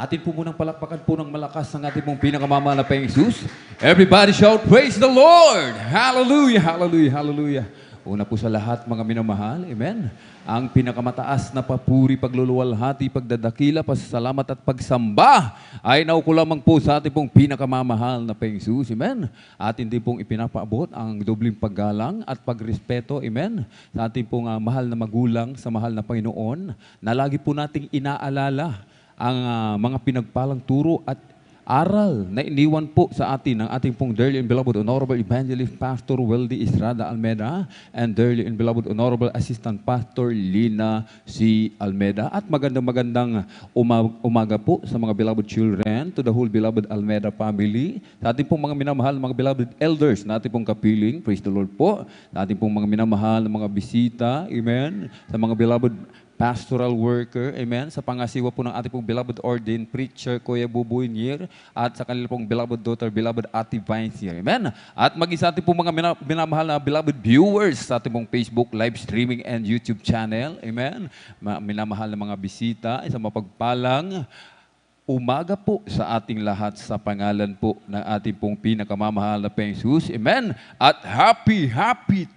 Atin po munang palakpakan po ng malakas ng ating pong pinakamamahal na Panginoong Jesus. Everybody shout, praise the Lord! Hallelujah, hallelujah, hallelujah. Una po sa lahat, mga minamahal, amen. Ang pinakamataas na papuri, pagluluwalhati, pagdadakila, pasasalamat at pagsamba ay nauko lamang po sa ating pong pinakamamahal na Panginoong Jesus, amen. Atin din pong ipinapaabot ang dobling paggalang at pagrespeto, amen, sa ating pong mahal na magulang, sa mahal na Panginoon, na lagi po nating inaalala ang mga pinagpalang turo at aral na iniwan po sa atin ng ating pong dearly and beloved Honorable Evangelist Pastor Weldy Estrada Almeda and dearly and beloved Honorable Assistant Pastor Lina C. Almeda. At magandang umaga po sa mga beloved children, to the whole beloved Almeda family, sa ating pong mga minamahal, mga beloved elders na ating pong kapiling, praise the Lord po, sa ating pong mga minamahal, mga bisita, amen, sa mga beloved pastoral worker, amen, sa pangasiwa po ng ating pong beloved ordained preacher, Kuya Buboy Nier, at sa kanila pong beloved daughter, beloved Ate Vines here, amen. At mag-isa ating pong mga minamahal na beloved viewers sa ating pong Facebook live streaming and YouTube channel, amen. Minamahal na mga bisita, isang mapagpalang umaga po sa ating lahat sa pangalan po ng ating pong pinakamamahal na Panginoong Jesus, amen. At happy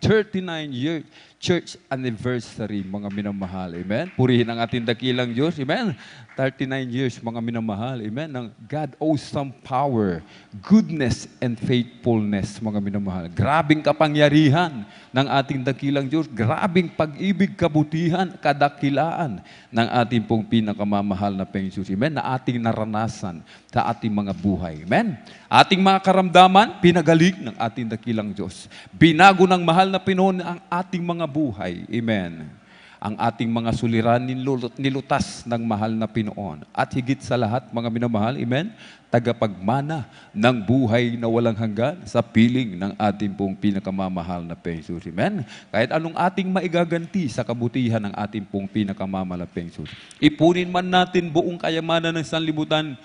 39-year church anniversary, mga minamahal, amen. Purihin ang ating dakilang Diyos, amen. 39 years, mga minamahal, amen, ng God awesome power, goodness, and faithfulness, mga minamahal. Grabing kapangyarihan ng ating dakilang Diyos, grabing pag-ibig, kabutihan, kadakilaan ng ating pong pinakamamahal na Panginoong Jesus, amen, na ating naranasan sa ating mga buhay, amen. Ating mga karamdaman, pinagaling ng ating dakilang Diyos. Binago ng mahal na Pinoon ang ating mga buhay, amen. Ang ating mga suliranin nilutas ng mahal na Pinoon. At higit sa lahat, mga minamahal, amen, tagapagmana ng buhay na walang hanggan sa piling ng ating pong pinakamamahal na Panginoon Jesus, amen. Kahit anong ating maigaganti sa kabutihan ng ating pong pinakamamahal na Panginoon Jesus. Ipunin man natin buong kayamanan ng sanlibutan,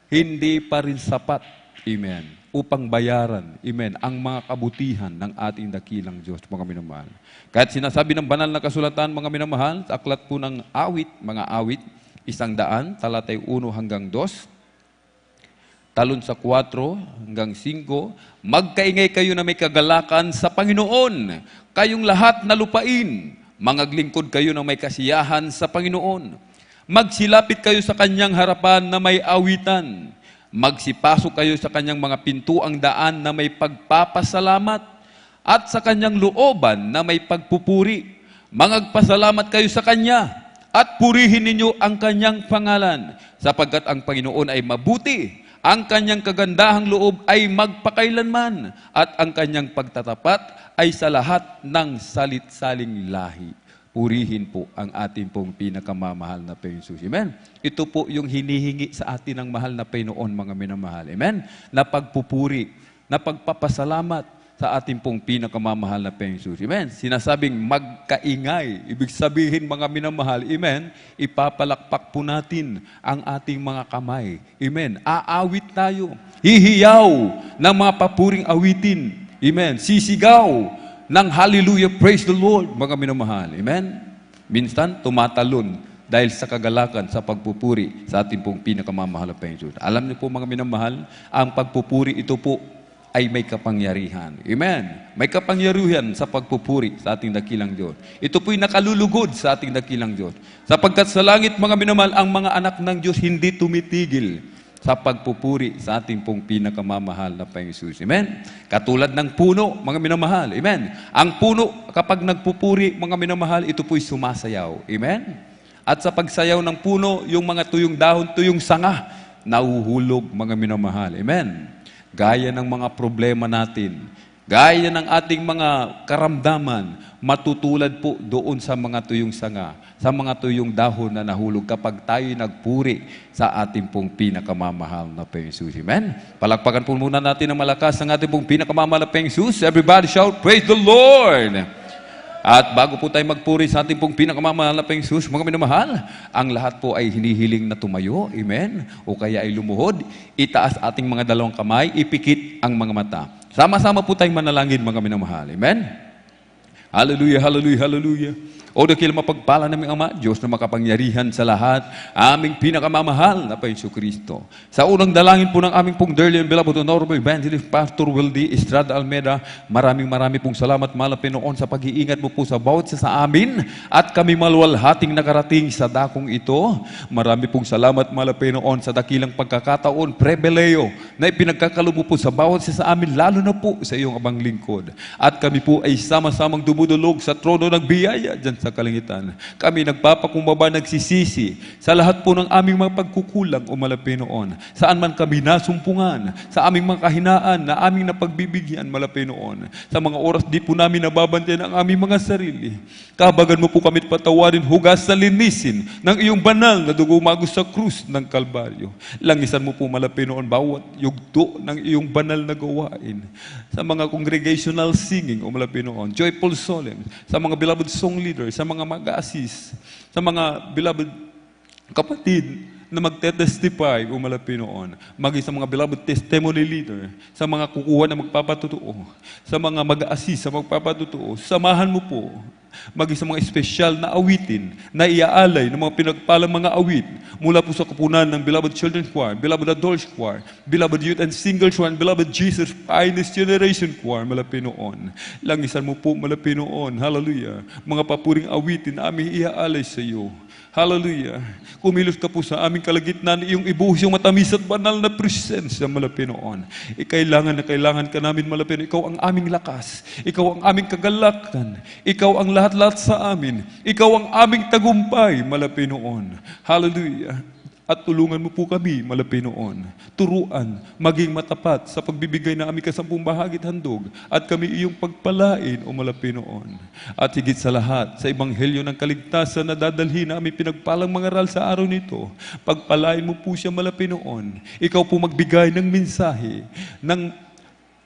hindi pa rin sapat, amen, upang bayaran, amen, ang mga kabutihan ng ating dakilang Diyos, mga minamahal. Kahit sinasabi ng banal na kasulatan, mga minamahal, sa aklat po ng awit, mga awit, 100, talatay 1 hanggang 2, talon sa 4 hanggang 5, magkaingay kayo na may kagalakan sa Panginoon, kayong lahat na lupain, mangaglingkod kayo na may kasiyahan sa Panginoon. Magsilapit kayo sa kanyang harapan na may awitan, magsipasok kayo sa kanyang mga pintuang daan na may pagpapasalamat at sa kanyang looban na may pagpupuri. Mangagpasalamat kayo sa kanya at purihin ninyo ang kanyang pangalan, sapagkat ang Panginoon ay mabuti, ang kanyang kagandahang loob ay magpakailanman, at ang kanyang pagtatapat ay sa lahat ng salit-saling lahi. Purihin po ang ating pong pinakamamahal na Panginoon Jesus. Amen. Ito po yung hinihingi sa atin ng mahal na Panginoon, mga minamahal. Amen. Na pagpupuri, na pagpapasalamat sa ating pong pinakamamahal na Panginoon Jesus. Amen. Sinasabing magkaingay. Ibig sabihin, mga minamahal, amen, ipapalakpak po natin ang ating mga kamay. Amen. Aawit tayo. Hihiyaw ng mga papuring awitin. Amen. Sisigaw ng hallelujah, praise the Lord, mga minamahal. Amen? Minsan, tumatalon dahil sa kagalakan, sa pagpupuri sa ating pong pinakamamahal na Panginoon. Alam niyo po, mga minamahal, ang pagpupuri ito po ay may kapangyarihan. Amen? May kapangyarihan sa pagpupuri sa ating dakilang Diyos. Ito po'y nakalulugod sa ating dakilang Diyos. Sapagkat sa langit, mga minamahal, ang mga anak ng Diyos hindi tumitigil sa pagpupuri sa ating pong pinakamamahal na Panginoon Jesus. Amen? Katulad ng puno, mga minamahal. Amen? Ang puno, kapag nagpupuri, mga minamahal, ito po'y sumasayaw. Amen? At sa pagsayaw ng puno, yung mga tuyong dahon, tuyong sanga, nauhulog, mga minamahal. Amen? Gaya ng mga problema natin, gaya ng ating mga karamdaman, matutulad po doon sa mga tuyong sanga, sa mga tuyong dahon na nahulog kapag tayo nagpuri sa ating pong pinakamamahal na Panginoon Jesus. Amen? Palakpakan po muna natin ng malakas ang ating pong pinakamamahal na Panginoon Jesus. Everybody shout, praise the Lord! At bago po tayo magpuri sa ating pong pinakamamahal na Panginoon Jesus, mga minamahal, ang lahat po ay hinihiling na tumayo, amen? O kaya ay lumuhod, itaas ating mga dalawang kamay, ipikit ang mga mata. Sama-sama po tayong manalangin, mga minamahal, amen? Hallelujah, hallelujah, hallelujah. O dakil mapagpala naming Ama, Diyos na makapangyarihan sa lahat, aming pinakamamahal na Panginoon Kristo. Sa unang dalangin po ng aming pong dearly and beloved Honorable Evangelist Pastor Wildy Estrada Almeda, maraming pong salamat, mahal na Panginoon, sa pag-iingat mo po sa bawat isa sa amin at kami maluwalhating nakarating sa dakong ito. Marami pong salamat, mahal na Panginoon, sa dakilang pagkakataon, prebeleo, na ipinagkakalo mo po sa bawat isa sa amin, lalo na po sa iyong abang lingkod. At kami po ay sama-samang dumudulog sa trono ng biyaya dyan sa kalangitan. Kami nagpapakumbaba, nagsisisi sa lahat po ng aming mga pagkukulang o malapi noon. Saan man kami nasumpungan, sa aming mga kahinaan na aming napagbibigyan malapi noon. Sa mga oras di po namin nababantayan ang aming mga sarili. Kabagan mo po kami patawarin, hugas sa linisin ng iyong banal na dugo umagos sa krus ng Kalbaryo. Langisan mo po malapi noon bawat yugto ng iyong banal na gawain. Sa mga congregational singing o malapi noon, joyful solemn, sa mga beloved song leaders, sa mga mag-assist, sa mga beloved kapatid na magte-testify o malapi noon, maging sa mga beloved testimony leader, sa mga kukuha na magpapatutuo, sa mga mag-assist, sa magpapatutuo, samahan mo po, maging sa mga espesyal na awitin na iaalay ng mga pinagpalang mga awit mula po sa kapunan ng Beloved Children's Choir, Beloved Adults Choir, Beloved Youth and Single Choir, Beloved Jesus Finest Generation Choir, malapi noon. Langisan mo po, malapi noon. Hallelujah. Mga papuring awitin na aming iaalay sa iyo. Hallelujah. Kumilos ka po sa aming kalagitnaan, iyong ibuhos yung matamis at banal na presensya, malapi noon. Kailangan na kailangan ka namin, malapi noon. Ikaw ang aming lakas. Ikaw ang aming kagalakan. Ikaw ang lahat-lahat sa amin. Ikaw ang aming tagumpay, malapi noon. Hallelujah. At tulungan mo po kami, malapi noon. Turuan, maging matapat sa pagbibigay ng aming kasampung bahagit handog at kami iyong pagpalain o malapi noon. At higit sa lahat, sa ebanghelyo ng kaligtasan na dadalhin na aming pinagpalang mangaral sa araw nito, pagpalain mo po siya, malapi noon. Ikaw po magbigay ng mensahe, ng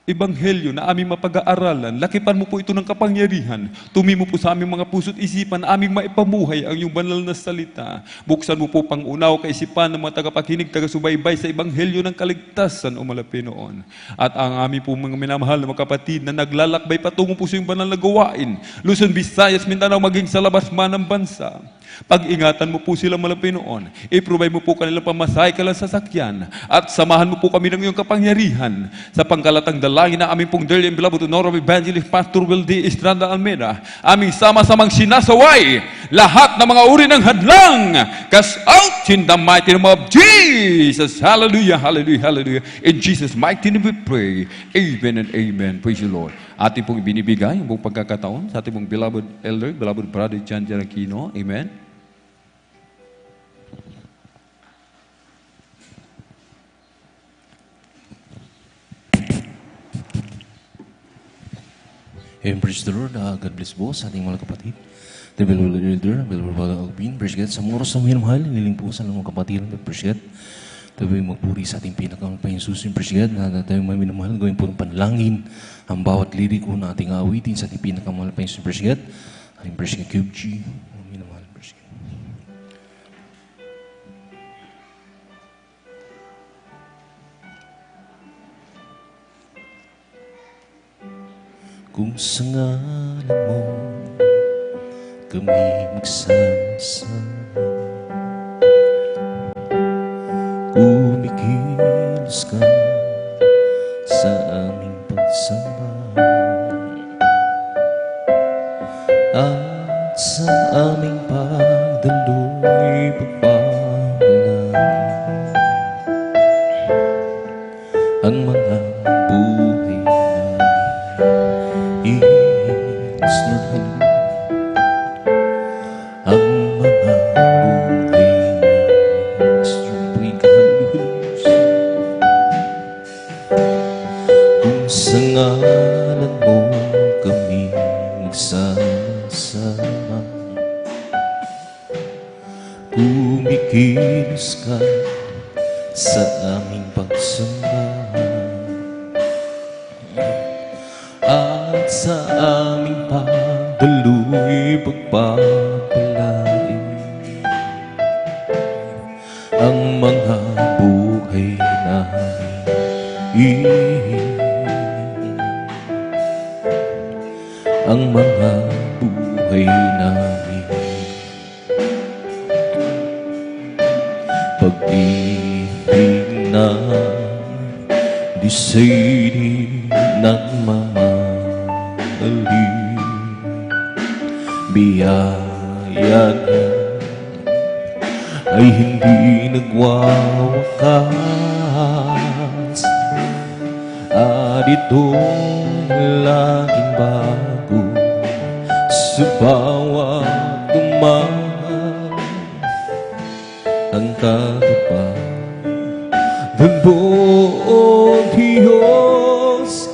ebanghelyo na aming mapag-aaralan. Lakipan mo po ito ng kapangyarihan. Tumi mo po sa aming mga puso't isipan, aming maipamuhay ang iyong banal na salita. Buksan mo po pang-unaw kaisipan ng mga tagapakinig, taga-subaybay sa ebanghelyo ng kaligtasan o malapi noon. At ang aming po mga minamahal na mga kapatid na naglalakbay patungo po sa iyong banal na gawain, Luzon, Visayas, Mindanao, maging sa labas man ng bansa. Pag-ingatan mo po sila, malapi noon. I-provide mo po kanilang pamasahe, kanilang sasakyan. At samahan mo po kami ng iyong kapangyarihan sa pangkalatang dalangin na aming pong dearly and beloved Honorable Evangelist Pastor Wildy Estrada Almeda. Aming sama-samang sinasaway lahat ng mga uri ng hadlang. Cast out in the mighty name of Jesus. Hallelujah, hallelujah, hallelujah. In Jesus' mighty name we pray. Amen and amen. Praise the Lord. Ating pong binibigay ang buong pagkakataon sa ating pong beloved elder, beloved brother John Aquino. Amen. Amen, praise the Lord. God bless po sa ating mga kapatid. The beloved elder, beloved brother Alvin, praise God. Sa mga oras na mahal, nililingpusan ng mga kapatid, praise God. Tayo magpuri sa ating pinakamapayang susun, praise God, na tayo may minamahal, gawin po ng panalangin ang bawat lirik na ating awitin sa ating pinakamapayang susun, praise God. Ating praise God, Cube G. Minamahal, praise God. Kung sa ngalan mo kami magsama-sama, kumikilos ka sa aming pagsamba at sa aming pagdaloy pagpapala ang mga buhay isnurhan ang mga buhay isnurhan kung sa ngalan mo kami magsama-sama, kumikilos ka sa aming pagsamba at sa aming pagdaloy pagpapalain ang mga buhay namin, ang mga buhay namin pag-ibig na di sa'yo nagmamahalin. Biyaya niya ay hindi nagwawakas, at ito'y laging bago sa bawat dumaan. Ang katapad ng buong Diyos,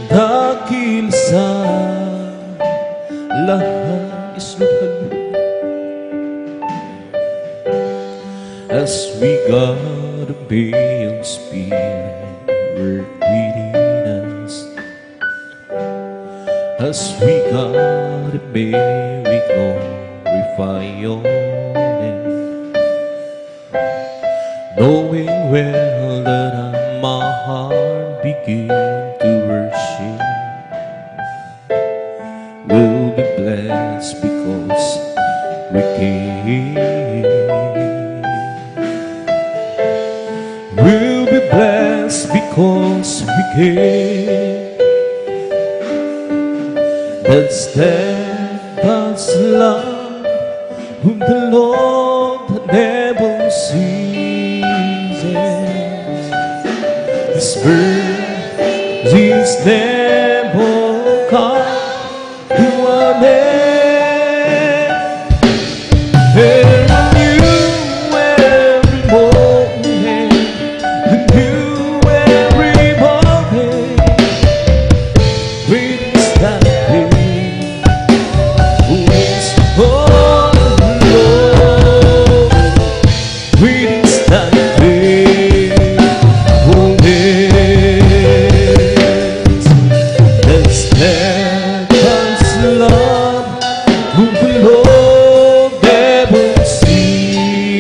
dahil sa lahat is lupalupa. As we got a veiled spirit within us, as we got a very glorify your name, knowing well that my heart begin to worship will be blessed because we came. We'll be blessed because we came. That steadfast love whom the Lord never ceases. This mercies never come to an end. There are new every morning, new every morning. Great is thy faithfulness, oh Lord. Great is thy faithfulness. The steadfast love whom the Lord never ceases.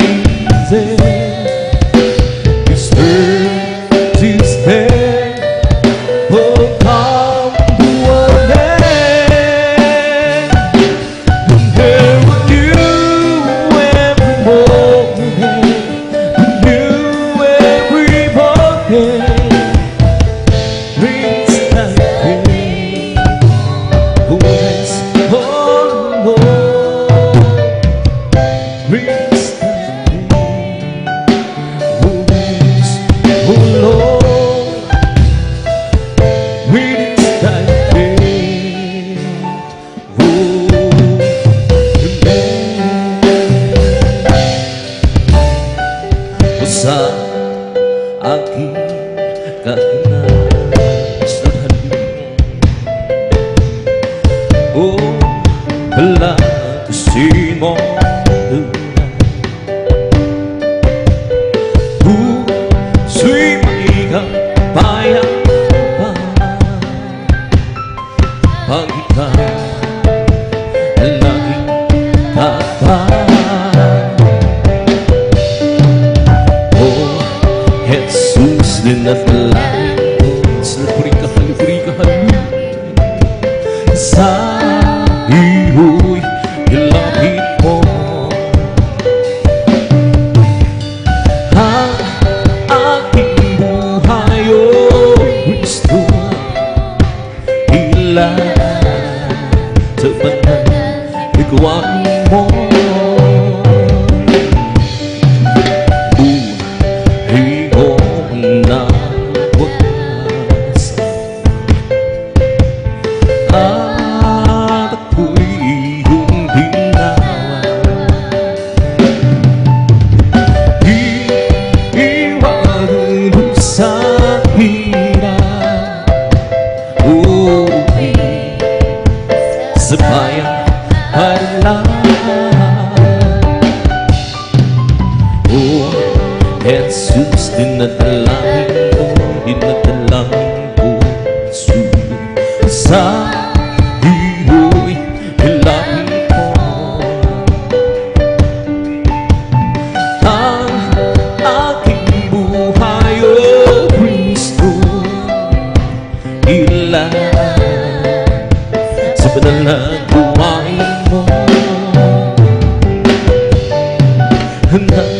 His mercies never come to an end. There are new every morning, new every morning. Great is thy faithfulness, oh Lord. Great is thy faithfulness, oh Lord. Great is thy faithfulness. Sa aking kahinastan, oh, palakasin mo puso'y magkapayapaan pag ikaw ay laging tapat. Oh, Jesus din at langit ko, salupuri ka sa iyo'y ilapit mo ang aking buhay, oh Kristo. Ilan sa banal ikaw mo, buhay ko na wakas, at ako'y iyong ginawa. Iiwan mo sa hirap, oh, sa bayang oh, Jesus, dinadalangin ko sa iyo'y ilapit mo ang aking buhay, oh Kristo. Ilan sa banal na buhay mo, hanggang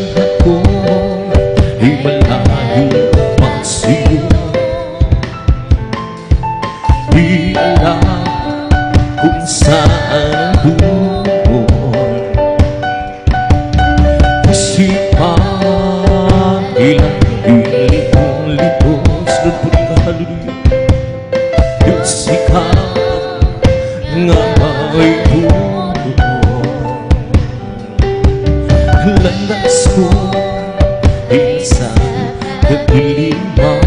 landas ko isa kadiliman,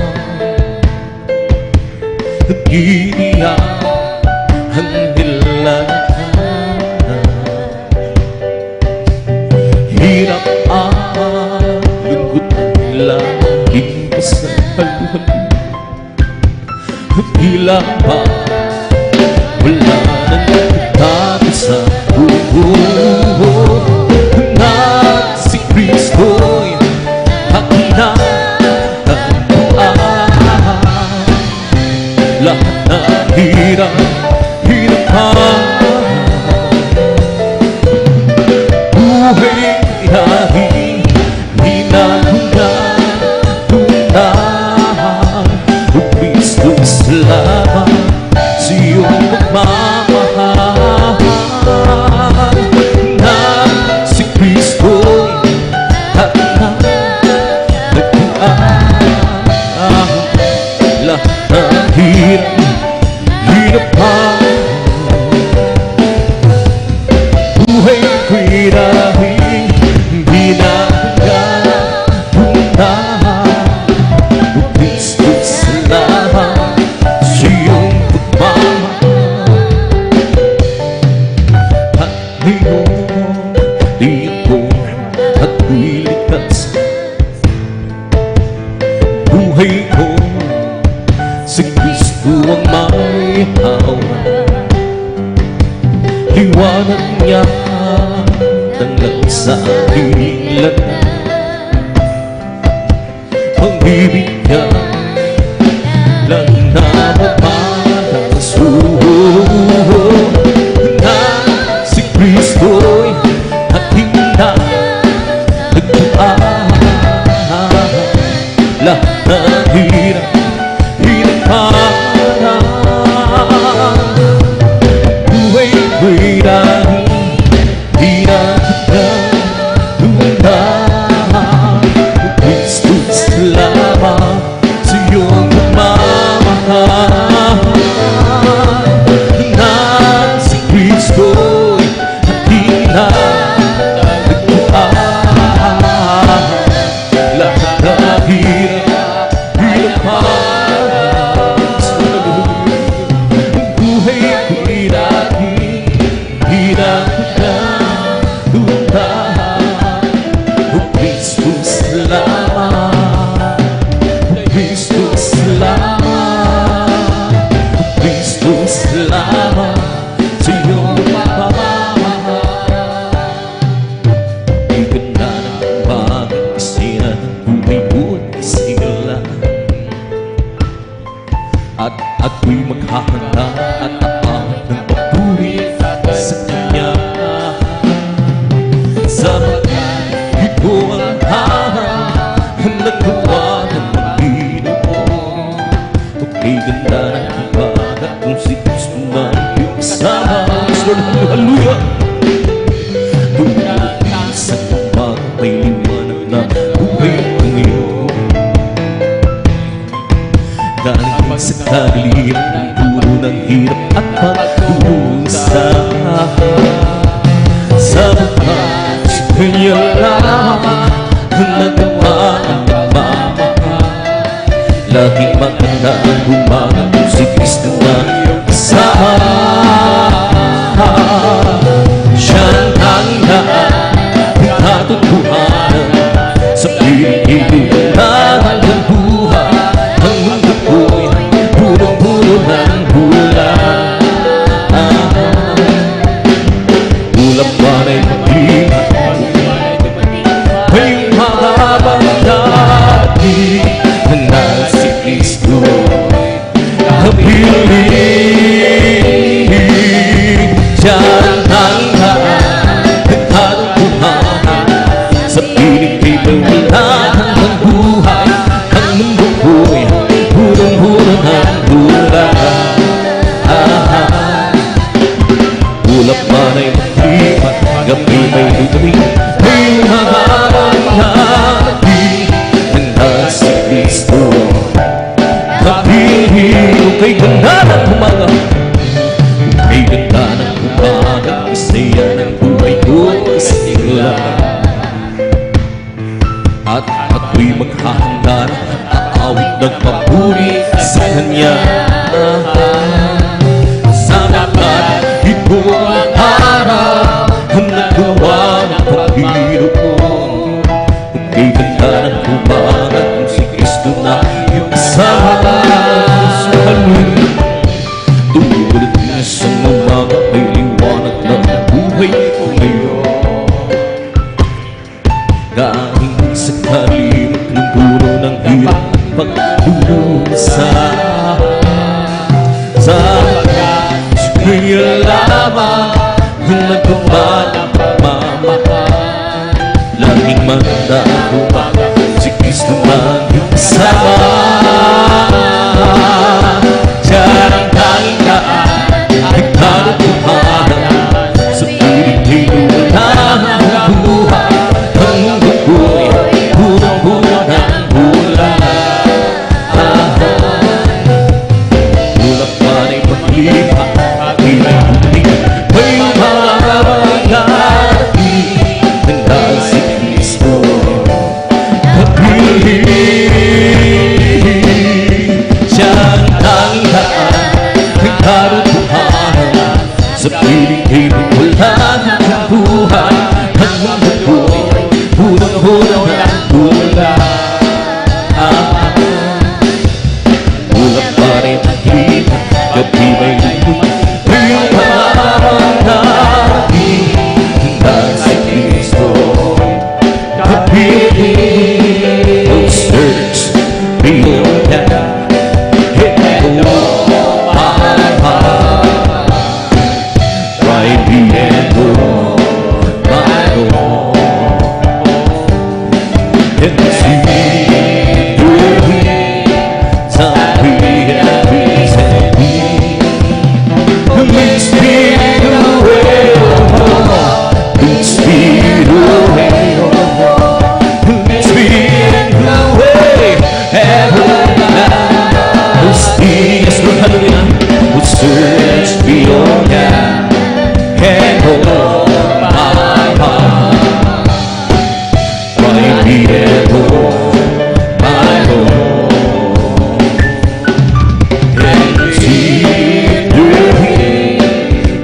nag-iiyak ang nilalakad. Hirap ang lungkot ang laging kasal-halo, tila ba wala nang nagtatabi sa buho na si Kristo'y aking natagpuan. Lahat ng hirap, hirapan, buhay namin hinahanggan tunay. O Kristo, salamat sa iyong pagmamahal na si Kristo'y aking natagpuan. Lahat ng hirap, hirapan, buhay ko'y dahil hinahanggan tunay. O Kristo, salamat sa iyong pagmamahal. At ngayon, iyon at ako'y likas. Buhay ko si Kristo ang may hawak. Liwanag niya tanggap sa aking lahat. Pag-ibig niya lang na mapapasuho na si Kristo'y aking natagpuan. Lahat ng hirap, hirapan, buhay ko'y dahil hinahanggan tunay. O Kristo, salamat sa iyong pagmamahal na si Kristo'y aking natagpuan. Lahat ng hirap, hirapan, buhay ko'y dahil hinahanggan tunay. O Kristo, salamat. O Kristo, salamat. O Kristo, salamat sa iyong pagmamahal. Ikot na ng pag-isina ng buhay ko't isigla, at ako'y maghahanda at aang ng papuri sa Kanya. Sapagkat ito ang harap ang nagawa ng Panginoon. Okay, ganda ng ibaga kung si Kristo na iyong kasama. Lord, hallelujah! Tumulong sa umaga may liwanag na buhay ng iyong. Galing sa kadiliman ng puro ng hirap at pagdurusa. Sapagkat sa Kanya lang ang nagawa ng pagmamahal. Laging maganda ang umaga kung si Kristo na iyong kasama. Siyang tanging lahat ang katotohanan sa piling na hanggang buhay. Ang mundo ko'y puro-puro ng bulan. Ulam pa na'y maglihat, may mahaba At ako'y maghahanda aawit ng papuri sa Kanya. Sapagkat ito ang araw ang nagawa ng Panginoon. Kung ganda ng kumangat kung si Kristo na yung kasama sa Hallelujah. Tulad na sa umaga ay liwanag ng buhay ko ngayon. Dahil sa kalimot ng dulo ng hirap at pagdurusa. Sapagkat si Kaya lamang ang nagawa ng pagmamahal. Laging magdahuman si Kristo man yung kasama. Siya ang tanging daan ay kalutuhanan. Sa piling ay luwalang ang buhay. Ang mundo ko'y punong-puno ng bulan. Mula pa na'y maglipat, pag-ibig may mararamdamin. Nandahal si Kristo kapiling. Siya ang tanging daan ng kalutuhanan. Sa piling ay luwalang ang buhay. Ang mundo ko'y punong-puno ng bulan. Mula pa rin maglipat, gabi may limutan. May mararamdamin. Nandahal si Kristo kapiling. Oh, search beyond that. Hello, my heart. Right beyond my door. And see your ways, some way and reason me. Let's be the way, let's be the way, let's be the way, everlasting. Yes, Lord, hallelujah. We'll search beyond that and hold my heart. Right beyond my door. And see your ways,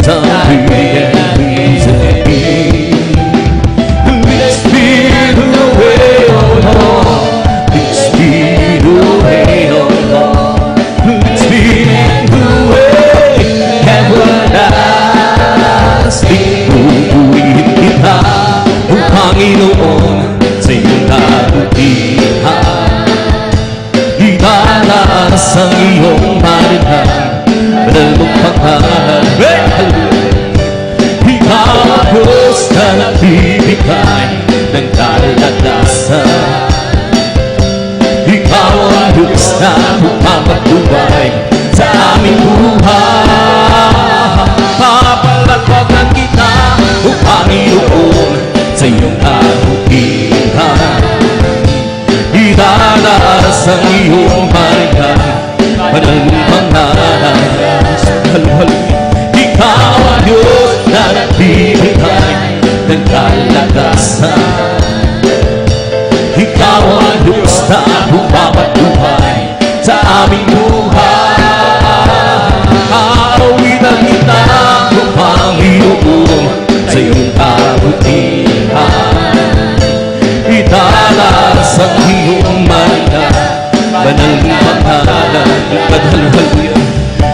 some way and reason me. Let's be the way, oh Lord. Let's be the way, oh Lord. Let's be the way, everlasting. Pupurihin kita, o Panginoon, sa iyong kabutihan. Itaas ang iyong marihan, banal mong pangalan. Ikaw ang Diyos na nagbibigay ng kalakasan. Ikaw ang Diyos na pumapatubay sa aming buhay. Papalagpagan kita, o Panginoon, sa iyong kabutihan. Itaas ang iyong marihan, banal mong pangalan. Ikaw ang Diyos na nagbibigay ng kalakasan. Ikaw ang Diyos na pumapatubay sa aming buhay. Arawitan kita, o Panginoon, sa iyong kabutihan. Itaas ang iyong marihan, banal mong pangalan. Hallelujah.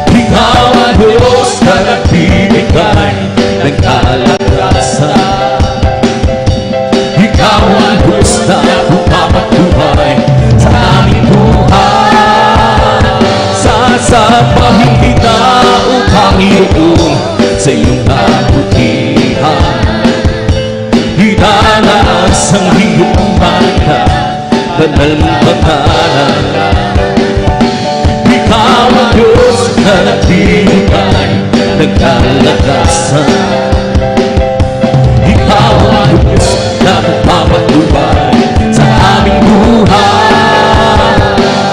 Ikaw ang Diyos na nagbibigay ng kalakasan. Ikaw ang Diyos na pumapatubay sa aming buhay. Sasabahin kita, o Panginoon, sa iyong kabutihan. Itaas ang iyong marihan, banal mong pangalan. Ikaw ang Diyos na nagbibigay ng kalakasan. Ikaw ang Diyos na pumapatubay sa aming buhay.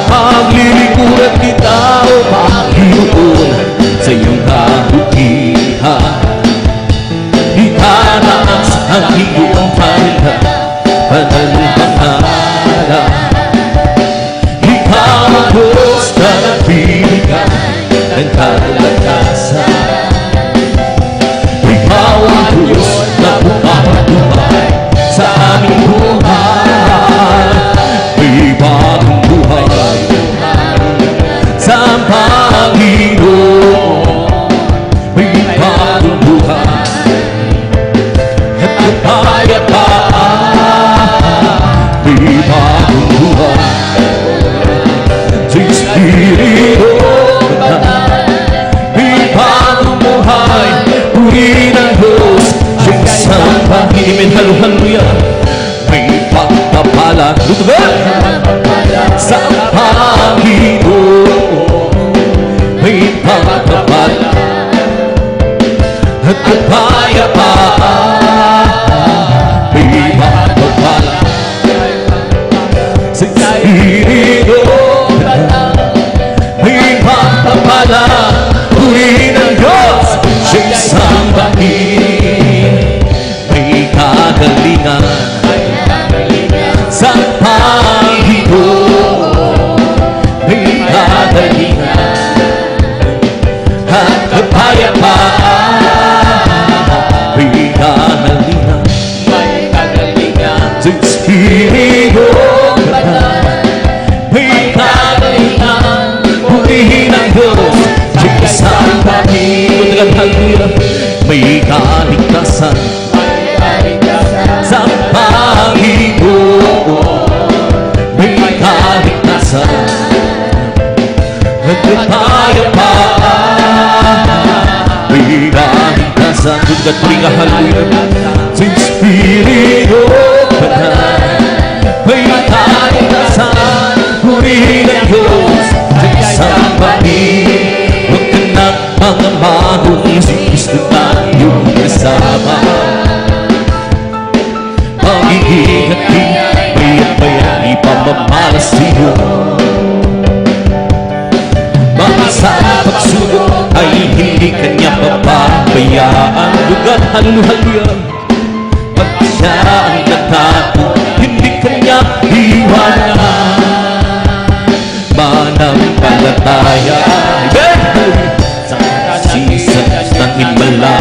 Paglilingkuran kita, o Panginoon, sa iyong kabutihan. Itaas ang iyong marihan, banal mong pangalan. sa Espiritu Banal. May kakayahan, purihin ang Diyos sa isang pamilya. May kaligtasan sa Panginoon. May kaligtasan at kapayapaan. May kaligtasan, doon ka turinga, hallelujah, sa Espiritu Banal. May kaligtasan, purihin ang Diyos sa isang pamilya. Huwag ka nang mangamahon, si Kristo tayong kasama. Pagiging at bayan ipamamalas sa'yo. Sa pagsubok ay hindi kanya papabayaan. Lugar, hallelujah, pag siya ang natapo, hindi kanya iwanan. Manampalataya sa kasisat ng himala.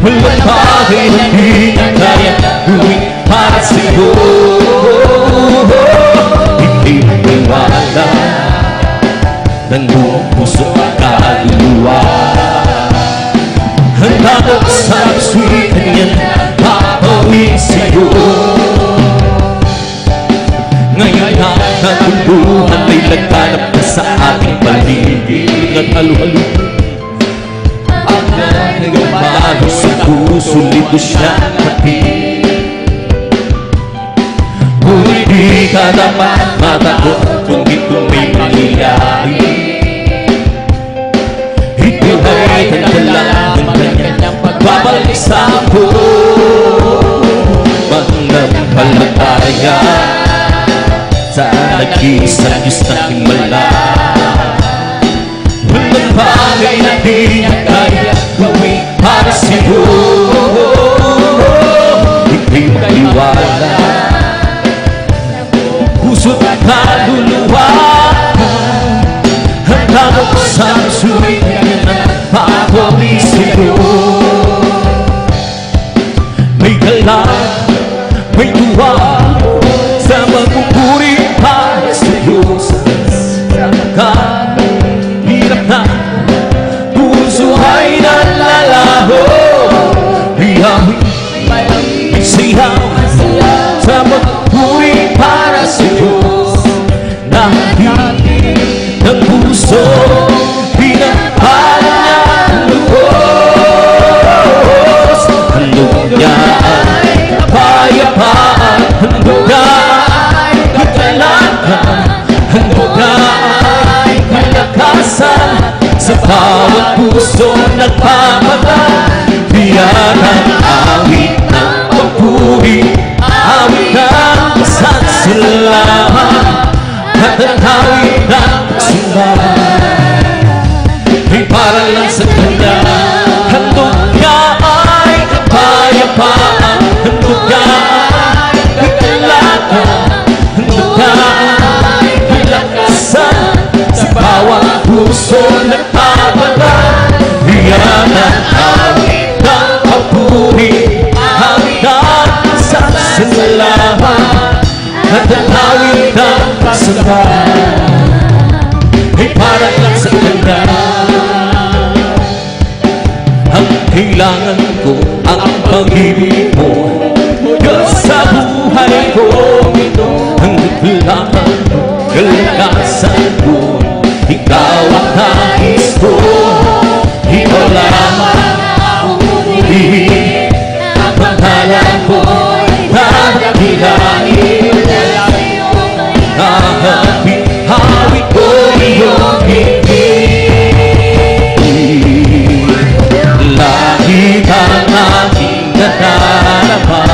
Walang bagay na di na kaya gawin para sa'yo. Hindi maniwala ng buong puso at kaluluwa. Handa ko sa suwi kanyan papawin sa'yo. Ngayon na katuluhan ay naghanap na sa ating paligid. At halo-halo ang nagbago sa puso, lito siya kapit. Ngunit di ka dapat matakot kung ito may mangyayari. Ito ay tanda ng kanyang pagbabalik sa ako. Manampalataya sa nag-iisang Diyos na himala. Walang bagay na di niya kaya gawin para sa'yo. Hindi maiwala puso't kaluluwa. Handa mo sa suwi na papawin sa'yo. May galang, may tuwa sa magpupuri para sa Diyos. Sa makahirap na puso ay nalalaho. Iyawi, may siyaw sa magpupuri para sa Diyos. Nakakit ng puso, pinapala niya ang lubos. Handog niya ay kapayapaan. Handog niya ay katalakan. Handog niya ay kalakasan. Sa bawat puso nagpapatay. Biyan ang awit ng pagpuri, awit ng kasansalahan, at ang awit ng pagsimbahan. Ay para lang sa Kanya. Handog niya ay kapayapaan. Handog niya ay katalakan. Handog niya ay kalakasan. Sa bawat puso nagpapatay. Biyan ang awit ng pagpuri, awit ng kasansalahan, at ang awit ng kasabahan. Ay para lang sa Kanya. Ang kailangan ko, ang pag-ibig mo, Diyos sa buhay ko. Ang kailangan ko, kalakasan ko, ikaw ang nais ko. Ikaw lamang ang uri, ang pangalan ko'y dadakilain. Hawit ko iyong ibig. Lagi kang aking nadarama.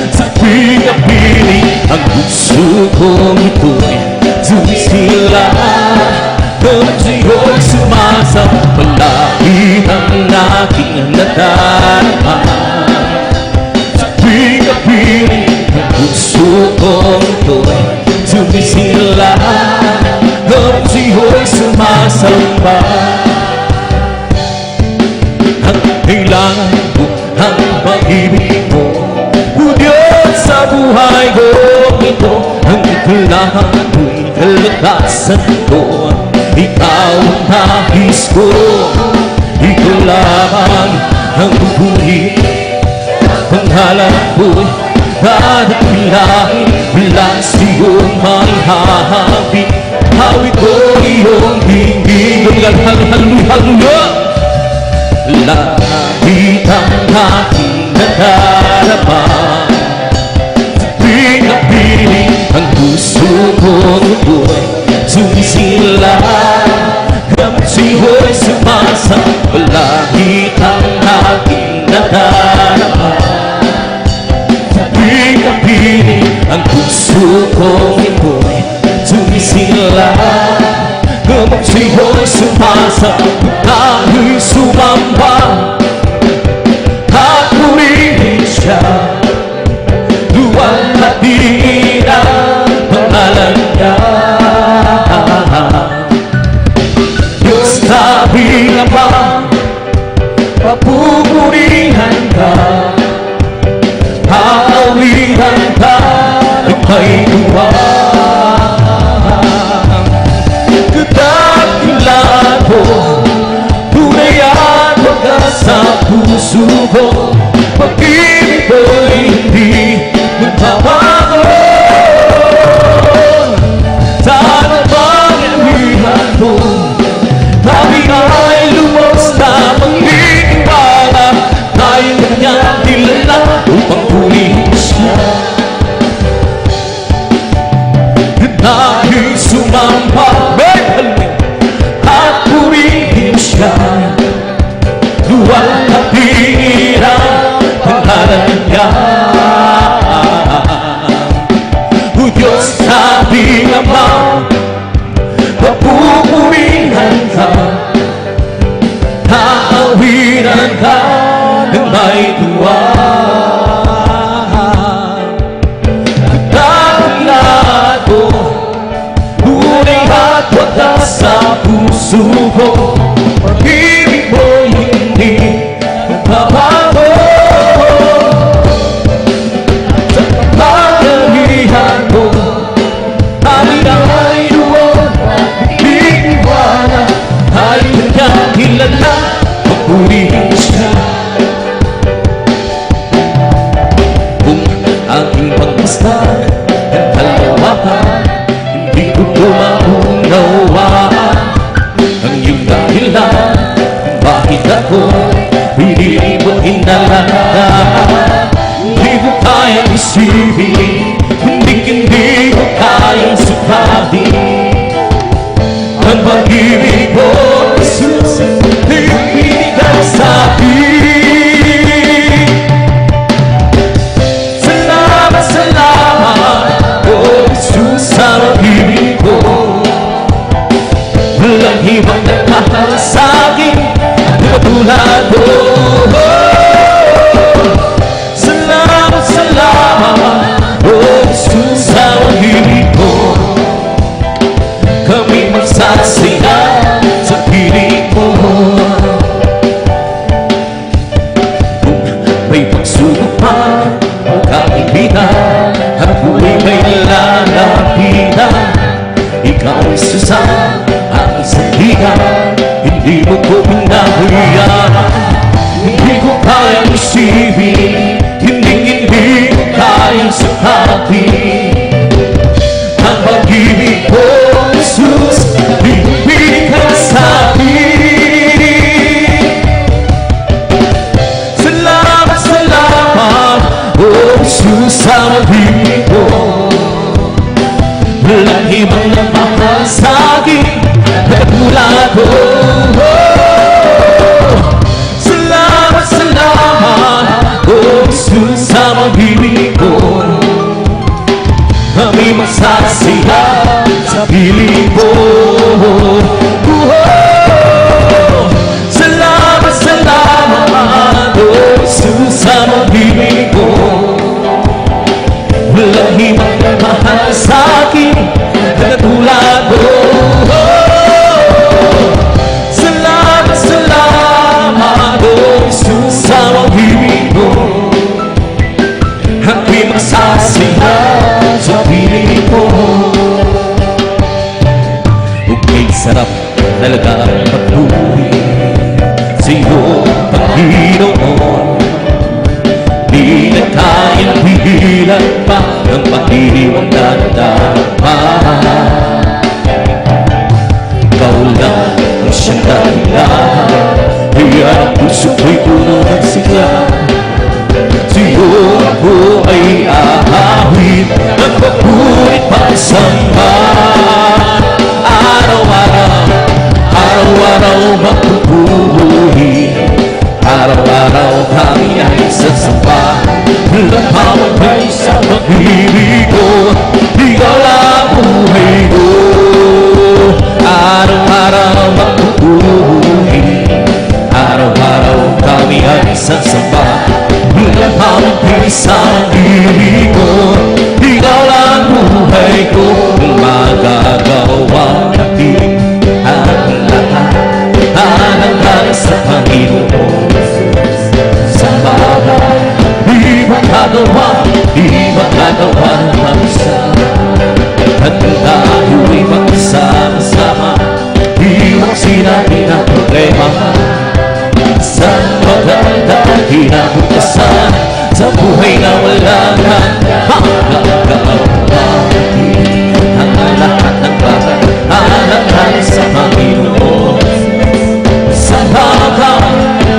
Sa pinapili ang puso kong ito'y sumisila. Kung sa'yo'y sumasampalagi ang aking nadarama. Sa pinapili ang puso kong ito'y sumisila. Kung sa'yo'y sumasamba. Ang kailangan ko, ang pag-ibig mo, kalikasan ko. Ikaw ang nais ko, ikaw lamang ang buburi. Pangalan ko'y dadakilain, bilang siyong may hahabi. Hawig ko iyong bibig. Hallelujah! Langit ang aking nadarama, pinapiling ang puso ko'y sumisilang. Gamit siyo'y sumasa, langit ang aking nadarama, pinapiling ang puso ko'y sumisilang. Gamit siyo'y sumasa, tayo'y sumamba at purihin siya. Luwalhatiin ang pangalan niya. Diyos namin Ama, papupurihan ka, aawihan ka ng may duwag. Kadakilaan mo, tunay at wagas sa puso ko. Pag-ibig ko'y hindi magbabago. Saan ang pangyarihan mo? Kami ay lumos na magtitiwala. Tayo kanyang kilala upang purihin siya. Dahil sumamba at purihin siya, luwalhatiin ang pangalan niya. O Diyos naming Ama, papupurihan ka, aawiran ka ng may duwag. Kadakilaan mo, tunay at wagas sa puso ko. Pag-ibig mo'y hindi nagbabago. Sa kapangyarihan mo, amin ay luwag at biniwala. Tayo kanyang kilala, papurihin siya. Kung aking pagmasdan at kalawakan, hindi ko maunawaan ang iyong dahilan. Bakit ako hindi mo inalagaan? Hindi ko kayang isipin, hindi ko kayang sukatin ang pag-ibig mo, Jesus, iyong binigay sa'kin. Salamat, salamat, oh Jesus, sa pag-ibig mo. Walang ibang nagmahal sa'kin na tulad mo. Salamat, salamat, oh Jesus, sa pag-ibig mo. Kami magsasaya sa piling mo. Kung may pagsubok pa ang kaibigan at buhay may lalapitan, ikaw ay susama ang sandigan, hindi mo ko pinahayaan. Hindi ko kayang isipin, hindi ko kayang sukatin ang pag-ibig mo, Jesus, binibigay sa'kin. Salamat, salamat, oh Jesus, sa pag-ibig mo. Walang ibang nagmahal sa'kin na tulad mo. Salamat, salamat, oh Jesus, sa pag-ibig mo. Kami masasaya sa piling mo. Salamat, salamat, oh Jesus, sa pag-ibig mo. Walang ibang nagmahal sa'kin na tulad mo. Salamat, salamat, oh Jesus, sa pag-ibig mo. Kami masasaya sa piling mo. sarap talaga magbuhay sa'yo, Panginoon. Di na kayang pigilan pa ng mahiwang darama. Ikaw lang ang siyang dahilan, kaya ang puso ko'y puno ng sigla. Sa'yo ako ay ahawin at papurit pagsamba. Araw-araw magpupuhi, araw-araw kami ay sasamba. Lahat ay sa pag-ibig ko, ikaw lang buhay ko. Araw-araw magpupuhi, araw-araw kami ay sasamba. Lahat ay sa pag-ibig ko, ikaw lang buhay ko. Magagawa natin ang lahat, hanang-hanang sa Panginoon. Sa bagay, di magagawa ng mag-isa. At tayo'y magsama-sama, iwag sinabi ng problema. Sa maganda kinabukasan, sa buhay na walang magagawa ang lahat ng bagay, hanang-hanang sa Panginoon. Sa bagay,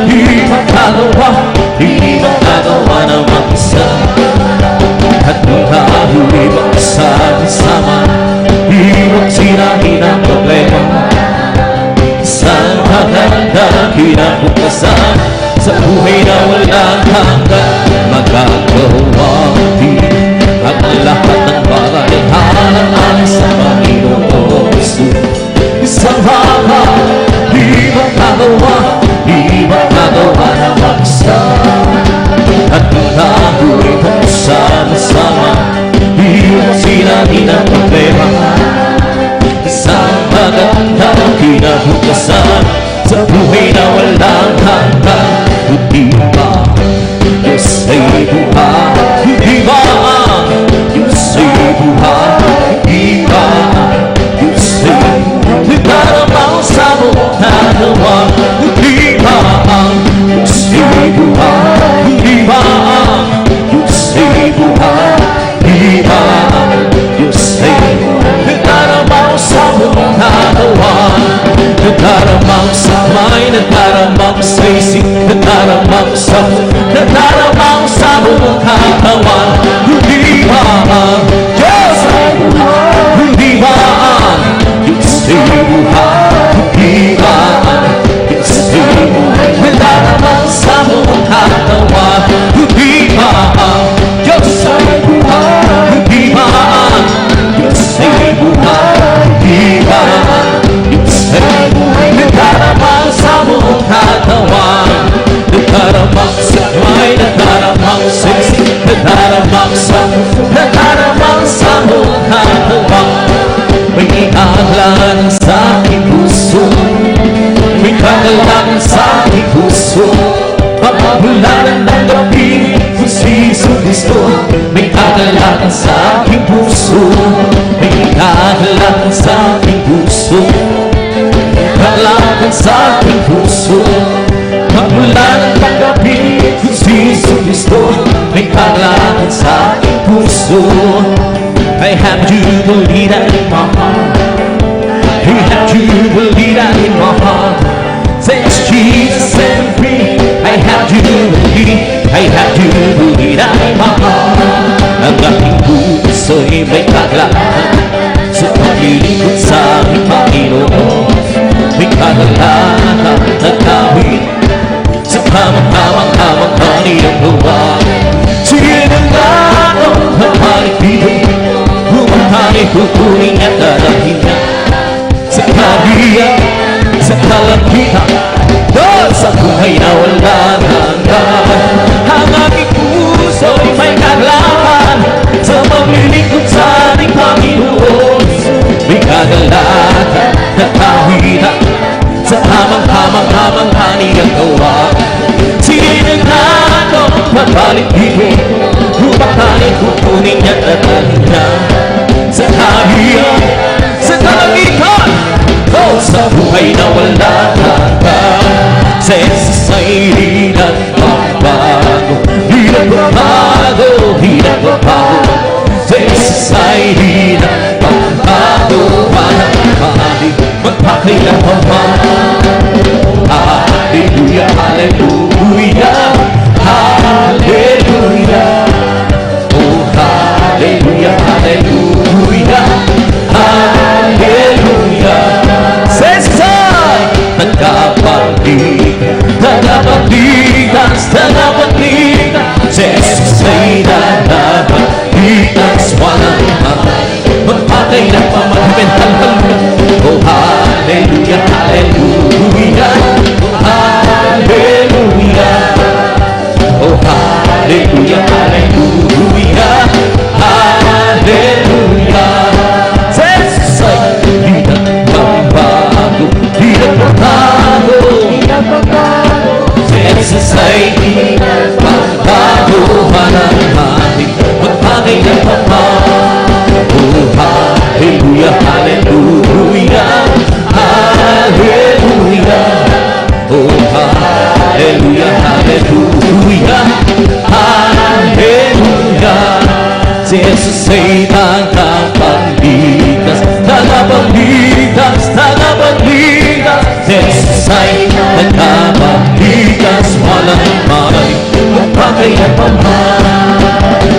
di magagawa ng mag-isa. At tayo'y magsama-sama, iwag sinabi ng problema. Sa maganda kinabukasan, sa buhay na walang hanggan, magagawa din ang lahat ng bagay, hanang-hanang sa Panginoon. Sa bagay, di magagawa ng mag-isa. At tayo'y magsama-sama, iwag sinabi ng problema. Sa maganda kinabukasan, sa buhay na walang hanggan. Di ba Diyos ay buhay? Di ba Diyos ay buhay? Di ba Diyos ay nagdaramang sa mukha nawa? Di ba Diyos ay buhay? Di ba Diyos ay buhay? Di ba Diyos ay nagdaramang sa mukha nawa? Nagdaramang sa may, nagdaramang sa isip, nagdaramang sa buong katawan. Hindi ba Diyos ay buhay? Hindi ba Diyos ay buhay? Hindi ba Diyos ay buhay? Nagdaramang sa buong katawan. Hindi ba Diyos ay buhay? Hindi ba Diyos ay buhay? Hindi ba Diyos ay buhay? Nagdaramang sa buong katawan. Nagdaramang sa may, nagdaramang sa isip, nagdaramang sa buong katawan. May kagalakan sa aking puso, may kagalakan sa aking puso. Pagmulanan ng gabi, si Jesucristo. May kagalakan sa aking puso, may kagalakan sa aking puso. Kagalakan sa aking puso. Pagmulanan ng gabi, si Jesucristo. May kagalakan sa aking puso. I have jubilee in my heart. I have jubilee in my heart. Since Jesus set me free, I have jubilee. I have jubilee in my heart. Ang aking puso'y may kagalakan sa paglilingkod sa aming Panginoon. May kagalakan na tawid sa kamang-kamang kaniyang luwag. Sino nga ang pamaligid? Bumutani kukunin at dalahin niya sa kagiyan, sa kalangitan, doon sa buhay na walang hanggan. Ang aking puso'y may kagalakan Si Jesus ay tagapagligtas, tagapagligtas, tagapagligtas. Si Jesus ay tagapagligtas, walang may magpagay at pamahal.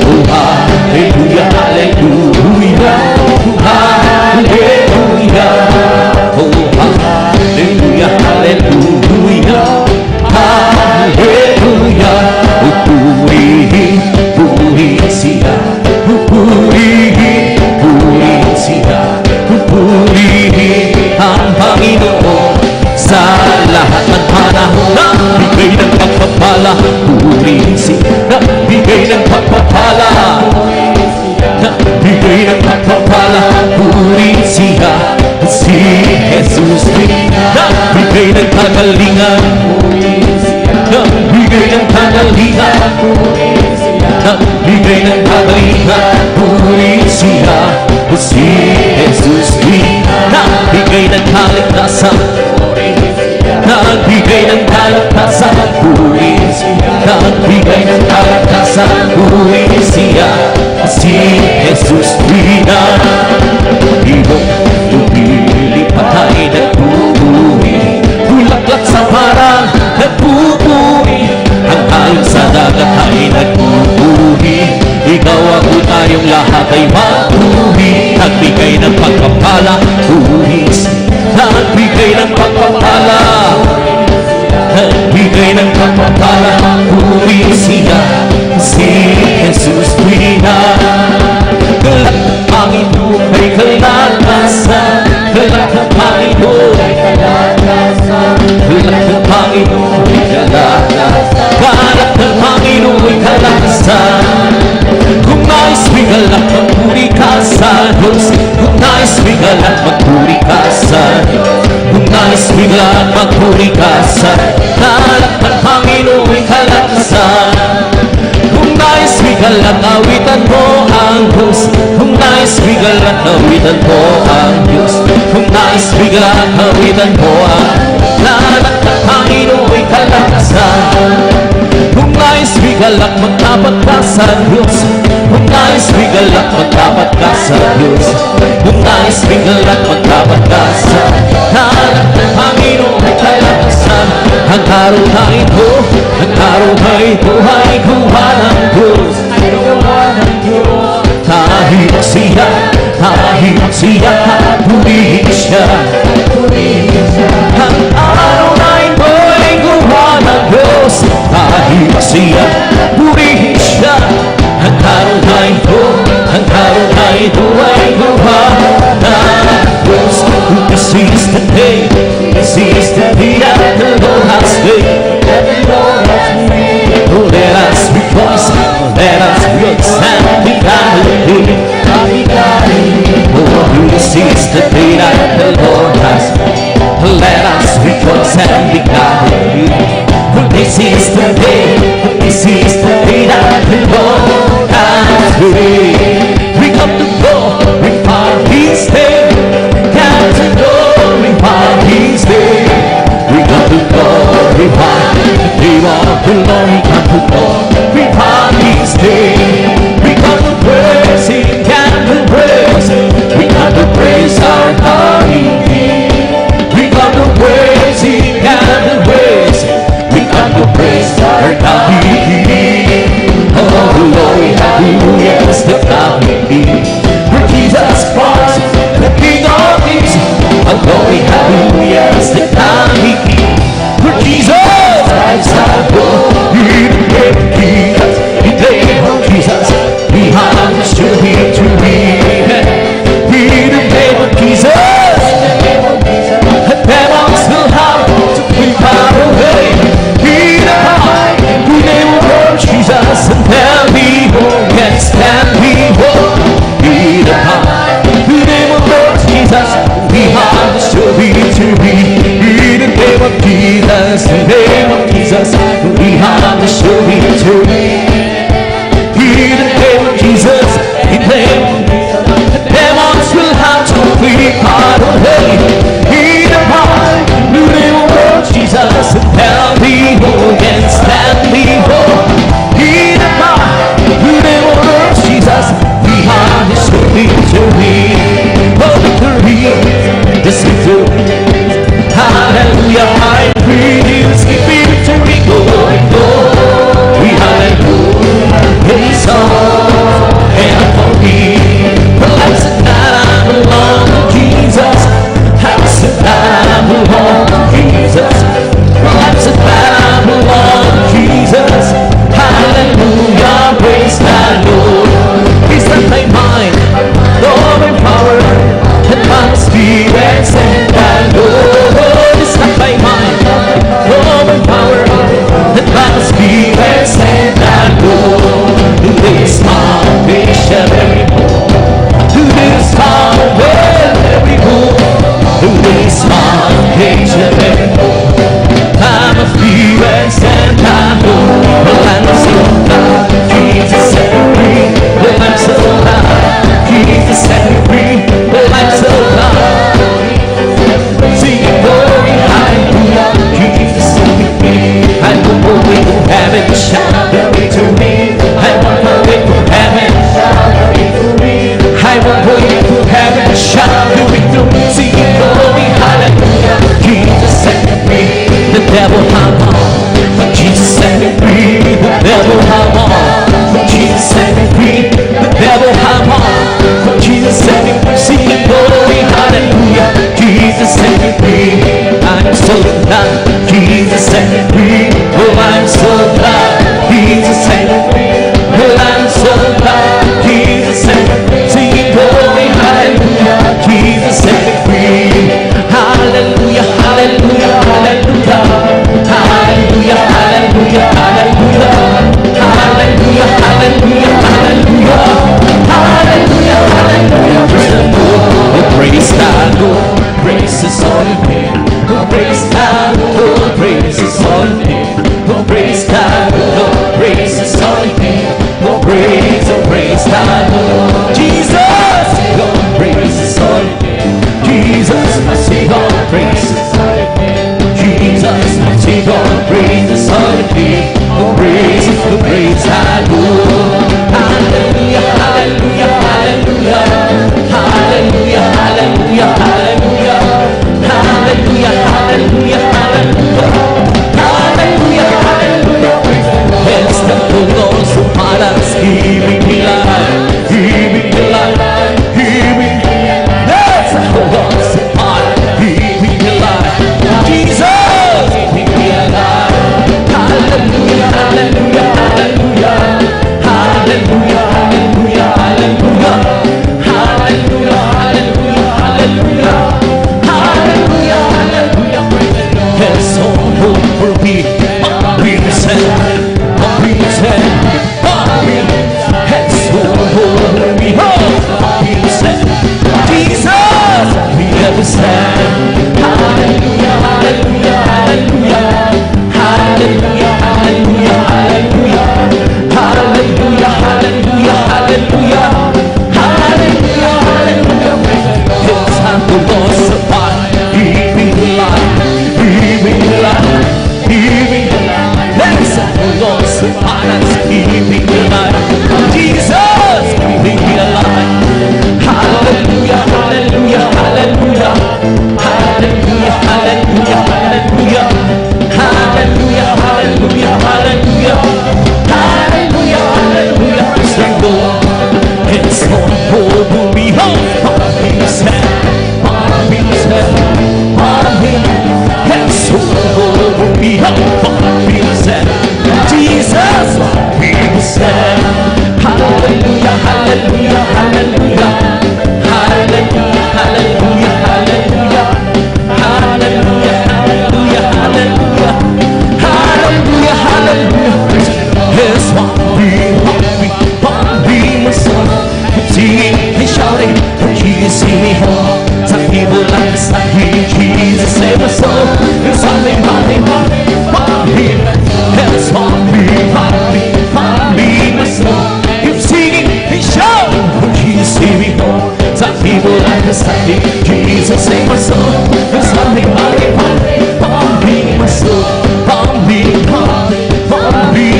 Oh, hallelujah, hallelujah, hallelujah. Oh, hallelujah, hallelujah, hallelujah. Purihin, purihin siya, purihin, purihin siya, purihin ang Panginoon sa lahat ng panahon. Nagbigay ng pagpapala, purihin siya, nagbigay ng pagpapala, nagbigay ng pagpapala, purihin siya. Si Jesus nagbigay ng kagalingan, nagbigay ng kagalingan, nagbigay ng kagalingan, purihin siya. Si Jesus nagbigay ng kaligtasan, nagbigay ng kaligtasan, purihin siya. Nagbigay ng kaligtasan, purihin siya. Si Jesus ibong lumilipat ay nagpupuwi, bulaklak sa parang nagpupuwi, ang alon sa dagat ay nagpupuwi. Ikaw ako tayong lahat ay mapuwi. Nagbigay ng pagpapala, puwis. Nagbigay ng pagpapala, nagbigay ng pagpapala, puwis siya. Si Jesus galak ng Panginoon ay kalakasan, galak ng Panginoon ay kalakasan, galak ng Panginoon ay kalakasan, galak ng Panginoon ay kalakasan. Kung nais may galak, magpuri ka sa Diyos. Kung nais may galak, magpuri ka sa Diyos. Kung nais may galak, magpuri ka sa galak ng Panginoon ay kalakasan. Kung nais may galak, awitan mo ang Diyos. Kung nais may galak, awitan mo ang Diyos. Kung nais may galak, awitan mo ang galak ng Panginoon ay kalakasan. Kung nais may galak, magtapat ka sa Diyos. Kung nais may galak, magtapat ka sa Diyos. Kung nais may galak, magtapat ka sa galak ng Panginoon ay kalakasan. Ang araw na ito, ang araw na ito ay gawa ng Diyos. Kahit siya, purihin siya. Ang araw na ito ay gawa ng Diyos. Kahit siya, purihin siya. Ang araw na ito, ang araw na ito ay gawa ng Diyos. This is the day, this is the day that the Lord has made. Oh, let us rejoice, let us rejoice and be glad in it. Oh, this is the day that the Lord has made. Let us rejoice and be glad in it. For this is the day, this is the day that the Lord has made. We come to glorify His name, come to glorify His name. We come to glorify the name of the Lord. We come to glorify His name. We come to praise Him, come to praise Him. We come to praise our God King. We come to praise Him, come to praise Him. We come to praise our God King. Oh, glory, hallelujah, is the God King. For Jesus Christ, the King of Kings. Oh, glory, hallelujah, is the God King. For Jesus Christ, our God, in the name of Jesus, in the name of Jesus, we have the strength to be. In the name of Jesus, the devils will have to be far away. In the name of Jesus, and there we can stand before. In the name of Lord Jesus, we have the strength to be. see me home. Some people like to say, Jesus save my soul. There's nothing like it, palm me my soul, palm me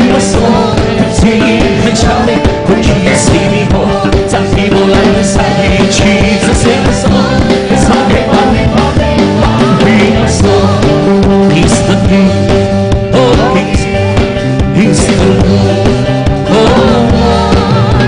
my soul. Singing and shouting, oh Jesus save me home. Some people like to say, Jesus save my soul. There's nothing like it, palm me my soul. He's the King, oh Kings, He's the Lord, oh.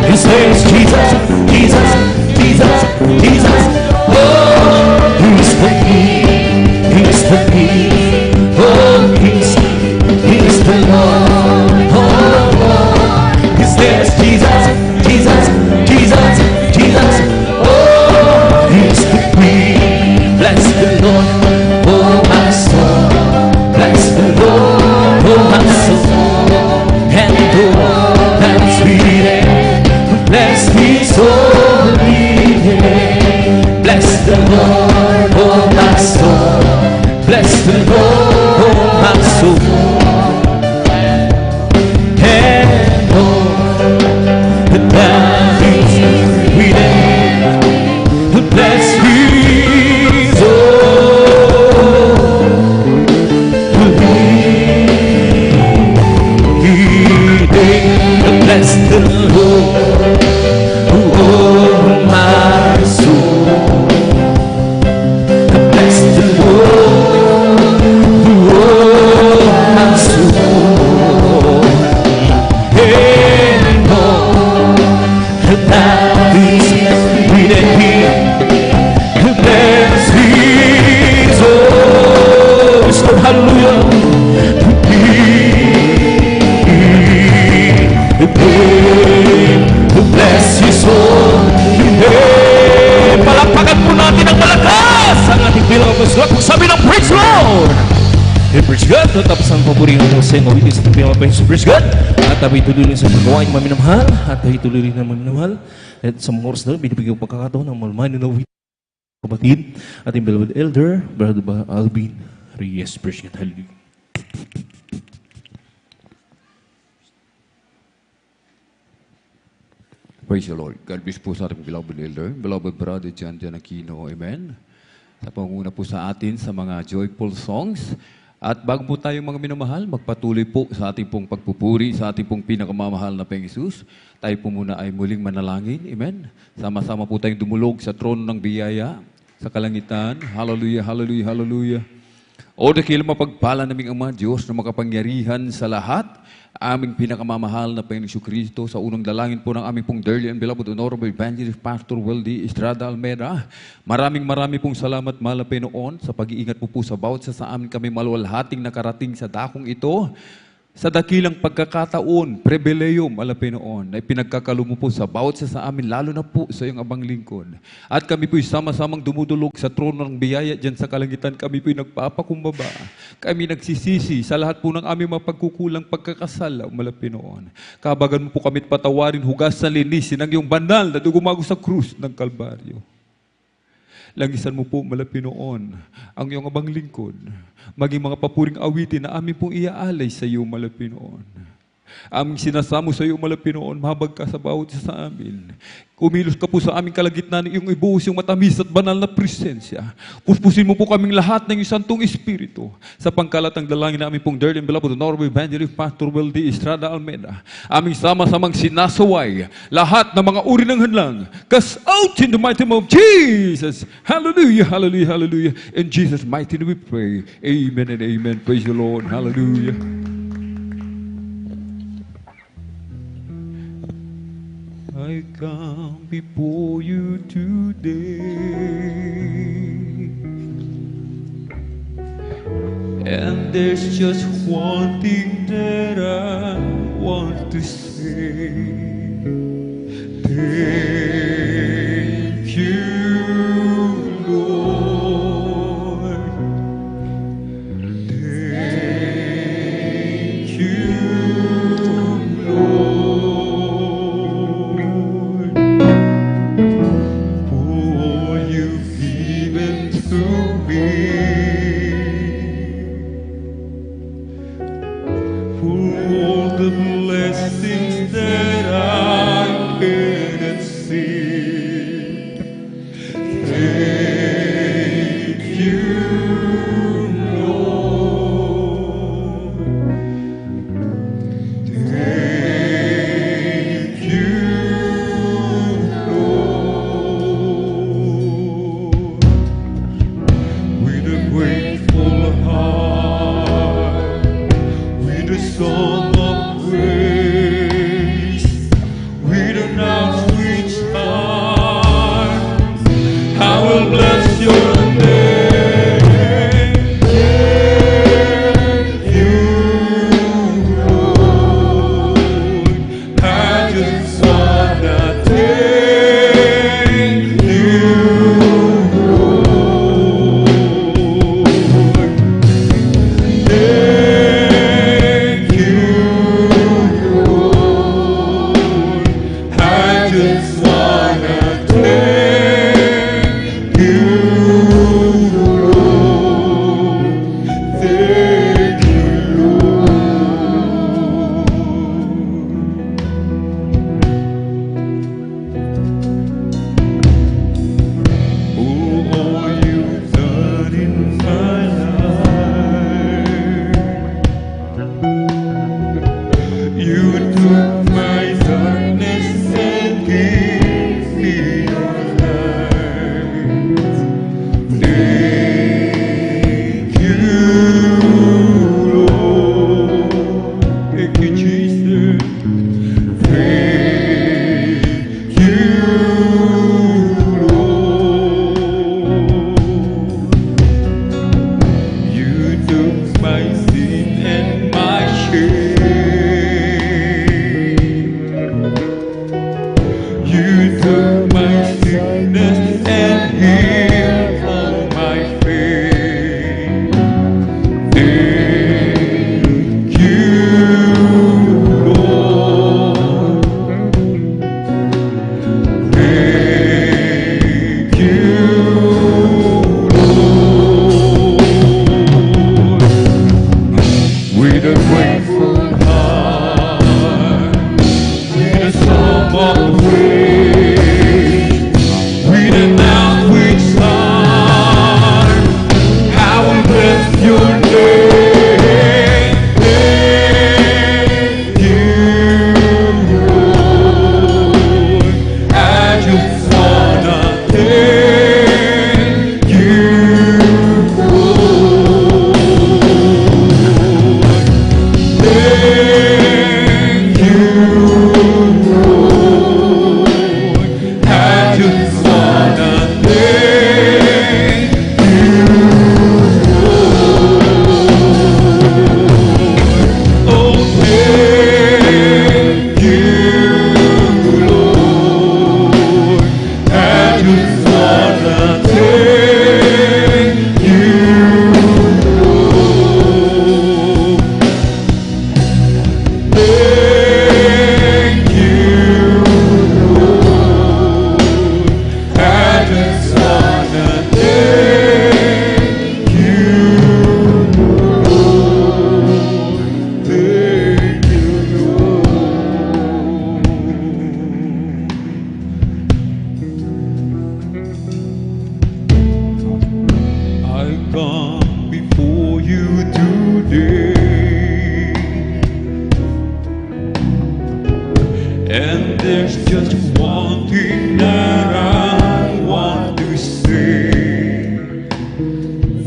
His name is Jesus, Jesus, Jesus, Jesus. Oh, He's the King, He's the King. Oh, He's the Lord. Oh, His name is Jesus, Jesus, Jesus, Jesus. Oh, He's the King. Bless the Lord, oh my soul. Bless the Lord, oh my soul. And all that's within, bless His holy name. Bless the Lord, oh my soul. Bless the Lord, oh my soul. And all that is within, bless His holy name. Bless the Lord, oh my soul. Bless the Lord, oh my soul. And all that is within Him, bless His holy name. Hallelujah. Bless His holy name. Palakpakan po natin ang malakas ang ating bilang pagsulat. Sabi ng praise the Lord. Praise God. Tapos ang paborito ng sa inyo sa ating bilang pagsulat. Praise God. At tabi tuloy sa paggawa ng maminamahal. At tabi tuloy ng maminamahal. At sa mga oras na binibigyan pagkakataon ng malamanin na kapatid. Ating beloved elder, Brother Alvin Reyes. Praise God. Hallelujah. Praise the Lord. God bless po sa ating beloved elder, beloved brother John Aquino. Amen. Sa panguna po sa atin sa mga joyful songs. At bago po tayo mga minamahal, magpatuloy po sa ating pong pagpupuri, sa ating pong pinakamamahal na Panginoong Hesus. Tayo po muna ay muling manalangin. Amen. Sama-sama po tayong dumulog sa trono ng biyaya, sa kalangitan. Hallelujah, hallelujah, hallelujah. O dakil mapagpala naming Ama, Diyos na makapangyarihan sa lahat, aming pinakamamahal na Panginoong Kristo, sa unang dalangin po ng aming pong dearly and beloved Honorable Evangelist Pastor Weldy Estrada Almeda. Maraming pong salamat, mahal na Panginoon, sa pag-iingat po sa bawat sa amin kami maluwalhating nakarating sa dakong ito. Sa dakilang pagkakataon, pribilehyo, mahal na Panginoon, na pinagkakalo mo po sa bawat sa amin, lalo na po sa iyong abang lingkod. At kami po'y sama-samang dumudulog sa trono ng biyaya dyan sa kalangitan. Kami po'y nagpapakumbaba. Kami nagsisisi sa lahat po ng aming mapagkukulang pagkakasala, mahal na Panginoon. Kabagan mo po kami't patawarin, hugas sa linisin ang iyong banal na dugumago sa krus ng Kalbaryo. Langisan mo po, mahal na Panginoon, ang iyong abang lingkod, maging mga papuring awitin na amin pong iaalay sa iyo, mahal na Panginoon. Aming sinasamo sa iyo, mahal na Panginoon, mahabag ka sa bawat isa sa amin. Kumilos ka po sa aming kalagitnaan, iyong ibuhos yung matamis at banal na presensya. Puspusin mo po kaming lahat ng iyong santong espiritu. Sa pangkalatang dalangin na aming pong dearly and beloved Honorable Evangelist Pastor Weldy Estrada Almeda, aming sama-samang sinasaway lahat ng mga uri ng hadlang. Cast out in the mighty name of Jesus. Hallelujah, hallelujah, hallelujah. In Jesus' mighty name we pray. Amen and amen. Praise the Lord. Hallelujah. I come before you today, and there's just one thing that I want to say. Thank you, Lord. Thank you, Lord. Blessings that I cannot see. be your light. Thank you, Lord. Thank you, Jesus. Thank you, Lord. You took my sin and my shame. You took my sickness and healed all my pain. Thank you, Lord. Thank you, Lord. With a grateful heart, with a song of praise, with an outreach heart, I will bless your name. Thank you, Lord. I just wanna thank you, Lord. Thank you, Lord. I just wanna thank you, Lord. Oh, thank you, Lord. I just wanna thank you, Lord. Thank you, Lord. I just wanna thank you, Lord. Thank you, Lord. I come before you today, and there's just one thing that I want to say.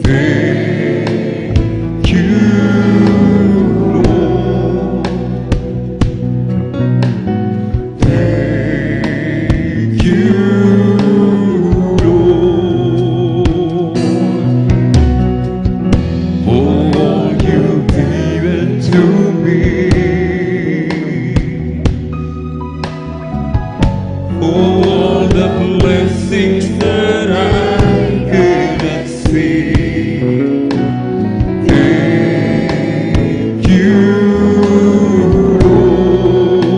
Thank you, Lord. Thank you, Lord, for all you've given to me. All the blessings that I couldn't see. Thank you,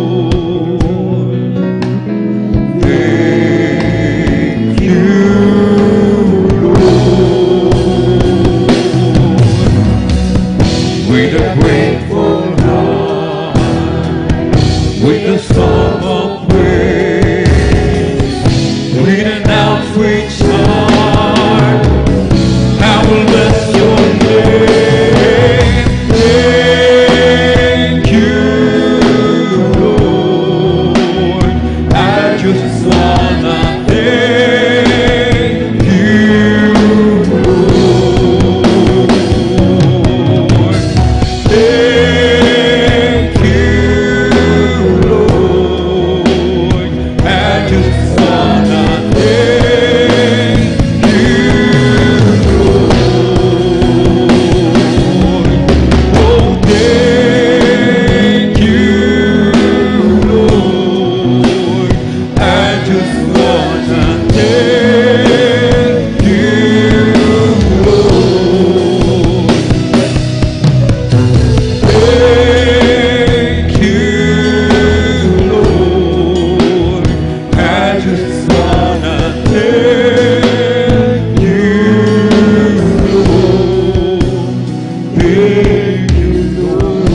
Lord. Thank you, Lord. With a grateful heart, with a song of praise, with an outreach heart, I will bless your name. Thank you, Lord. I just wanna thank you, Lord. Thank you, Lord. I just wanna thank you, Lord. Oh, thank you, Lord. I just wanna thank you, Lord. Thank you, Lord. I just wanna thank you, Lord. Thank you, Lord.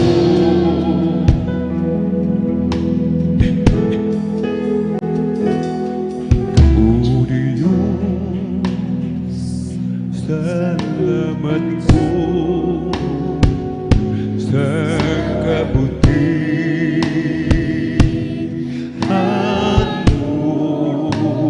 Oh, Diyos, salamat po sa kabutihan mo.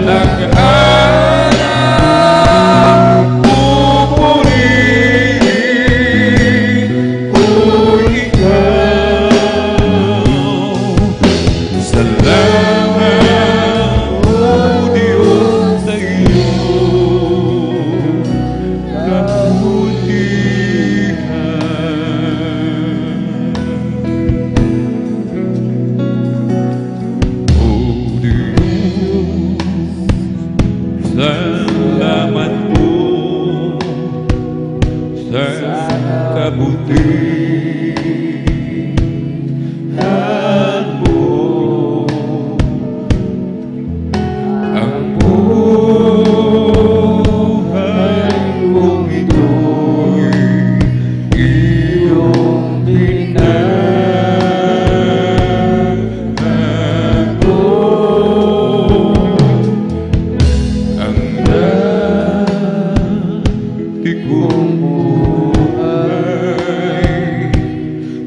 ng araw, pupurihin ko ikaw. Salamat, O Diyos, sa iyong salamat po sa kabutihan mo. Ang buhay kong ito'y iyong pinagbago. Ang dati kong buhay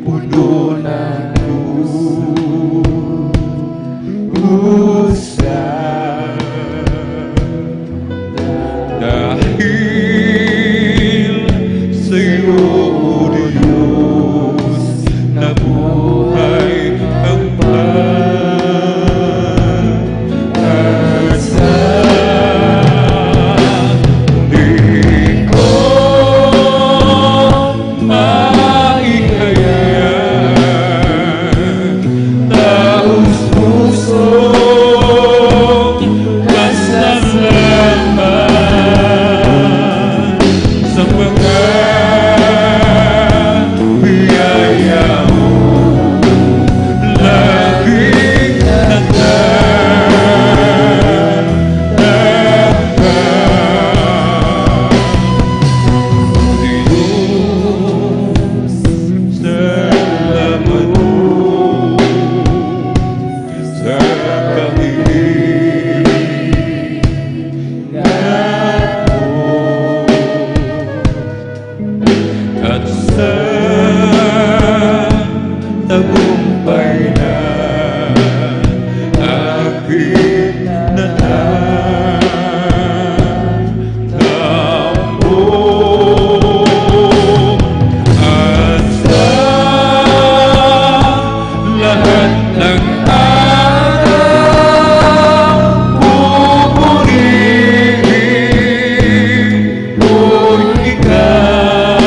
puno ng dusa. Dahil sa iyo, O Diyos, nabuhay ang pag-asa. Di ko maihayag taus-pusong pasasalamat sa mga biyaya mo. Laging Diyos, salamat po sa kahilingan mo at sa tagumpay na aking natatampo. At sa lahat ng araw, pupurihin ko ikaw.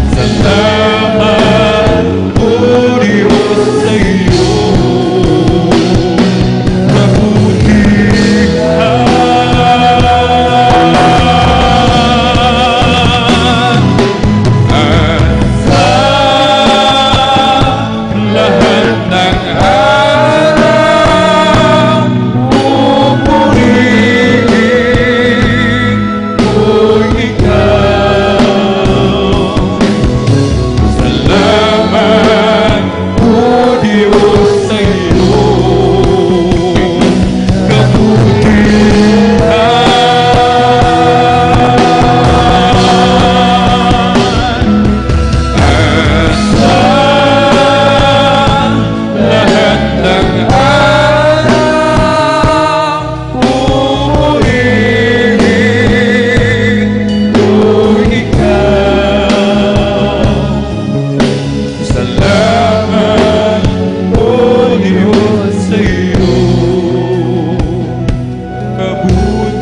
Salamat, O Diyos, sa iyong kabutihan. At sa lahat ng araw, pupurihin ko ikaw. Salamat, O Diyos, sa iyong kabutihan. At sa lahat ng araw, pupurihin ko ikaw. Salamat, O Diyos, sa iyong kabutihan.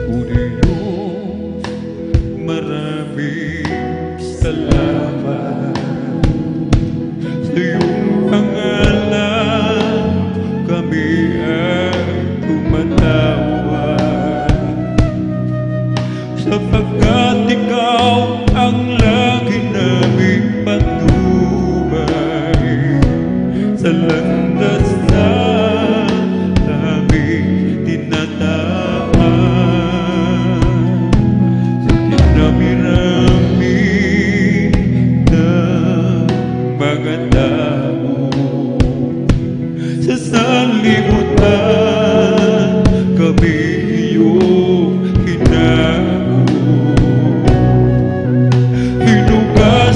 O Diyos, maraming salamat sa iyong pangalan. Kami ay tumatawag sapagkat ikaw ang lagi naming patnubay sa landas na aming tinatahak. Sa dinami-rami ng mga tao sa sanlibutan, kami iyong hinago. Hinugas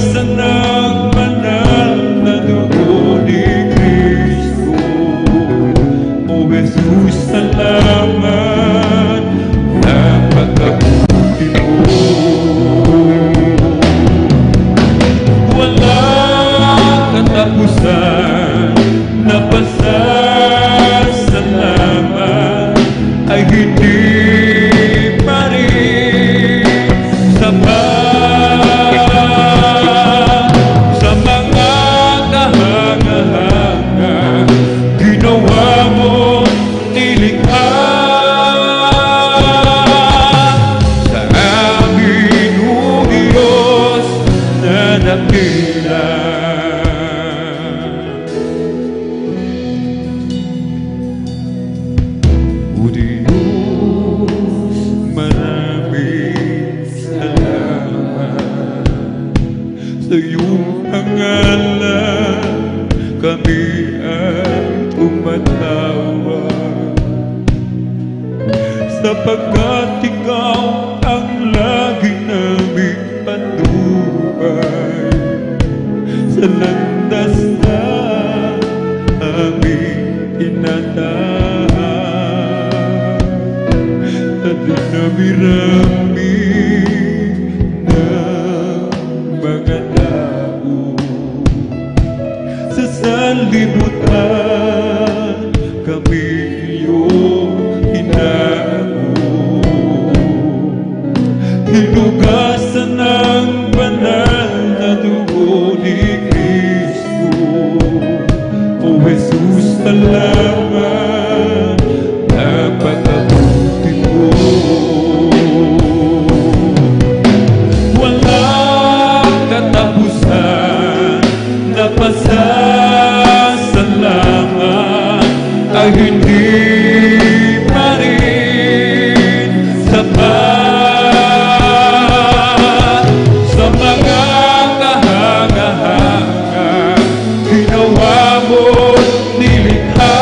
sa iyong pangalan kami ay tumatawag, sapagkat ikaw ang lagi naming patnubay sa landas na aming inatahan. At dinami-rami ng mga tao sa sanlibutan, kami iyong hinaako. Hinugasan ng banal na dugo ni Kristo. O Jesus, salamat, napakabuti mo. Walang katapusan na pasasalamat ay hindi pa rin sapat sa mga kahanga-hanga ginawa mo't nilikha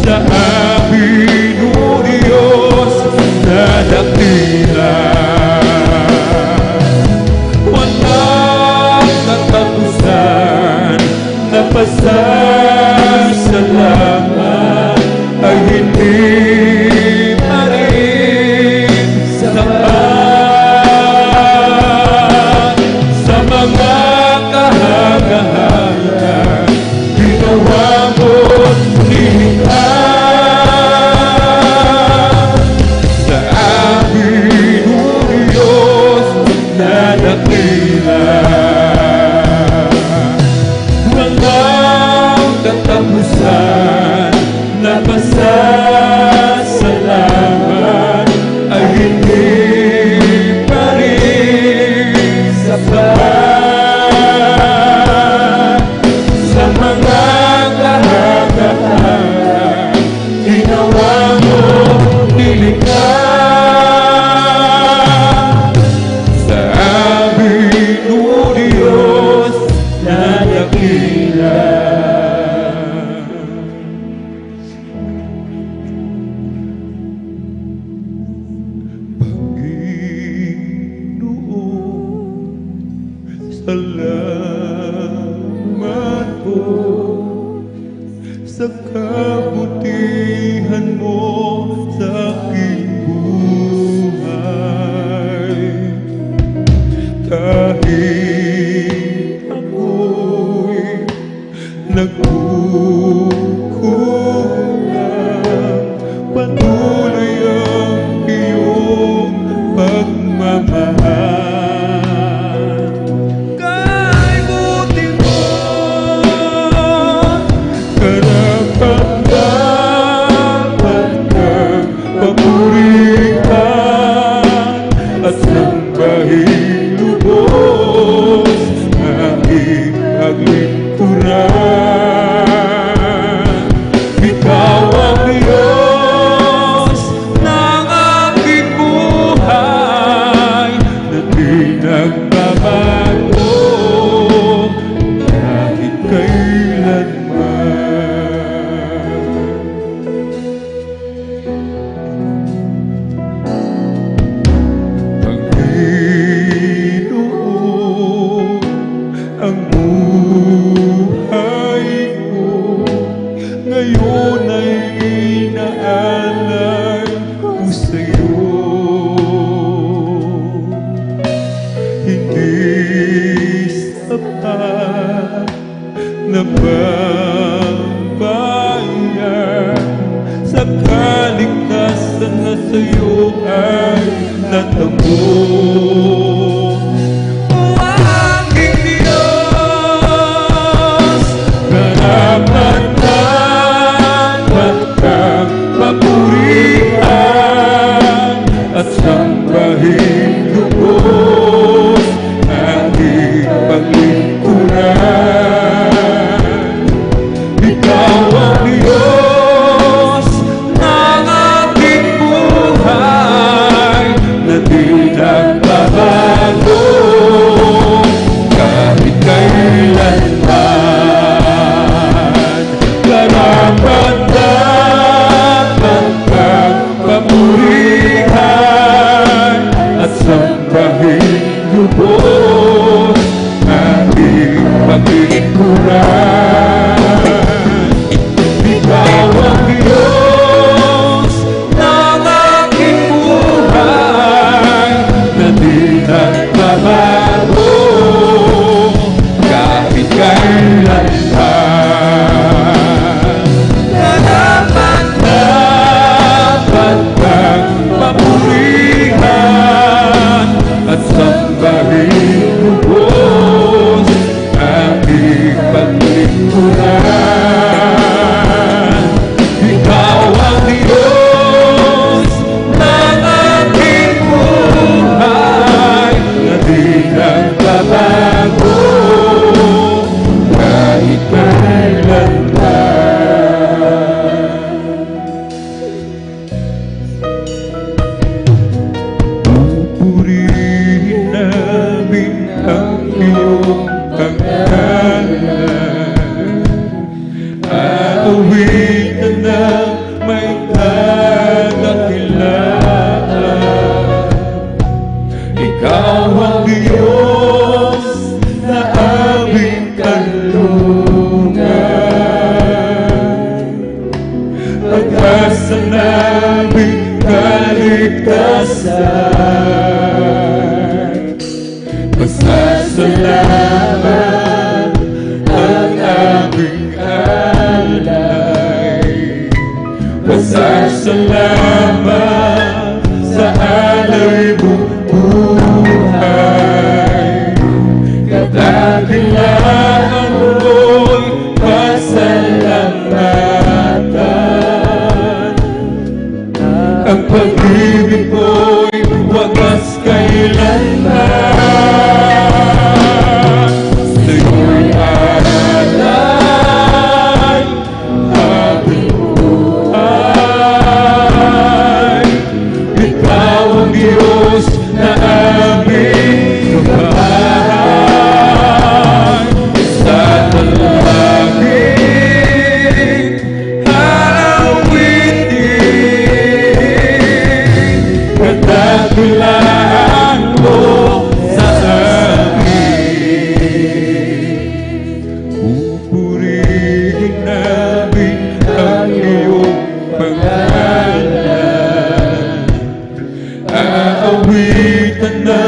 sa amin, O Diyos na dakila. Walang katapusan na pasasalamat ay hindi pa rin sapat sa mga kahanga-hanga ginawa mo't nilikha sa amin, O Diyos na dakila. Walang katapusan na pasasalamat ay hindi pa rin sapat sa mga kahanga-hanga ginawa mo nilikha sa amin, O Diyos na dakila. Panginoon, salamat po sa kabutihan mo sa aking buhay. Kahit ako'y nagkukulang, patuloy ang iyong pagmamahal. Kay buti mo, karapat-dapat kang papurihan at sambahin lubos aking paglingkuran. Ikaw ang Diyos ng aking buhay na di nagbabago kahit kailanman. Panginoon, ang buhay ko ngayon ay inaalay ko sa'yo. Hindi sapat na pambayad sa kaligtasan na sa'yo ay natamo. O aking Diyos, karapat-dapat kang papurihan at sambahin lubos aking paglingkuran. Ikaw ang Diyos ng aking buhay na di nagbabago sambahin lubos ating paglingkuran. Ikaw ang Diyos ng aking buhay na di nagbabago kahit kailan dapat kang papurihan at sambahin lubos aking paglingkuran. Ikaw ang Diyos ng aking buhay na di nagbabago kahit kailan pupurihin namin ang iyong pangalan. Aawitan na may kadakilaan. Ikaw ang Diyos na aming kalungan. Pag-asa naming kaligtasan. Pasasalamat ang aming alay. Pasasalamat sa alay mong buhay. Kadakilaan mo'y pasalamatan. Ang pag-ibig mo'y wagas kailanman. Sa'yo'y alay aming buhay. Ikaw ang Diyos na aming kabahay. Sa talangin halawitin kadakilaan mo sa amin. Pupurihin namin ang iyong pangalan. Aawitan na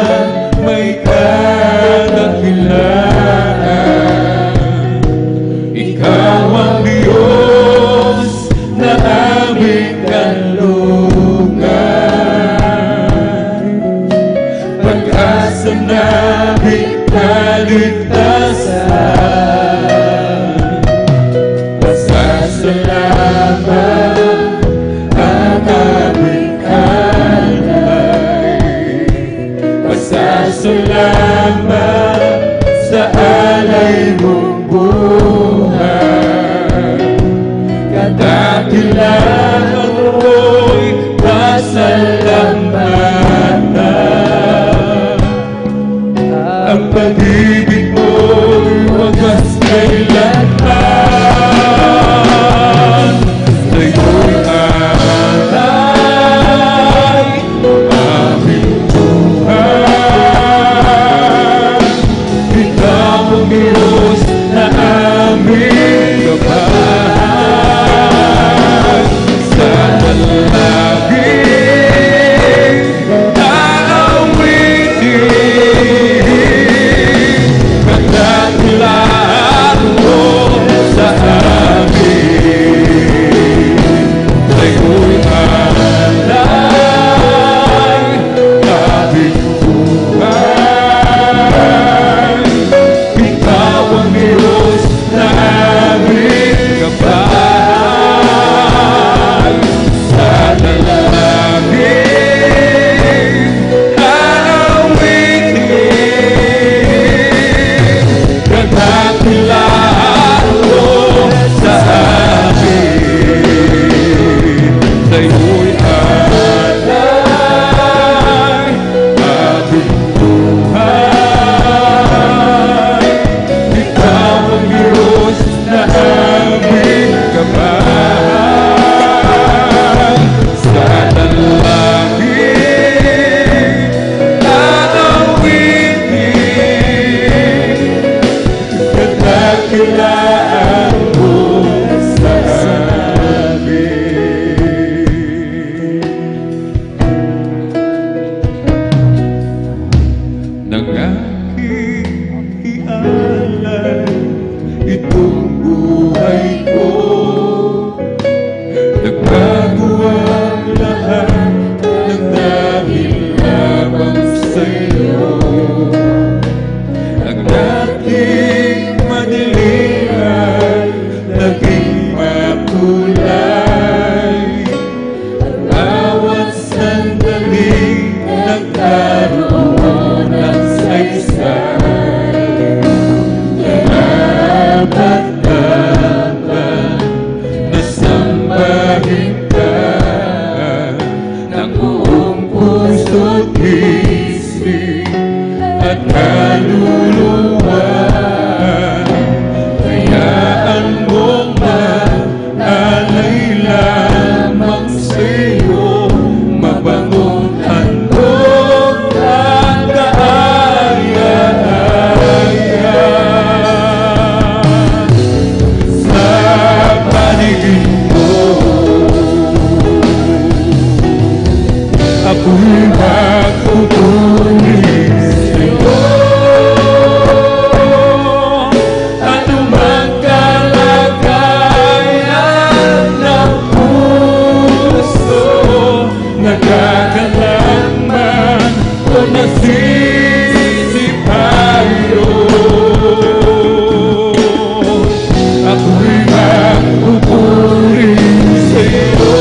may kadakilaan. Ikaw ang Diyos na aming kalungan. Pag-asa naming kaligtasan. Pasasalamat ang aming alay. Pasasalamat sa alay mong buhay. Kadakilaan mo'y pasalamatan. Ang pag-ibig mo'y wagas kailanman. Sa'yo'y alay aming buhay. Ikaw ang Diyos na aming kabahay. Sa dalangin aawitin at kaluluwa. Hayaan mong maalay lamang sa'yo, mabangong handog at kaaya-aya. Sa paligid mo, ako'y magpupuri sa'yo. Anumang kalagayan ng puso, nagkakalang man o nasisipayo, ako'y magpupuri sa'yo.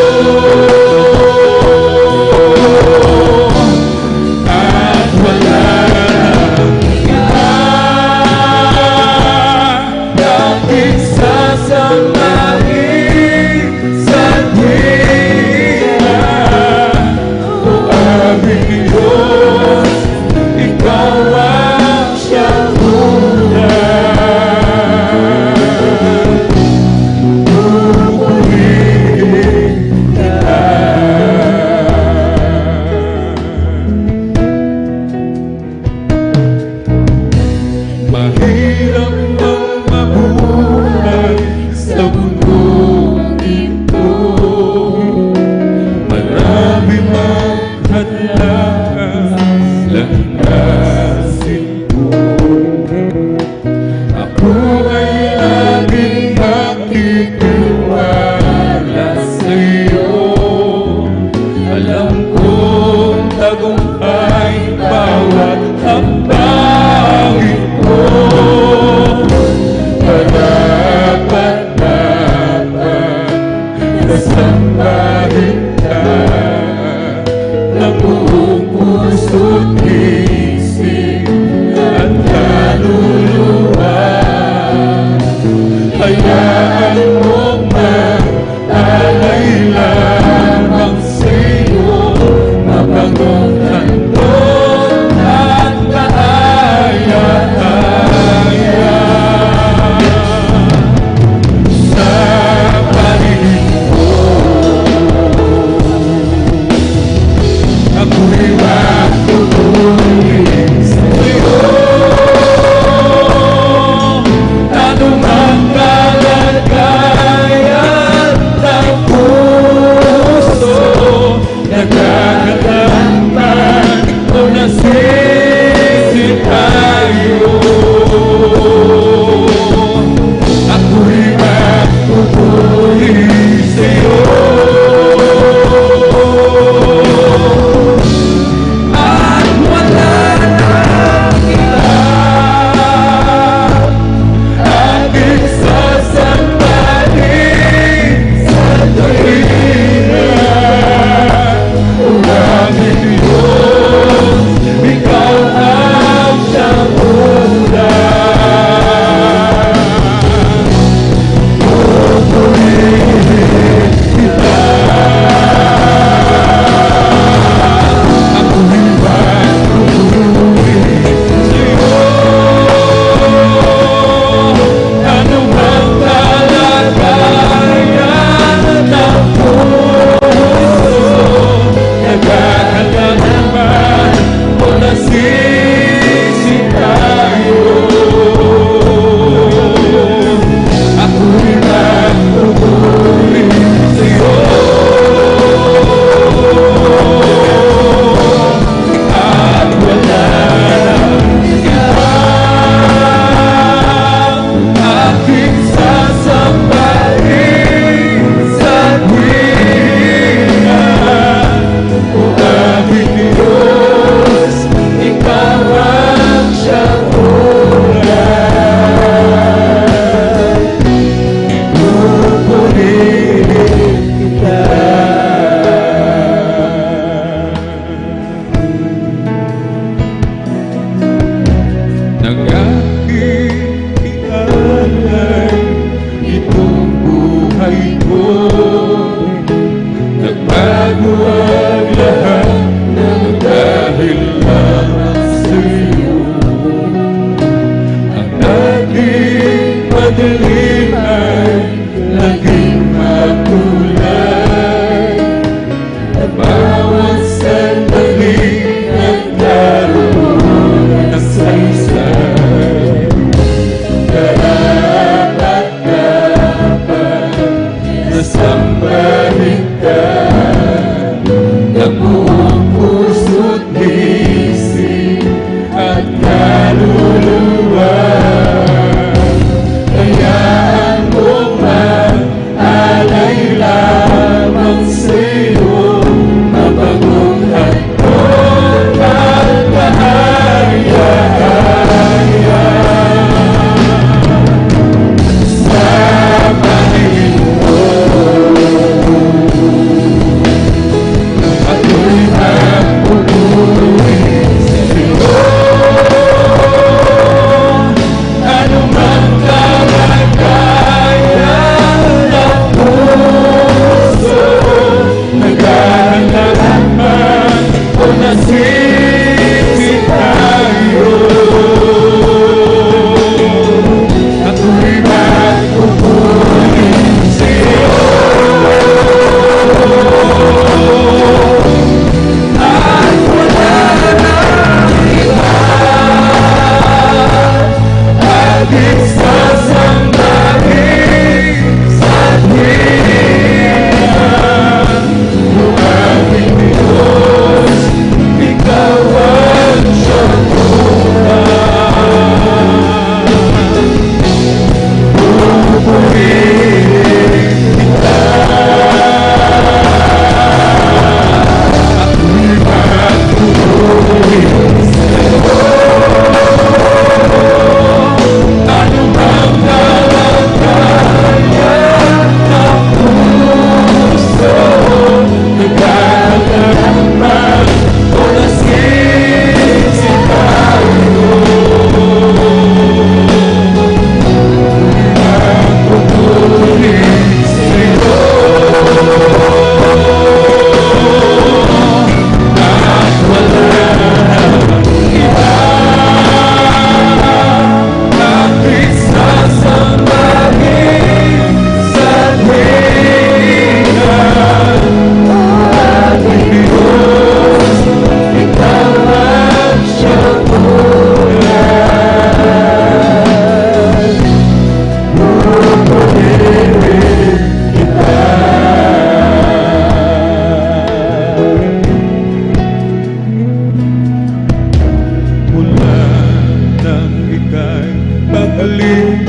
At wala nang iba dapat sasamahin sa tuwina. O aming Diyos,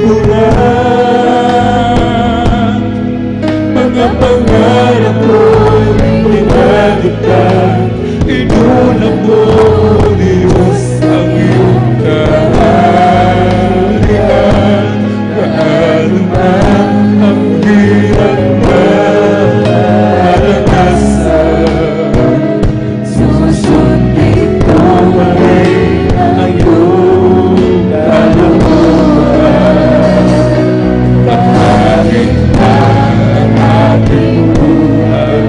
likuran. Mga pangarap ko'y pinagdaan. Inuna mo, Diyos, ang iyong kaharian. Gaano man ang hirap na maranasan, susundin ko pa rin ang iyong kalooban. Kahit na ang ating buhay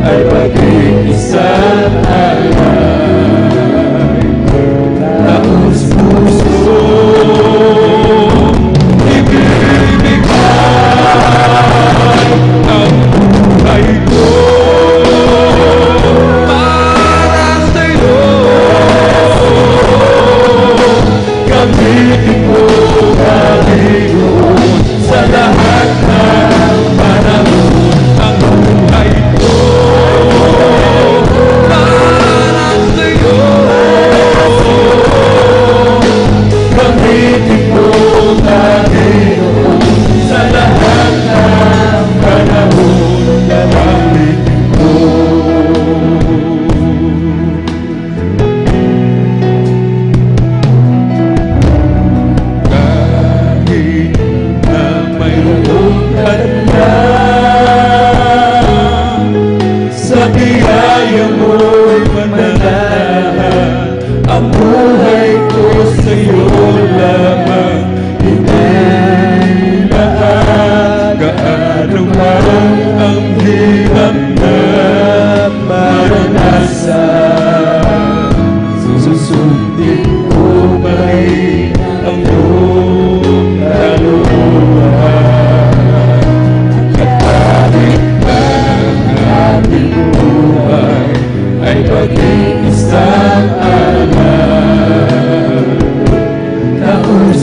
ay maging isang alay, taos puso ibibigay ang buhay ko para sa'yo. Gamitin mo, Panginoon, sa lahat ng panahon ang buhay ko para sa'yo. Gamitin mo, Panginoon, sa lahat ng panahon gamitin mo. Kahit na mayroong hadlang, sa biyaya mo'y mananahan. Ang buhay ko sa'yo lamang inilaan. Gaano man ang hirap na maranasan, susundin ko pa rin ang iyong kalooban. Kahit na ang ating buhay ay maging isang alay, taos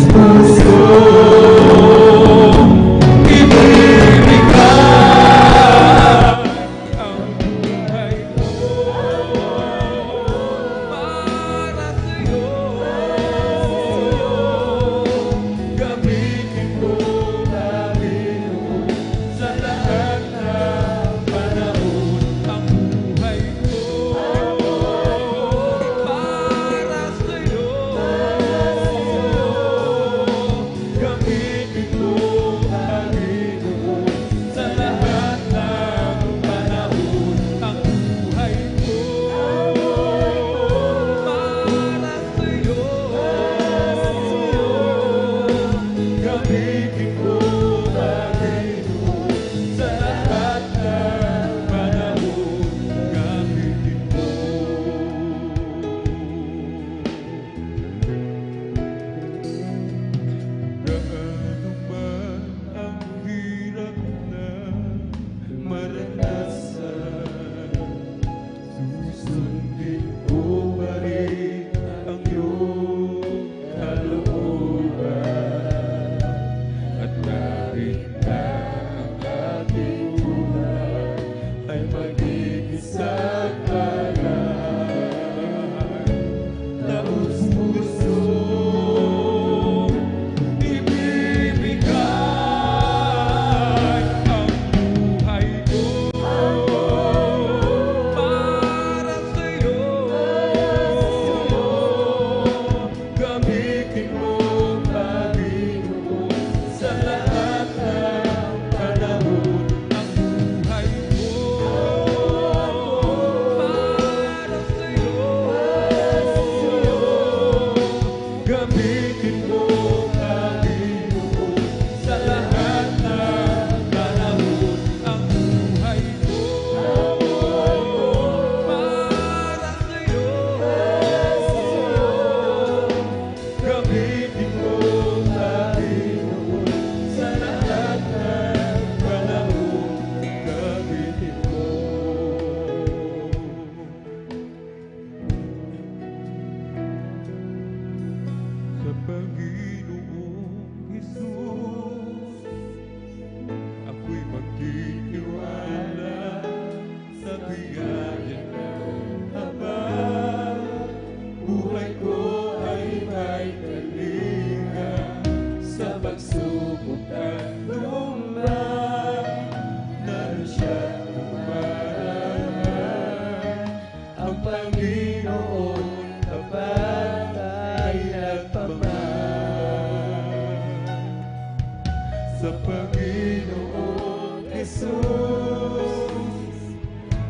Sa Panginoong Jesus,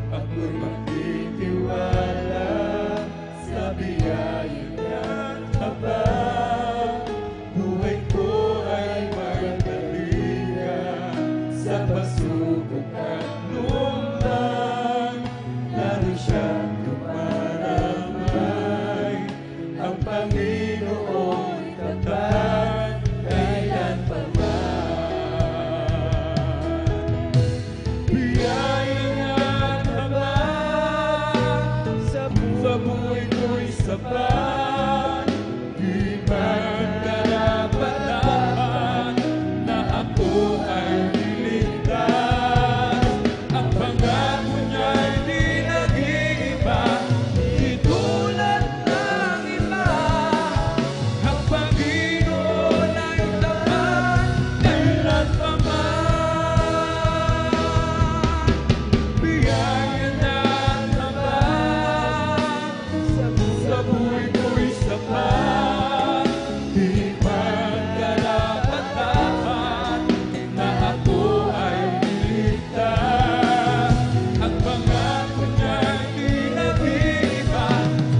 ako'y makitiwala sa biyaya niya habang buhay ko ay magdaligan sa pasubok at lumang lalo siyang dumaramay. Ang Panginoon tapat kailan pa sa buhay ko'y sapat, di man karapat-dapat na ako ay liligtas. Ang pangako niya'y di nag-iiba, di tulad ng iba. Ang Panginoon ay tapat kailan pa man. Biyaya na sa buhay ko'y sapat, di man karapat-dapat na ako ay liligtas. Ang pangako niya'y di nag-iiba,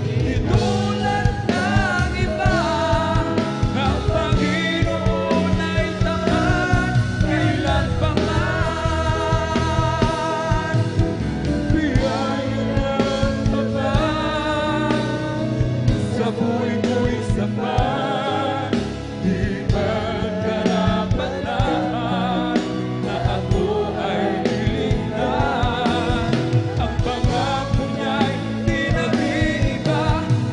di tulad ng iba. Ang Panginoon ay tapat kailan pa man. Biyaya ng tapat sa buhay ko'y sapat, di man karapat-dapat na ako ay liligtas. Ang pangako niya'y di nag-iiba,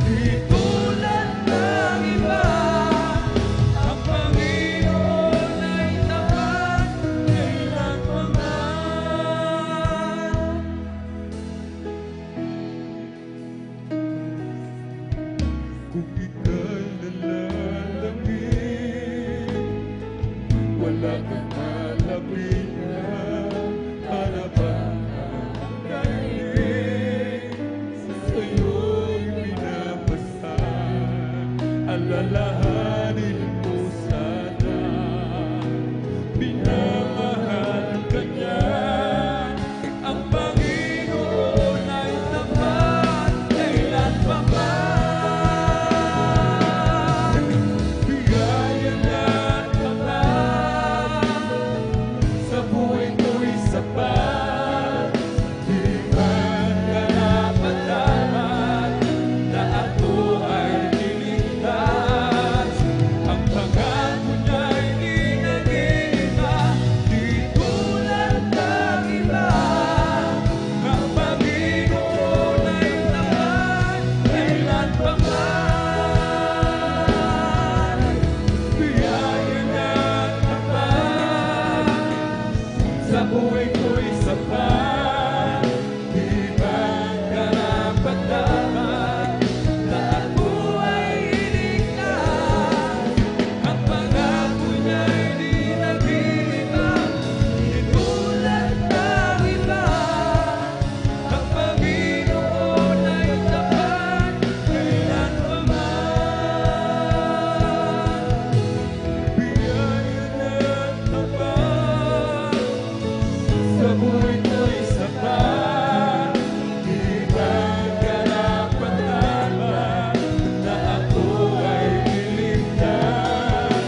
di tulad ng iba. Ang Panginoon ay tapat kailan pa man. Kung ika'y nalalapit, wala kang malapitan, harapan ang kainin. Sa'yo'y pinapasan, alalahanin mo sana. Minamahal ka niya, ang Panginoon ay tapat kailan pa man. Biyaya na tapat sa buhay ko'y sapat, di man karapat-dapat na ako ay liligtas. Ang pangako niya'y di nag-iiba, di tulad ng iba. Ang Panginoon ay tapat kailan pa man. Biyaya na tapat sa buhay ko'y sapat, di man karapat-dapat na ako ay iligtas. Ang pangako niya'y di nag-iiba, di tulad ng iba. Ang Panginoon ay tapat kailan pa man. Biyaya na tapat sa buhay ko'y sapat, di man karapat-dapat na ako ay liligtas.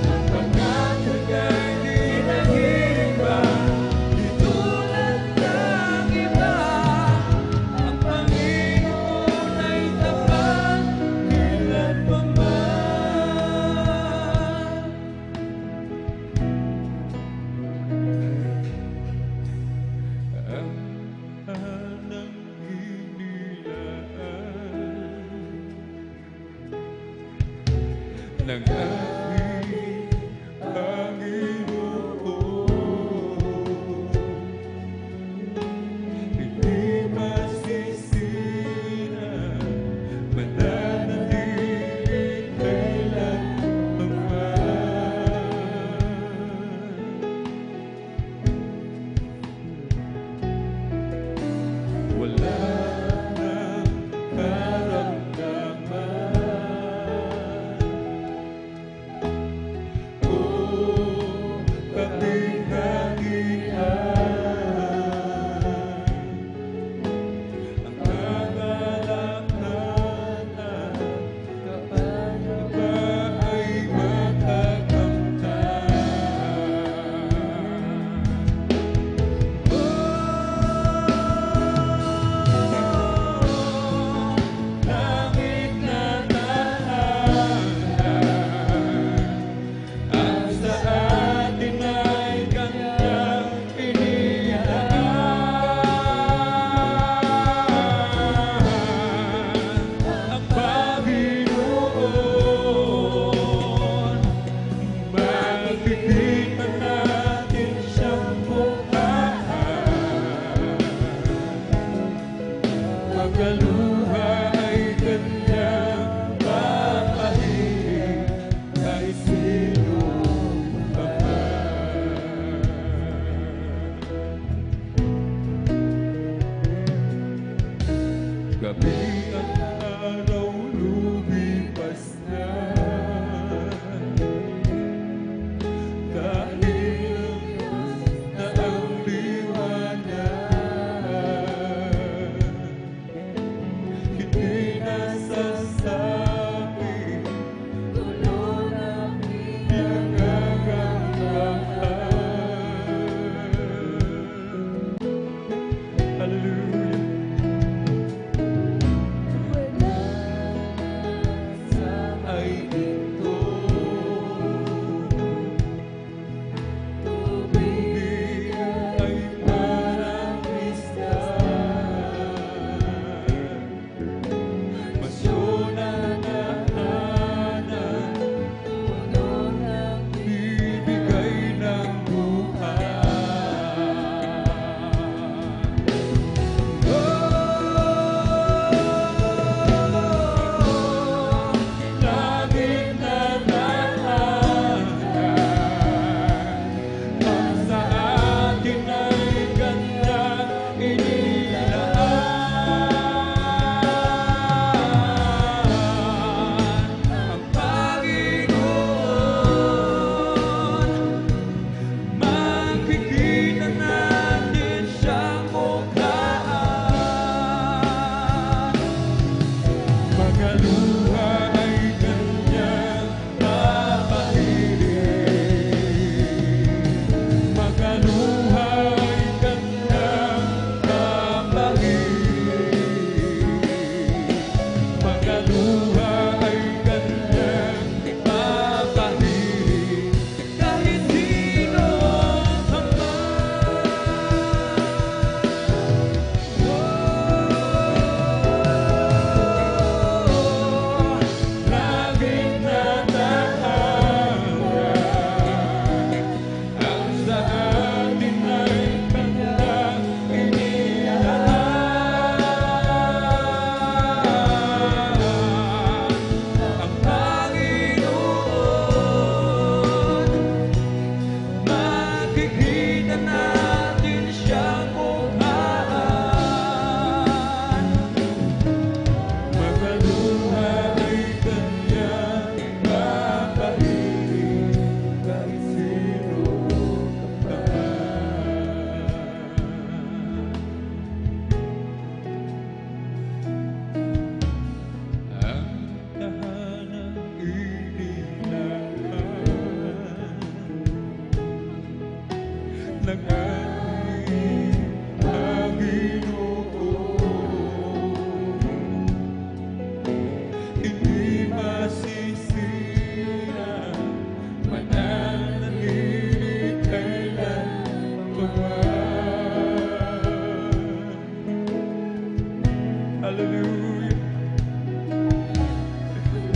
Ang pangako niya'y di nag-iiba, di tulad ng iba. Ang Panginoon ay tapat kailan pa man. Ang mahal ng hinilaan ng aking Panginoon, hindi masisira, mananatili kailan pa man. Wala nang karamdaman ng ating Panginoon. Hindi masisira, mananatili kailanman. Hallelujah.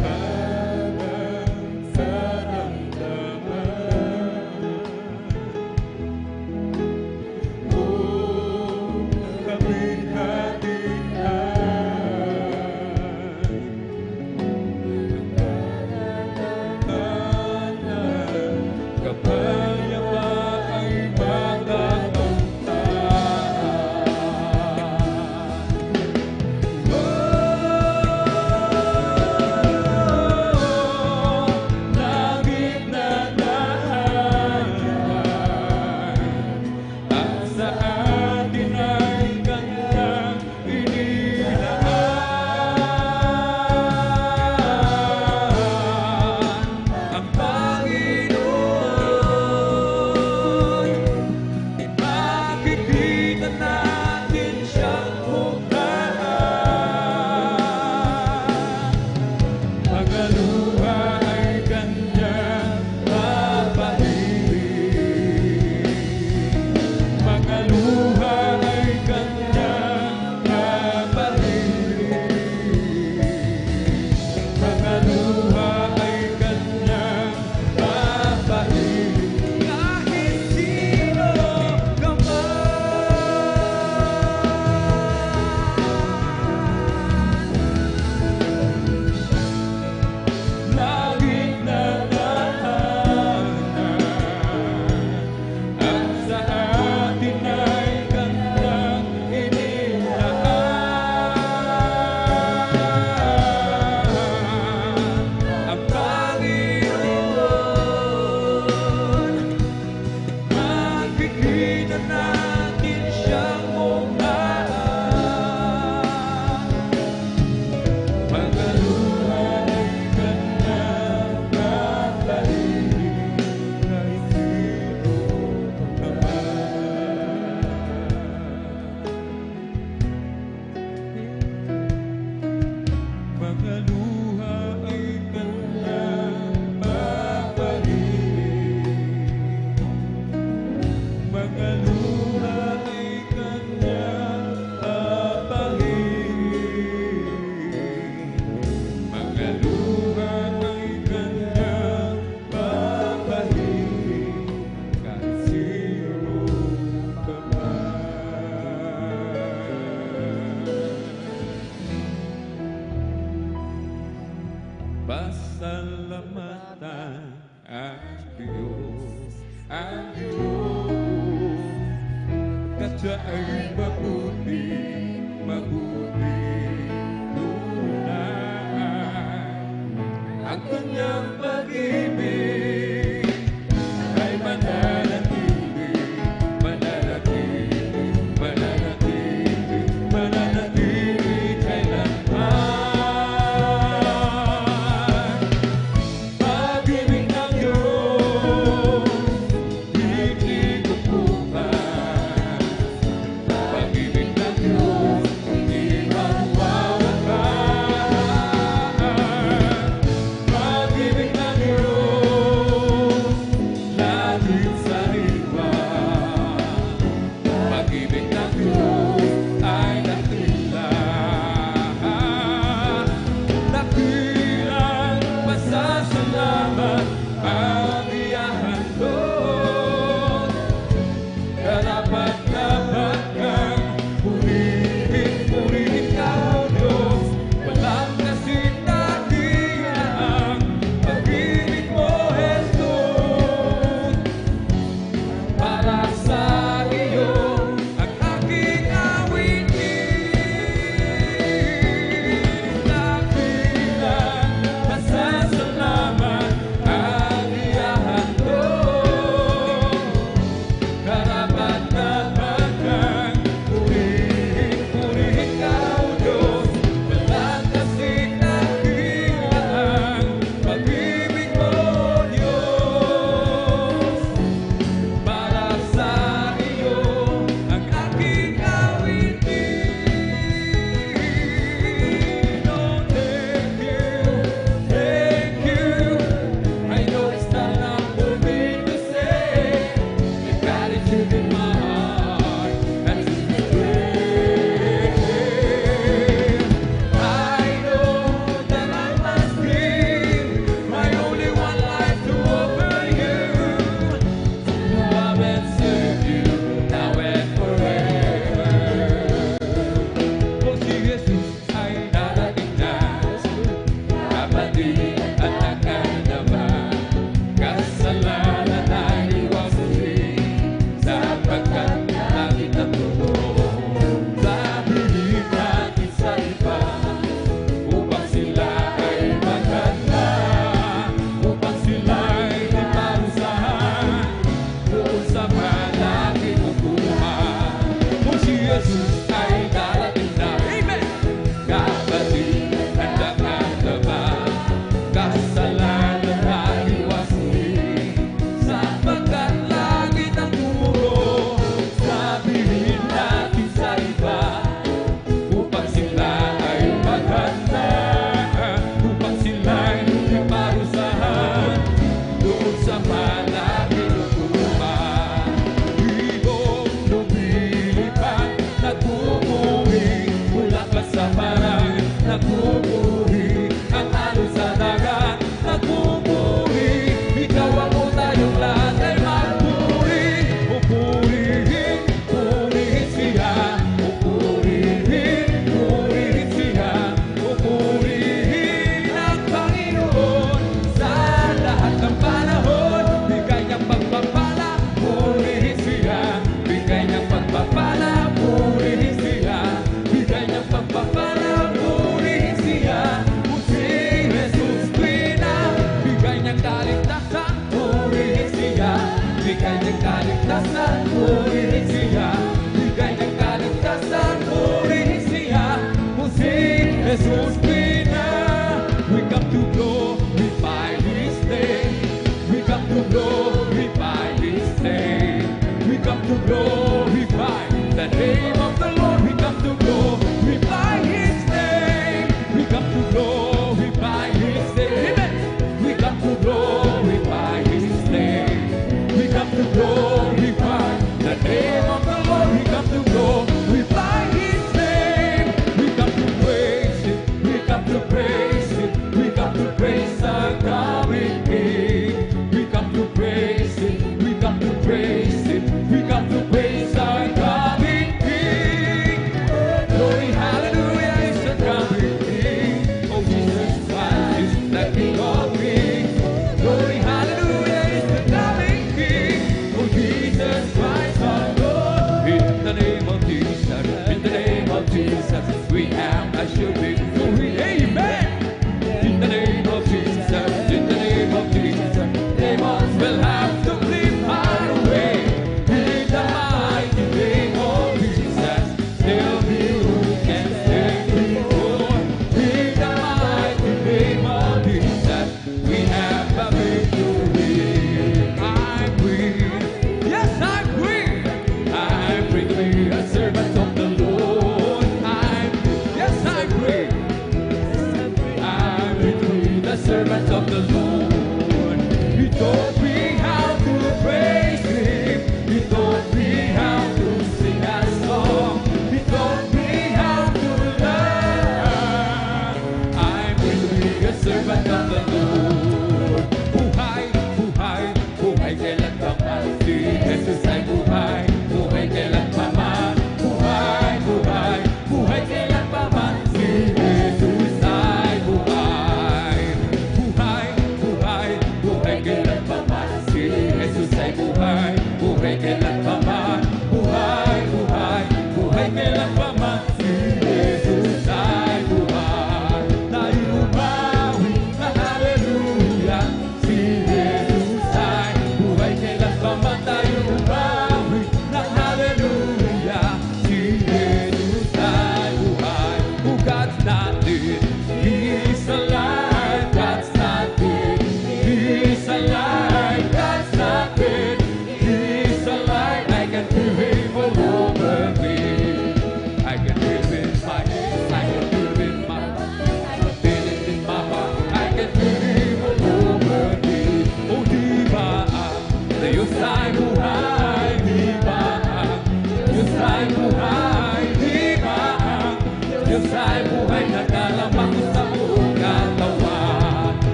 Parang sarang laman. Oh, kabihatian. Kapayapaan ay langit na dahan, at sa atin ay kanyang inilaan. Ang Panginoon, makikita natin siyang mukha. Mga luha ay kanyang papahilig. Mga luha ay kanyang papahilig. Mga luha ay kanyang papahilig. Kahit sino ka langit na dahanan, at sa atin ay kanyang inilaan. Ang Panginoon, makikita natin siyang mukha. Mga luha ay kanyang papahilig, kahit sino ka man. Mga luha ay kanyang papahilig. Mga luha ay kanyang papahilig. Mga luha ay kanyang papahilig, kahit sino ka man. Pasalamatan ang Diyos, kasi ay mabuti, mabuti tunay. Ang kanyang pag-ibig ay mananatili, mananatili, mananatili, mananatili kailanman. Pag-ibig ng Diyos, hindi kukupas. Pag-ibig ng Diyos, hindi mawawalan. Pag-ibig ng Diyos,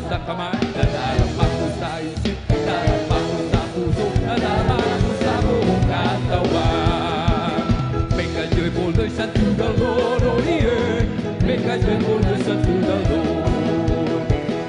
sa kamay, nadarama ko sa isip, nadarama ko sa puso, nadarama ko sa buong katawan. Make a joyful noise unto the Lord, oh the earth. Make a joyful noise unto the Lord.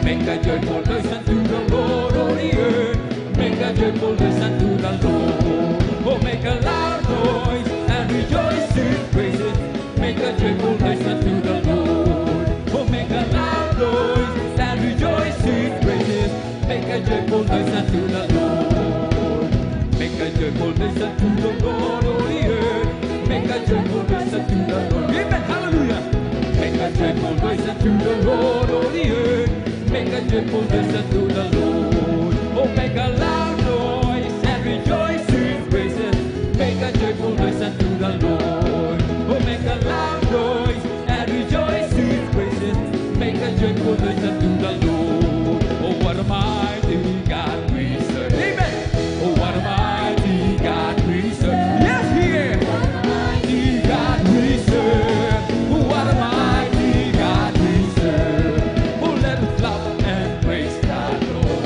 Make a joyful noise unto the Lord, oh the earth. Make a joyful noise unto the Lord. Oh, make a loud noise and rejoice in praises. Make a joyful noise unto the Lord. Oh, make a loud noise and rejoice in praises. Make a joyful noise unto the Lord. Make a joyful noise unto the Lord, oh the earth. Make a joyful noise unto the Lord. Amen. Hallelujah. Make a joyful noise unto the Lord, oh the earth. Make a joyful noise unto the Lord. Oh, make a loud noise and rejoice in praises. Make a joyful noise unto the Lord. Oh, make a loud noise and rejoice in praises. Make a joyful noise unto the Lord. Oh, what a mighty God we serve. Amen. Oh, what a mighty God we serve. Yes, here. Mighty God we serve. Oh, what a mighty God we serve. Oh, let us love and praise God, Lord.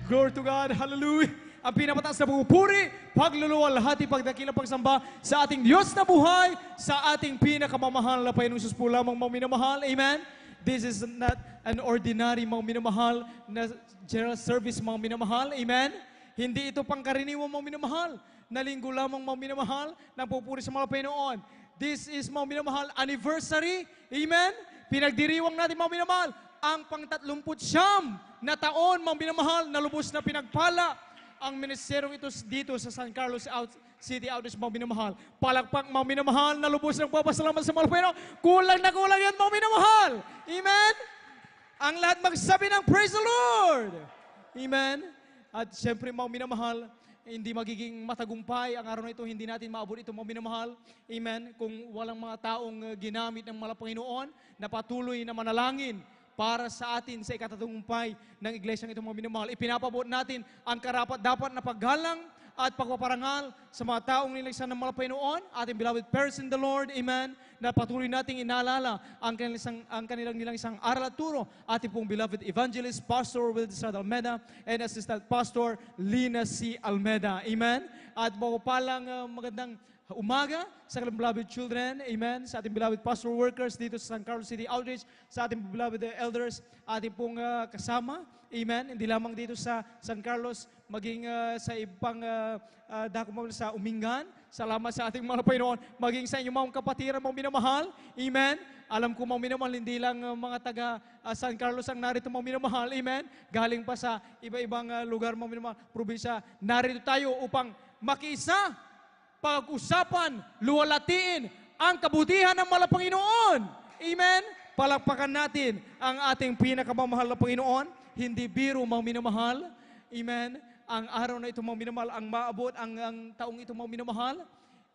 Glory to God. Hallelujah. Ang pinapataas na pagpupuri, pagluluwalhati, pagdakilang pagsamba sa ating Diyos na buhay, sa ating pinakamamahal na Panginoong Jesus po lamang mga minamahal. Amen. This is not an ordinary mga minamahal na general service mga minamahal. Amen. Hindi ito pangkaraniwang mga minamahal na linggo lamang mga minamahal na pupuri sa mga Panginoon. This is mga minamahal anniversary. Amen. Pinagdiriwang natin mga minamahal ang pang-39 na taon mga minamahal na lubos na pinagpala ang ministeryong ito dito sa San Carlos City Outreach mga minamahal. Palakpak mga minamahal na lubos ng papasalamat sa mga Panginoon. Kulang na kulang yan mga minamahal. Amen. Ang lahat magsabi ng praise the Lord. Amen. At siyempre mga minamahal, hindi magiging matagumpay ang araw na ito, hindi natin maabot ito mga minamahal. Amen. Kung walang mga taong ginamit ng mga Panginoon na patuloy na manalangin para sa atin sa ikatatagumpay ng iglesyang ito mga minamahal. Ipinapabot natin ang karapat-dapat na paggalang at pagpaparangal sa mga taong niligsan ng mga Panginoon, ating beloved parents in the Lord, amen, na patuloy nating inaalala ang kanilang nilang isang aral at turo, ating pong beloved evangelist, Pastor Will Almeda, and Assistant Pastor Lina C. Almeda, amen. At palang magandang umaga sa kanilang beloved children, amen, sa ating beloved pastor workers dito sa San Carlos City Outreach, sa ating beloved elders, ating pong kasama, amen, hindi lamang dito sa San Carlos, maging sa ibang dako sa Umingan. Salamat sa ating mga Panginoon, maging sa inyong mga kapatiran, mga minamahal, amen. Alam ko mga minamahal, hindi lang mga taga San Carlos ang narito mga minamahal, amen. Galing pa sa iba-ibang lugar mga minamahal, probinsya, narito tayo upang makiisa, pag-usapan, luwalatiin ang kabutihan ng mga Panginoon. Amen? Palakpakan natin ang ating pinakamamahal na Panginoon. Hindi biro mga minamahal. Amen? Ang araw na ito mga minamahal, ang maabot, ang taong ito mga minamahal.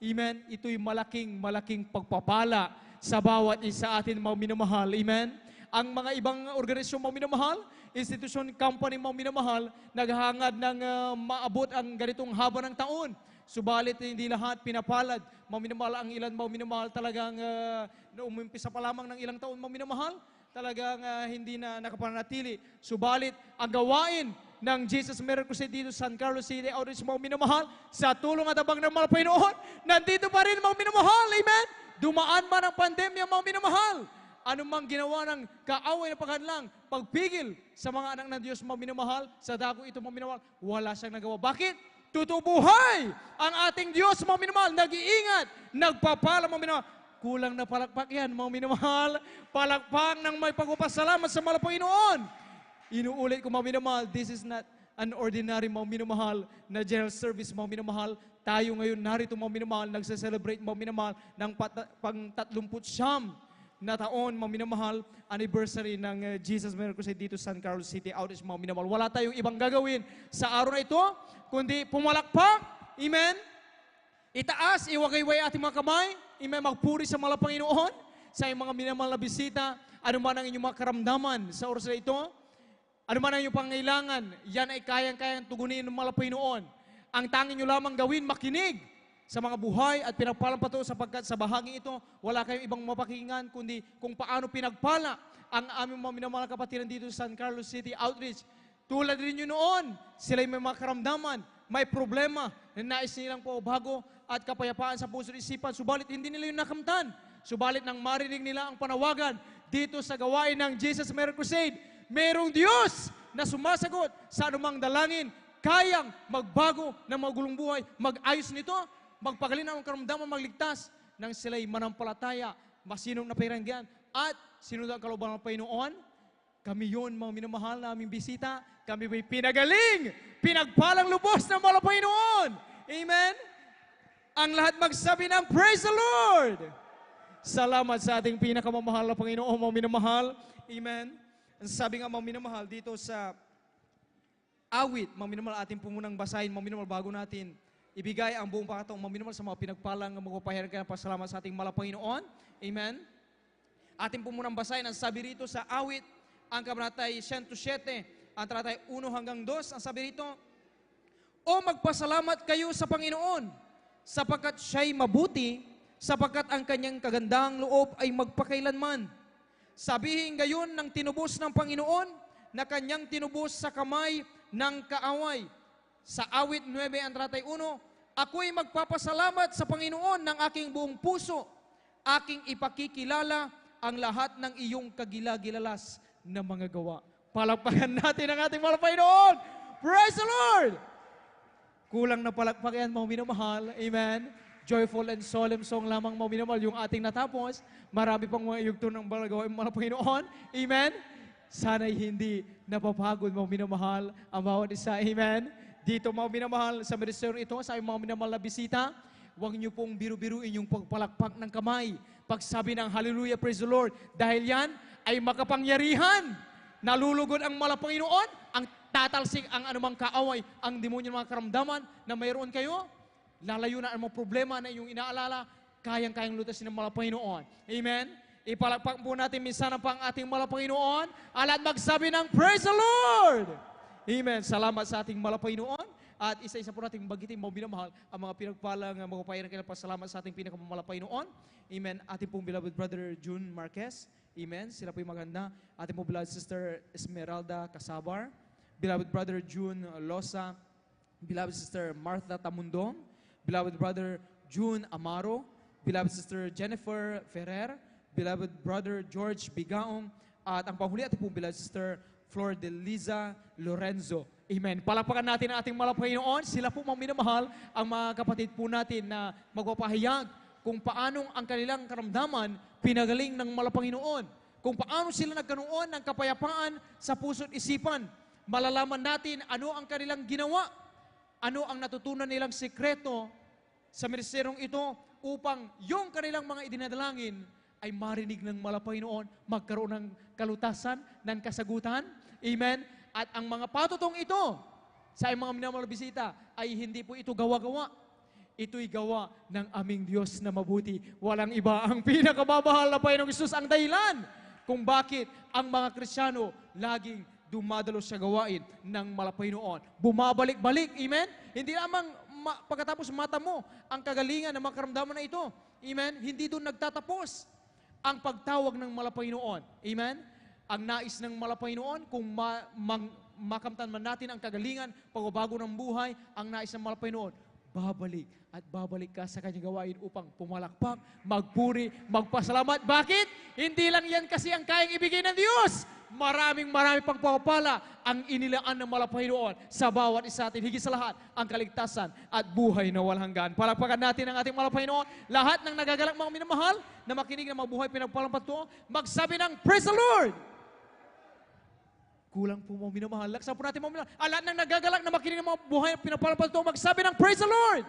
Amen? Ito'y malaking pagpapala sa bawat isa atin mga minamahal. Amen? Ang mga ibang organisasyon mga minamahal, institusyon, company mga minamahal, naghahangad ng maabot ang ganitong haba ng taon. Subalit hindi lahat pinapalad. Maminamahal ang ilan maminamahal talagang umimpisa pa lamang ng ilang taon maminamahal. Talagang hindi na nakapanatili. Subalit ang gawain ng Jesus Miracle Crusade dito sa San Carlos City Outreach maminamahal sa tulong at abang ng mga Panginoon, nandito pa rin maminamahal. Amen? Dumaan man ang pandemya maminamahal. Ano mang ginawa ng kaaway na paghanlang, pagpigil sa mga anak ng Diyos maminamahal, sa dako ito maminamahal, wala siyang nagawa. Bakit? Tutubuhay ang ating Diyos, mga minamahal. Nag-iingat, nagpapala, mga minamahal. Kulang na palakpak yan, mga minamahal. Palakpak ng may pagpapasalamat sa mga Panginoon. Inuulit ko, mga minamahal, this is not an ordinary, mga minamahal, na general service, mga minamahal. Tayo ngayon narito, mga minamahal, nagse-celebrate, mga minamahal, ng pang-39 na taon, mga minamahal, anniversary ng Jesus Miracle Crusade dito sa San Carlos City Outreach, mga minamahal. Wala tayong ibang gagawin sa araw na ito, kundi pumalakpak, amen, itaas, iwagayway ating mga kamay, amen, magpuri sa mga Panginoon, sa inyong mga minamahal na bisita, ano man ang inyong mga karamdaman sa oras na ito, ano man ang inyong pangailangan, yan ay kayang-kayang tugunin ng mga Panginoon. Ang tanging nyo lamang gawin, makinig sa mga buhay at pinagpalang pato sapagkat sa bahaging ito, wala kayong ibang mapakinggan kundi kung paano pinagpala ang aming mga minamahal kapatiran dito sa San Carlos City Outreach. Tulad rin nyo noon, sila'y may mga karamdaman, may problema na nais nilang po bago at kapayapaan sa puso at isipan, subalit hindi nila yung nakamtan. Subalit nang marinig nila ang panawagan dito sa gawain ng Jesus Miracle Crusade, merong Diyos na sumasagot sa anumang dalangin, kayang magbago ng magulong buhay, mag-ayos nito, magpagaling ang karamdaman, magligtas nang sila'y manampalataya, masinong na pairanggan, at sinunod ang kalooban ng Panginoon. Kami yun, mga minamahal na aming bisita, kami may pinagaling, pinagpalang lubos ng mga Panginoon. Amen? Ang lahat magsabi ng praise the Lord! Salamat sa ating pinakamamahal na Panginoon, mga minamahal. Amen? Ang sabi nga, mga minamahal, dito sa awit, mga minamahal, ating pumunang basahin, mga minamahal, bago natin ibigay ang buong pakatong maminamahal sa mga pinagpalang magpapahirap ng pasalamat sa ating mahal Panginoon. Amen? Ating po munang basahin ang sabi rito sa awit, ang kabanatay 107, ang talatay 1 hanggang 2, ang sabi rito, O magpasalamat kayo sa Panginoon, sapagkat siya'y mabuti, sapagkat ang kanyang kagandang loob ay magpakailanman. Sabihin gayon ng tinubos ng Panginoon, na kanyang tinubos sa kamay ng kaaway. Sa awit 9:31, ako'y magpapasalamat sa Panginoon ng aking buong puso. Aking ipakikilala ang lahat ng iyong kagilagilalas na mga gawa. Palakpakan natin ang ating mahal na Panginoon. Praise the Lord! Kulang na palakpakan, mga minamahal. Amen. Joyful and solemn song lamang, mga minamahal, yung ating natapos. Marami pang mga yugto ng balagawa, mga Panginoon. Amen. Sana'y hindi napapagod, mga minamahal, ang bawat isa. Amen. Dito, mga minamahal, sa ministeryo ito, sa mga minamahal na bisita, huwag niyo pong biru-biruin yung pagpalakpak ng kamay. Pagsabi ng hallelujah, praise the Lord. Dahil yan ay makapangyarihan. Nalulugod ang mahal na Panginoon, ang tatalsik ang anumang kaaway, ang demonyo ng mga karamdaman na mayroon kayo. Lalayo na ang mga problema na iyong inaalala, kayang-kayang lutasin ng mahal na Panginoon. Amen? Ipalakpak po natin minsan ang ating mahal na Panginoon, at magsabi ng praise the Lord! Amen. Salamat sa ating mahal na Panginoon. At isa-isa po nating bagitin, mga minamahal, ang mga pinagpalang mga papayan ng pasalamat sa ating pinakamamahal na Panginoon. Amen. Ating pong beloved brother June Marquez. Amen. Sila po yung maganda. Ating pong beloved sister Esmeralda Casabar. Beloved brother June Losa. Beloved sister Martha Tamundong. Beloved brother June Amaro. Beloved sister Jennifer Ferrer. Beloved brother George Bigaong. At ang panghuli ating pong beloved sister Flor de Liza Lorenzo. Amen. Palakpakan natin ang ating mahal na Panginoon. Sila po, mga minamahal, ang mga kapatid po natin na magpapahayag kung paanong ang kanilang karamdaman pinagaling ng mahal na Panginoon. Kung paano sila nagkaroon ng kapayapaan sa puso't isipan. Malalaman natin ano ang kanilang ginawa. Ano ang natutunan nilang sekreto sa ministeryong ito upang yung kanilang mga idinadalangin ay marinig ng mahal na Panginoon, magkaroon ng kalutasan, ng kasagutan. Amen. At ang mga patutong ito sa mga minamahal na bisita ay hindi po ito gawa-gawa. Ito'y gawa ng aming Diyos na mabuti. Walang iba, ang pinakamamahal na Panginoong Hesus ang dahilan kung bakit ang mga Kristiyano laging dumadalo sa gawain ng mahal na Panginoon. Bumabalik-balik. Amen. Hindi lamang pagkatapos mata mo ang kagalingan ng mga karamdaman na ito. Amen. Hindi doon nagtatapos ang pagtawag ng mahal na Panginoon. Amen? Ang nais ng mahal na Panginoon, kung makamtan man natin ang kagalingan, pagbabago ng buhay, ang nais ng mahal na Panginoon, babalik at babalik ka sa kanyang gawain upang pumalakpak, magpuri, magpasalamat. Bakit? Hindi lang yan kasi ang kayang ibigay ng Diyos. Marami pang pagpapala ang inilaan ng mahal na Panginoon sa bawat isa atin. Higit sa lahat, ang kaligtasan at buhay na walang hanggan. Palakpakan natin ang ating mahal na Panginoon. Lahat ng nagagalak, mga minamahal, na makinig ng mabuhay pinagpalampatuo, magsabi ng praise the Lord! Kulang po, mga minamahal. Laksan po natin, mga minamahal. Lahat ng nagagalak na makinig ng mabuhay pinagpalampatuo, magsabi ng praise the Lord!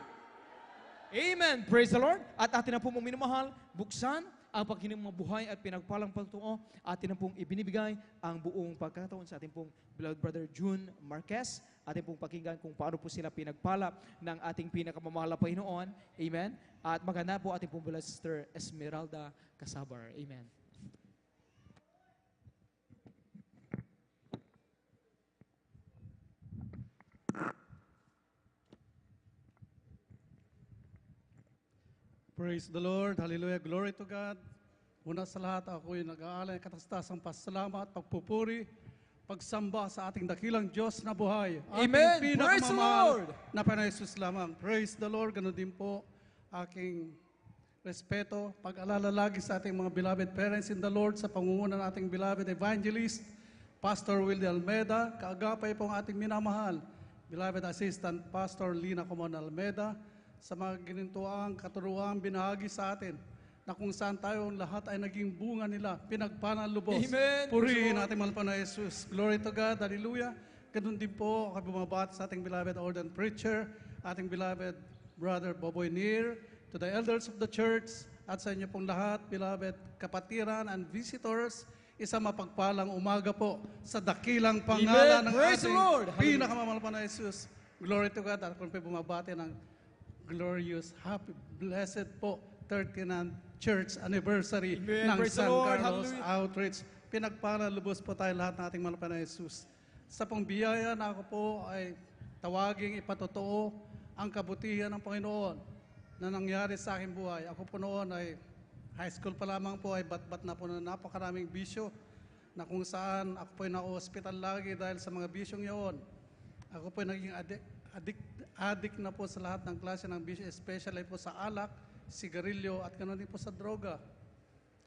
Amen. Praise the Lord. At atin na po, mga minamahal, buksan ang pagkinig mga buhay at pinagpalang pagtuo, atin na pong ibinibigay ang buong pagkataon sa ating pong beloved brother June Marquez. Atin pong pakinggan kung paano po sila pinagpala ng ating pinakamamahal na Panginoon. Amen. At maganda po ating pong beloved sister Esmeralda Casabar. Amen. Praise the Lord. Hallelujah. Glory to God. Una sa lahat, ako'y nag-aalay ng katastasang pasalamat, pagpupuri, pagsamba sa ating dakilang Diyos na buhay. Amen. Ating Praise the pinakamamahal Lord. na Panginoon lamang. Praise the Lord. Ganun din po aking respeto, pag-alala lagi sa ating mga beloved parents in the Lord, sa pangunguna ng ating beloved evangelist, Pastor Willie Almeida, kaagapay po ang ating minamahal, beloved assistant Pastor Lina Comon Almeida, sa mga ginintuang katuruang binahagi sa atin, na kung saan tayo lahat ay naging bunga nila, pinagpanan lubos. Amen. Purihin natin mahal pa na Jesus. Glory to God. Hallelujah. Ganun din po, ako bumabati sa ating beloved ordained preacher, ating beloved brother Boboy Nir, to the elders of the church, at sa inyo pong lahat, beloved kapatiran and visitors, isang mapagpalang umaga po sa dakilang pangalan Amen. ng Praise the ating Lord. Hallelujah. pinakamamahal pa na Jesus. Glory to God. At kung po bumabati ng glorious, happy, blessed po 39th church anniversary Amen. ng Praise the San Lord. Carlos Hallelujah. Outreach. Pinagpala lubos po tayo lahat ng ating mahal na Jesus. Sa pong biyaya na ako po ay tawaging ipatotoo ang kabutihan ng Panginoon na nangyari sa aking buhay. Ako po noon ay high school pa lamang po, ay bat-bat na po na napakaraming bisyo. na kung saan ako po'y na-hospital lagi dahil sa mga bisyong yun. Ako po'y naging addict na po sa lahat ng klase ng bisyo, especially po sa alak, sigarilyo at ganoon din po sa droga.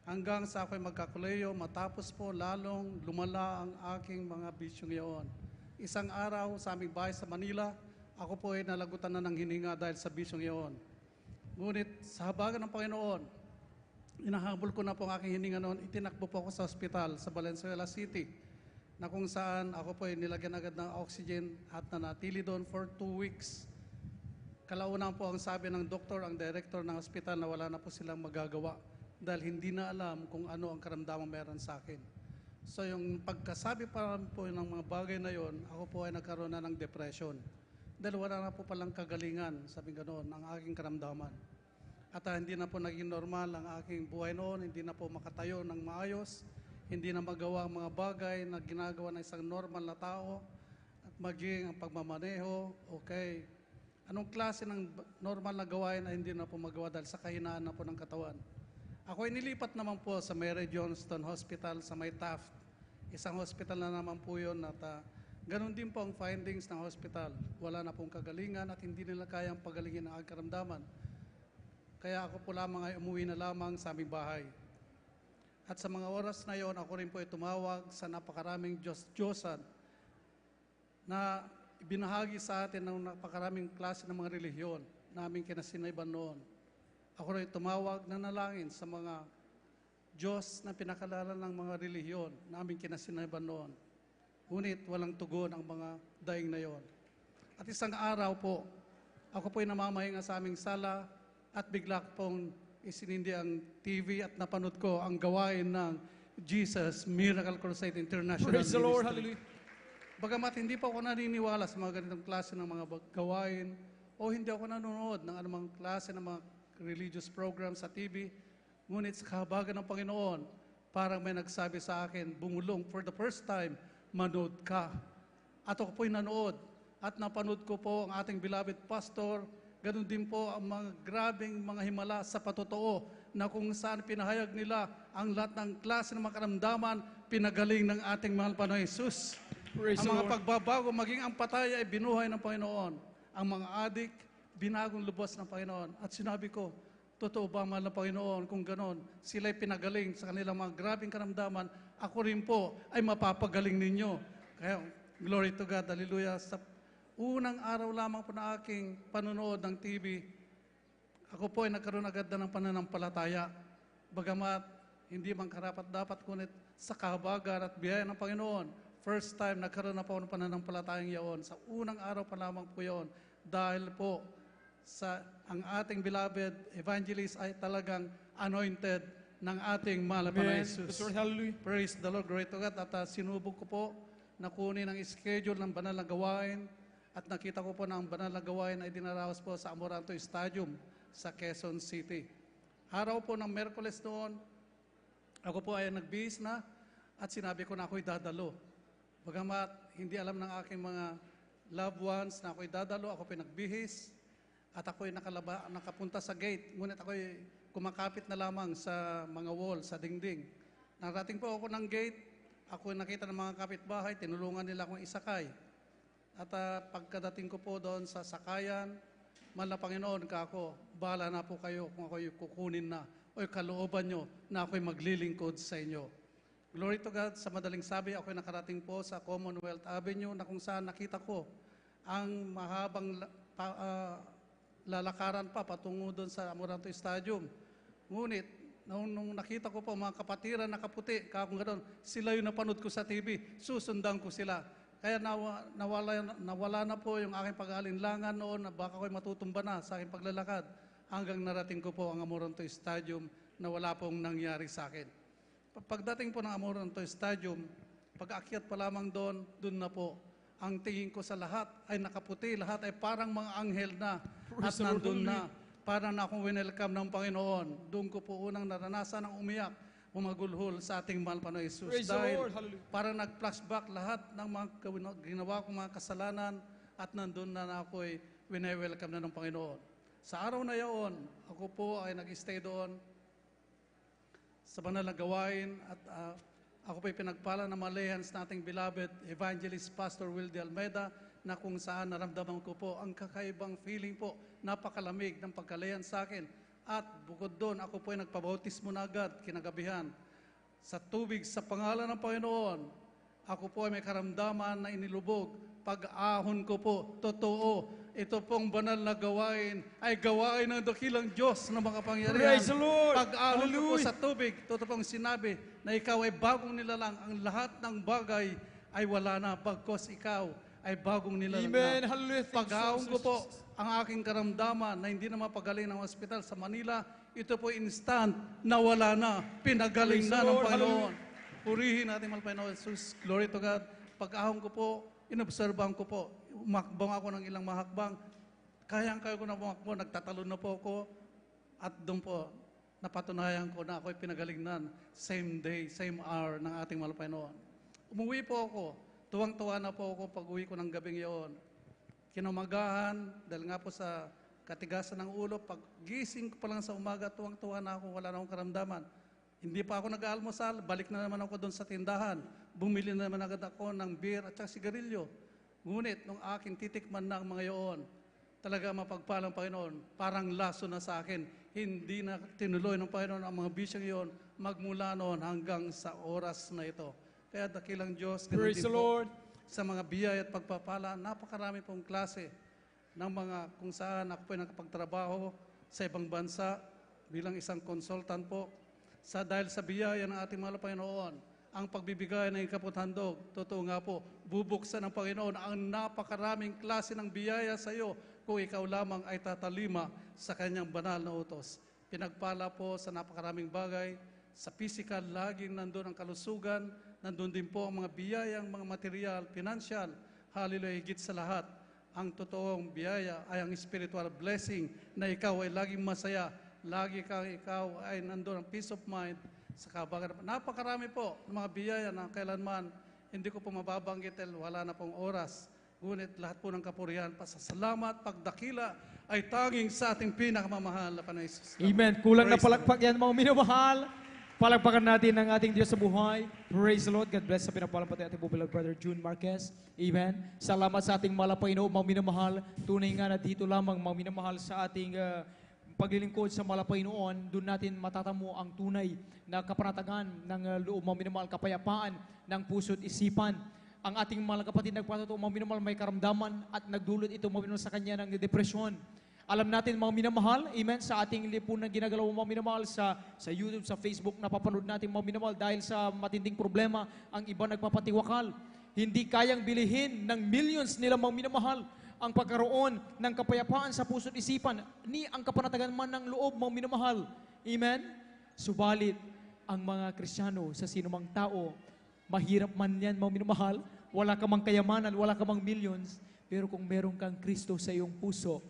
Hanggang sa ako'y magkakuleyo, matapos po lalong lumala ang aking mga bisyong yun. Isang araw sa aming bahay sa Manila, ako po ay nalagutan na ng hininga dahil sa bisyong yun. Ngunit sa habagan ng Panginoon, inahabol ko na po ang aking hininga noon, itinakbo po ako sa ospital sa Valenzuela City, na kung saan ako po ay nilagyan agad ng oxygen at nanatili doon for 2 weeks. Kalaunan po ang sabi ng doktor, ang director ng ospital, na wala na po silang magagawa dahil hindi na alam kung ano ang karamdaman meron sa akin. So yung pagkasabi pa po ng mga bagay na yon, ako po ay nagkaroon na ng depression. Dahil wala na po palang kagalingan, sabi ganoon, ang aking karamdaman. At hindi na po naging normal ang aking buhay noon, hindi na po makatayo ng maayos, hindi na magawa ang mga bagay na ginagawa ng isang normal na tao, at maging ang pagmamaneho, okay. Anong klase ng normal na gawain ay hindi na po magawa dahil sa kahinaan na po ng katawan. Ako ay nilipat naman po sa Mary Johnston Hospital sa May Taft. Isang hospital na naman po yun at ganun din po ang findings ng hospital. Wala na pong kagalingan at hindi nila kayang pagalingin ang karamdaman. Kaya ako po lamang ay umuwi na lamang sa aming bahay. At sa mga oras na yon, ako rin po ay tumawag sa napakaraming Diyos-Diyosan na ibinahagi sa atin ng napakaraming klase ng mga relihiyon na aming kinasinayban noon. Ako rin tumawag na nalangin sa mga Diyos na pinakalala ng mga relihiyon na aming kinasinayban noon. Ngunit walang tugon ang mga daing na yon. At isang araw po, ako po'y namamahinga sa aming sala at bigla pong isinindi ang TV at napanood ko ang gawain ng Jesus Miracle Crusade International Praise the Lord. Ministry. Hallelujah. Bagamat hindi pa ako naniniwala sa mga ganitong klase ng mga gawain o hindi ako nanonood ng anumang klase ng mga religious program sa TV, ngunit sa kahabagan ng Panginoon, parang may nagsabi sa akin, bumulong, for the first time, manood ka. At ako po'y nanood at napanood ko po ang ating beloved pastor, ganun din po ang mga grabing mga himala sa patotoo na kung saan pinahayag nila ang lahat ng klase ng mga karamdaman, pinagaling ng ating mahal Panginoon Jesus. Praise Ang the mga Lord. pagbabago, maging ang patay ay binuhay ng Panginoon. Ang mga adik, binagong lubos ng Panginoon. At sinabi ko, totoo ba mahal na Panginoon kung ganon, sila'y pinagaling sa kanilang mga grabing karamdaman, ako rin po ay mapapagaling ninyo. Kaya, glory to God, hallelujah. Sa unang araw lamang po na aking panonood ng TV, ako po ay nagkaroon agad na ng pananampalataya. Bagamat hindi man karapat dapat, kunit sa kahabagan at biyaya ng Panginoon, first time nagkaroon na po ng pananampalatayang yaon. Sa unang araw pa lamang po yaon, dahil po sa ang ating beloved evangelist ay talagang anointed ng ating mahal na Panginoon Amen. Jesus. That's right. Hallelujah. Praise the Lord, glory to God. At sinubok ko po na kunin ang schedule ng banal na gawain at nakita ko po na ang banal na gawain ay dinaraos po sa Amoranto Stadium sa Quezon City. Araw po ng Merkules noon, ako po ay nagbihis na at sinabi ko na ako'y dadalo. Bagamat hindi alam ng aking mga loved ones na ako'y dadalo, ako pinagbihis at ako'y nakapunta sa gate. Ngunit ako'y kumakapit na lamang sa mga wall, sa dingding. Narating po ako ng gate, ako'y nakita ng mga kapitbahay, tinulungan nila akong isakay. At pagkadating ko po doon sa sakayan, mahal na Panginoon ka ako, bahala na po kayo kung ako'y kukunin na o kalooban nyo na ako'y maglilingkod sa inyo. Glory to God, sa madaling sabi, ako'y nakarating po sa Commonwealth Avenue na kung saan nakita ko ang mahabang lalakaran pa patungo doon sa Amoranto Stadium. Ngunit, nung nakita ko po mga kapatiran na kaputi, kakong gano'n, sila yung napanood ko sa TV, susundan ko sila. Kaya nawala na po yung aking pag-aalinlangan noon na baka ako'y matutumba na sa aking paglalakad hanggang narating ko po ang Amoranto Stadium na wala pong nangyari sa akin. Pagdating po ng Amoranto Stadium, pag-akyat pa lamang doon na po, ang tingin ko sa lahat ay nakaputi, lahat ay parang mga anghel na at Praise the Lord, nandun na. Parang na akong winelcome ng Panginoon. Doon ko po unang naranasan ang umiyak, umagulhol sa ating mahal Panginoon Jesus. Praise the Dahil Lord. Hallelujah. parang nag-flashback lahat ng mga ginawa kong mga kasalanan at nandun na ako'y winelcome na ng Panginoon. Sa araw na yaon, ako po ay nag-stay doon sa banal na gawain at Ako po'y pinagpala ng malihans nating beloved Evangelist Pastor Will de Almeida na kung saan naramdaman ko po ang kakaibang feeling po, napakalamig ng pagkalayan sa akin. At bukod doon, ako po'y nagpabautismo na agad kinagabihan sa tubig sa pangalan ng Panginoon. Ako po ay may karamdaman na inilubog. Pag-ahon ko po, totoo, ito pong banal na gawain ay gawain ng dakilang Diyos na makapangyarihan. Praise the Lord! Pag-ahon ko po Hallelujah! sa tubig, totoo pong sinabi na ikaw ay bagong nilalang. Ang lahat ng bagay ay wala na, bagkos ikaw ay bagong nilalang Amen. na. Hallelujah. Thank you, Pag-ahon ko Jesus. po ang aking karamdaman na hindi na mapagaling ng ospital sa Manila, ito po instant na wala na, pinagaling Praise na the ng Lord. Panginoon. Purihin natin mahal Panginoon Jesus. Glory to God. Pag-ahon ko po, inobserbahan ko po, umakbang ako ng ilang mahakbang, kaya ko na bumakbo, nagtatalon na po ako, at doon po, napatunayan ko na ako'y pinagalignan, same day, same hour ng ating mahal Panginoon. Umuwi po ako, tuwang-tuwa na po ako pag uwi ko ng gabing iyon. Kinumagahan, dahil nga po sa katigasan ng ulo, pag gising ko pa lang sa umaga, tuwang-tuwa na ako, wala na akong karamdaman. Hindi pa ako nag-aalmusal, balik na naman ako doon sa tindahan. Bumili na naman agad ako ng beer at saka sigarilyo. Ngunit, nung aking titikman na ang mga iyon, talaga mapagpalang Panginoon, parang laso na sa akin. Hindi na tinuloy ng Panginoon ang mga bisyang iyon magmula noon hanggang sa oras na ito. Kaya dakilang Diyos, ganun Praise din the po, Lord! sa mga biyaya at pagpapala, napakarami pong klase ng mga kung saan ako po ay nakapagtrabaho sa ibang bansa bilang isang consultant po. Dahil sa biyaya ng ating mahal na Panginoon, ang pagbibigay ng ikaputhandog, totoo nga po, bubuksan ng Panginoon ang napakaraming klase ng biyaya sa iyo kung ikaw lamang ay tatalima sa kanyang banal na utos. Pinagpala po sa napakaraming bagay, sa physical, laging nandun ang kalusugan, nandun din po ang mga biyayang, mga material, financial, hallelujah, higit sa lahat. Ang totoong biyaya ay ang spiritual blessing na ikaw ay laging masaya, lagi kang ikaw ay nandun ang peace of mind sa kabagaran. Napakarami po ng mga biyaya na kailanman hindi ko po mababanggit dahil wala na pong oras. Ngunit lahat po ng kapurihan, pasasalamat, pagdakila ay tanging sa ating pinakamamahal na Panginoon Jesus. Amen. Kulang na Praise the palakpak yan, mga minamahal. Palakpakan natin ang ating Diyos sa buhay. Praise the Lord. God bless sa pinapalampatay ating beloved brother June Marquez. Amen. Salamat sa ating malapayno, mga minamahal. Tunay nga na dito lamang, mga minamahal, sa ating paglilingkod sa malapaynoon, doon natin matatamo ang tunay na kapanatagan ng loob, mga minamahal, kapayapaan ng puso't isipan. Ang ating mga kapatid nagpatuto, mga minamahal, may karamdaman at nagdulot ito, mga minamahal, sa kanya ng depresyon. Alam natin, mga minamahal, amen, sa ating lipunan ginagalaw, mga minamahal, sa YouTube, sa Facebook, napapanood natin, mga minamahal, dahil sa matinding problema, ang iba nagpapatiwakal. Hindi kayang bilihin ng millions nila, mga minamahal, ang pagkaroon ng kapayapaan sa puso't isipan, ni ang kapanatagan man ng loob, mga minamahal. Amen? Subalit, ang mga Kristiyano, sa sinumang tao, mahirap man yan, mga minamahal, wala ka mang kayamanan, wala ka mang millions, pero kung meron kang Kristo sa iyong puso,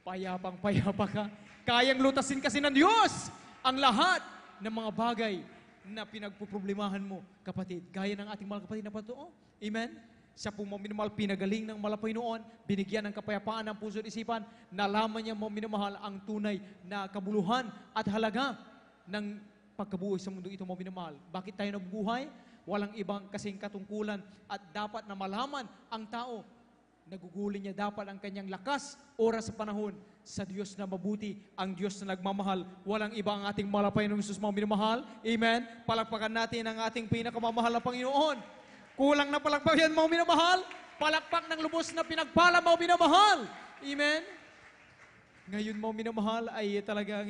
payapang-payapa ka. Kayang lutasin kasi ng Diyos ang lahat ng mga bagay na pinagpuproblemahan mo, kapatid. Gaya ng ating mga kapatid na patotoo. Amen? Siya po, mga minamahal, pinagaling ng malapay noon, binigyan ng kapayapaan ng puso at isipan, nalaman niya, mga minamahal, ang tunay na kabuluhan at halaga ng pagkabuhay sa mundo ito, mga minamahal. Bakit tayo nabubuhay? Walang ibang kasing katungkulan at dapat na malaman ang tao. Naguguli niya dapat ang kanyang lakas, oras sa panahon sa Diyos na mabuti, ang Diyos na nagmamahal. Walang iba ang ating malapay ng Jesus, mga minamahal. Amen? Palakpakan natin ang ating pinakamamahal na Panginoon. Kulang na palakpak yan, mga minamahal. Palakpak ng lubos na pinagpala, mga minamahal. Amen? Ngayon, mga minamahal, ay talagang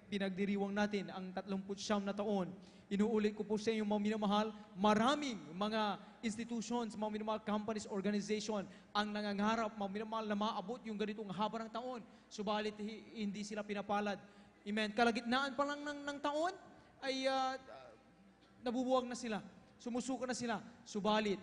pinagdiriwang natin ang 39 na taon. Inuulit ko po sa inyo, mga minamahal, maraming mga institutions, mga minamahal, companies, organization, ang nangangarap, mga minamahal, na maabot yung ganitong haba ng taon. Subalit, hindi sila pinapalad. Amen? Kalagitnaan pa lang ng taon, ay nabubuwag na sila. Sumusuka na sila. Subalit,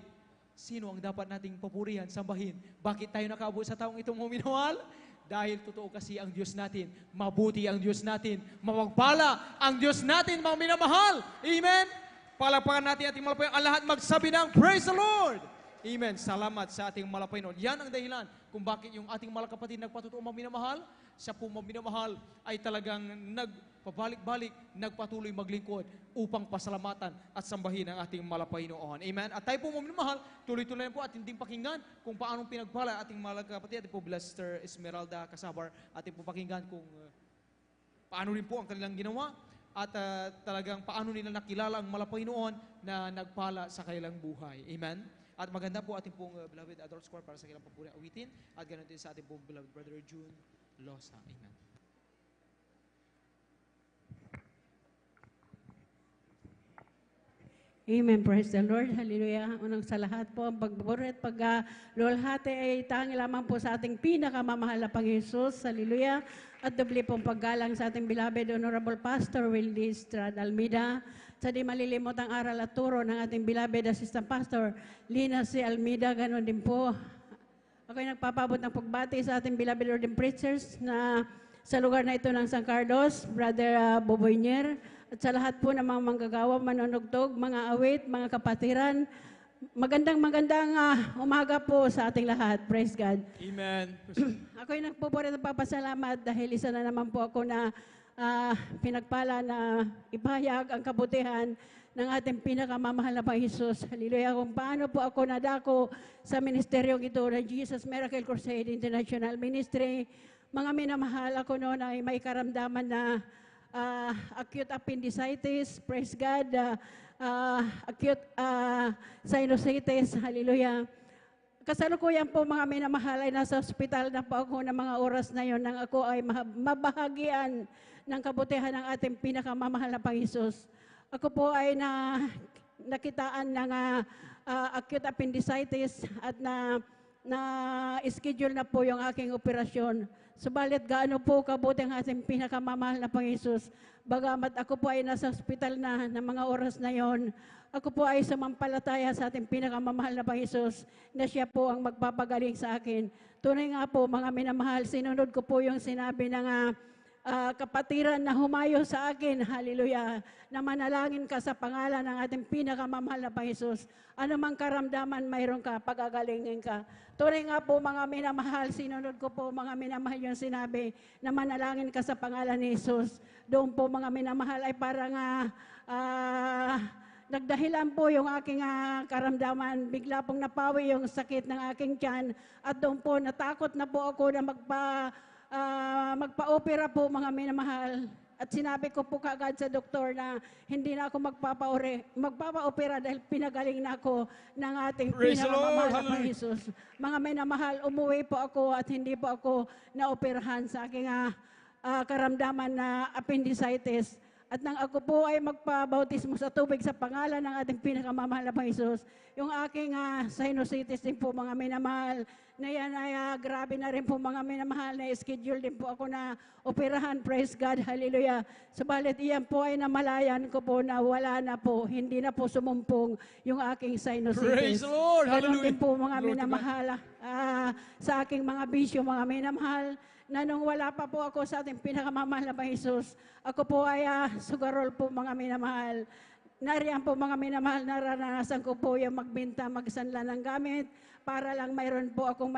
sino ang dapat nating papurihan, sambahin? Bakit tayo nakaabot sa taong itong, mga minamahal? Dahil totoo kasi ang Diyos natin, mabuti ang Diyos natin, mapagpala ang Diyos natin, mga minamahal. Amen? Palakpakan natin ating malapay ang lahat magsabi ng Praise the Lord! Amen. Salamat sa ating mahal na Panginoon. Yan ang dahilan kung bakit yung ating mahal na kapatid nagpatutuo mga minamahal. Siya po mga minamahal ay talagang nagpabalik-balik, nagpatuloy maglingkod upang pasalamatan at sambahin ang ating mahal na Panginoon. Amen. At tayo po mga minamahal, tuloy-tuloy po at hindi pakinggan kung paanong pinagpala ating mahal na kapatid. Ating po Blaster Esmeralda Casabar, ating po pakinggan kung paano rin po ang kanilang ginawa at talagang paano nila nakilala ang mahal na Panginoon na nagpala sa kanilang buhay. Amen. At maganda po ating pong beloved adult squad para sa kanilang papuri awitin at ganoon din sa ating pong beloved brother June Losa. Amen. Amen. Praise the Lord. Hallelujah. Unang sa lahat po, ang pagbuburi at paglulhati ay tangi lamang po sa ating pinakamamahal na Panginoon Jesus. Hallelujah. At doble pong paggalang sa ating beloved Honorable Pastor Wildy Estrada Almeida. Sa di malilimotang aral at turo ng ating beloved Assistant Pastor Lina C. Almeida. Ganon din po. Ako ay nagpapabot ng pagbati sa ating beloved ordained preachers na sa lugar na ito ng San Carlos, Brother Boboynier, at sa lahat po ng mga manggagawa, manunugtog, mga awit, mga kapatiran. Magandang umaga po sa ating lahat. Praise God. Amen. Ako ay nagpupuri at papasalamat dahil isa na naman po ako na pinagpala na ipahayag ang kabutihan ng ating pinakamamahal na Panginoon Jesus. Hallelujah. Kung paano po ako nadako sa ministeryong ito ng Jesus Miracle Crusade International Ministry. Mga minamahal, ako noon ay may karamdaman na acute appendicitis, praise God, acute sinusitis, hallelujah. Kasalukuyan po mga minamahal ay nasa ospital na po ako ng mga oras na yon nang ako ay mabahagian ng kabutihan ng ating pinakamamahal na Panginoon. Ako po ay nakitaan ng acute appendicitis at na-schedule na po yung aking operasyon. Subalit gaano po kabuti ang ating pinakamamahal na Panginoon. Bagamat ako po ay nasa ospital na ng mga oras na yon, ako po ay sumampalataya sa ating pinakamamahal na Panginoon na siya po ang magpapagaling sa akin. Tunay nga po mga minamahal, sinunod ko po yung sinabi ng kapatiran na humayo sa akin, hallelujah, na manalangin ka sa pangalan ng ating pinakamamahal na Panginoon. Ano mang karamdaman mayroon ka, pagagalingin ka. Tunay nga po mga minamahal, sinunod ko po mga minamahal yung sinabi na manalangin ka sa pangalan ni Jesus. Doon po mga minamahal ay parang nagdahilan po yung aking karamdaman. Bigla pong napawi yung sakit ng aking tiyan at doon po natakot na po ako na magpa-opera po mga minamahal. At sinabi ko po kaagad sa doktor na hindi na ako magpapa-opera dahil pinagaling na ako ng ating Praise the pinakamamahal Lord. na Panginoon Jesus. Mga minamahal, umuwi po ako at hindi po ako naoperahan sa aking karamdaman na appendicitis. At nang ako po ay magpabautismo sa tubig sa pangalan ng ating pinakamamahal na Panginoon, yung aking sinusitis din po mga minamahal, na yan ay grabe na rin po mga minamahal, na schedule din po ako na operahan, praise God, hallelujah. Subalit iyan po ay namalayan ko po na wala na po, hindi na po sumumpong yung aking sinusitis. Praise the Lord, Ganon hallelujah. din po mga Glory to minamahal, sa aking mga bisyo, mga minamahal, na nung wala pa po ako sa ating pinakamamahal na Panginoon, ako po ay sugarol po mga minamahal. Nariyan po mga minamahal, naranasan ko po yung magbenta, magsanla ng gamit para lang mayroon po akong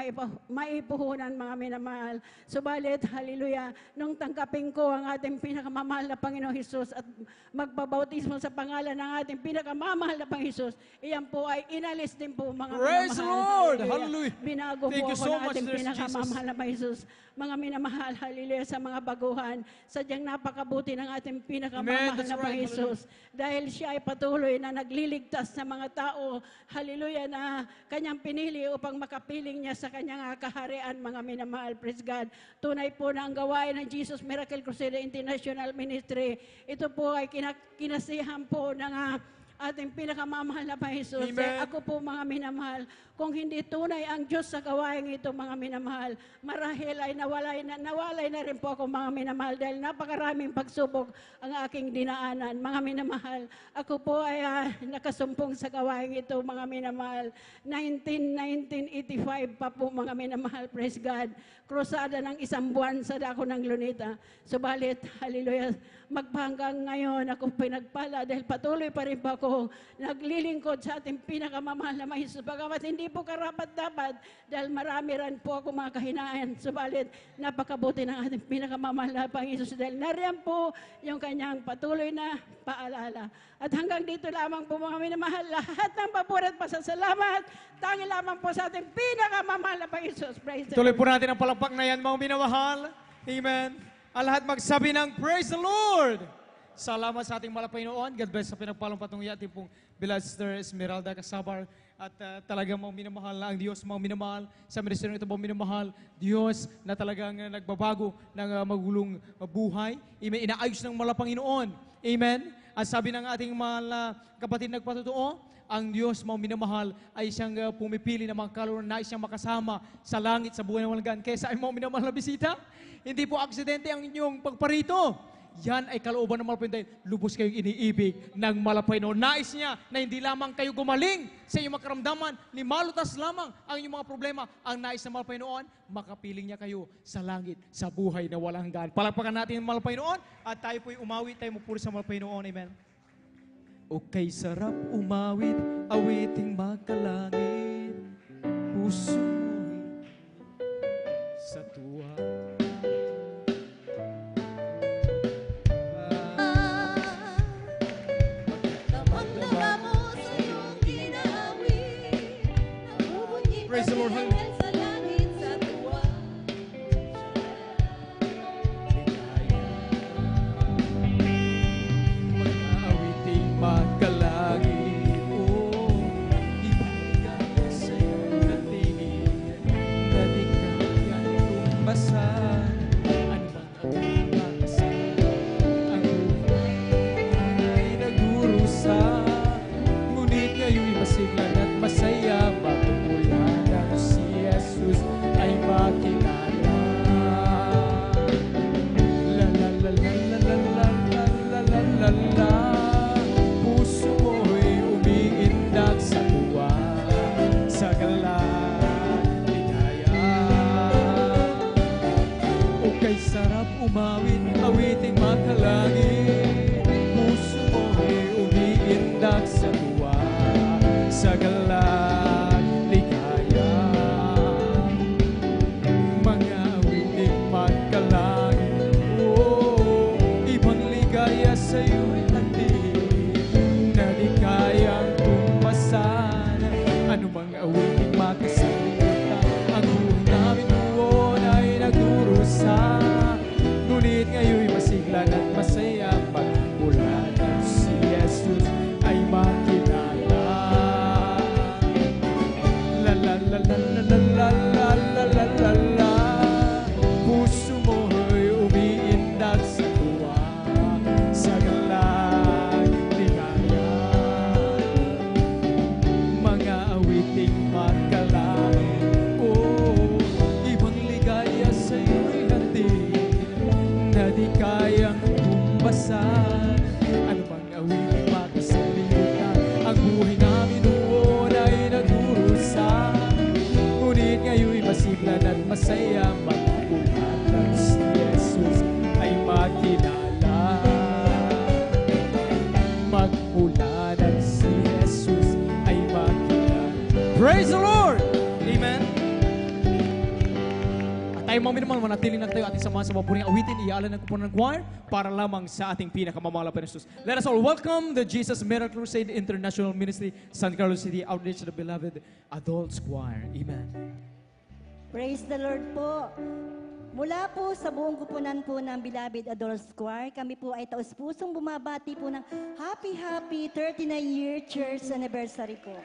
maipuhunan mga minamahal. Subalit, hallelujah, nung tanggapin ko ang ating pinakamamahal na Panginoong Hesus at magbabautismo sa pangalan ng ating pinakamamahal na Panginoong Hesus, iyan po ay inalis din po mga Praise the minamahal. Lord! Hallelujah! Binago Thank po you ako so ng much, ating Lord pinakamamahal na Panginoon. Mga minamahal, hallelujah, sa mga baguhan. Sadyang napakabuti ng ating Amen. pinakamamahal That's na right. Panginoon. Dahil siya ay patuloy na nagliligtas ng mga tao, hallelujah, na kanyang pinili upang makapiling niya sa kanyang kaharian, mga minamahal, praise God. Tunay po na ang gawain ng Jesus Miracle Crusade International Ministry, ito po ay kinasihan po ng ating pinakamamahal na Panginoon. Amen. Ako po mga minamahal, kung hindi tunay ang Diyos sa gawain ito mga minamahal, marahil ay nawalay na rin po ako mga minamahal dahil napakaraming pagsubok ang aking dinaanan. Mga minamahal, ako po ay nakasumpong sa gawain ito mga minamahal. 1985 pa po mga minamahal, praise God. Krusada ng 1 buwan sa dako ng Lunita. Subalit, hallelujah, magpahanggang ngayon ako pinagpala dahil patuloy pa rin po ako ako naglilingkod sa ating pinakamamahal na mga Jesus. Bagamat hindi po karapat-dapat dahil marami rin po ako mga kahinaan. Subalit, napakabuti ng ating pinakamamahal na Panginoon dahil nariyan po yung kanyang patuloy na paalala. At hanggang dito lamang po mga minamahal, lahat ng papuri at pasasalamat, tangi lamang po sa ating pinakamamahal na Panginoon. Praise the Tuloy Lord. po natin ang palakpak na yan, mga minamahal. Amen. Ang lahat magsabi ng Praise the Lord! Salamat sa ating mahal na Panginoon. God bless sa pinagpalang patungo ating pong beloved Sister Esmeralda Casabar. At talagang mga minamahal na ang Diyos, mga minamahal. Sa ministeryo nito mga minamahal, Diyos na talagang nagbabago ng magulong buhay. Amen. Inaayos ng mahal na Panginoon. Amen. At sabi ng ating mahal na kapatid nagpatotoo, ang Diyos, mga minamahal, ay siyang pumipili ng mga kaluluwa na siyang makasama sa langit, sa buhay ng walgan. Kaya sa mga minamahal na bisita, hindi po aksidente ang inyong pagparito. Yan ay kalooban ng Malapay. Lubos kayong iniibig ng Malapay. Nais niya na hindi lamang kayo gumaling sa inyong makaramdaman, ni malutas lamang ang inyong mga problema. Ang nais ng Malapay noon, makapiling niya kayo sa langit, sa buhay na walang hanggan. Palakpakan natin ang Malapay noon at tayo po'y umawit, tayo mupuri sa Malapay noon. Amen. O kay sarap umawit, awiting magkalangit, puso mo'y sa tuwa. Praise the Lord. Awiting magkalangit, ibigay sa iyong natingin, na di kaya tumbasan, ano bang makasal, ang buhay ay nagdurusa, ngunit ngayon'y masiglan at masaya, magmula ng si Jesus ay makilala. La la la la la la la la la la la, puso mo'y umiindak sa tuwa, sa galak, ligaya. O kay sarap umawit, awiting makalangit, puso mo'y umiindak sa tuwa, sa galak, ligaya. Mga awiting magkalangit, ibang ligaya sa'yo'y handin, na di kayang tumpasan. Ano bang awiting makasalimutan, ang buhay namin noon ay nagdurusa, ngunit ngayon'y masiglan at masaya, pagmula ng si Jesus ay makilala. La la la la la la la la la la la la, puso mo'y umiindak sa tuwa, sa galak, ligaya. Mga awiting magkalangit, ibang ligaya sa'yo'y handin, na di kayang tumbasan. Ano bang awiting makasalimutan, ang buhay namin noon ay nagdurusa, ngunit ngayon'y masiglan at masaya, magpulat ng si Jesus ay makilala. Magmula ng si Jesus ay makilala. Praise the Lord! Amen! At tayo mga minamahal, manatiling lang tayo ating samahan sa mapuring awitin, iaalan ng kupunan ng choir para lamang sa ating pinakamamahal na Jesus. Let us all welcome the Jesus Miracle Crusade International Ministry, San Carlos City Outreach, the beloved Adults Choir. Amen. Praise the Lord po. Mula po sa buong kupunan po ng Beloved Adults Choir, kami po ay taus-pusong bumabati po ng happy 39-year church anniversary po.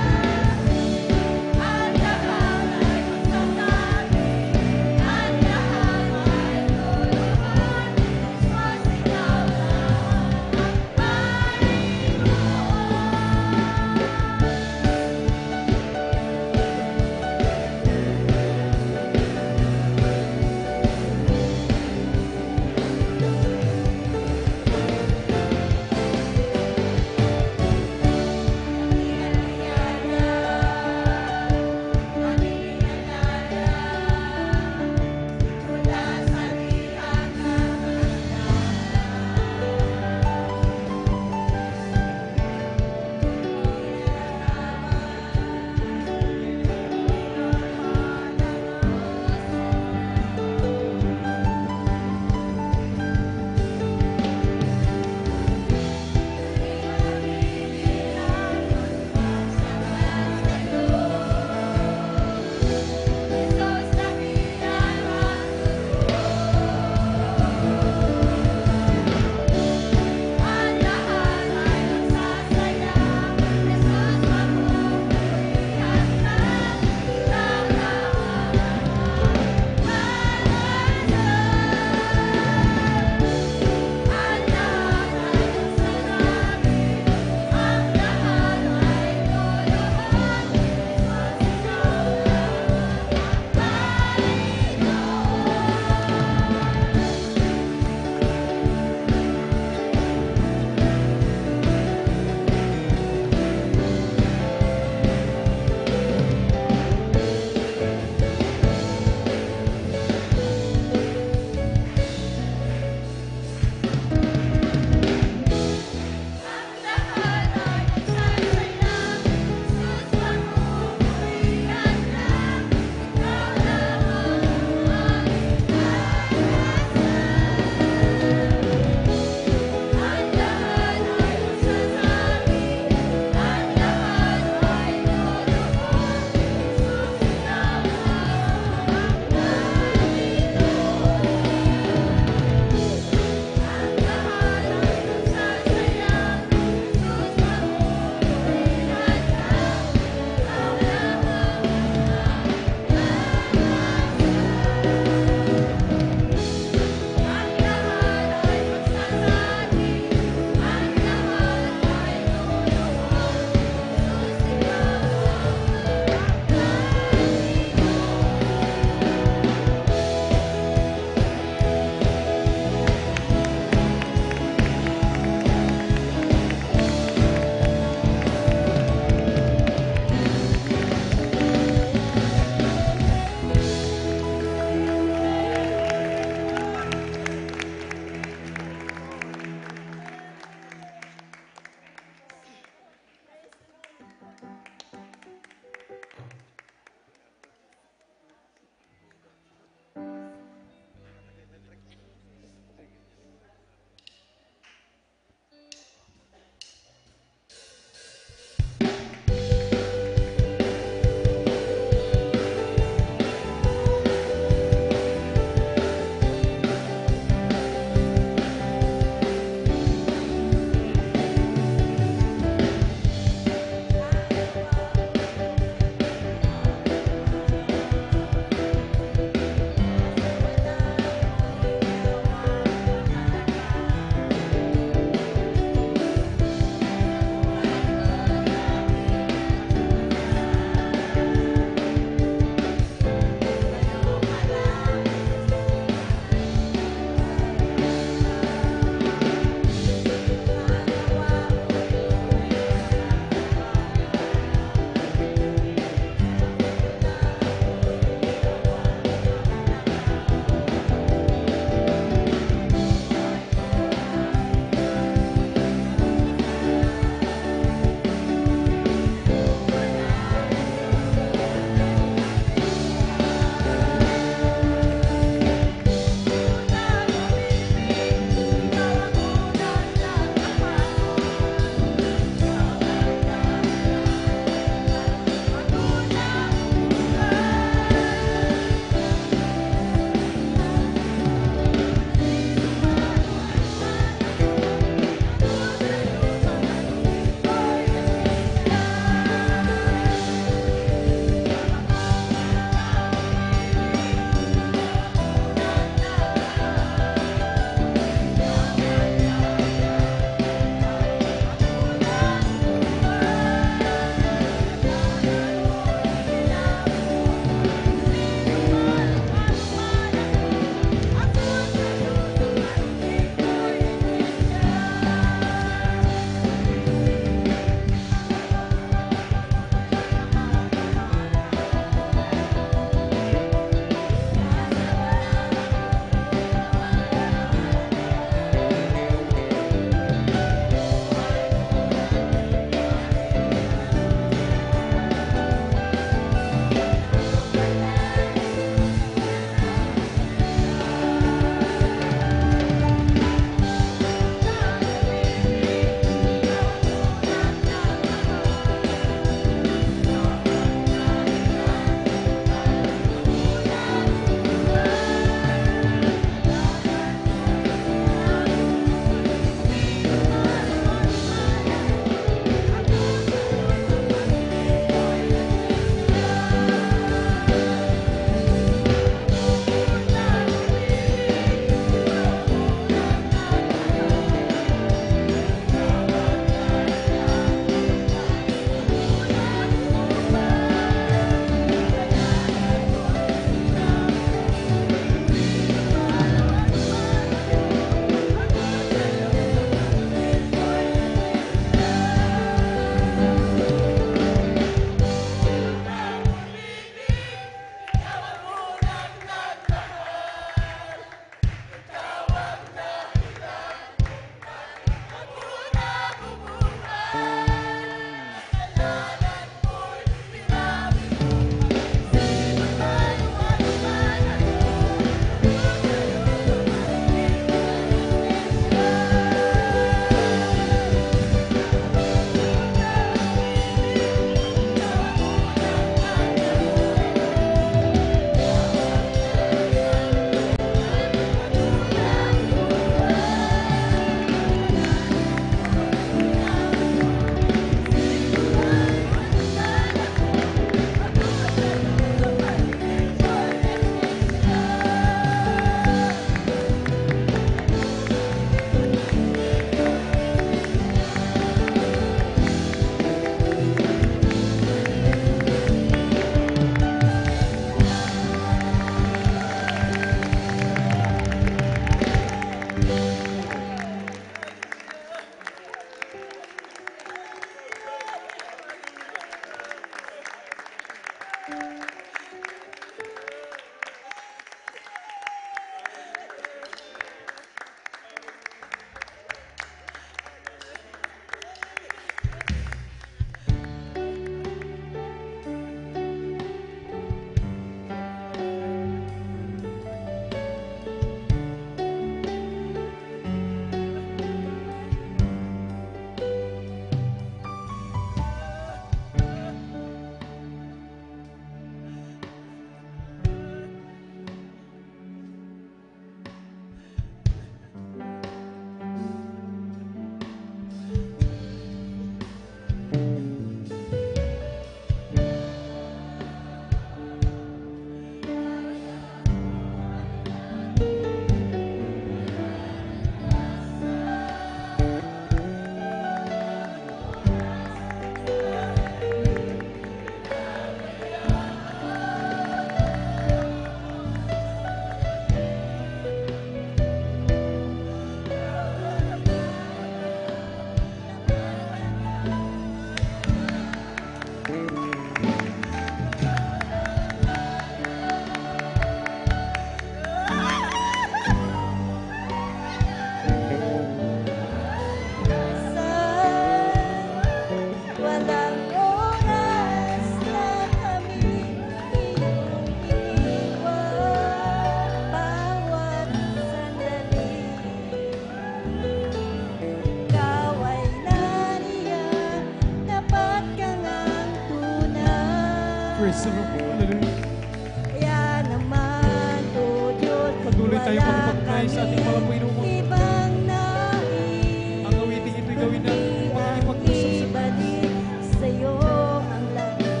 tayo makipag-pray sa ating mga Panginoon. ibang nais. Ang awiting ito'y gawin na makikipag-usap sa Ibalik sa'yo ang lahat ng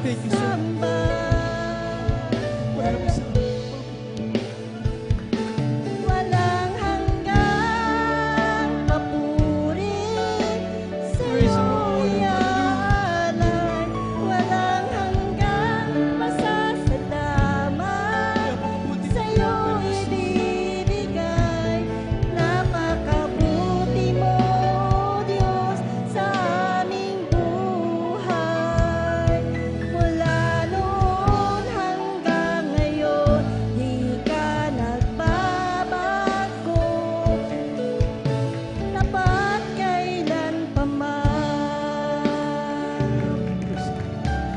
Thank you, sir. pagsamba. Maraming salamat. Walang hanggang papuri Praise the sa'yo Lord. yalay. Walang hanggang masasalamat sa'yo ibibigay. Napakabuti mo, Diyos, sa aming buhay. Mula noon hanggang ngayon, di ka nagbabago. Tapat kailan pa man.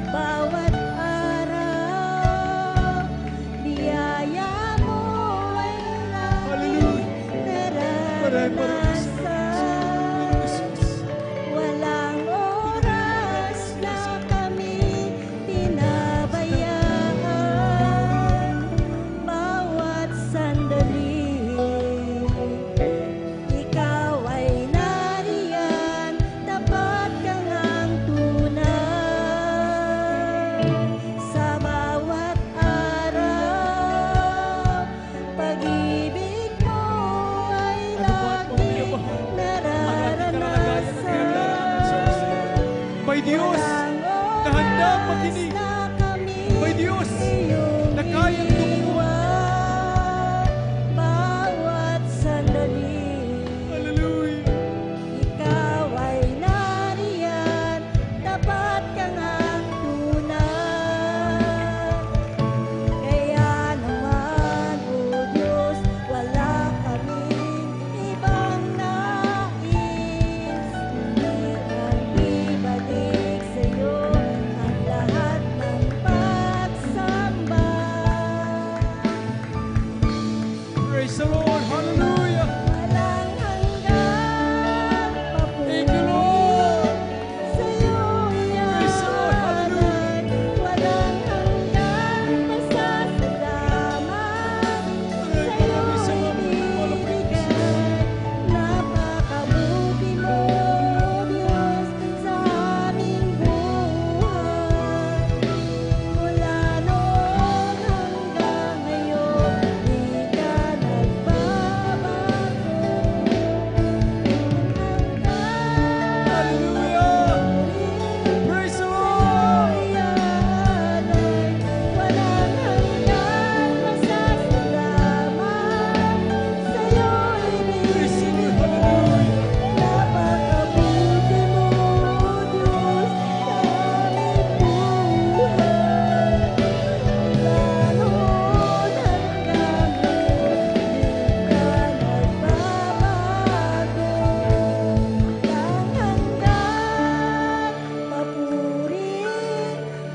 Bawat araw, biyaya mo ay nararanasan. Walang oras na kami pinabayaan. Bawat sandali, ikaw ay nariyan. Tapat kang ang tunay. Sa bawat araw, pag-ibig mo ay laging nararanasan. May Diyos na handang makinig. May Diyos na kayang tumuwa. Bawat sandali, Hallelujah. ikaw ay nariyan. Tapat kang ang tunay. Kaya naman, O Diyos, wala kaming ibang nais. Kundi ang ibalik sa'yo ang lahat ng pagsamba. Praise the Lord. Hallelujah. Walang hanggang Thank you, Lord. sa'yo Praise the Lord. yalay. Walang hanggang masasalamat sa'yo ibibigay. Napakabuti mo, Diyos, sa aming buhay. Mula noon hanggang ngayon, di ka Hallelujah. Praise the Lord. walang hanggang masasalamat sa'yo Praise the Lord. ibibigay. Hallelujah. Napakabuti mo, Diyos, sa aming buhay. Mula noon hanggang ngayon, di ka nagbabago. Walang hanggang papuri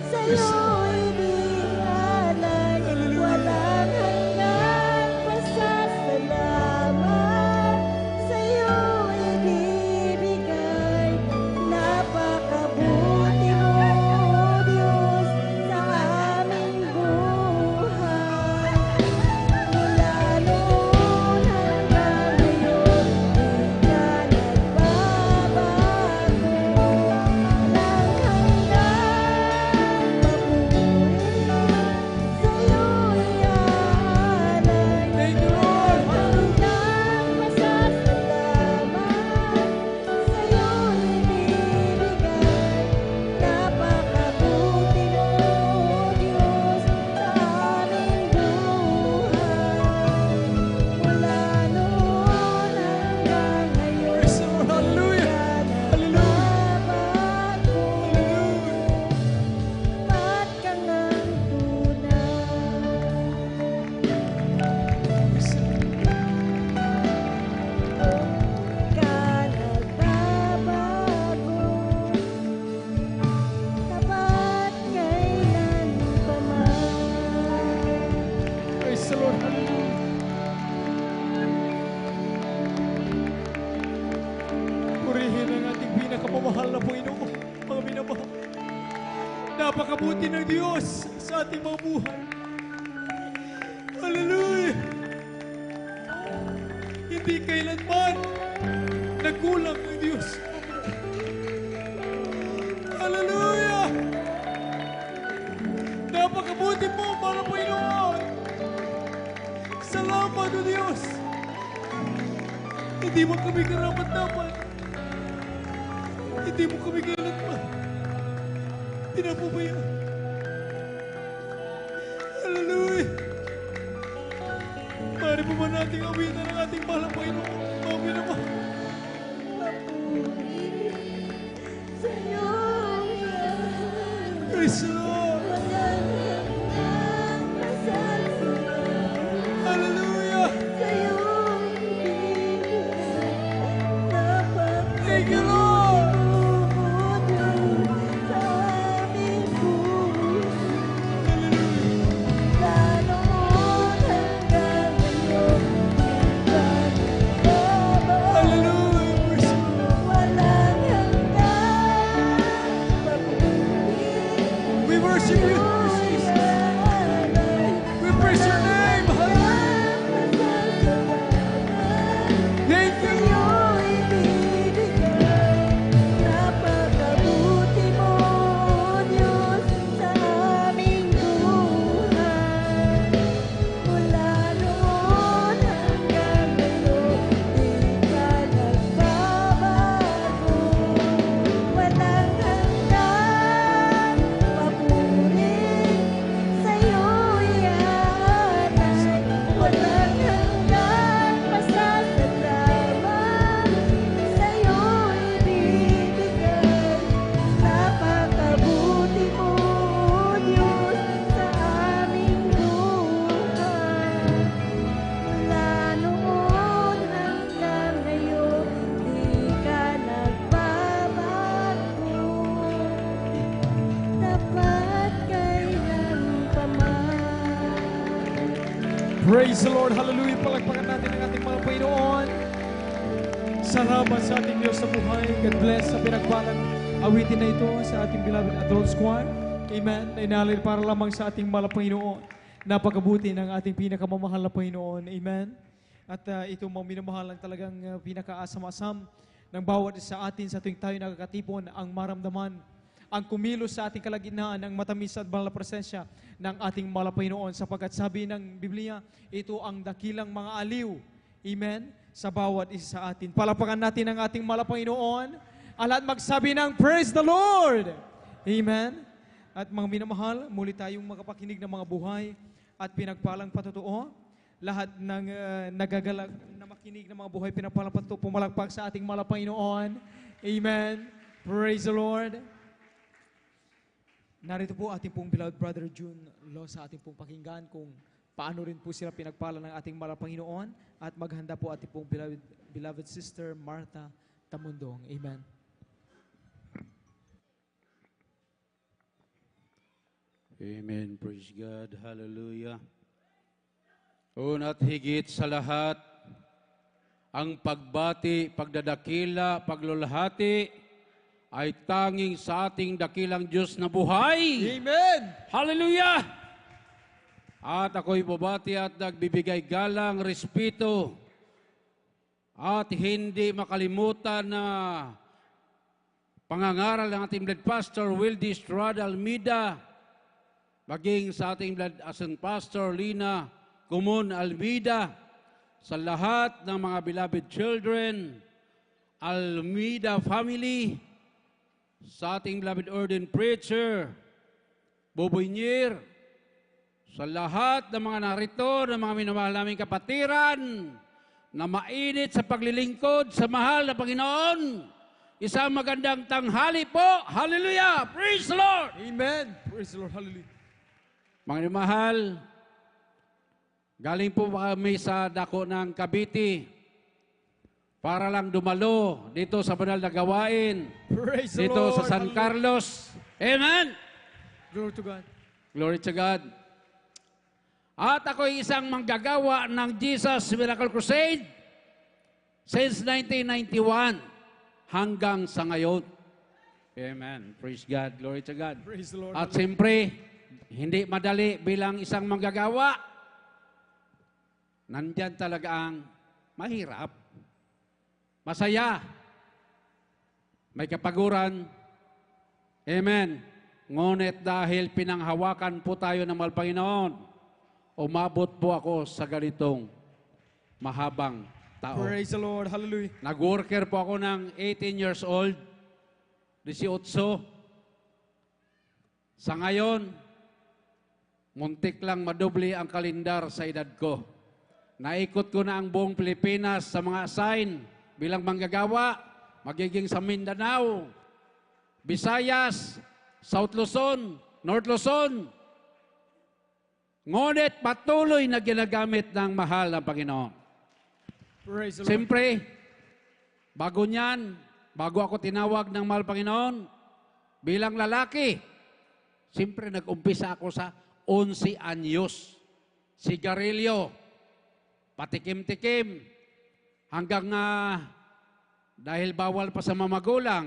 sa'yo ibinalay. Walang hanggang pasasalamat sa'yo ibibigay. Napakabuti mo, Diyos, sa aming buhay. Mula noon hanggang ngayon, di ka nagbabago. Walang hanggang papuri sa'yo iaalay. Thank you, Lord. Hanggang masasalamat sa'yo ibibigay. Napakabuti mo, Diyos, sa aming buhay. Mula noon hanggang ngayon, Praise the Lord. Hallelujah. nagbabago. Tapat kang ang tunay. Ka nagbabago. Tapat kailan pa man. Praise the Lord. Hallelujah. Purihin ang ating pinakamamahal na Panginoon, mga minamahal. Napakabuti ng Diyos sa ating mga buhay. Hallelujah. Hindi kailanman nagkulang ang Diyos. Hallelujah! Napakabuti mo, mga Panginoon. Salamat, O Diyos. Hindi mo kami karapat-dapat. Hindi mo kami kailanman pinapabayaan. Hallelujah! Pare po ba nating awitan ang ating mahal na Panginoon? Amin naman. Praise the Lord! Hallelujah! Thank you, Lord! Hallelujah! Praise the Lord. We worship you, Jesus. We praise your name. Hallelujah. Thank you. Praise the Lord. Hallelujah. Palagpakan natin ang ating mga Panginoon. Salamat sa ating Diyos sa buhay. God bless sa pinagpalang awitin na ito sa ating beloved adult choir. Amen. Na inalay para lamang sa ating mahal na Panginoon. Napakabuti ng ating pinakamamahal na Panginoon. Amen. At ito mga minamahal lang talagang pinakaasam-asam ng bawat sa atin sa tuwing tayo nakakatipon ang maramdaman ang kumilos sa ating kalagitnaan ng matamis at banal na presensya ng ating mahal na Panginoon, sapagkat sabi ng Biblia, ito ang dakilang mga aliw. Amen? Sa bawat isa sa atin. Palapakan natin ang ating mahal na Panginoon. At magsabi ng Praise the Lord! Amen? At mga minamahal, muli tayong makapakinig ng mga buhay at pinagpalang patotoo. Lahat ng nagagalag na makinig ng mga buhay pinagpalang patotoo, pumalagpak sa ating mahal na Panginoon. Amen? Praise the Lord! Narito po ating pong beloved brother June Lo sa ating pong pakinggan kung paano rin po sila pinagpala ng ating mahal na Panginoon, at maghanda po ating pong beloved sister Martha Tamundong. Amen. Amen. Praise God. Hallelujah. Una't higit sa lahat, ang pagbati, pagdadakila, paglulahati ay tanging sa ating dakilang Diyos na buhay. Amen! Hallelujah! At ako'y bubati at nagbibigay galang, respeto, at hindi makalimutan na pangangaral ng ating Blessed Pastor Wildy Estrada Almeida, maging sa ating Blessed Asan Pastor Lina Kumon Almeida, sa lahat ng mga beloved children, Almeida family, sa ating beloved ordained preacher, Boboy Nier, sa lahat ng mga narito, ng mga minamahal naming kapatiran, na mainit sa paglilingkod sa mahal na Panginoon. Isang magandang tanghali po. Hallelujah! Praise the Lord! Amen! Praise the Lord. Hallelujah. Mga minamahal, galing po kami sa dako ng Cavite para lang dumalo dito sa banal na gawain, Praise the dito Lord. sa San Hallelujah. Carlos. Amen! Glory to God. Glory to God. At ako'y isang manggagawa ng Jesus Miracle Crusade since 1991 hanggang sa ngayon. Amen. Praise God. Glory to God. Praise the Lord. At siyempre, hindi madali bilang isang manggagawa. Nandyan talaga ang mahirap. Masaya. May kapaguran. Amen. Ngunit dahil pinanghawakan po tayo ng mahal Panginoon, umabot po ako sa ganitong mahabang tao. Praise the Lord. Hallelujah. Nag-worker po ako ng 18 years old, 18. Sa ngayon, muntik lang madubli ang kalendar sa edad ko. Naikot ko na ang buong Pilipinas sa mga assign bilang manggagawa, magiging sa Mindanao, Visayas, South Luzon, North Luzon. Ngunit patuloy na ginagamit ng mahal ng Panginoon. Praise the Lord. Siyempre, bago niyan, bago ako tinawag ng mahal Panginoon, bilang lalaki, siyempre nag-umpisa ako sa 11 anyos. Sigarilyo, patikim-tikim, hanggang dahil bawal pa sa mga magulang,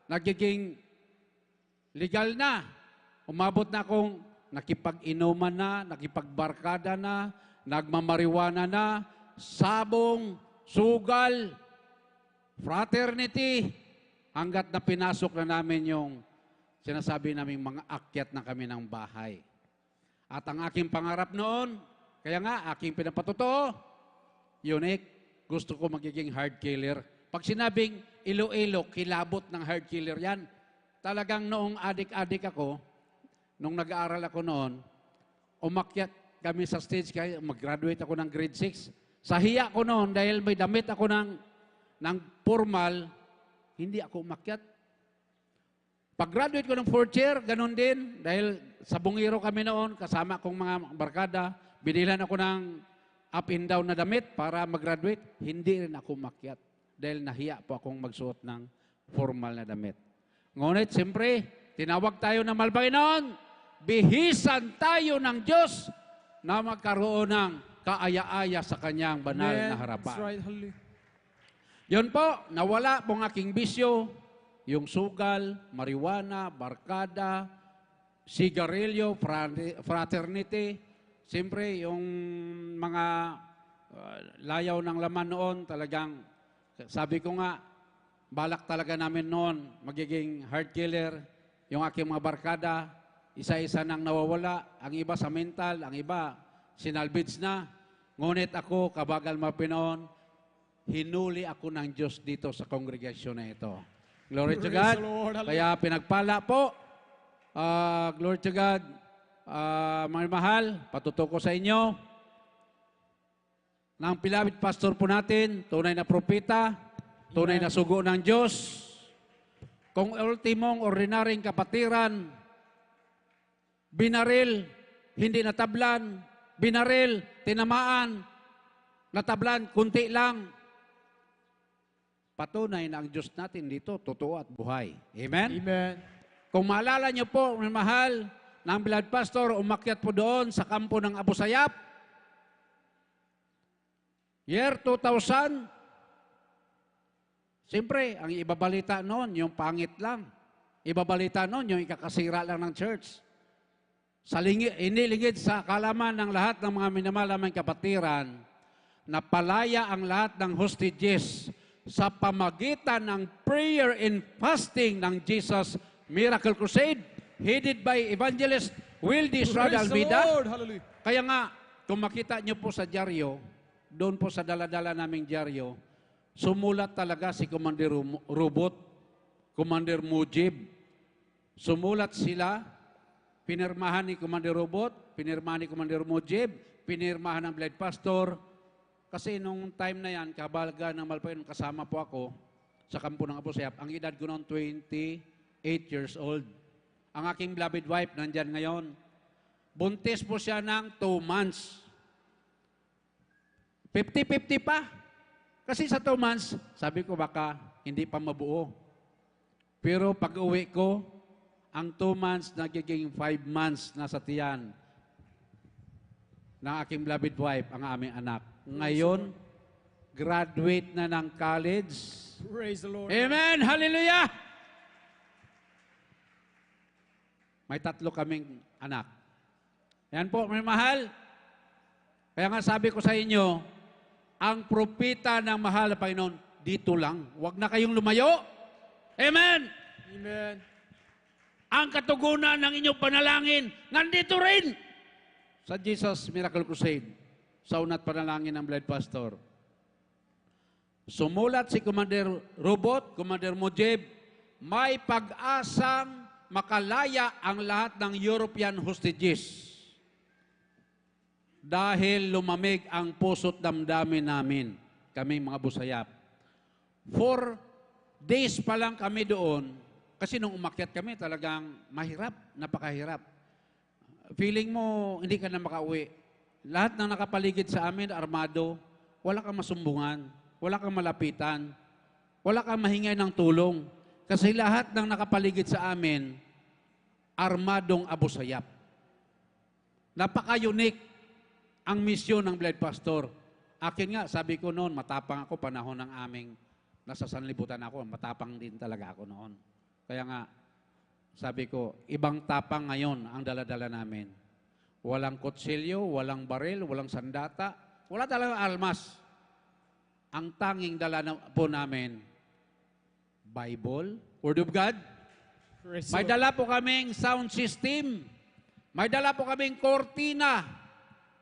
nagiging legal na. Umabot na akong nakipag-inuman na, nakipagbarkada na, nagmamariwana na, sabong, sugal, fraternity, hanggat na pinasok na namin yung sinasabi namin mga akyat na kami ng bahay. At ang aking pangarap noon, kaya nga aking pinapatotoo, unique, gusto ko magiging hard killer. Pag sinabing Iloilo, kilabot ng hard killer yan. Talagang noong adik-adik ako, nung nag-aaral ako noon, umakyat kami sa stage, kaya mag-graduate ako ng grade 6. Sa hiya ko noon, dahil may damit ako ng formal, hindi ako umakyat. Pag-graduate ko ng 4th year, ganun din, dahil sa Bungiro kami noon, kasama kong mga barkada, binilan ako ng up and down na damit para mag-graduate, hindi rin ako umakyat. Dahil nahiya po akong magsuot ng formal na damit. Ngunit, siyempre, tinawag tayo ng mahal Panginoon, bihisan tayo ng Diyos na magkaroon ng kaaya-aya sa kanyang banal Amen. na harapan. That's right. Hallelujah. Yun po, nawala pong aking bisyo, yung sugal, marijuana, barkada, sigarilyo, fraternity. Siyempre, yung mga layaw ng laman noon, talagang, sabi ko nga, balak talaga namin noon, magiging hard killer, yung aking mga barkada, isa-isa nang nawawala, ang iba sa mental, ang iba sinalvage na. Ngunit ako, kabagal mapinoon, hinuli ako ng Diyos dito sa kongregasyon na ito. Glory to Praise God. the Lord. Hallelujah. Kaya pinagpala po. Glory to God. Mga mahal, patuto ko sa inyo, ng pilapit pastor po natin, tunay na propeta, tunay na sugo ng Diyos. Kung ultimong ordinaryong kapatiran, binaril, hindi natablan, binaril, tinamaan, natablan, kunti lang. Patunay na ang Diyos natin dito, totoo at buhay. Amen? Amen. Kung maalala niyo po, mga mahal, ng Blood Pastor, umakyat po doon sa kampo ng Abu Sayyaf. Year 2000, siyempre, ang ibabalita noon, yung pangit lang. Ibabalita noon, yung ikakasira lang ng church. Inilingid sa kalaman ng lahat ng mga minamalamang kapatiran, na palaya ang lahat ng hostages sa pamagitan ng prayer and fasting ng Jesus Miracle Crusade, headed by Evangelist Wildy Estrada Praise the Almeida. Lord. Hallelujah. Kaya nga, kung makita nyo po sa dyaryo, doon po sa daladala naming dyaryo, sumulat talaga si Commander Robot, Commander Mujib. Sumulat sila, pinirmahan ni Commander Robot, pinirmahan ni Commander Mujib, pinirmahan ng Blood Pastor. Kasi nung time na yan, kabalga ng Malpayon, kasama po ako sa kampo ng Abu Sayyaf. Ang edad ko noon, 28 years old. Ang aking beloved wife, nandyan ngayon. Buntis po siya ng 2 months. 50-50 pa. Kasi sa 2 months, sabi ko baka hindi pa mabuo. Pero pag uwi ko, ang 2 months nagiging 5 months na sa tiyan ng aking beloved wife, ang aming anak. Ngayon, graduate na ng college. Praise the Lord. Amen! Hallelujah! May 3 kaming anak. Yan po, may mahal. Kaya nga sabi ko sa inyo, ang propeta ng mahal na Panginoon, dito lang. Huwag na kayong lumayo. Amen! Amen. Ang katugunan ng inyong panalangin, nandito rin sa Jesus Miracle Crusade, sa unat panalangin ng Blood Pastor. Sumulat si Commander Robot, Commander Mujib, may pag-asang makalaya ang lahat ng European hostages dahil lumamig ang puso't damdamin namin, kaming mga busayap. 4 days pa lang kami doon, kasi nung umakyat kami talagang mahirap, napakahirap. Feeling mo hindi ka na makauwi. Lahat ng nakapaligid sa amin, armado, wala kang masumbungan, wala kang malapitan, wala kang mahingay ng tulong. Kasi lahat ng nakapaligid sa amin, armadong Abu Sayyaf. Napaka-unique ang misyon ng Blood Pastor. Akin nga, sabi ko noon, matapang ako panahon ng aming nasa sanlibutan ako, matapang din talaga ako noon. Kaya nga, sabi ko, ibang tapang ngayon ang daladala namin. Walang kutsilyo, walang baril, walang sandata, wala talagang almas. Ang tanging dala po namin, Bible, Word of God. May dala po kaming sound system. May dala po kaming kortina.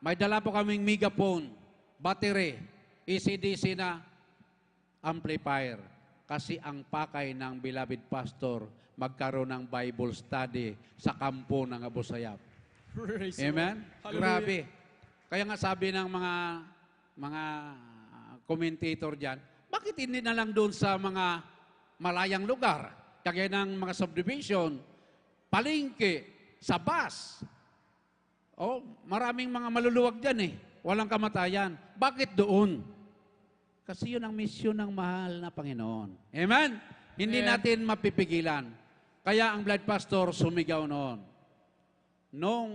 May dala po kaming megaphone, battery, AC/DC na amplifier. Kasi ang pakay ng beloved pastor, magkaroon ng Bible study sa kampo ng Abu Sayyaf. Amen? Grabe. Kaya nga sabi ng mga commentator dyan, bakit hindi na lang doon sa mga malayang lugar, kagaya ng mga subdivision, palengke, sa bus. Oh, maraming mga maluluwag dyan eh. Walang kamatayan. Bakit doon? Kasi yun ang misyon ng mahal na Panginoon. Amen? Hindi natin mapipigilan. Kaya ang Blood Pastor sumigaw noon. Nung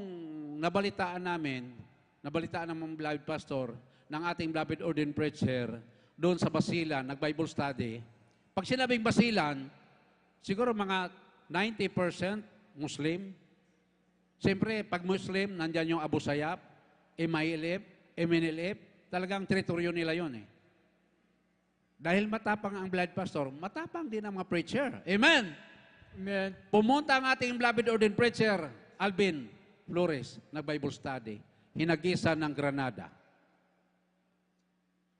nabalitaan ng mga Blood Pastor, ng ating beloved ordained preacher, doon sa Basilan, nag-Bible study. Pag sinabing Basilan, siguro mga 90% Muslim. Siyempre, pag Muslim, nandyan yung Abu Sayyaf, MILF, MNLF, talagang teritoryo nila yun eh. Dahil matapang ang Blood Pastor, matapang din ang mga preacher. Amen! Amen. Pumunta ang ating beloved ordained preacher, Alvin Flores, nag-Bible study. Hinagisan ng Granada.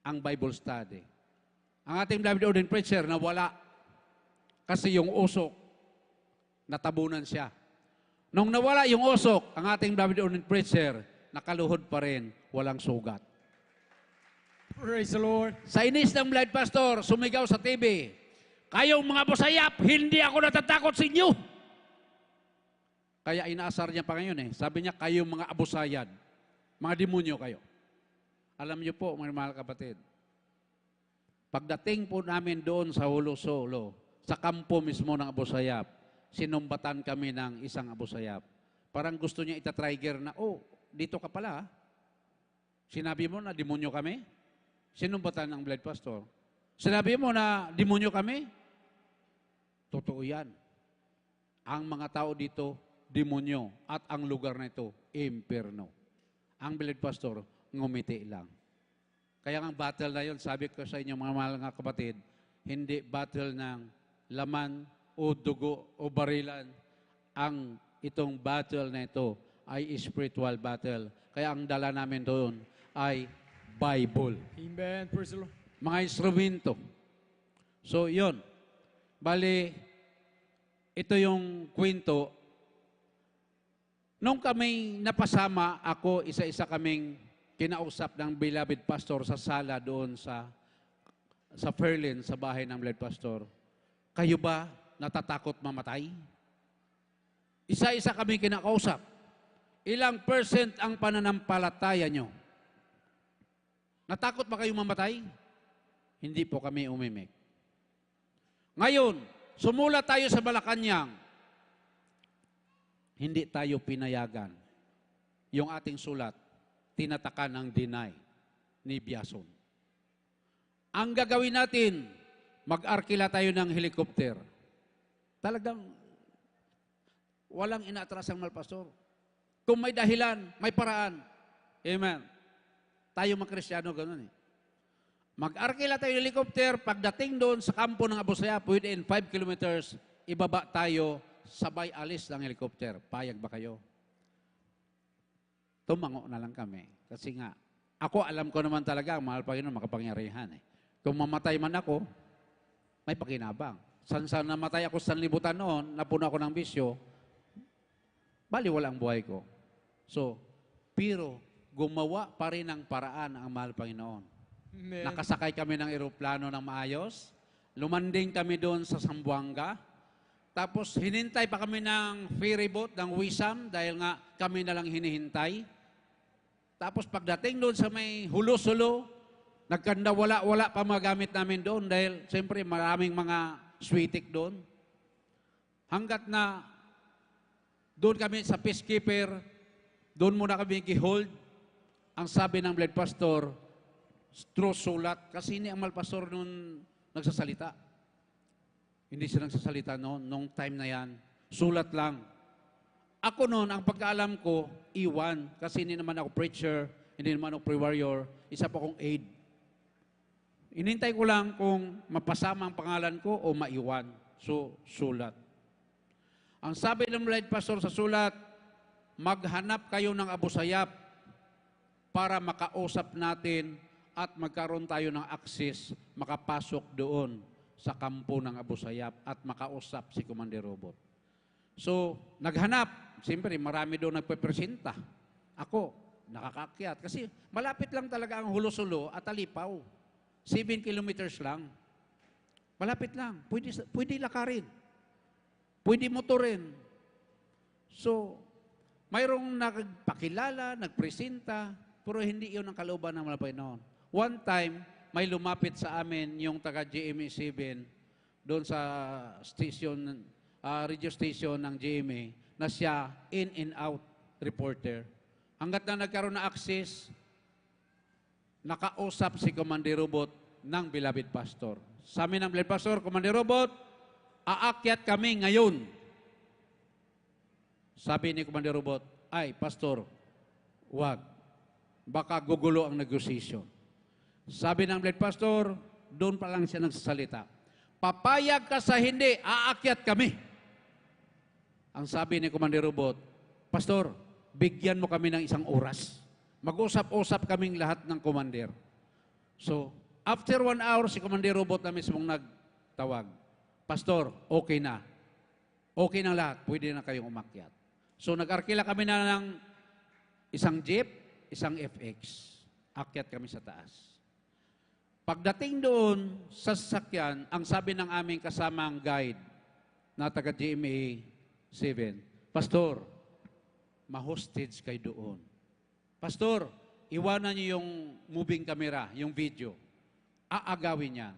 Ang Bible study. Ang ating beloved ordained preacher nawala. Kasi yung usok, natabunan siya. Nung nawala yung usok, ang ating beloved ordained preacher, nakaluhod pa rin, walang sugat. Praise the Lord. Sa inis ng Blood Pastor, sumigaw sa TV, kayong mga busayap, hindi ako natatakot sa inyo. Kaya inaasar niya pa ngayon eh. Sabi niya, kayong mga abusayad, mga demonyo kayo. Alam niyo po, mga mahal kapatid, pagdating po namin doon sa Hulo-Solo, sa kampo mismo ng Abu Sayyaf, sinumbatan kami ng isang Abu Sayyaf. Parang gusto niya itatrigger na, oh, dito ka pala. Sinabi mo na demonyo kami? Sinumbatan ng Blood Pastor. Sinabi mo na demonyo kami? Totoo yan. Ang mga tao dito, demonyo. At ang lugar na ito, impierno. Ang Blood Pastor, ngumiti lang. Kaya ang battle na yun, sabi ko sa inyo mga mahal nga kapatid, hindi battle ng laman o dugo o barilan. Ang itong battle na ito ay spiritual battle. Kaya ang dala namin doon ay Bible. Amen. Praise the Lord. Mga instrumento. So, yun. Bali, ito yung kwento. Nung kami napasama, ako, isa-isa kaming kinausap ng beloved pastor sa sala doon sa Fairlane, sa bahay ng beloved pastor. Kayo ba natatakot mamatay? Isa-isa kami kinakausap. Ilang % ang pananampalataya nyo? Natakot ba kayong mamatay? Hindi po kami umimik. Ngayon, sumulat tayo sa Malacanang. Hindi tayo pinayagan. Yung ating sulat, tinatakan ng deny ni Biason. Ang gagawin natin, mag-arkila tayo ng helicopter. Talagang walang inaatrasang malpastor. Kung may dahilan, may paraan. Amen. Tayo mga Kristiyano, ganun eh. Mag-arkila tayo ng helicopter, pagdating doon sa kampo ng Abu Sayyaf, within 5 kilometers, ibaba tayo, sabay alis ng helicopter. Payag ba kayo? Tumango na lang kami. Kasi nga, ako alam ko naman talaga, ang mahal Panginoon, makapangyarihan. Kung mamatay man ako, may pakinabang. San namatay ako sa libutan noon, napuno ako ng bisyo, baliwala ang buhay ko. So, pero gumawa pa rin ng paraan ang mahal Panginoon. Amen. Nakasakay kami ng eroplano ng maayos. Lumanding kami doon sa Zamboanga. Tapos hinintay pa kami ng ferry boat ng Wisam dahil nga kami na lang hinihintay. Tapos pagdating doon sa may hulo-sulo, nagkanda wala pa magamit namin doon dahil siyempre maraming mga switik doon. Hanggat na doon kami sa peacekeeper, doon muna kami gihold. Ang sabi ng Bled Pastor, true sulat. Kasi hindi ang malpastor noon nagsasalita. Hindi siya nagsasalita noon, nung time na yan. Sulat lang. Ako noon, ang pagkaalam ko, iwan. Kasi hindi naman ako preacher, hindi naman ako pre-warrior. Isa pa akong aid. Inintay ko lang kung mapasama ang pangalan ko o maiwan. So, sulat. Ang sabi ng Bled Pastor sa sulat, maghanap kayo ng Abu Sayyaf para makausap natin at magkaroon tayo ng access, makapasok doon sa kampo ng Abu Sayyaf at makausap si Commander Robot. So, naghanap. Siyempre, marami doon nagpepresenta. Ako, nakakakyat. Kasi malapit lang talaga ang Hulo-Sulo at Alipaw. 7 kilometers lang. Malapit lang. Pwede lakarin. Pwede motorin. So, mayroong nagpakilala, nagpresenta, pero hindi yun ang kalooban ng Panginoon. One time, may lumapit sa amin yung taga GMA7 doon sa station, radio station ng GMA na siya in and out reporter. Hanggat na nagkaroon na access, nakausap si Commander Robot ng Beloved Pastor. Sa amin ng Beloved Pastor, Commander Robot, aakyat kami ngayon. Sabi ni Commander Robot, ay, Pastor, wag. Baka gugulo ang negotiation. Sabi ng Bled Pastor, doon pa lang siya nagsasalita. Papayag ka sa hindi, aakyat kami. Ang sabi ni Commander Robot, Pastor, bigyan mo kami ng isang oras. Mag-usap-usap kaming lahat ng commander. So, after 1 hour, si Commander Robot na mismong nagtawag. Pastor, okay na. Okay na lahat, pwede na kayong umakyat. So, nag-arkila kami na ng isang jeep, isang FX. Akyat kami sa taas. Pagdating doon sa sasakyan, ang sabi ng aming kasamang guide na taga GMA 7, Pastor, ma-hostage kayo doon. Pastor, iwanan niyo yung moving camera, yung video. Aagawin niya.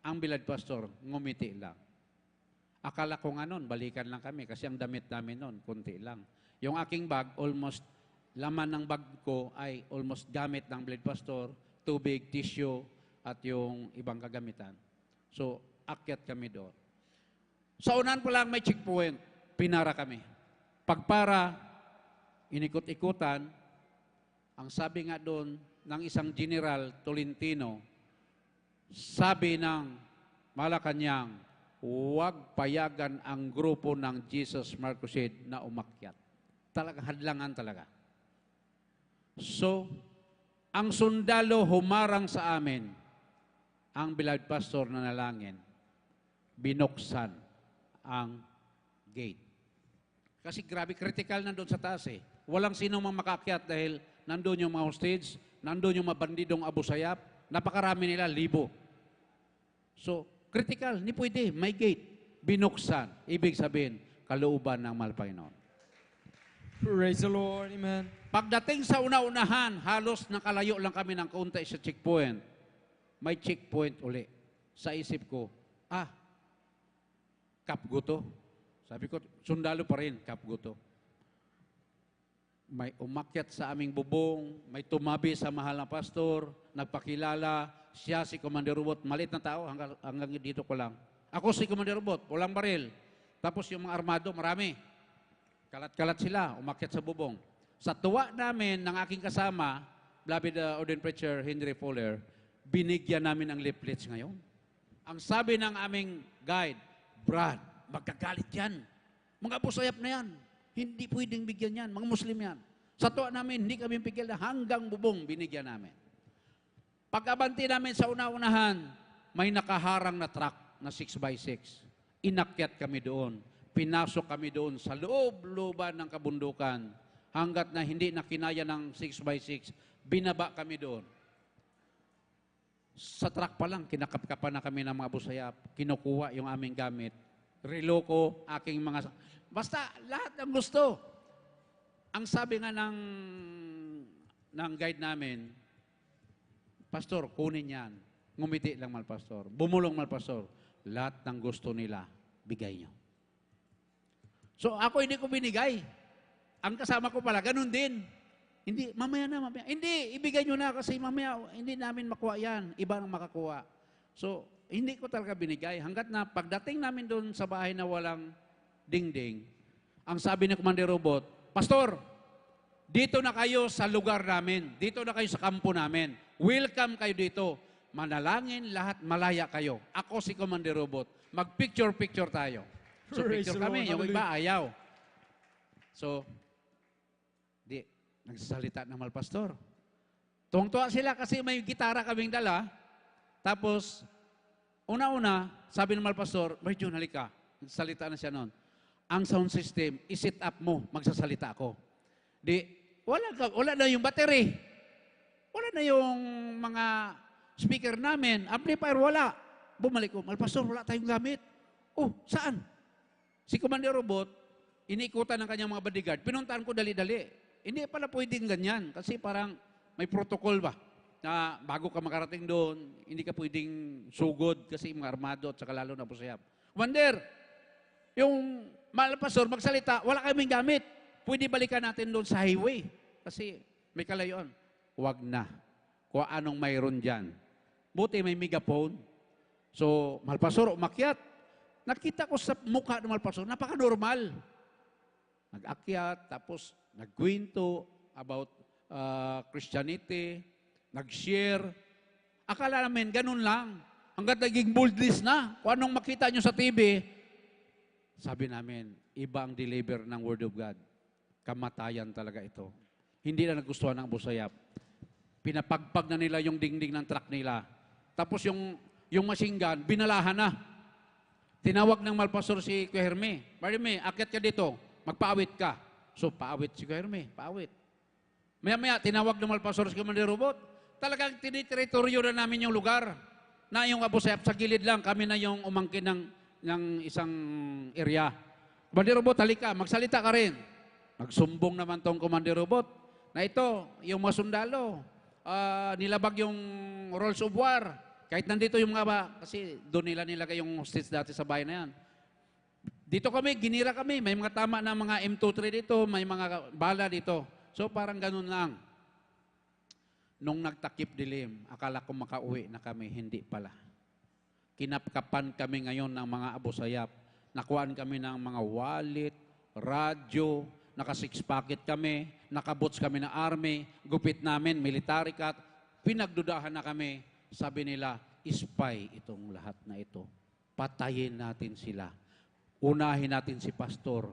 Ang Beloved Pastor, ngumiti lang. Akala ko nga noon, balikan lang kami kasi ang damit namin noon, kunti lang. Yung aking bag, almost, laman ng bag ko ay almost gamit ng Beloved Pastor, tubig, tissue, at yung ibang kagamitan. So, akyat kami doon. Sa unahan pa lang may checkpoint, pinara kami. Pagpara, inikot-ikutan, ang sabi nga doon ng isang General Tolentino, sabi ng Malacanang, huwag payagan ang grupo ng Jesus Marcosade na umakyat. Talagang hadlangan talaga. So, ang sundalo humarang sa amin, ang Beloved Pastor na nalangin, binuksan ang gate. Kasi grabe, critical nandun sa taas eh. Walang sino mang makakyat dahil nandun yung mga hostage, nandun yung mga bandidong Abu Sayyaf, napakarami nila, 1,000. So, critical, hindi pwede, may gate. Binuksan, ibig sabihin, kalooban ng mahal Panginoon. Praise the Lord. Amen. Pagdating sa una-unahan, halos nakalayo lang kami ng kaunti sa checkpoint. May checkpoint uli. Sa isip ko, kapgo to. Sabi ko, sundalo pa rin, kapgo to. May umakyat sa aming bubong, may tumabi sa mahal na pastor, nagpakilala, siya si Commander Robot, malit na tao, hanggang dito ko lang. Ako si Commander Robot, walang baril. Tapos yung mga armado, marami. Kalat-kalat sila, umakyat sa bubong. Sa tuwa namin ng aking kasama, Beloved Ordained Preacher Henry Fuller, binigyan namin ang leaflets ngayon. Ang sabi ng aming guide, Brad, magkagalit yan. Mga busayap na yan. Hindi pwedeng bigyan yan. Mga Muslim yan. Sa tuwa namin, hindi kami pigil na hanggang bubong binigyan namin. Pag-abanti namin sa una-unahan, may nakaharang na truck na 6x6. Inakyat kami doon. Pinasok kami doon sa loob-looban ng kabundukan. Hanggat na hindi na kinaya ng 6x6, binaba kami doon. Sa truck pa lang, kinakapkapan na kami ng mga busayap. Kinukuha yung aming gamit. Relo ko, aking mga... Basta lahat ng gusto. Ang sabi nga ng guide namin, Pastor, kunin yan. Ngumiti lang, Malpastor. Bumulong, Malpastor. Lahat ng gusto nila, bigay nyo. So ako hindi ko binigay. Ang kasama ko pala, ganun din. Hindi, mamaya na, mamaya. Hindi, ibigay nyo na kasi mamaya hindi namin makuha yan. Iba ang makakuha. So, hindi ko talaga binigay. Hanggat na pagdating namin doon sa bahay na walang dingding, ang sabi ni Commander Robot, Pastor, dito na kayo sa lugar namin. Dito na kayo sa kampo namin. Welcome kayo dito. Manalangin lahat, malaya kayo. Ako si Commander Robot. Mag-picture-picture tayo. So, Praise picture the kami. Lord. Yung iba, ayaw. So, nagsasalita naman, Pastor. Tuwang-tuwa sila kasi may gitara kaming dala. Tapos, una-una, sabi ng Malpastor, Marjon, halika. Nagsasalita na siya noon. Ang sound system, i-set up mo, magsasalita ako. Wala na yung battery. Wala na yung mga speaker namin. Amplifier, wala. Bumalik ko, Malpastor, wala tayong gamit. Oh, saan? Si Commander Robot, iniikutan ng kanyang mga bodyguard. Pinuntahan ko dali-dali. Hindi pala pwedeng ganyan kasi parang may protocol ba na bago ka makarating doon, hindi ka pwedeng sugod kasi mga armado at saka lalo na busayap. Commander, yung Malpastor magsalita, wala kaming gamit. Pwede balikan natin doon sa highway kasi may kalayuan. Huwag na. Kung anong mayroon dyan. Buti may megaphone. So, Malpastor, umakyat. Nakita ko sa mukha ng Malpastor, napaka-normal. Nag-akyat, tapos nagkwento about Christianity, nag-share. Akala namin, ganun lang. Hanggat naging boldness na. Kung anong makita nyo sa TV, sabi namin, iba ang deliver ng Word of God. Kamatayan talaga ito. Hindi na nagustuhan ng busayap. Pinapagpag na nila yung dingding ng truck nila. Tapos yung machine gun, binalahan na. Tinawag ng Malpastor si Kuya Herme. Herme, akyat ka dito. Magpaawit ka. So, paawit si Kuya Herme. Paawit. Maya-maya, tinawag ng Malpastor si Commander Robot. Talagang tiniteritoryo na namin yung lugar. Na yung abusayap sa gilid lang. Kami na yung umangkin ng isang area. Commander Robot, halika. Magsalita ka rin. Nagsumbong naman tong Commander Robot. Na ito, yung mga sundalo, nilabag yung rolls of war. Kahit nandito yung mga kasi doon nila nilagay yung hostage dati sa bahay na yan. Dito kami, ginira kami. May mga tama na mga M23 dito, may mga bala dito. So parang ganun lang. Nung nagtakip dilim, akala ko makauwi na kami, hindi pala. Kinapkapan kami ngayon ng mga abusayap. Nakuhaan kami ng mga wallet, radyo, naka-six packet kami, nakabots kami ng army, gupit namin, military cut, pinagdudahan na kami. Sabi nila, spy itong lahat na ito. Patayin natin sila. Unahin natin si Pastor.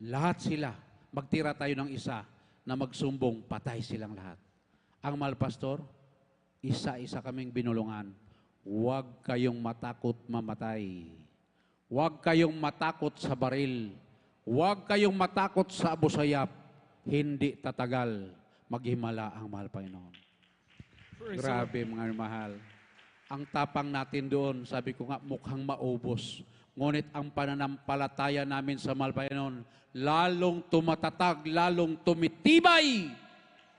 Lahat sila. Magtira tayo ng isa na magsumbong, patay silang lahat. Ang Malpastor, isa-isa kaming binulungan. Huwag kayong matakot mamatay. Huwag kayong matakot sa baril. Huwag kayong matakot sa abusayap. Hindi tatagal. Maghimala ang mahal Panginoon. Grabe mga mahal. Ang tapang natin doon, sabi ko nga, mukhang maubos. Ngunit ang pananampalataya namin sa mahal Panginoon, lalong tumatatag, lalong tumitibay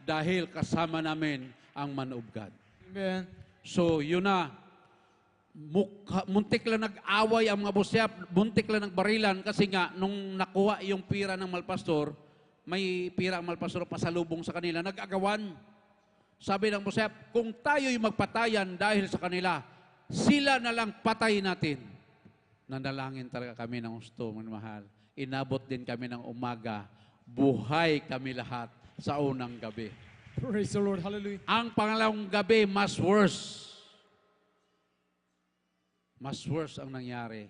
dahil kasama namin ang Man of God. Amen. So, yun na. Muntik lang nag-away ang mga busyap, muntik lang nagbarilan kasi nga, nung nakuha yung pira ng Malpastor, may pira ang Malpastor pasalubong sa kanila, nag-agawan. Sabi ng busyap, kung tayo'y magpatayan dahil sa kanila, sila na lang patay natin. Nandalangin talaga kami ng gusto, mga mahal. Inabot din kami ng umaga, buhay kami lahat sa unang gabi. Praise the Lord. Hallelujah. Ang pangalawang gabi, mas worse. mas worse ang nangyari.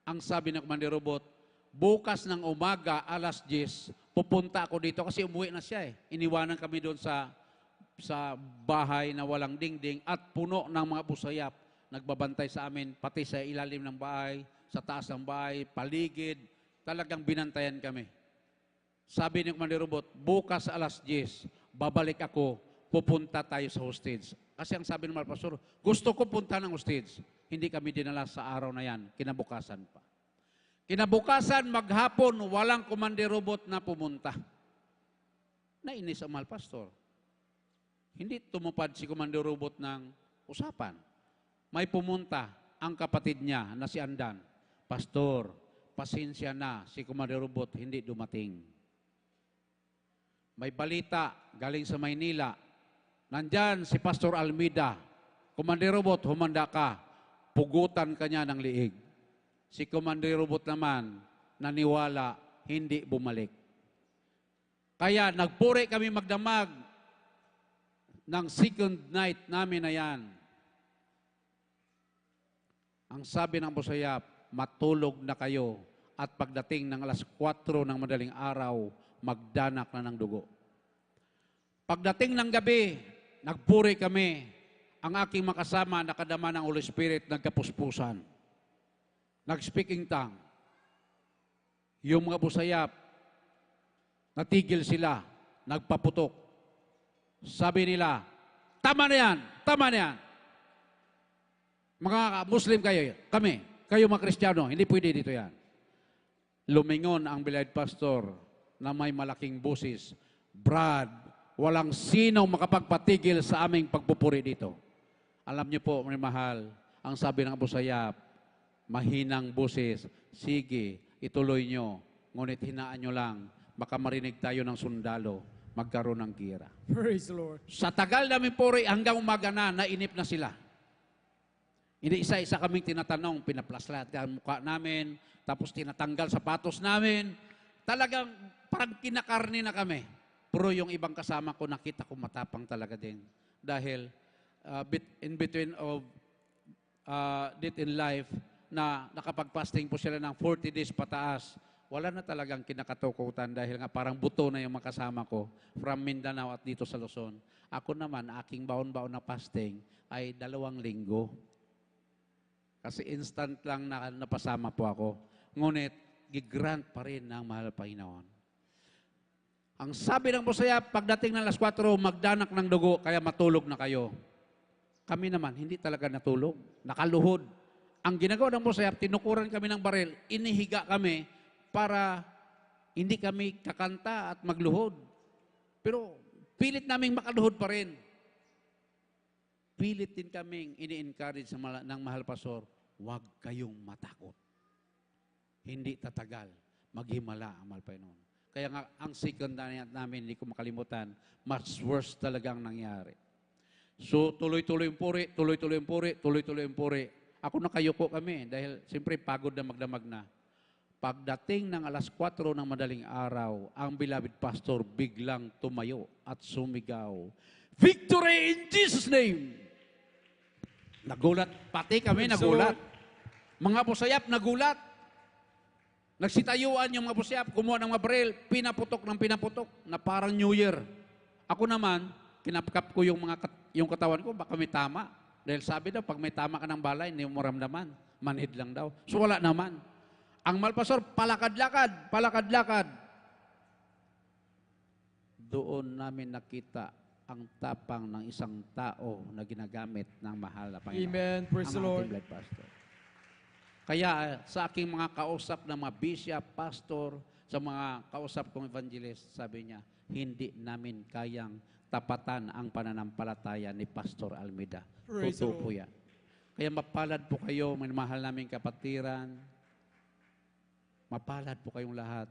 Ang sabi ng Commander Robot, bukas ng umaga, alas 10, pupunta ako dito kasi umuwi na siya eh. Iniwanan kami doon sa bahay na walang dingding at puno ng mga busayap. Nagbabantay sa amin, pati sa ilalim ng bahay, sa taas ng bahay, paligid. Talagang binantayan kami. Sabi ni Commander Robot, bukas alas 10, babalik ako, pupunta tayo sa hostage. Kasi ang sabi ng mga pastor, gusto ko punta ng hostage. Hindi kami dinala sa araw na yan, kinabukasan pa. Kinabukasan, maghapon, walang Commander Robot na pumunta. Nainis ang mahal pastor. Hindi tumupad si Commander Robot ng usapan. May pumunta ang kapatid niya na si Andan. Pastor, pasensya na, si Commander Robot hindi dumating. May balita galing sa Maynila. Nandyan si Pastor Almeida. Commander Robot, humanda ka. Pugutan ka niya ng liig. Si Commander Robot naman, naniwala, hindi bumalik. Kaya nagpuri kami magdamag ng second night namin na yan. Ang sabi ng busayap, matulog na kayo at pagdating ng alas 4 ng madaling araw, magdanak na ng dugo. Pagdating ng gabi, nagpuri kami. Ang aking makasama, nakadama ng Holy Spirit, nagkapuspusan. Nag-speaking tongue. Yung mga busayap, natigil sila, nagpaputok. Sabi nila, tama na yan, tama na yan. Mga Muslim kayo, kayo mga Kristiyano, hindi pwede dito yan. Lumingon ang beloved pastor na may malaking busis. Brad, walang sino makapagpatigil sa aming pagpupuri dito. Alam niyo po, mga mahal, ang sabi ng Abu Sayyaf, mahinang busis, sige, ituloy nyo, ngunit hinaan nyo lang, baka marinig tayo ng sundalo, magkaroon ng gira. Praise the Lord. Sa tagal namin puri, hanggang umaga na, nainip na sila. Hindi isa-isa kaming tinatanong, pinaplaslat ang mukha namin, tapos tinatanggal sapatos namin. Talagang parang kinakarni na kami. Pero yung ibang kasama ko, nakita ko matapang talaga din. Dahil in between of death in life, na nakapag-fasting po sila ng 40 days pataas, wala na talagang kinakatukutan dahil nga parang buto na yung mga kasama ko from Mindanao at dito sa Luzon. Ako naman, aking baon-baon na fasting ay 2 linggo. Kasi instant lang na napasama po ako. Ngunit, gigrant pa rin ng mahal Panginoon. Ang sabi ng Busayap, pagdating ng alas 4, magdanak ng dugo, kaya matulog na kayo. Kami naman, hindi talaga natulog. Nakaluhod. Ang ginagawa ng Busayap, tinukuran kami ng baril, inihiga kami para hindi kami kakanta at magluhod. Pero pilit naming makaluhod pa rin. Pilit din kaming ini-encourage ng mahal pastor, huwag kayong matakot. Hindi tatagal, maghimala ang mahal Panginoon. Kaya nga, ang second night namin, hindi ko makalimutan, much worse talagang nangyari. So, tuloy-tuloy yung puri, tuloy-tuloy yung puri, tuloy-tuloy yung puri. Ako nakayuko kami dahil siyempre pagod na magdamag na. Pagdating ng alas 4 ng madaling araw, ang beloved pastor biglang tumayo at sumigaw, "Victory in Jesus' name!" Nagulat. Pati kami nagulat. Mga Busayap nagulat. Nagsitayuan yung mga Busayap, kumuha ng mga baril, pinaputok ng pinaputok na parang New Year. Ako naman, kinapkap ko yung katawan ko, baka may tama. Dahil sabi daw, pag may tama ka ng bala, hindi mo maramdaman. Manhid lang daw. So wala naman. Ang malpasor, palakad-lakad, palakad-lakad. Doon namin nakita ang tapang ng isang tao na ginagamit ng mahal na Panginoon. Amen. Praise the Ang Lord. ating beloved pastor. Kaya sa aking mga kausap na mga bishop, pastor, sa mga kausap kong evangelist, sabi niya, hindi namin kayang tapatan ang pananampalataya ni Pastor Almeida. Praise Totoo the po Lord. yan. Kaya mapalad po kayo, may mahal naming kapatiran. Mapalad po kayong lahat.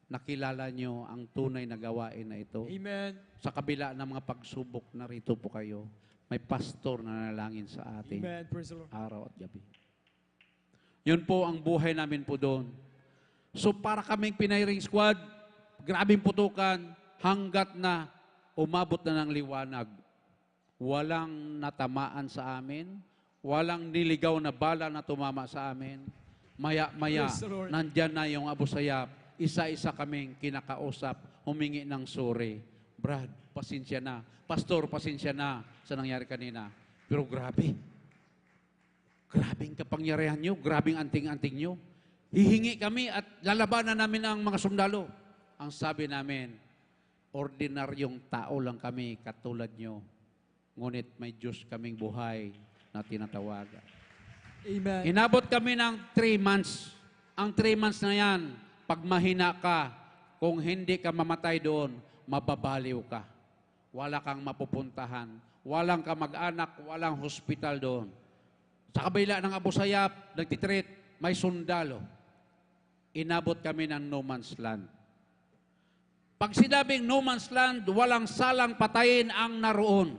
Nakilala nyo ang tunay na gawain na ito. Amen. Sa kabila ng mga pagsubok, narito po kayo. May pastor na nanalangin sa atin Amen. Praise the Lord. araw at gabi. Yun po ang buhay namin po doon. So para kaming pinairing squad, grabing putukan, hanggat na umabot na ng liwanag. Walang natamaan sa amin, Walang niligaw na bala na tumama sa amin. Maya-maya, Praise the Lord. nandyan na yung Abu Sayyaf. Isa-isa kaming kinakausap, humingi ng sorry. Brad, pasensya na. Pastor, pasensya na sa nangyari kanina. Pero grabe. Grabing kapangyarihan nyo. Grabing anting-anting nyo. Hihingi kami at lalabanan namin ang mga sundalo. Ang sabi namin, ordinaryong tao lang kami katulad nyo. Ngunit may Diyos kaming buhay na tinatawagan. Amen. Inabot kami ng 3 months. Ang 3 months na yan, pag mahina ka, kung hindi ka mamatay doon, mababaliw ka. Wala kang mapupuntahan. Walang kamag-anak, walang hospital doon. Sa kabila ng Abu Sayyaf, nagtitreat, may sundalo. Inabot kami ng no man's land. Pag sinabing no man's land, walang salang patayin ang naroon.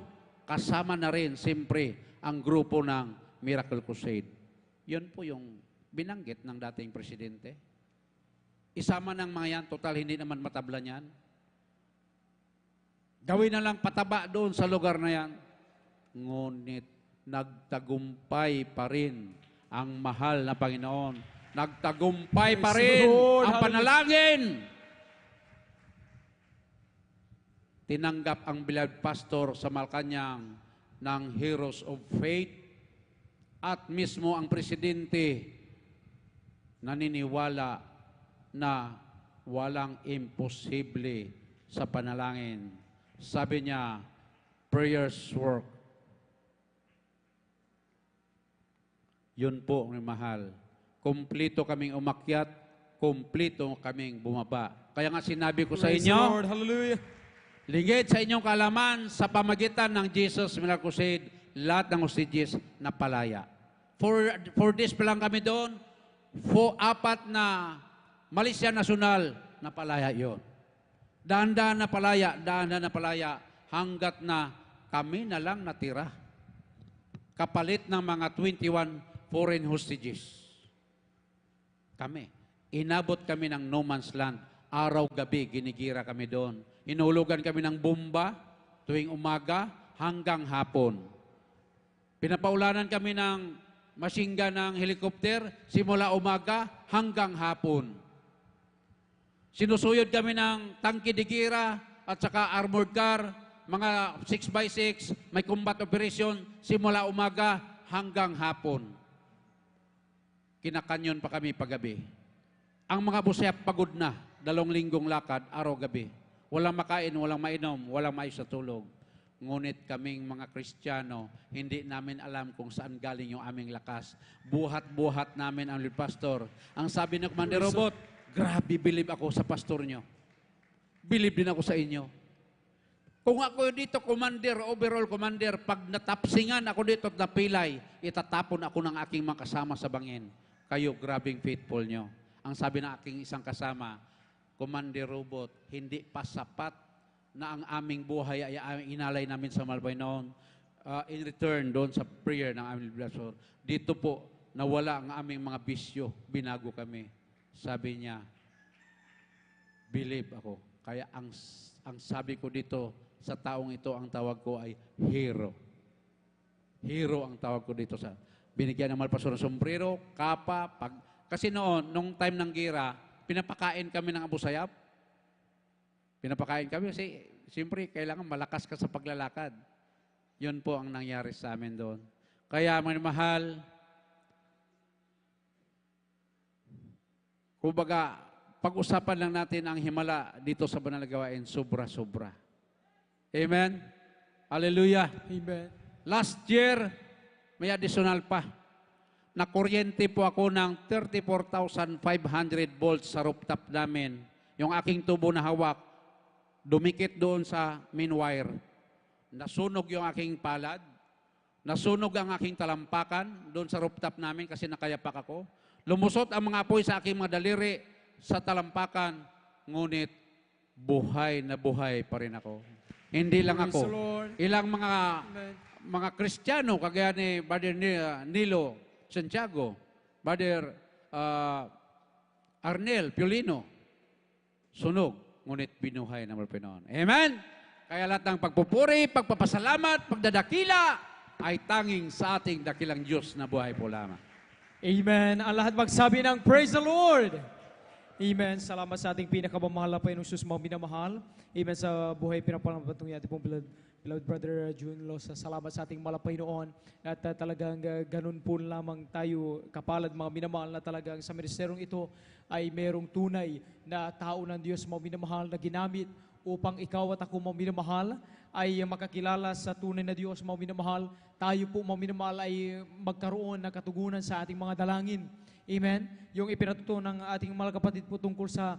Kasama na rin, siyempre, ang grupo ng Miracle Crusade. Yun po yung binanggit ng dating presidente. Isama ng mga yan, total hindi naman matabla niyan. Gawin na lang pataba doon sa lugar na yan. Ngunit nagtagumpay pa rin ang mahal na Panginoon. Nagtagumpay pa rin ang panalangin. Tinanggap ang beloved pastor sa Malacanang ng Heroes of Faith at mismo ang presidente naniniwala na walang imposible sa panalangin. Sabi niya, prayers work. Yun po ang mahal. Kumplito kaming umakyat, kumplito kaming bumaba. Kaya nga sinabi ko sa Praise the inyo, Lord. Hallelujah. lingid sa inyong kaalaman sa pamagitan ng Jesus Miracle Crusade, lahat ng hostages na palaya. For this pa lang kami doon, 4 na Malaysia National na palaya yon. Dahan-dahan na palaya, hanggat na kami na lang natira. Kapalit ng mga 21 foreign hostages. Kami. Inabot kami ng no man's land. Araw-gabi, ginigira kami doon. Inulugan kami ng bomba tuwing umaga hanggang hapon. Pinapaulanan kami ng masinga ng helikopter simula umaga hanggang hapon. Sinusuyod kami ng tangke de gira at saka armored car, mga 6x6, may combat operation simula umaga hanggang hapon. Kinakanyon pa kami paggabi. Ang mga busep pagod na, 2 linggong lakad, araw-gabi. Walang makain, walang mainom, walang maayos sa tulog. Ngunit kaming mga Kristiyano, hindi namin alam kung saan galing yung aming lakas. Buhat-buhat namin ang lead pastor. Ang sabi ng Commander Robot, grabe, believe ako sa pastor nyo. Believe din ako sa inyo. Kung ako dito, commander, overall commander, pag natapsingan ako dito at napilay, itatapon ako ng aking mga kasama sa bangin. Kayo, grabing faithful nyo. Ang sabi ng aking isang kasama, Commander Robot, hindi pa sapat na ang aming buhay ay inalay namin sa Malbay noon. In return, doon sa prayer ng aming pastor, dito po, nawala ang aming mga bisyo, binago kami. Sabi niya, believe ako. Kaya ang sabi ko dito, sa taong ito, ang tawag ko ay hero. Hero ang tawag ko dito. Binigyan ng malpasor ng sombrero, kapa, kasi noon, nung time ng gira, pinapakain kami ng Abu Sayyaf. Pinapakain kami kasi, siyempre, kailangan malakas ka sa paglalakad. Yun po ang nangyari sa amin doon. Kaya, mga mahal, kumbaga, pag-usapan lang natin ang himala dito sa banal na gawain, sobra-sobra. Amen? Hallelujah. Amen. Last year, may additional pa. Nakuryente po ako ng 34,500 volts sa rooftop namin. Yung aking tubo na hawak, dumikit doon sa main wire. Nasunog yung aking palad. Nasunog ang aking talampakan doon sa rooftop namin kasi nakayapak ako. Lumusot ang mga apoy sa aking mga daliri sa talampakan. Ngunit, buhay na buhay pa rin ako. Hindi lang Praise ako. the Lord. Ilang Amen. mga Kristiyano, kagaya ni Brother Nilo Santiago, Brother Arnel Piolino, sunog, ngunit binuhay ng Panginoon. Amen? Kaya lahat ng pagpupuri, pagpapasalamat, pagdadakila, ay tanging sa ating dakilang Diyos na buhay po lamang. Amen. Ang lahat magsabi ng Praise the Lord. Amen. Salamat sa ating pinakamamahal na Panginoong Jesus, mga minamahal. Amen. Sa buhay pinapalamatong ating pong beloved brother June Losa. Salamat sa ating mahal na Panginoon. At talagang ganun po lamang tayo kapalad, mga minamahal, na talagang sa ministeryong ito ay merong tunay na tao ng Diyos, mga minamahal, na ginamit upang ikaw at ako, mga minamahal, ay makakilala sa tunay na Diyos, mga minamahal. Tayo po, mga minamahal, ay magkaroon ng katugunan sa ating mga dalangin. Amen. Yung ipinatuto ng ating mga kapatid po tungkol sa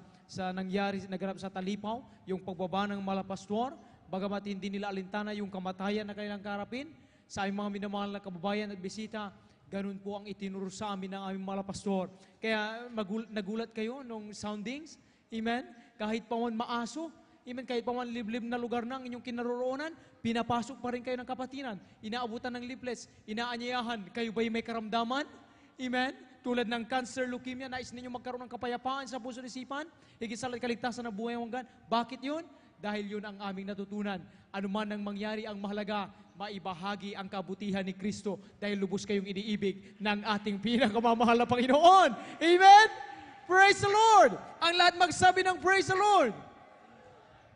nangyari, naganap sa Talipaw, yung pagbaba ng mga pastor, bagamat hindi nila alintana yung kamatayan na kanilang karapin, sa aming mga minamahal na kababayan at bisita, ganun po ang itinuro sa amin ng aming mga pastor. Kaya nagulat kayo nung soundings, amen, kahit pa man maaso, amen, kahit pa man liblib na lugar ng inyong kinaroroonan, pinapasok pa rin kayo ng kapatiran, inaabutan ng leaflets, inaanyayahan, kayo ba'y may karamdaman? Amen. Tulad ng cancer, leukemia, nais ninyo magkaroon ng kapayapaan sa puso at isipan, higit sa kaligtasan ng buhay hanggan. Bakit yun? Dahil yun ang aming natutunan. Ano man ang mangyari, ang mahalaga, maibahagi ang kabutihan ni Kristo dahil lubos kayong iniibig ng ating pinakamamahal na Panginoon. Amen? Praise the Lord! Ang lahat magsabi ng Praise the Lord!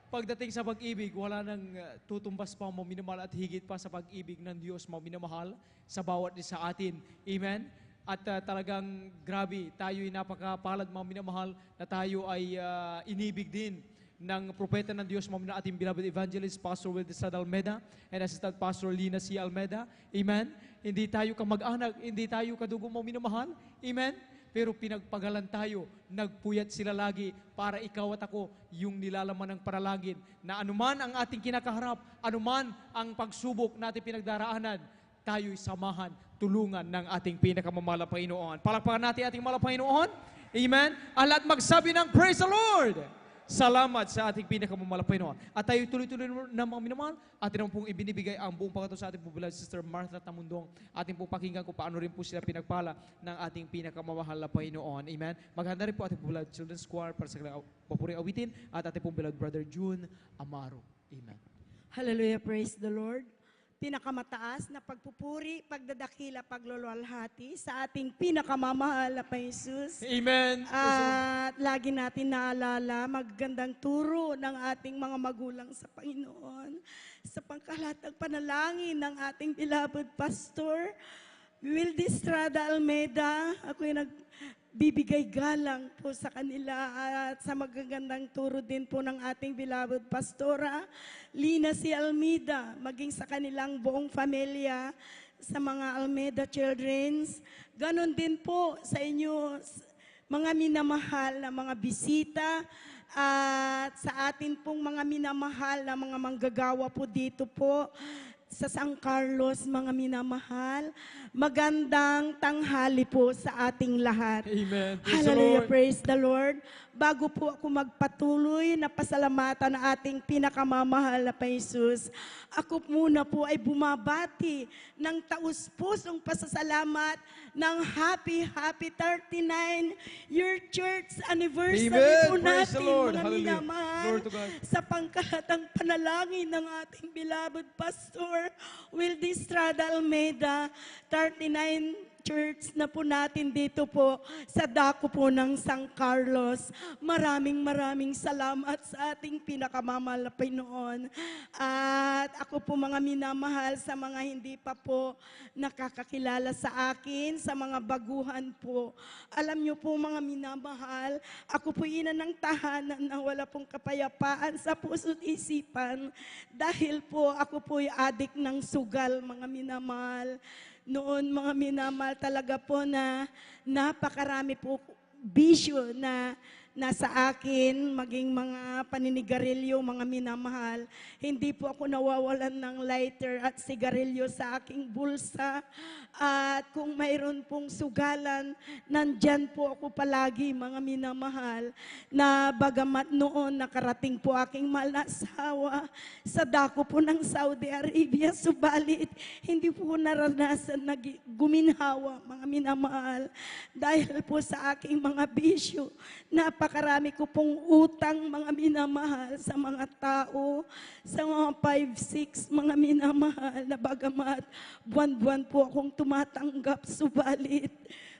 Pagdating sa pag-ibig, wala nang tutumbas pa, mga minamahal, at higit pa sa pag-ibig ng Diyos, mga minamahal, sa bawat isa atin. Amen? At talagang grabe, tayo ay napakapalad, mga minamahal, na tayo ay inibig din ng propeta ng Diyos, mga ating beloved evangelist, Pastor Will Desad Almeda, and Assistant Pastor Lina C. Almeda. Amen? Hindi tayo kamag-anak, hindi tayo kadugo, mga minamahal. Amen? Pero pinagpagalan tayo, nagpuyat sila lagi para ikaw at ako yung nilalaman ng panalangin na anuman ang ating kinakaharap, anuman ang pagsubok natin pinagdaraanan, tayo'y samahan, tulungan ng ating pinakamamahal na Panginoon. Palakpakan natin ating mahal na Panginoon. Amen? Ang lahat magsabi ng Praise the Lord! Salamat sa ating pinakamamahal na Panginoon. At tayo tuloy-tuloy na mga minamahal, atin naman pong ibinibigay ang buong pagkatao sa ating po beloved Sister Martha Tamundong. Ating pong pakinggan kung paano rin po sila pinagpala ng ating pinakamamahal na Panginoon. Amen? Maghanda rin po ating po beloved Children's Choir para sa kanilang papuring awitin at ating pong beloved Brother June Amaro. Amen. Hallelujah, praise the Lord. Pinakamataas na pagpupuri, pagdadakila, pagluluwalhati sa ating pinakamamahal na Jesus. Amen. At lagi natin naalala, magandang turo ng ating mga magulang sa Panginoon. Sa pangkalatag panalangin ng ating beloved Pastor, Wildy Estrada Almeda, ako'y nagbibigay galang po sa kanila at sa magagandang turo din po ng ating beloved Pastora, Lina C. Almeda, maging sa kanilang buong pamilya, sa mga Almeda Children's. Ganon din po sa inyo, mga minamahal na mga bisita, at sa atin pong mga minamahal na mga manggagawa po dito po, sa San Carlos, mga minamahal, magandang tanghali po sa ating lahat. Amen. Praise the Hallelujah, Lord. praise the Lord. Bago po ako magpatuloy na pasalamatan ng ating pinakamamahal na Jesus, ako muna po ay bumabati ng taus-pusong pasasalamat ng happy 39-year church anniversary Amen. po Praise the natin, Lord. mga Hallelujah. minamahal, Glory to God. sa pangkalatang panalangin ng ating beloved Pastor Wildy Estrada Almeda, 39 church na po natin dito po sa dako po ng San Carlos. Maraming salamat sa ating pinakamamahal na Panginoon. At ako po mga minamahal sa mga hindi pa po nakakakilala sa akin, sa mga baguhan po. Alam niyo po mga minamahal, ako po ina ng tahanan na wala pong kapayapaan sa puso't isipan dahil po ako po ay adik ng sugal, mga minamahal. Noon mga minamahal talaga po na napakarami po bisyo na nasa akin, maging mga paninigarilyo, mga minamahal. Hindi po ako nawawalan ng lighter at sigarilyo sa aking bulsa. At kung mayroon pong sugalan, nandyan po ako palagi, mga minamahal, na bagamat noon nakarating po aking mahal na asawa sa dako po ng Saudi Arabia, subalit hindi po naranasan na guminhawa, mga minamahal, dahil po sa aking mga bisyo. napakarami ko pong utang, mga minamahal, sa mga tao, sa mga 5, 6, mga minamahal, na bagamat buwan-buwan po akong tumatanggap, subalit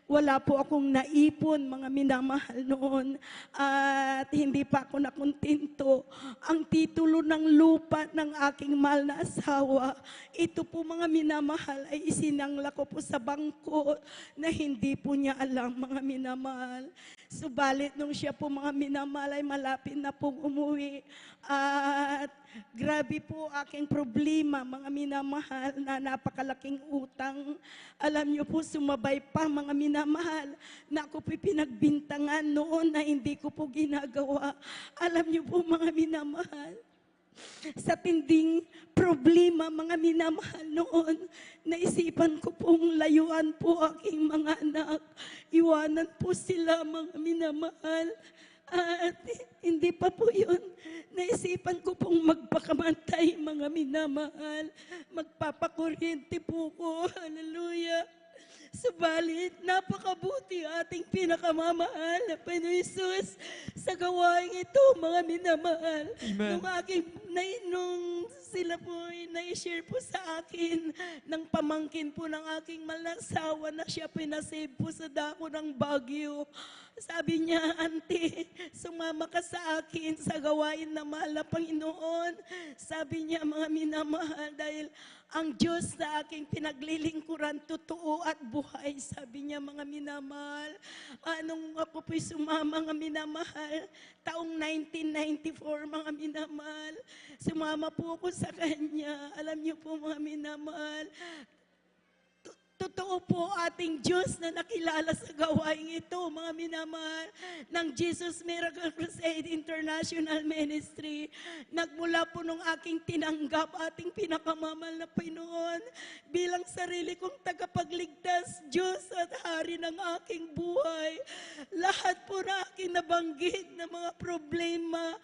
wala po akong naipon, mga minamahal, noon. At hindi pa ako nakontento. Ang titulo ng lupa ng aking mahal na asawa, ito po, mga minamahal, ay isinangla ko po sa bangko na hindi po niya alam, mga minamahal. Subalit nung siya po, mga minamahal, ay malapit na pong umuwi. At grabe po aking problema, mga minamahal, na napakalaking utang. Alam niyo po, sumabay pa, mga minamahal, na ako po pinagbintangan noon na hindi ko po ginagawa. Alam niyo po, mga minamahal, sa tinding problema, mga minamahal, noon, naisipan ko pong layuan po aking mga anak. Iwanan po sila, mga minamahal. At hindi pa po yun. Naisipan ko pong magpakamatay, mga minamahal. Magpapakuryente po ko. Hallelujah. Subalit, napakabuti ating pinakamamahal na Panginoon Jesus sa gawain ito, mga minamahal. Nung sila po na-share po sa akin ng pamangkin po ng aking malasawa na siya pinasave po sa dako ng Baguio. Sabi niya, Auntie, sumama ka sa akin sa gawain na mahal na Panginoon. Sabi niya, mga minamahal, dahil ang Diyos na aking pinaglilingkuran, totoo at buhay. Sabi niya, mga minamahal. Anong ako po'y sumama, mga minamahal, taong 1994, mga minamahal. Sumama po ako sa kanya. Alam niyo po, mga minamahal, totoo po ating Diyos na nakilala sa gawain ito, mga minamahal, ng Jesus Miracle Crusade International Ministry. Nagmula po nung aking tinanggap ating pinakamamahal na Panginoon bilang sarili kong tagapagligtas, Diyos at Hari ng aking buhay. Lahat po na aking nabanggit na mga problema,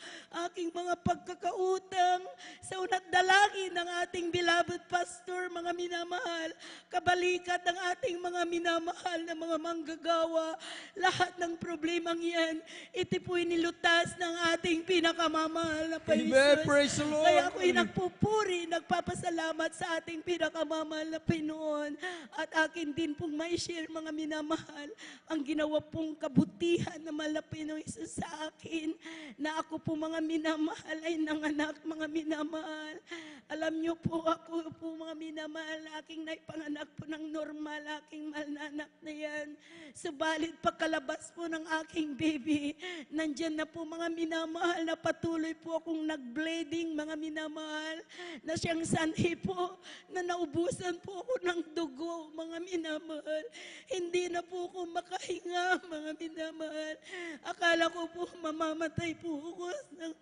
aking mga pagkakautang, sa unat dalangin ng ating beloved pastor, mga minamahal, kabalik ng ating mga minamahal na mga manggagawa, lahat ng problemang yan, ito po'y nilutas ng ating pinakamamahal na Panginoon. Amen. Praise the Lord. Kaya ako'y nagpupuri, nagpapasalamat sa ating pinakamamahal na Panginoon. At akin din pong may share, mga minamahal, ang ginawa pong kabutihan na mahal na Panginoon sa akin, na ako po, mga minamahal, ay nanganak, mga minamahal. Alam niyo po, ako po, mga minamahal, aking naipanganak po ng normal, aking mahal na anak na yan. Subalit pagkalabas po ng aking baby, nandyan na po, mga minamahal, na patuloy po akong nag-bleeding, mga minamahal, na siyang sanhi po, na naubusan po ako ng dugo, mga minamahal. Hindi na po ako makahinga, mga minamahal. Akala ko po mamamatay po ako ng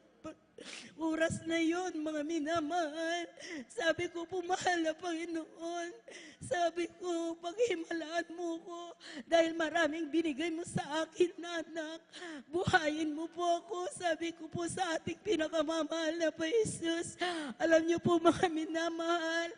oras na yon, mga minamahal. Sabi ko po, mahal na Panginoon, sabi ko, paghimalaan mo ko dahil maraming binigay mo sa akin na anak. Buhayin mo po ako, sabi ko po sa ating pinakamamahal na pa Jesus. Alam niyo po, mga minamahal,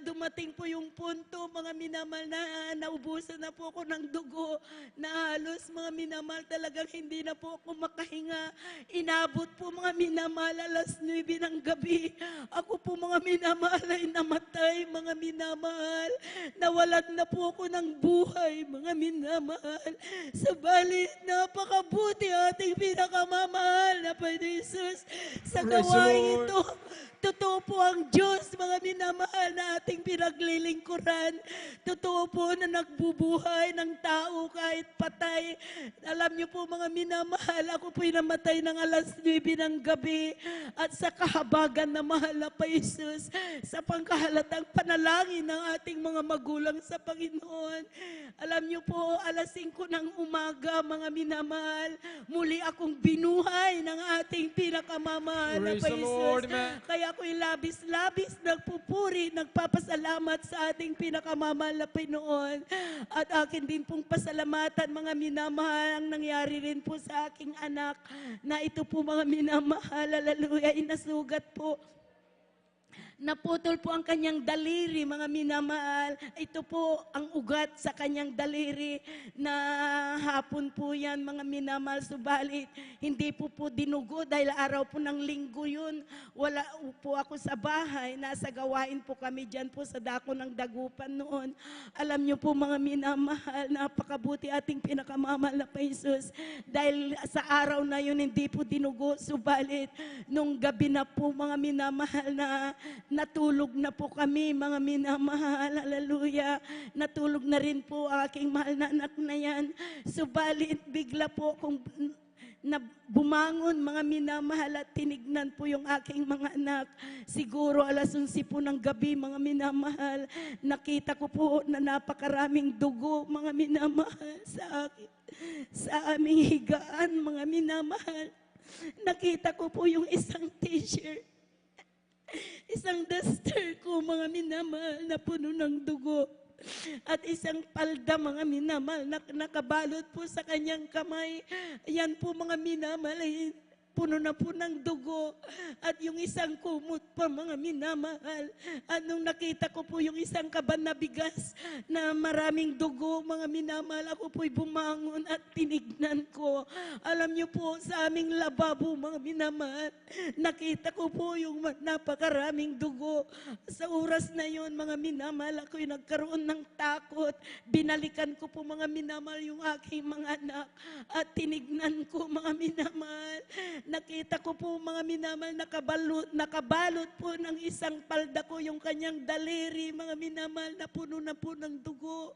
dumating po yung punto, mga minamahal, na naubusan na po ako ng dugo, na halos, mga minamahal, talagang hindi na po ako makahinga. Inabot po, mga minamahal, alas 9 ng gabi. Ako po, mga minamahal, ay namatay, mga minamahal. Nawalan na po ako ng buhay, mga minamahal. Subalit, napakabuti ating pinakamamahal na Panginoon Jesus sa gawain ito. Totoo po ang Diyos, mga minamahal, na ating pinaglilingkuran. Totoo po na nagbubuhay ng tao kahit patay. Alam niyo po, mga minamahal, ako po'y namatay ng alas 9 ng gabi. At sa kahabagan na mahal na pa Jesus, sa pangkahalatang panalangin ng ating mga magulang sa Panginoon. Alam niyo po, alas 5 ng umaga, mga minamahal, muli akong binuhay ng ating pinakamamahal na pa Jesus. Kaya ako'y labis-labis nagpupuri, nagpapasalamat sa ating pinakamamahal na Panginoon. At akin din pong pasalamatan, mga minamahal, ang nangyari rin po sa aking anak, na ito po, mga minamahal, hallelujah, inasugat po Naputol po ang kanyang daliri, mga minamahal. Ito po ang ugat sa kanyang daliri na hapon po yan, mga minamahal. Subalit, hindi po dinugo dahil araw po ng linggo yun. Wala po ako sa bahay. Nasa gawain po kami dyan po sa dako ng Dagupan noon. Alam niyo po, mga minamahal, napakabuti ating pinakamamahal na Jesus. Dahil sa araw na yun, hindi po dinugo. Subalit, nung gabi na po, mga minamahal, na natulog na po kami, mga minamahal. Hallelujah. Natulog na rin po ang aking mahal na anak na yan. Subalit, bigla po akong na bumangon, mga minamahal, at tinignan po yung aking mga anak. Siguro 11:00 po ng gabi, mga minamahal. Nakita ko po na napakaraming dugo, mga minamahal, sa aming higaan, mga minamahal. Nakita ko po yung isang t-shirt, isang duster ko, mga minamahal, na puno ng dugo. At isang palda, mga minamahal, na nakabalot po sa kanyang kamay. Yan po, mga minamahal, ay puno na po ng dugo. At yung isang kumot pa, mga minamahal. At nung nakita ko po yung isang kaban na bigas na maraming dugo, mga minamahal, ako po'y bumangon at tinignan ko. Alam niyo po, sa aming lababo, mga minamahal, nakita ko po yung napakaraming dugo. Sa oras na yon, mga minamahal, ako'y nagkaroon ng takot. Binalikan ko po, mga minamahal, yung aking mga anak. At tinignan ko, mga minamahal. Nakita ko po, mga minamahal, nakabalot po ng isang palda ko yung kanyang daliri, mga minamahal, na puno ng dugo.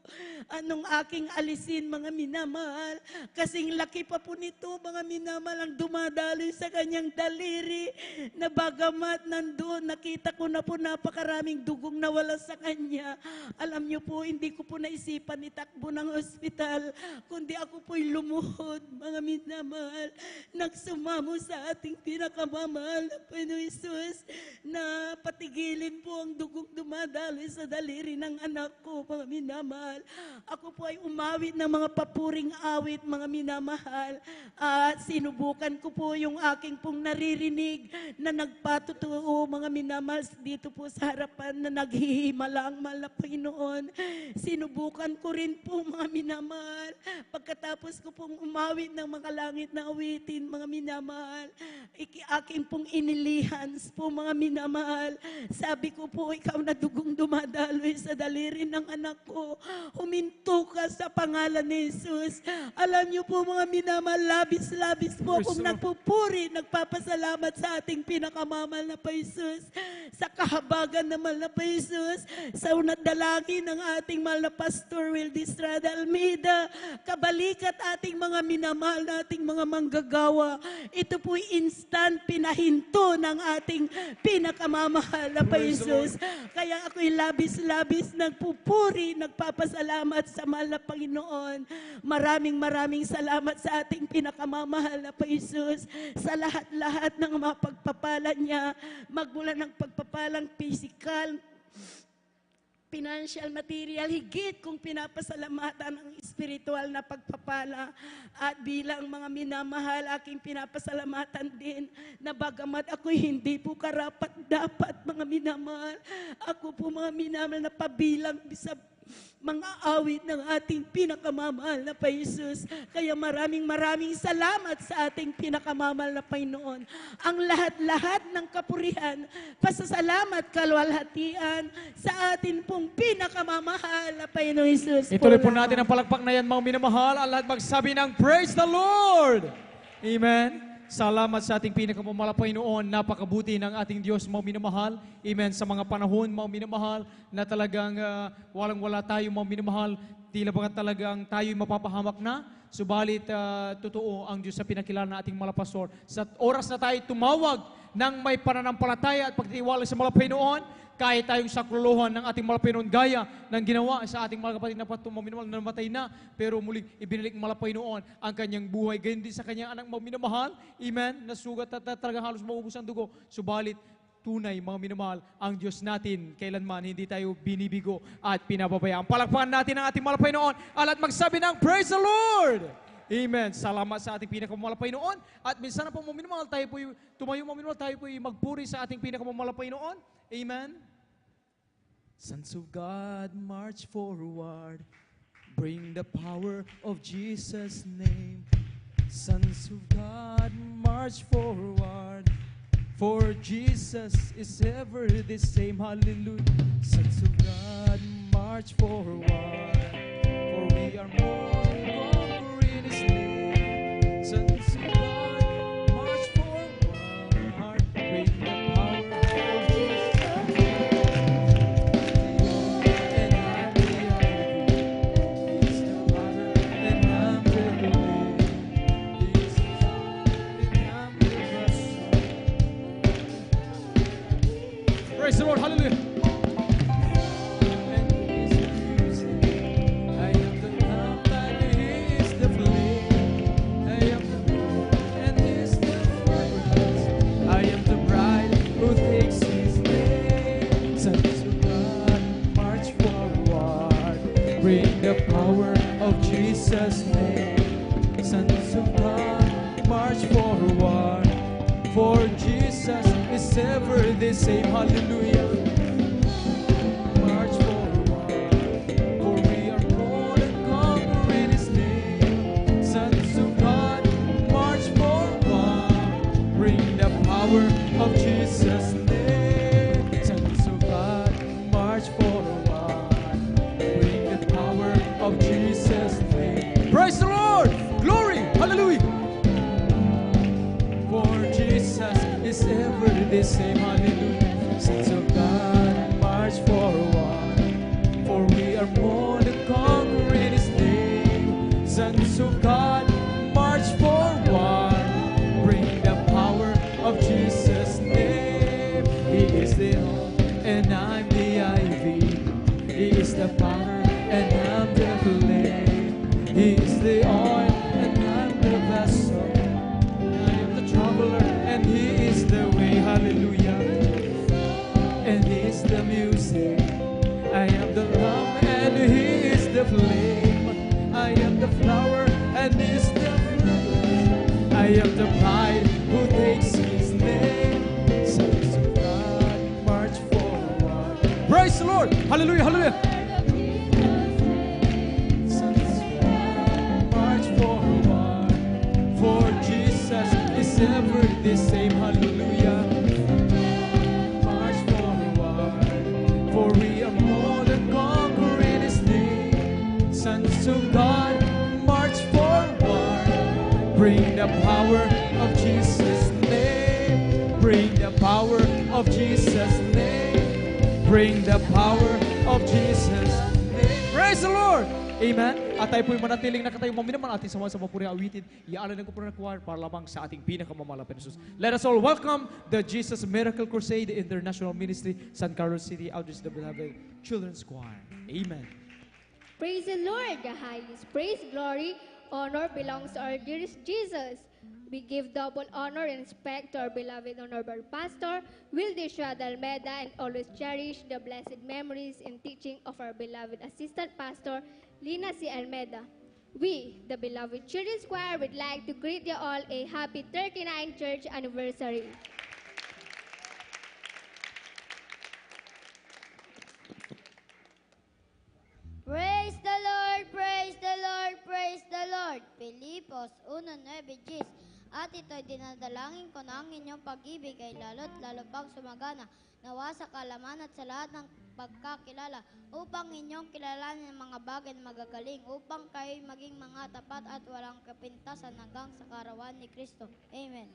Anong aking alisin, mga minamahal? Kasing laki pa po nito, mga minamahal, ang dumadaloy sa kanyang daliri, na bagamat nandoon, nakita ko na po napakaraming dugong nawala sa kanya. Alam niyo po, hindi ko po naisipan itakbo ng ospital, kundi ako po'y lumuhod, mga minamahal, nagsumamo sa ating pinakamamahal na Panginoon Jesus, na patigilin po ang dugong dumadaloy sa daliri ng anak ko, mga minamahal. Ako po ay umawit ng mga papuring awit, mga minamahal. At sinubukan ko po yung aking pong naririnig na nagpatutuo, mga minamahal, dito po sa harapan, na naghihimala ang mahal na Panginoon. Sinubukan ko rin po, mga minamahal. Pagkatapos ko pong umawit ng mga langit na awitin, mga minamahal, aking pong inilihan po, mga minamahal. Sabi ko po, ikaw na dugong dumadaloy sa daliri ng anak ko, huminto ka sa pangalan ni Jesus. Alam niyo po, mga minamahal, labis-labis po akong nagpupuri, nagpapasalamat sa ating pinakamamahal na pa Jesus, sa kahabagan na mahal na pa Jesus, sa unat dalangin ng ating mahal na Pastor Wildy Estrada Almeida, kabalikat ating mga minamahal na ating mga manggagawa. Ito po instant pinahinto ng ating pinakamamahal na pa Jesus. Kaya ako'y labis-labis nagpupuri, nagpapasalamat sa mahal na Panginoon. Maraming salamat sa ating pinakamamahal na pa Jesus, sa lahat-lahat ng mga pagpapala niya, magmula ng pagpapalang physical, financial, material, higit kung pinapasalamatan ang spiritual na pagpapala. At bilang mga minamahal, aking pinapasalamatan din na bagamat ako'y hindi po karapat-dapat, mga minamahal, ako po, mga minamahal, na pabilang sa mga awit ng ating pinakamamahal na pa Jesus. Kaya maraming salamat sa ating pinakamamahal na Panginoon. Ang lahat-lahat ng kapurihan, pasasalamat, kalwalhatian sa atin pong pinakamamahal na Panginoon Jesus. Ituloy po natin ang palakpak na yan, mga minamahal. Ang lahat magsabi ng Praise the Lord! Amen. Salamat sa ating pinakamamahal na Panginoon. Napakabuti ng ating Diyos, mga minamahal. Amen. Sa mga panahon, mga minamahal, na talagang walang-wala tayo, mga minamahal. Tila ba talagang tayo'y mapapahamak na. Subalit, totoo ang Diyos sa pinakilala ng ating mga pastor. Sa oras na tayo tumawag ng may pananampalataya at pagtitiwala sa mga Panginoon, kahit tayong saklolohan ng ating mga Panginoon, gaya ng ginawa sa ating mga kapatid na patumaminamahal na namatay na, pero muling ibinalik ng mga Panginoon ang kanyang buhay. Ganyan din sa kanyang anak mga minamahal, amen, nasugat at talagang halos maubos ang dugo. Subalit, tunay, mga minamahal, ang Diyos natin, kailanman hindi tayo binibigo at pinapabayaan. Palakpakan natin ang ating mga Panginoon at magsabi ng Praise the Lord! Amen. Salamat sa ating pinakamamahal na Panginoon. At minsan na po maminumahal, tayo po tumayo maminumahal, tayo po magpuri sa ating pinakamamahal na Panginoon. Amen. Sons of God, march forward. Bring the power of Jesus' name. Sons of God, march forward. For Jesus is ever the same. Hallelujah. Sons of God, march forward. For we are more than conquering His name. Sons of God, march forward. Bring the power of Jesus. And I'm the ivy. He's the Father, and I'm the lily. He's the Son, and I'm the vessel. Praise the Lord, hallelujah. And He is the music. I am the lamp and He is the flame. I am the moon and He is the fragrance. I am the bride who takes His name. Sons of God, march forward. Bring the power of Jesus' name. Sons of God, march forward. For Jesus is ever the same. Hallelujah. March forward. For we are more than conquering His name. Sons of God, march forward. Bring the power of Jesus' name. Sons of God, march forward. Bring the power of Jesus' name. Praise the Lord. Glory. Hallelujah. For Jesus is ever the same. Hallelujah. Sons of God, march forward. For we are more than conquering His name. Sons of God, march forward. Bring the power of Jesus' name. He is the oak and I'm the ivy. He is the potter and I'm the clay. He is the oil and I'm the vessel. I am the traveler and He is the way. Hallelujah. And He is the music. I am the lamp and He is the flame. I am the flower and He is the fragrance. I am the bride who takes His name. Sons of God, march forward. Praise the Lord. Hallelujah. Hallelujah. Sons of God, march forward. For Jesus is ever the same. Hallelujah. March forward. For we are more than conquering His name. Sons of God, march forward. Bring the power of Jesus' name. Bring the power of Jesus' name. Bring the power of Jesus' name. Praise the Lord. Amen. At tayo po'y manatiling nakatayo maminaman ating sama sa papuri awitin. Iaalan ng kupura ng choir para lamang sa ating pinakamamahal na Jesus. Let us all welcome the Jesus Miracle Crusade International Ministry, San Carlos City, Outreach the Beloved Children's Choir. Amen. Praise the Lord, the highest praise, glory, honor belongs to our dearest Jesus. We give double honor and respect to our beloved Honorable Pastor, Wildy Estrada Almeida, and always cherish the blessed memories and teaching of our beloved Assistant Pastor, Lina C. Almeida. We, the beloved Children's Choir, would like to greet you all a happy 39th church anniversary. Praise the Lord, praise the Lord, praise the Lord. Pilipos 1:9 At ito'y dinadalangin ko na ang inyong pag-ibig ay lalo't lalo pang sumagana, nawa sa kalaman at sa lahat ng pagkakilala, upang inyong kilalanin ang mga bagay na magagaling, upang kayo'y maging mga tapat at walang kapintasan hanggang sa karawan ni Kristo. Amen.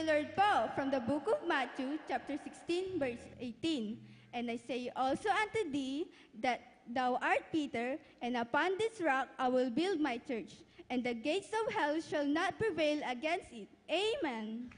the Lord po from the book of Matthew, chapter 16, verse 18. And I say also unto thee that thou art Peter, and upon this rock I will build my church, and the gates of hell shall not prevail against it. Amen.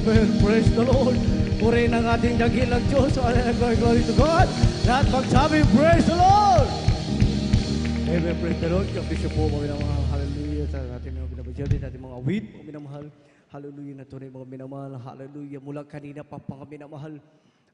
Amen. Praise the Lord. Purihin ang ating dakilang Diyos. Glory to God. Lahat magsabi, praise the Lord. Amen. Praise the Lord. Kapis po, mga minamahal. Hallelujah. Sa ating mga binabadyan, sa ating mga awit, mga minamahal. Hallelujah na tunay mga minamahal. Hallelujah. Mula kanina pa mga minamahal.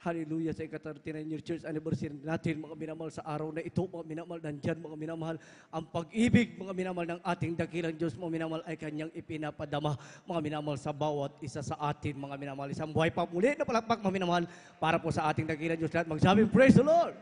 Hallelujah sa ika-39 year church anniversary natin mga minamahal sa araw na ito mga minamahal. Nandyan mga minamahal ang pag-ibig mga minamahal ng ating dakilang Diyos mga minamahal ay kanyang ipinapadama mga minamahal sa bawat isa sa atin mga minamahal. Isang buhay pa muli na palakpak mga minamahal para po sa ating dakilang Diyos. Lahat magsabi, praise the Lord!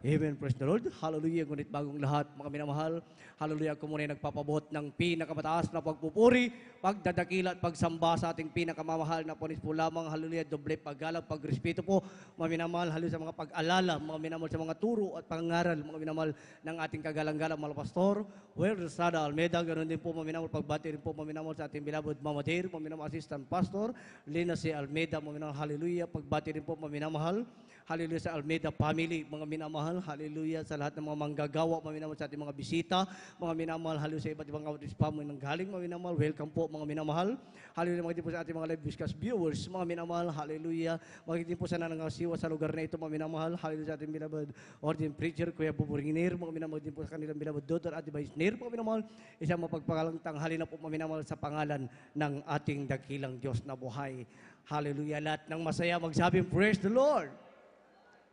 Amen. Praise the Lord. Hallelujah. Ngunit bagong lahat, mga minamahal. Hallelujah. Ako muna nagpapabot ng pinakamataas na pagpupuri, pagdadakila at pagsamba sa ating pinakamamahal na punis po lamang. Hallelujah. Doble paggalang, pagrespeto po, mga minamahal. Hallelujah sa mga pag-alala, mga minamahal sa mga turo at pangaral, mga minamahal ng ating kagalang-galang mga pastor. Well, Sada Almeida, ganoon din po, mga minamahal. Pagbati rin po, mga minamahal sa ating beloved Mama Dear, mga minamahal assistant pastor, Lina C. Almeida, mga minamahal. Hallelujah. Pagbati rin po, mga minamahal. Hallelujah sa Almeida family, mga minamahal. Hallelujah sa lahat ng mga manggagawa, mga minamahal sa ating mga bisita, mga minamahal. Hallelujah sa iba't ibang outreach family ng galing, mga minamahal. Welcome po, mga minamahal. Hallelujah, magiging po sa ating mga live broadcast viewers, mga minamahal. Hallelujah. Magiging po sa nanangasiwa sa lugar na ito, mga minamahal. Hallelujah sa ating beloved ordained preacher, Kuya Buburinir, mga minamahal din po sa kanilang beloved daughter at Vice Nir, mga minamahal. Isang mapagpagalang tanghali na po, mga minamahal, sa pangalan ng ating dakilang Diyos na buhay. Hallelujah. Lahat ng masaya magsabing, praise the Lord.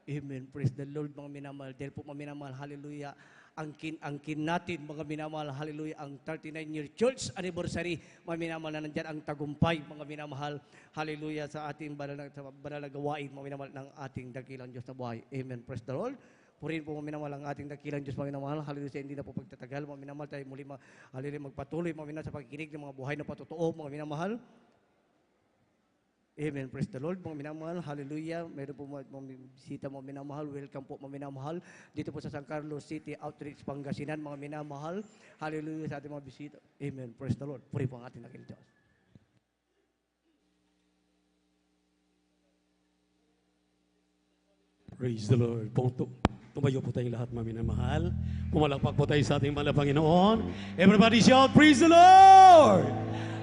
Amen. Praise the Lord, mga minamahal. Dahil po, mga minamahal, hallelujah, angkin natin, mga minamahal, hallelujah, ang 39-year church anniversary, mga minamahal, na nandyan ang tagumpay, mga minamahal, hallelujah, sa ating banal na gawain, mga minamahal, ng ating dakilang Diyos na buhay. Amen. Praise the Lord. Purihin po, mga minamahal, ang ating dakilang Diyos, mga minamahal, hallelujah, sa hindi na po pagtatagal, mga minamahal, tayo muli, hallelujah, magpatuloy, mga minamahal, sa pagkikinig ng mga buhay na patotoo, mga minamahal. Amen. Praise the Lord, mga minamahal. Hallelujah. Meron po mga bisita, mga minamahal. Welcome po, mga minamahal. Dito po sa San Carlos City Outreach, Pangasinan, mga minamahal. Hallelujah sa ating mga bisita. Amen. Praise the Lord. Puri po ang ating dakilang Diyos. Praise the Lord. Tumayo po tayong lahat, mga minamahal. Pumalakpak po tayo sa ating mahal na Panginoon. Everybody shout, praise the Lord!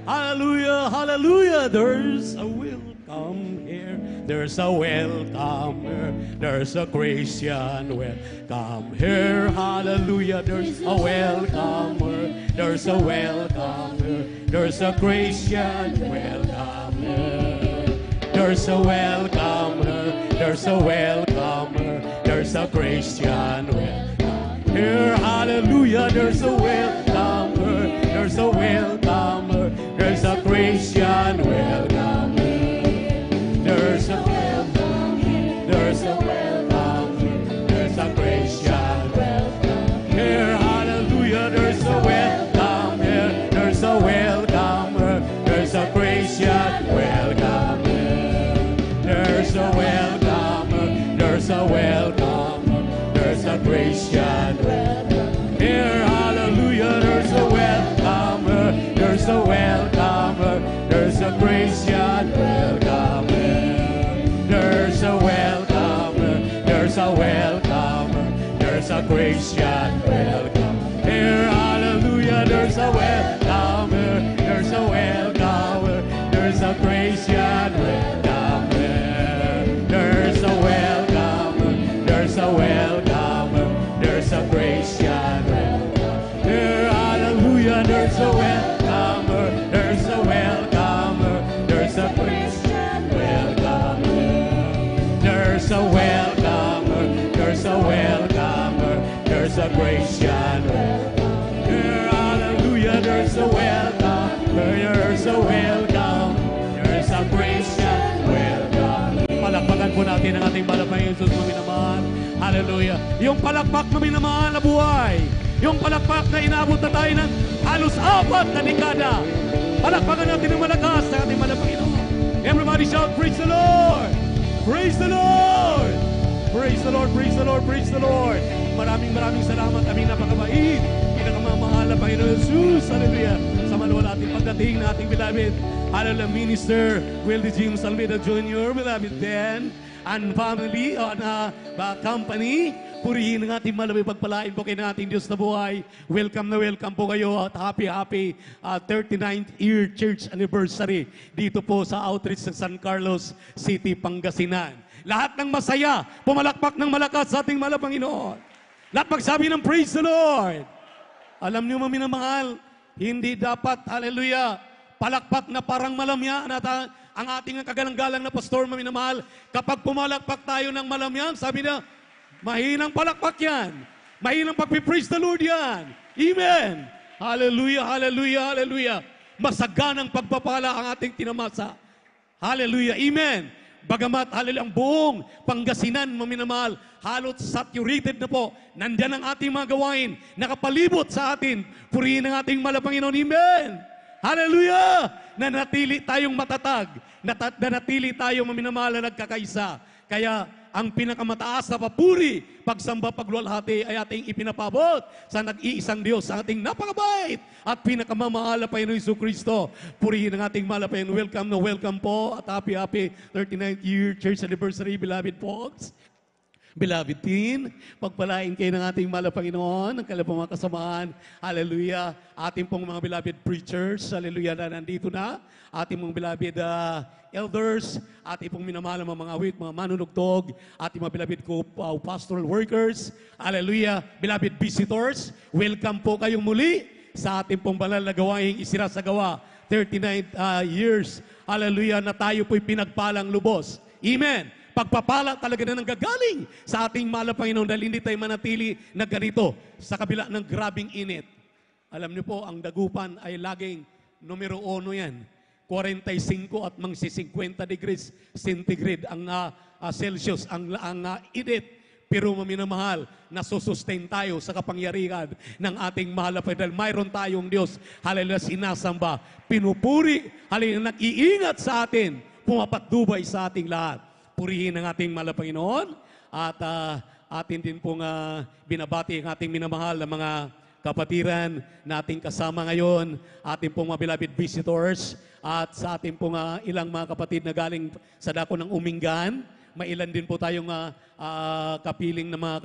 Hallelujah, hallelujah. There's a welcome here. There's a welcome here. There's a Christian welcome here. Hallelujah. There's a welcome here. There's a welcome here. There's a Christian welcome here. There's a welcome here. There's a welcome here. There's a Christian welcome here. Hallelujah. There's a welcome here. There's a welcome here. There's a Christian welcome here. There's a welcome here. There's a welcome here. There's a Christian welcome here. Hallelujah. There's a welcome here. There's a welcome here. There's a Christian welcome here. There's a welcome here. There's a welcome here. There's a Christian welcome here. Hallelujah. There's a welcome here. There's a welcome here. There's a Christian welcome here. There's a welcome here. There's a welcome here. There's a Christian welcome here. Hallelujah. There's a welcome here. There's a welcome here. There's a Christian welcome here. There's a welcome here. There's a welcome here. There's a Christian welcome here. Hallelujah. There's a welcome here. There's a welcome here. There's a Christian welcome here. There's a welcome here. There's a welcome here. There's a Christian welcome here. Hallelujah. There's a welcome here. There's a welcome. There's a Christian welcome. Palakpakan po natin ang ating balapang Jesus, mga minamahal. Hallelujah. Yung palakpak na minamahal na buhay. Yung palakpak na inabot na tayo ng halos 4 na dekada. Palakpakan natin ng malakas sa ating mahal na Panginoon. Everybody shout, praise the Lord! Praise the Lord! Praise the Lord, praise the Lord, praise the Lord! Maraming salamat, aming napakabait. Pinakamamahal na Panginoon Jesus. Hallelujah. Sa maluwa natin pagdating na ating beloved. Hallelujah, Minister Wildy James Almeida Jr., beloved Ben. and family, company. Purihin ang ating malabay pagpalain po kayo ng ating Diyos na buhay. Welcome na welcome po kayo at happy 39th year church anniversary dito po sa outreach sa San Carlos City, Pangasinan. Lahat ng masaya, pumalakpak ng malakas sa ating mahal na Panginoon. Lahat magsabi ng praise the Lord. Alam niyo mga minamahal, hindi dapat, hallelujah, palakpak na parang malamya at ang ating kagalang-galang na pastor mga minamahal. Kapag pumalakpak tayo ng malamya, sabi niya, mahinang palakpak yan. Mahinang pagpipraise the Lord yan. Amen. Hallelujah, hallelujah, hallelujah. Masaganang pagpapala ang ating tinamasa. Hallelujah, amen. Bagamat hallelujah, ang buong Pangasinan, maminamahal, halos saturated na po. Nandyan ang ating mga gawain. Nakapalibot sa atin. Purihin ang ating mahal na Panginoon. Amen. Hallelujah. Nanatili tayong matatag. Nanatili tayong maminamahal na nagkakaisa. Kaya ang pinakamataas na papuri, pagsamba, pagluwalhati ay ating ipinapabot sa nag-iisang Diyos, sa ating napakabait at pinakamamahal na Panginoon Jesucristo. Purihin ang ating mahal na Panginoon. Welcome po at happy 39th year church anniversary, beloved folks. Beloved teen, pagpalain kayo ng ating mahal na Panginoon, ng kanilang mga kasamaan. Hallelujah. Ating pong mga beloved preachers, hallelujah, na nandito na. Ating mga beloved elders, ating pong minamahal ng mga awit, mga manunugtog, ating mga beloved pastoral workers, hallelujah, beloved visitors, welcome po kayong muli sa ating pong banal na gawaing isinasagawa, 39 years, hallelujah, na tayo po'y pinagpalang lubos. Amen. Pagpapala talaga na nanggagaling sa ating mahal na Panginoon dahil hindi tayo manatili na ganito sa kabila ng grabing init. Alam niyo po, ang dagupan ay laging numero 1 yan. 45 at mangsi 50 degrees centigrade ang Celsius, ang init. Pero maminamahal, nasusustain tayo sa kapangyarihan ng ating mahal na Panginoon. Dahil mayroon tayong Diyos, hallelujah, sinasamba, pinupuri, hallelujah, nag-iingat sa atin, pumapatnubay sa ating lahat. Purihin ang ating mahal na Panginoon at atin din pong binabati ang ating minamahal na mga kapatiran na ating kasama ngayon, ating pong mga beloved visitors at sa ating pong ilang mga kapatid na galing sa dako ng Umingan. Mailan din po tayong kapiling na mga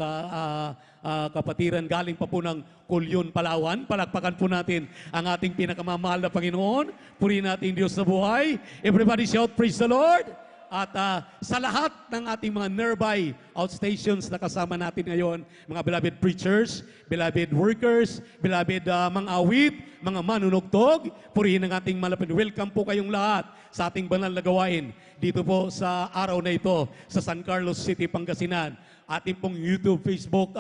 kapatiran galing pa po ng Kulyon, Palawan. Palakpakan po natin ang ating pinakamamahal na Panginoon. Purihin natin Diyos na buhay. Everybody shout, praise the Lord. At sa lahat ng ating mga nearby outstations na kasama natin ngayon, mga beloved preachers, beloved workers, beloved mga awit, mga manunugtog, purihin ang ating malapit. Welcome po kayong lahat sa ating banal na gawain dito po sa araw na ito sa San Carlos City, Pangasinan. Ating pong YouTube, Facebook,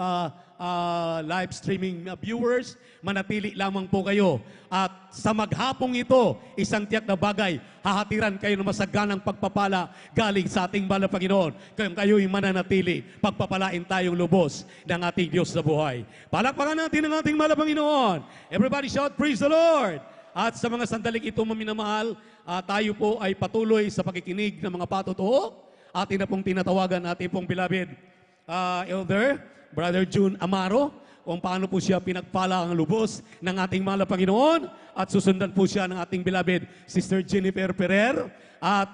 live streaming viewers, manatili lamang po kayo. At sa maghapong ito, isang tiyak na bagay, hahatiran kayo ng masaganang pagpapala galing sa ating mahal na Panginoon. Kayong kayo'y mananatili, pagpapalain tayong lubos ng ating Diyos na buhay. Palakpakan natin ang ating mahal na Panginoon. Everybody shout, praise the Lord! At sa mga sandaling ito, maminamahal, tayo po ay patuloy sa pakikinig ng mga patotoo. Atin na pong tinatawagan, ating pong beloved Elder, Brother June Amaro, kung paano po siya pinagpala ang lubos ng ating mahal na Panginoon at susundan po siya ng ating beloved Sister Jennifer Ferrer at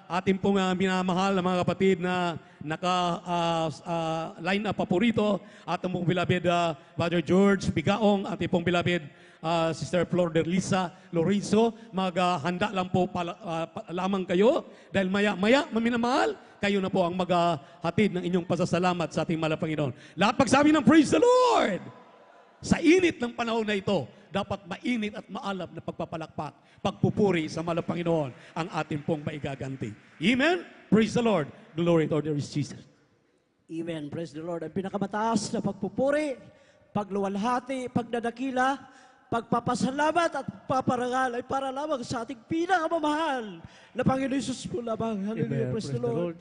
ating pong minamahal na mga kapatid na naka-line up paborito at ang pong beloved Brother George Bigaong, ating pong beloved Sister Flor de Lisa Lorenzo. Maghanda lang po lamang kayo dahil maya-maya, maminamahal, kayo na po ang maghatid ng inyong pasasalamat sa ating mahal na Panginoon. Lahat pagsabi ng praise the Lord! Sa init ng panahon na ito, dapat mainit at maalab na pagpapalakpak, pagpupuri sa mahal na Panginoon ang ating pong maigaganti. Amen? Praise the Lord. Glory to our Jesus. Amen. Praise the Lord. Ang pinakamataas na pagpupuri, pagluwalhati, pagdadakila, pagpapasalamat at paparangal ay para lamang sa ating pinakamamahal na Panginoon Jesus po lamang. Hallelujah. Praise the Lord.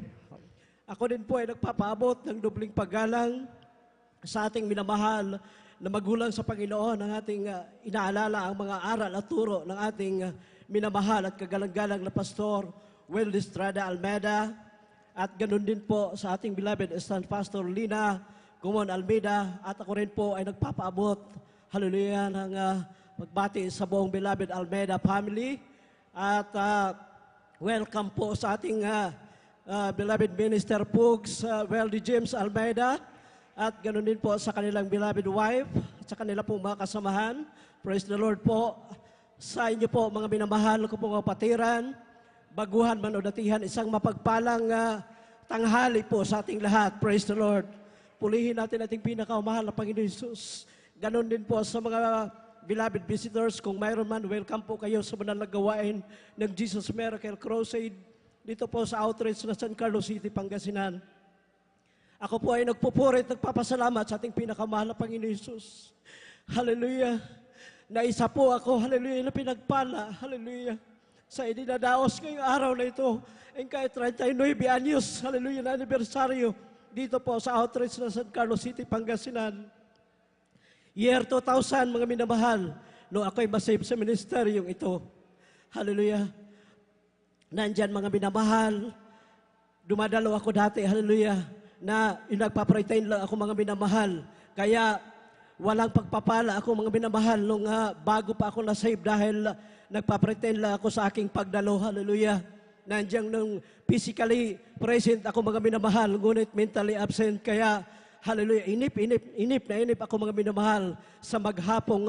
Ako din po ay nagpapaabot ng dubling paggalang sa ating minamahal na magulang sa Panginoon, ang ating inaalala ang mga aral at turo ng ating minamahal at kagalang-galang na Pastor Will Estrada Almeida. At ganun din po sa ating beloved Assistant Pastor Lina Gumon Almeida. At ako rin po ay nagpapaabot, hallelujah, ng pagbati sa buong beloved Almeida family. At welcome po sa ating beloved Minister Pugs, Weldy James Almeida, at ganoon din po sa kanilang beloved wife, at sa kanila po mga kasamahan. Praise the Lord po. Sa inyo po, mga minamahal ko po kapatiran, baguhan man o datihan, isang mapagpalang tanghali po sa ating lahat. Praise the Lord. Pulihin natin ating pinakamahal na Panginoon Jesus. Ganon din po sa mga beloved visitors. Kung mayroon man, welcome po kayo sa banal na gawain ng Jesus Miracle Crusade dito po sa outreach na San Carlos City, Pangasinan. Ako po ay nagpupuri at nagpapasalamat sa ating pinakamahal na Panginoon Jesus. Hallelujah. Na isa po ako, hallelujah, na pinagpala, hallelujah, sa idinadaos ngayong araw na ito. Ang kahit 39 anyos, hallelujah, na anibersaryo dito po sa outreach na San Carlos City, Pangasinan. Year 2000, mga minamahal, no ako'y masave sa ministeryong ito. Hallelujah. Nandyan, mga minamahal, dumadalo ako dati, hallelujah, na nagpa-pretend lang ako, mga minamahal. Kaya walang pagpapala ako, mga minamahal, nung bago pa ako na-save dahil nagpa-pretend lang ako sa aking pagdalo, hallelujah. Nandiyan nung physically present ako, mga minamahal, ngunit mentally absent. Kaya, hallelujah, inip ako, mga minamahal, sa maghapong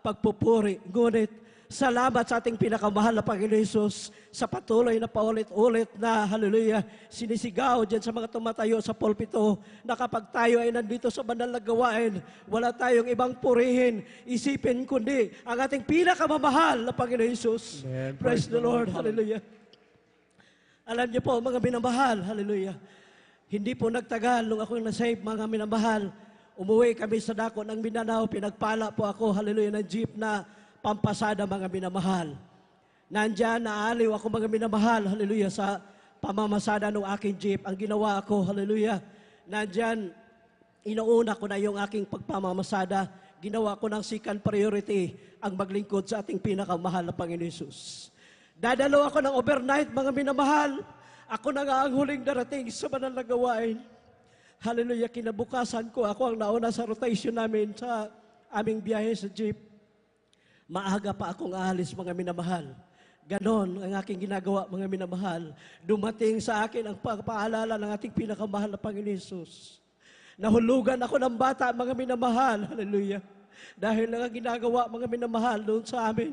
pagpupuri. Ngunit, salamat sa ating pinakamahal na Panginoon Jesus sa patuloy na paulit-ulit na, hallelujah, sinisigaw dyan sa mga tumatayo sa pulpito na kapag tayo ay nandito sa banal na gawain, wala tayong ibang purihin, isipin kundi ang ating pinakamamahal na Panginoon Jesus. Amen. Praise the Lord. Hallelujah. Alam niyo po, mga minamahal, hallelujah, hindi po nagtagal nung ako na-save, mga minamahal, umuwi kami sa dako ng Mindanao, pinagpala po ako, hallelujah, ng jeep na pampasada, mga minamahal. Nandyan, naaliw ako, mga minamahal, hallelujah, sa pamamasada ng aking jeep. Ang ginawa ko, hallelujah, nandyan, inuuna ko na yung aking pagpamamasada. Ginawa ko ng second priority ang maglingkod sa ating pinakamahal na Panginoon Jesus. Dadalo ako ng overnight, mga minamahal. Ako na nga ang huling darating sa banal na gawain. Hallelujah, kinabukasan ko, ako ang nauna sa rotation namin sa aming biyahe sa jeep. Maaga pa akong aalis, mga minamahal. Ganon ang aking ginagawa, mga minamahal. Dumating sa akin ang pagpaalala ng ating pinakamahal na Panginoon Jesus. Nahulugan ako ng bata, mga minamahal. Hallelujah. Dahil lang ang ginagawa, mga minamahal, doon sa amin.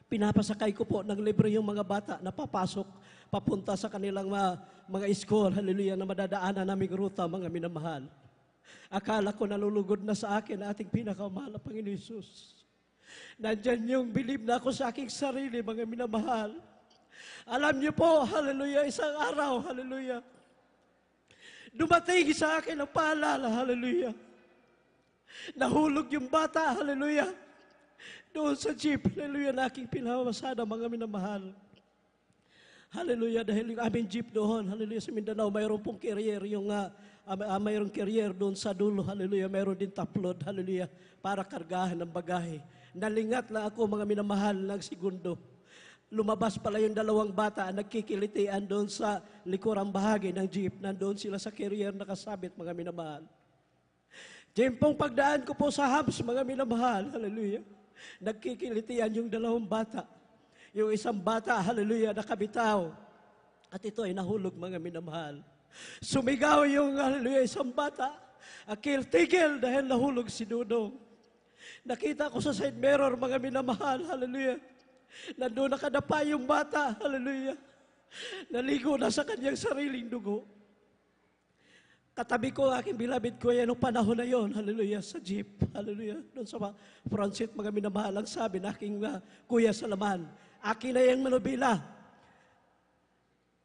Pinapasakay ko po ng libre yung mga bata na papasok, papunta sa kanilang mga school. Hallelujah, na madadaanan naming ruta, mga minamahal. Akala ko nalulugod na sa akin ang ating pinakamahal na Panginoon Jesus. Nandyan yung believe na ako sa aking sarili, mga minamahal. Alam niyo po, hallelujah, isang araw, hallelujah, dumating sa akin ang paalala, hallelujah. Nahulog yung bata, hallelujah, doon sa jeep, hallelujah, na aking pinamasada, mga minamahal. Hallelujah, dahil yung aming jeep doon, hallelujah, sa Mindanao, mayroon pong carrier, mayroong carrier doon sa dulo, hallelujah, mayroon din taplod, hallelujah, para kargahan ng bagahe. Nalingat lang ako, mga minamahal, ng segundo. Lumabas pala yung dalawang bata, nagkikilitian doon sa likurang bahagi ng jeep. Nandoon sila sa carrier nakasabit, mga minamahal. Tiempong pagdaan ko po sa hubs, mga minamahal, hallelujah, nagkikilitian yung dalawang bata. Yung isang bata, hallelujah, nakabitaw. At ito ay nahulog, mga minamahal. Sumigaw yung, hallelujah, isang bata. Akil-tigil dahil nahulog si Dudong. Nakita ko sa side mirror, mga minamahal, hallelujah, nandun nakadapa yung bata, hallelujah, naligo na sa kanyang sariling dugo. Katabi ko ang aking beloved kuya nung panahon na yon, hallelujah, sa jeep, hallelujah, doon sa front seat, mga minamahal, ang sabi na aking kuya sa laman, akin na yung manubila,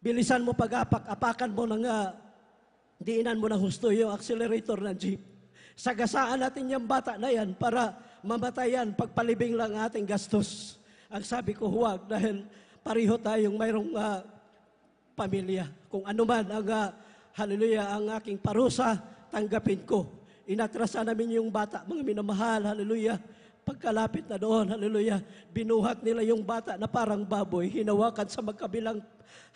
bilisan mo pag-apak-apakan mo ng diinan mo ng husto yung accelerator ng jeep. Sagasaan natin yung bata na yan para mamatayan, pagpalibing lang ating gastos. Ang sabi ko, huwag, dahil pareho tayong mayroong pamilya. Kung ano man ang, hallelujah, ang aking parusa, tanggapin ko. Inatrasa namin yung bata, mga minamahal, hallelujah. Pagkalapit na doon, hallelujah, binuhat nila yung bata na parang baboy, hinawakan sa magkabilang,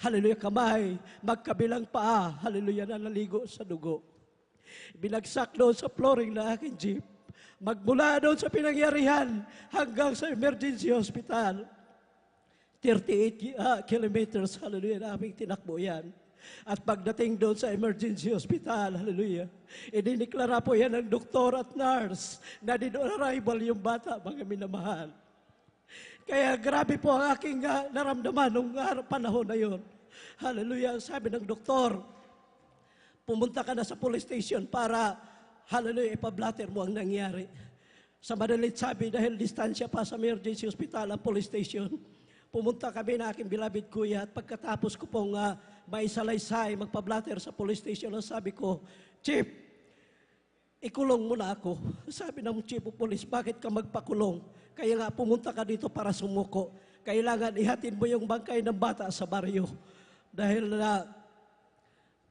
hallelujah, kamay, magkabilang paa, hallelujah, na naligo sa dugo. Binagsak doon sa flooring na aking jeep. Magmula doon sa pinangyarihan hanggang sa emergency hospital. 38 kilometers, hallelujah, na aming tinakbo yan. At pagdating doon sa emergency hospital, hallelujah, idiniklara po yan ng doktor at nurse na dead on arrival yung bata, mga minamahal. Kaya grabe po ang aking naramdaman nung panahon na yun. Hallelujah, sabi ng doktor, pumunta ka na sa police station para, hallelujah, ipablatter mo ang nangyari. Sa madalit sabi, dahil distansya pa sa emergency hospital ang police station, pumunta kami na aking beloved kuya at pagkatapos ko pong maisalaysay, magpablatter sa police station, sabi ko, Chief, ikulong mo na ako. Sabi ng Chief of Police, bakit ka magpakulong? Kaya nga pumunta ka dito para sumuko. Kailangan ihatid mo yung bangkay ng bata sa baryo. Dahil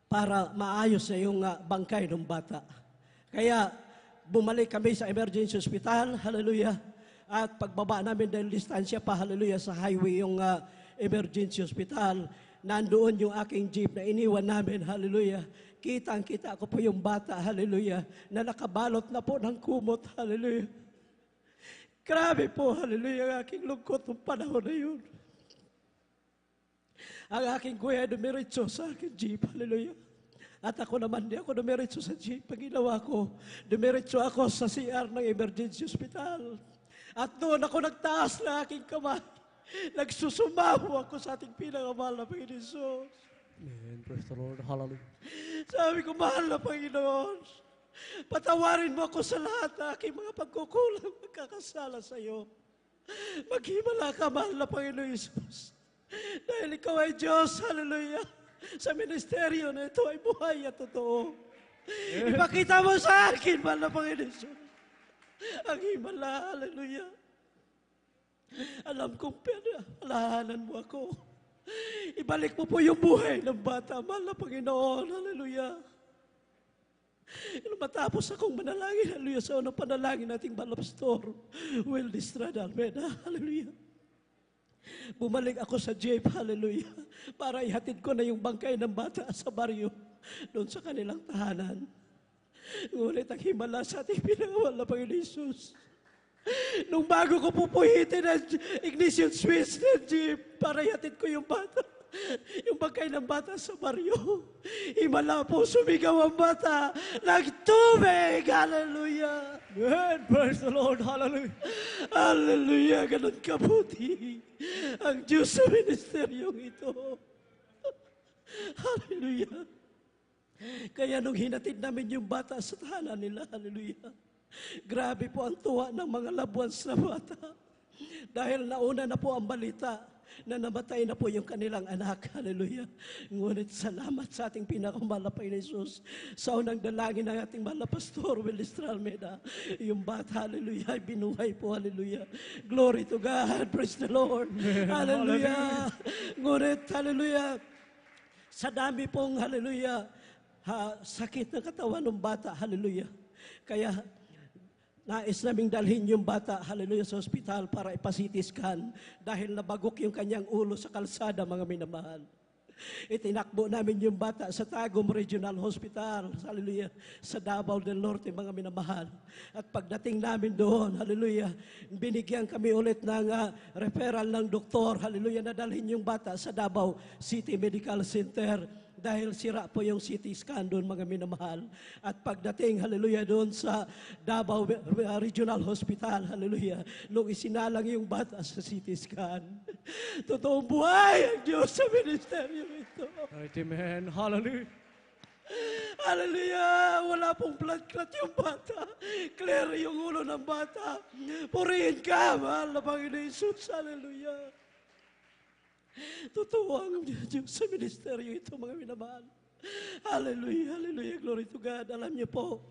para maayos na yung bangkay ng bata. Kaya bumalik kami sa emergency hospital, hallelujah. At pagbaba namin dahil distansya pa, hallelujah, sa highway yung emergency hospital, nandoon yung aking jeep na iniwan namin, hallelujah. Kitang-kita ko po yung bata, hallelujah, na nakabalot na po ng kumot, hallelujah. Grabe po, hallelujah, ang aking lungkot ng panahon na yun. Ang aking kuya dumiretso sa aking jeep, hallelujah. At ako naman, di ako dumiretso sa jeep. Pag ginawa ko, dumiretso ako sa CR ng emergency hospital. At doon ako nagtaas na aking kamay. Nagsusumaho ako sa ating pinakamahal na Panginoon Jesus. Amen. Praise the Lord. Hallelujah. Sabi ko, mahal na Panginoon, patawarin mo ako sa lahat na aking mga pagkukulang, magkakasala sa iyo. Maghimala ka, mahal na Panginoon Jesus. Dahil ikaw ay Diyos, hallelujah. Sa ministeryo na ito ay buhay at totoo. Ipakita mo sa akin, mahal na Panginoon Jesus. Ang himala, hallelujah. Alam kong alahanan mo ako. Ibalik mo po yung buhay ng bata, mahal na Panginoon, hallelujah. Matapos akong manalangin, hallelujah, sa unang panalangin nating Pastor Will Estrada Almeida, hallelujah. Bumalik ako sa jeep, hallelujah, para ihatid ko na yung bangkay ng bata sa baryo, doon sa kanilang tahanan. Ngunit ang himala sa ating pinakawal na Panginoon Jesus. Nung bago ko pupuhitin ang ignition switch ng jeep para ihatid ko yung bata, yung bangkay ng bata sa baryo, himala po, sumigaw ang bata, nagtubig, hallelujah. Amen. Praise the Lord. Hallelujah. Hallelujah, ganun kabuti ang Diyos sa ministeryong ito. Hallelujah. Kaya nung hinatid namin yung bata sa tahanan nila, hallelujah, grabe po ang tuwa ng mga labuans na bata. Dahil nauna na po ang balita na namatay na po yung kanilang anak, hallelujah. Ngunit salamat sa ating pinakamahal na Panginoon Jesus. Sa unang dalangin ng ating mahal na Pastor Will Estrada Almeida, yung bata, hallelujah, ay binuhay po, hallelujah. Glory to God, praise the Lord, hallelujah. Ngunit, hallelujah, sa dami pong, hallelujah, sakit ng katawan ng bata, hallelujah. Kaya, nais naming dalhin yung bata, hallelujah, sa ospital para ipasiT scan dahil nabagok yung kanyang ulo sa kalsada, mga minamahal. Itinakbo namin yung bata sa Tagum Regional Hospital, hallelujah, sa Davao del Norte, mga minamahal. At pagdating namin doon, hallelujah, binigyan kami ulit ng referral ng doktor, hallelujah, na dalhin yung bata sa Davao City Medical Center. Dahil sira po yung CT scan doon, mga minamahal. At pagdating, hallelujah, doon sa Davao Regional Hospital, hallelujah, nung isinalang yung bata sa CT scan, totoong buhay ang Diyos sa ministeryo ito. Amen. Hallelujah. Hallelujah! Wala pong blood clot yung bata. Clear yung ulo ng bata. Purihin ka, mahal na Panginoon Jesus. Hallelujah. Totoo ang Diyos sa ministeryo ito, mga minamahal. Hallelujah, hallelujah, glory to God. Alam niyo po,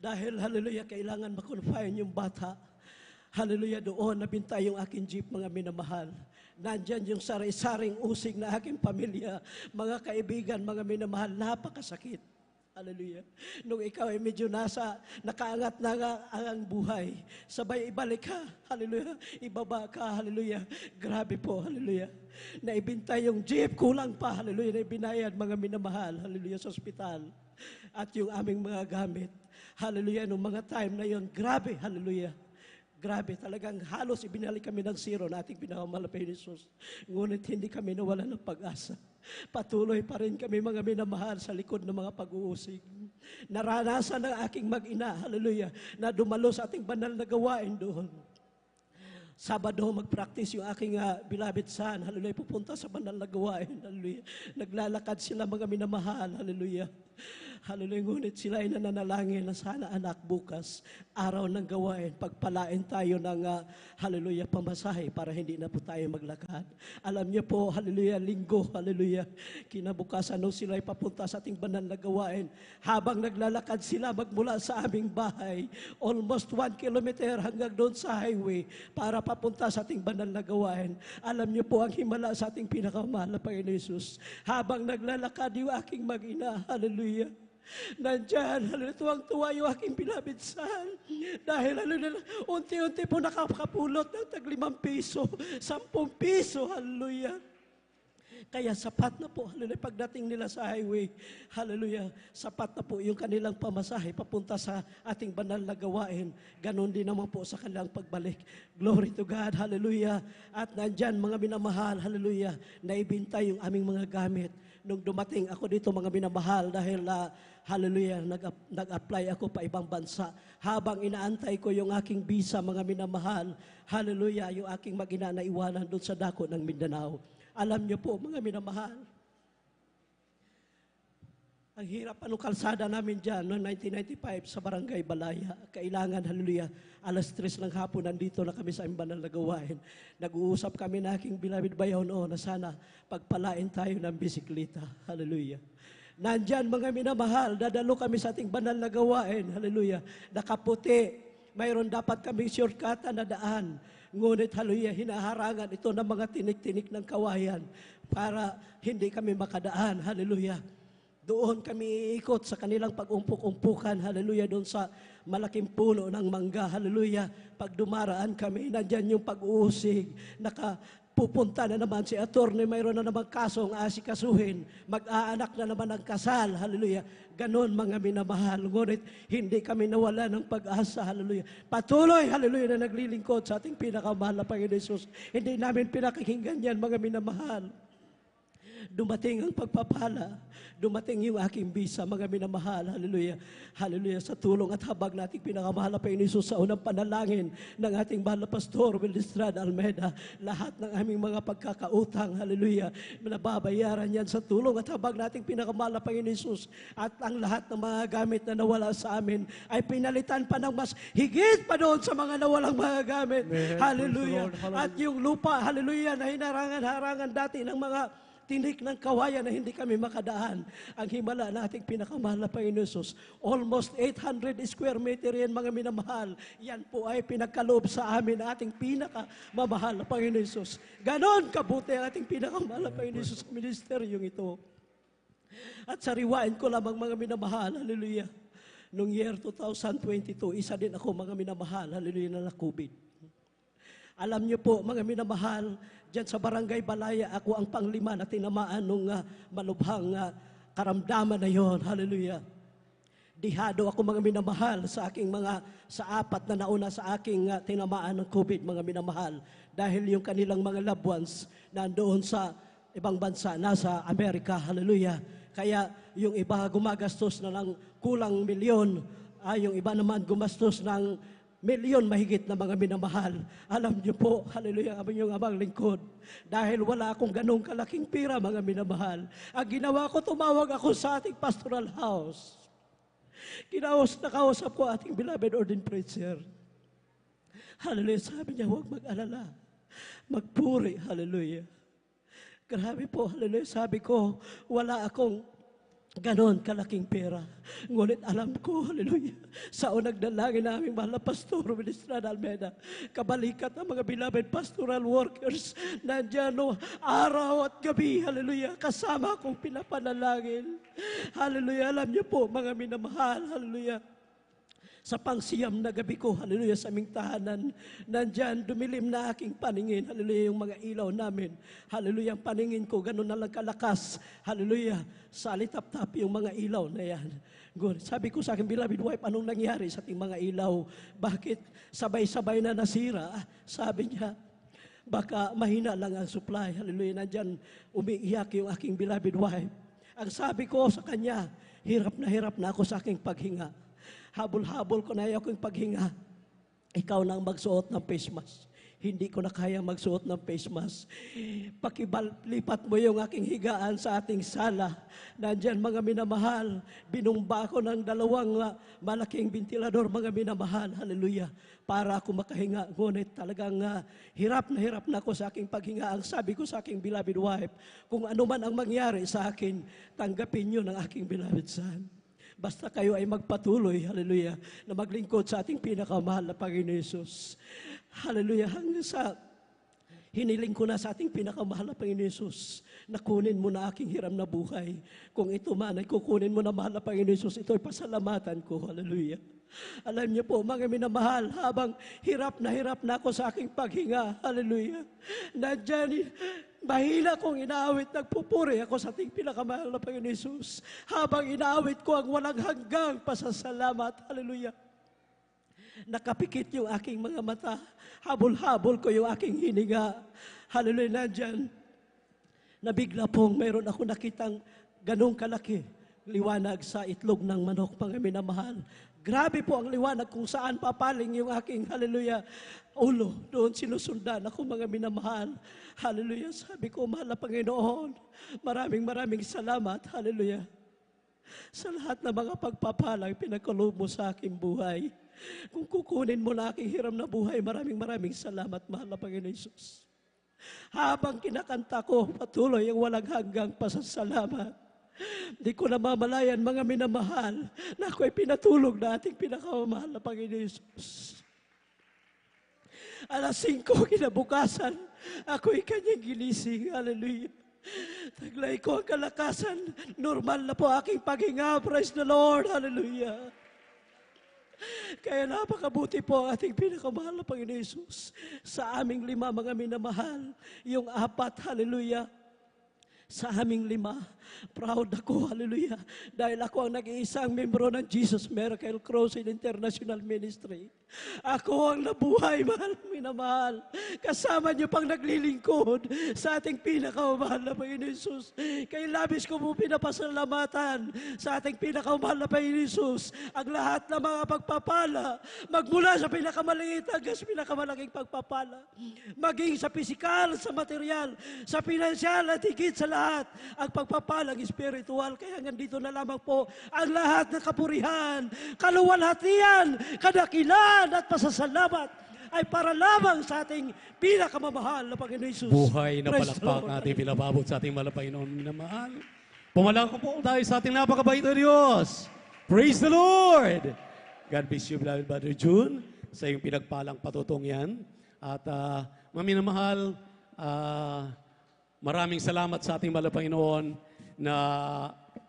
dahil, hallelujah, kailangan makonfine yung bata. Hallelujah, doon nabintay yung aking jeep, mga minamahal. Nandyan yung sari-saring usig na aking pamilya. Mga kaibigan, mga minamahal, napakasakit. Hallelujah. Nung ikaw ay medyo nakaangat na ang buhay, sabay ibalik ka, hallelujah, ibaba ka, hallelujah. Grabe po, hallelujah. Naibintay yung jeep, kulang pa, hallelujah, na ibinayad, mga minamahal, hallelujah, sa ospital. At yung aming mga gamit, hallelujah, nung mga time na yon, grabe, hallelujah. Grabe, talagang halos ibinalik kami ng zero na ating pinakamahal na Panginoon Jesus. Ngunit hindi kami nawala ng pag-asa. Patuloy pa rin kami mga minamahal sa likod ng mga pag-uusig. Naranasan ng aking mag-ina, hallelujah, na dumalo sa ating banal na gawain doon. Sabado, mag-practice yung aking beloved son, hallelujah, pupunta sa banal na gawain, hallelujah. Naglalakad sila mga minamahal, hallelujah. Hallelujah, ngunit sila ay nananalangin na sana anak bukas, araw ng gawain, pagpalain tayo ng, hallelujah, pamasahe para hindi na po tayo maglakad. Alam niyo po, hallelujah, linggo, hallelujah, kinabukasan nung sila ay papunta sa ating banal na gawain, habang naglalakad sila magmula sa aming bahay, almost 1 kilometer hanggang doon sa highway, para papunta sa ating banal na gawain. Alam niyo po ang himala sa ating pinakamahal na Panginoon Jesus. Habang naglalakad yung aking mag-ina, hallelujah, nandyan, hallelujah, tuwang-tuwa yung aking beloved son. Dahil, hallelujah, unti-unti po nakakapulot ng tag-5 piso, 10 piso, hallelujah. Kaya sapat na po, hallelujah, pagdating nila sa highway, hallelujah, sapat na po yung kanilang pamasahe papunta sa ating banal na gawain. Ganon din naman po sa kanilang pagbalik. Glory to God, hallelujah. At nandyan mga minamahal, hallelujah, naibinta yung aming mga gamit. Nung dumating ako dito mga minamahal dahil hallelujah, nag-apply ako pa ibang bansa. Habang inaantay ko yung aking visa mga minamahal, hallelujah, yung aking mag-ina na iwanan doon sa dako ng Mindanao. Alam niyo po mga minamahal, ang hirap anong kalsada namin dyan noong 1995 sa Barangay Balaya. Kailangan, hallelujah, 3:00 ng hapon nandito na kami sa banal na gawain. Nag-uusap kami na aking beloved bayaw noon na sana pagpalain tayo ng bisikleta. Hallelujah. Nandyan mga minamahal, dadalo kami sa ating banal na gawain. Hallelujah. Nakaputi. Mayroon dapat kaming shortcut na daan. Ngunit, hallelujah, hinaharangan ito ng mga tinik-tinik ng kawayan para hindi kami makadaan. Hallelujah. Doon kami iikot sa kanilang pag-umpok-umpukan, hallelujah, doon sa malaking puno ng mangga, hallelujah. Pag dumaraan kami, nandyan yung pag-uusig, nakapupunta na naman si attorney, mayroon na naman kasong asikasuhin, mag-aanak na naman ang kasal, hallelujah. Ganon mga minamahal, ngunit hindi kami nawala ng pag-asa, hallelujah. Patuloy, hallelujah, na naglilingkod sa ating pinakamahal na Panginoon Jesus. Hindi namin pinakikinggan yan, mga minamahal. Dumating ang pagpapala, dumating yung aking visa, mga minamahal, hallelujah, hallelujah, sa tulong at habag nating pinakamahal na Panginoon Jesus sa unang panalangin ng ating mahal na Pastor Wildestrad Almeida, lahat ng aming mga pagkakautang, hallelujah, nababayaran yan sa tulong at habag nating pinakamahal na Panginoon Jesus, at ang lahat ng mga gamit na nawala sa amin ay pinalitan pa ng mas higit pa doon sa mga nawalang mga gamit, hallelujah, at yung lupa, hallelujah, na hinarangan-harangan dati ng mga tinik ng kawayan na hindi kami makadaan. Ang himala na ating pinakamahal na Panginoon Jesus, almost 800 square meter yan mga minamahal. Yan po ay pinagkaloob sa amin na ating pinakamamahal na Panginoon Jesus. Ganon kabuti ang ating pinakamahal na Panginoon Jesus sa ministeryong ito. At sariwain ko lamang mga minamahal, hallelujah. Noong year 2022, isa din ako mga minamahal, hallelujah, na COVID. Alam niyo po, mga minamahal, dyan sa Barangay Balaya, ako ang panglima na tinamaan nung malubhang karamdaman na yon. Hallelujah. Dihado ako mga minamahal sa aking sa 4 na nauna sa aking tinamaan ng COVID, mga minamahal. Dahil yung kanilang mga loved ones nandoon sa ibang bansa, nasa Amerika. Hallelujah. Kaya yung iba gumagastos na ng kulang milyon, yung iba naman gumastos ng milyon mahigit na mga minamahal. Alam niyo po, hallelujah, ang inyong abang lingkod. Dahil wala akong ganong kalaking pira, mga minamahal. Ang ginawa ko, tumawag ako sa ating pastoral house. Nakausap ko ating beloved ordained preacher. Hallelujah, sabi niya, huwag mag-alala. Magpuri, hallelujah. Grabe po, hallelujah, sabi ko, wala akong ganon kalaking pera. Ngunit alam ko, hallelujah, sa unang dalangin namin mahal na Pastor Wildestrad Almeida, kabalikat ng mga beloved pastoral workers, nandyan araw at gabi, hallelujah, kasama akong pinapanalangin. Hallelujah, alam niyo po, mga minamahal, hallelujah, Sa pangsiyam na gabi ko, hallelujah, sa aming tahanan, nandyan, dumilim na aking paningin, hallelujah, yung mga ilaw namin. Hallelujah, ang paningin ko, ganun na lang kalakas, hallelujah, salitap-tap yung mga ilaw na yan. Good. Sabi ko sa aking beloved wife, anong nangyari sa ating mga ilaw? Bakit sabay-sabay na nasira? Sabi niya, baka mahina lang ang supply. Hallelujah, nandyan umiiyak yung aking beloved wife. Ang sabi ko sa kanya, hirap na ako sa aking paghinga. Habol-habol ko na yung paghinga. Ikaw na ang magsuot ng face mask. Hindi ko na kaya magsuot ng face mask. Pakibalipat mo yung aking higaan sa ating sala. Nandyan mga minamahal. Binumba ko ng 2 malaking ventilador, mga minamahal. Hallelujah. Para ako makahinga. Ngunit talagang hirap na ako sa aking paghinga. Ang sabi ko sa aking beloved wife, kung ano man ang mangyari sa akin, tanggapin nyo ng aking beloved son. Basta kayo ay magpatuloy, hallelujah, na maglingkod sa ating pinakamahal na Panginoon Yesus. Hallelujah, hanggang sa hiniling ko na sa ating pinakamahal na Panginoon Yesus, na kunin mo na aking hiram na buhay. Kung ito man ay kukunin mo na mahal na Panginoon Yesus, ito ay pasalamatan ko, hallelujah. Alam niyo po, mga minamahal, habang hirap na ako sa aking paghinga, hallelujah, nandyan, mahina kong inaawit, nagpupuri ako sa ating pinakamahal na Panginoon Yesus. Habang inaawit ko ang walang hanggang pasasalamat. Hallelujah. Nakapikit yung aking mga mata. Habol-habol ko yung aking hininga. Hallelujah. Nandyan, nabigla pong mayroon ako nakitang ganong kalaki. Liwanag sa itlog ng manok, mga minamahal. Grabe po ang liwanag kung saan papaling yung aking, hallelujah, ulo. Doon sinusundan ako, mga minamahal. Hallelujah. Sabi ko, mahal na Panginoon, maraming salamat. Hallelujah. Sa lahat ng mga pagpapalang pinagkaloob mo sa aking buhay. Kung kukunin mo na aking hiram na buhay, maraming salamat, mahal na Panginoon Jesus. Habang kinakanta ko, patuloy ang walang hanggang pasasalamat. Di ko namamalayan, mga minamahal, na ako ay pinatulog na ating pinakamamahal na Panginoon Jesus. Alas 5 kinabukasan, ako ay kanyang ginising. Hallelujah. Taglay ko ang kalakasan. Normal na po aking paghinga. Praise the Lord. Hallelujah. Kaya napakabuti po ang ating pinakamahal na Panginoon Jesus. Sa aming 5, mga minamahal, yung 4, hallelujah, sa aming 5, proud ako, hallelujah, dahil ako ang nag-iisang membro ng Jesus Miracle Crusade International Ministry. Ako ang nabuhay, mahal, minamahal. Kasama niyo pang naglilingkod sa ating pinakamahal na Panginoon Jesus. Kaya labis ko po pinapasalamatan sa ating pinakamahal na Panginoon Jesus ang lahat ng mga pagpapala, magmula sa pinakamaliit hanggang sa pinakamalaking pagpapala. Maging sa pisikal, sa material, sa pinansyal at higit sa lahat, ang pagpapalang spiritual. Kaya nandito na lamang po ang lahat ng kapurihan, kaluwalhatian, kadakilan at pasasalamat ay para lamang sa ating pinakamamahal na Panginoon Jesus. Buhay na Praise the palakpak Lord. natin pinababot sa ating Panginoon na mahal. Pumalakpak po tayo sa ating napakabait na Diyos. Praise the Lord! God bless you, beloved Brother June, sa iyong pinagpalang patutong yan. At maminamahal, maraming salamat sa ating Panginoon na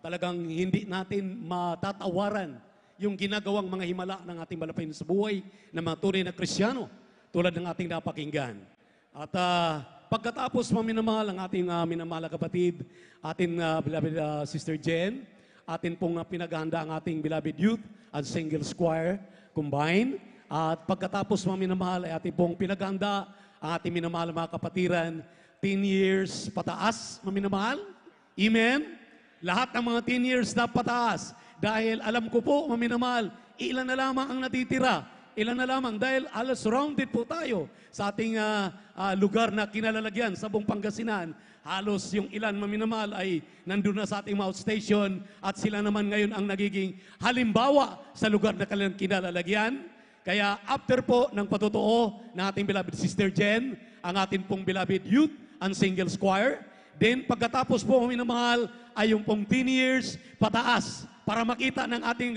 talagang hindi natin matatawaran yung ginagawang mga himala ng ating Panginoon sa buhay ng mga tunay na Kristiyano tulad ng ating napakinggan. At pagkatapos maminamahal ang ating minamahal na kapatid, ating beloved Sister Jen, atin pong pinaghahanda ang ating beloved youth at single choir combined. At pagkatapos maminamahal ay ating pong pinaghahanda ang ating minamahal na mga kapatiran, 10 years pataas, maminamahal. Amen? Lahat ng mga 10 years na pataas. Dahil alam ko po, maminamahal, ilan na lamang ang natitira. Ilan na lamang dahil alas surrounded po tayo sa ating lugar na kinalalagyan sa buong Pangasinan. Halos yung ilan, maminamahal, ay nandun na sa ating mouth station at sila naman ngayon ang nagiging halimbawa sa lugar na kanilang kinalalagyan. Kaya after po ng patutuo ng ating beloved Sister Jen, ang ating pong beloved youth and singles choir, then pagkatapos po, maminamahal, ay yung pong 10 years pataas. para makita ng ating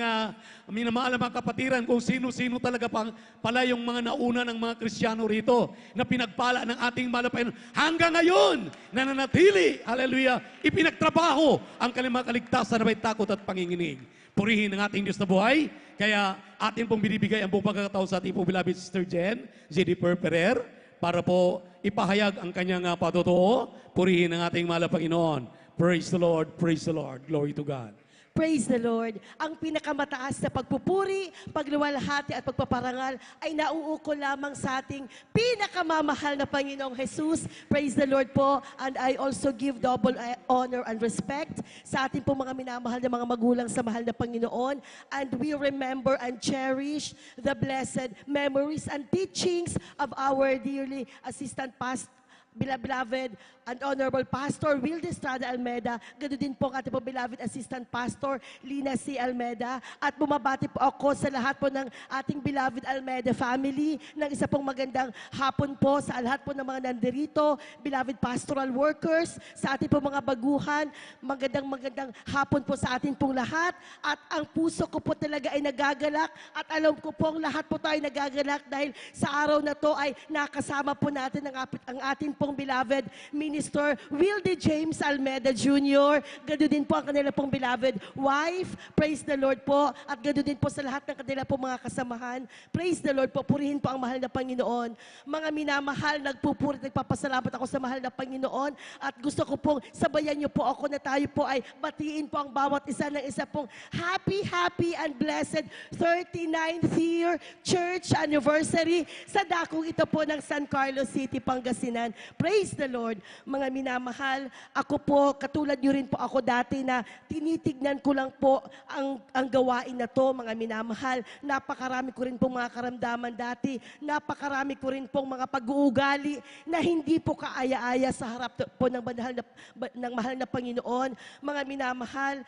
minamahal na mga kapatiran kung sino-sino talaga pala yung mga nauna ng mga Kristiyano rito na pinagpala ng ating malapayan. Hanggang ngayon, nananatili, hallelujah, ipinagtrabaho ang kanilang mga kaligtasan na may takot at panginginig. Purihin ng ating Diyos na buhay. Kaya atin pong binibigay ang buong pagkakataon sa ating pong beloved Sister Jen, Jennifer Ferrer, para po ipahayag ang kanyang patotoo. Purihin ng ating mahal na Panginoon. Praise the Lord, praise the Lord. Glory to God. Praise the Lord. Ang pinakamataas na pagpupuri, pagluwalhati at pagpaparangal ay nauukol lamang sa ating pinakamamahal na Panginoong Jesus. Praise the Lord po. And I also give double honor and respect sa ating po mga minamahal na mga magulang sa mahal na Panginoon. And we remember and cherish the blessed memories and teachings of our dearly assistant pastor, beloved and honorable Pastor Wilde Estrada Almeda, ganoon din po ang ating po beloved Assistant Pastor Lina C. Almeda, at bumabati po ako sa lahat po ng ating beloved Almeda family ng isa pong magandang hapon po sa lahat po ng mga nandirito, beloved pastoral workers, sa ating po mga baguhan, magandang hapon po sa atin pong lahat, at ang puso ko po talaga ay nagagalak at alam ko pong lahat po tayo nagagalak dahil sa araw na to ay nakasama po natin ang ating pong beloved Minister Wilde James Almeda Jr. Ganoon din po ang kanila pong beloved wife. Praise the Lord po. At ganoon din po sa lahat ng kanila pong mga kasamahan. Praise the Lord po. Purihin po ang mahal na Panginoon. Mga minamahal, nagpupuri, nagpapasalamat ako sa mahal na Panginoon. At gusto ko pong sabayan niyo po ako na tayo po ay batiin po ang bawat isa ng isa pong happy and blessed 39th year church anniversary sa dakong ito po ng San Carlos City, Pangasinan. Praise the Lord. Mga minamahal, ako po, katulad nyo rin po ako dati na tinitignan ko lang po ang gawain na to, mga minamahal. Napakarami ko rin pong mga karamdaman dati. Napakarami ko rin pong mga pag-uugali na hindi po kaaya-aya sa harap po ng mahal na Panginoon. Mga minamahal,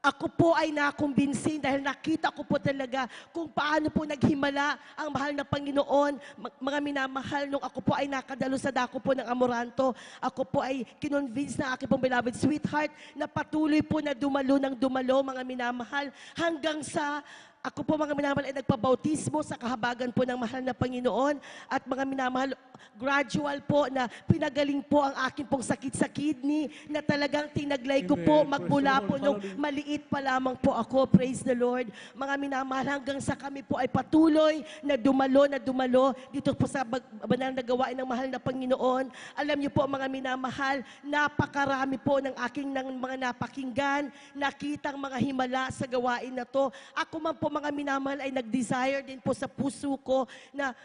ako po ay nakumbinsin dahil nakita ko po talaga kung paano po naghimala ang mahal na Panginoon. Mga minamahal, nung ako po ay nakadalo sa dako po ng Amoranto, ako po ay kinonvince na aking pong beloved sweetheart na patuloy po na dumalo ng dumalo, mga minamahal, hanggang sa ako po, mga minamahal, ay nagpabautismo sa kahabagan po ng mahal na Panginoon. At mga minamahal, gradual po na pinagaling po ang aking pong sakit sa kidney na talagang tinaglay ko po magmula po nung maliit pa lamang po ako. Praise the Lord. Mga minamahal, hanggang sa kami po ay patuloy na dumalo dito po sa banal na gawain ng mahal na Panginoon. Alam niyo po, mga minamahal, napakarami po ng mga napakinggan, nakitang mga himala sa gawain na to. Ako man po, mga minamahal, ay nag-desire din po sa puso ko na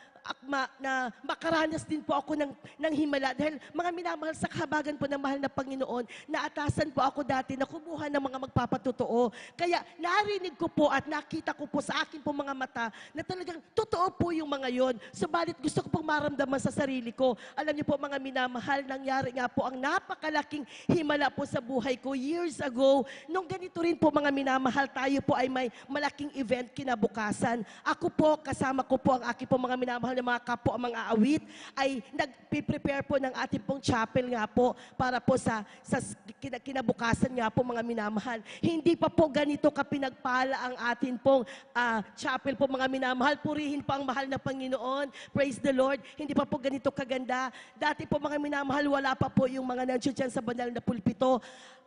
makaranas din po ako ng himala. Dahil mga minamahal, sa kahabagan po ng mahal na Panginoon, naatasan po ako dati na kumuha ng mga magpapatotoo. Kaya narinig ko po at nakita ko po sa akin po mga mata na talagang totoo po yung mga yon. Subalit gusto ko pong maramdaman sa sarili ko. Alam niyo po, mga minamahal, nangyari nga po ang napakalaking himala po sa buhay ko years ago. Nung ganito rin po, mga minamahal, tayo po ay may malaking event kinabukasan. Ako po, kasama ko po ang aking po mga minamahal na mga kapo, mga awit, ay nag-prepare po ng ating pong chapel nga po para po sa kinabukasan nga po, mga minamahal. Hindi pa po ganito kapinagpala ang ating pong chapel po, mga minamahal. Purihin po ang mahal na Panginoon. Praise the Lord. Hindi pa po ganito kaganda. Dati po, mga minamahal, wala pa po yung mga nandiyan sa banal na pulpito.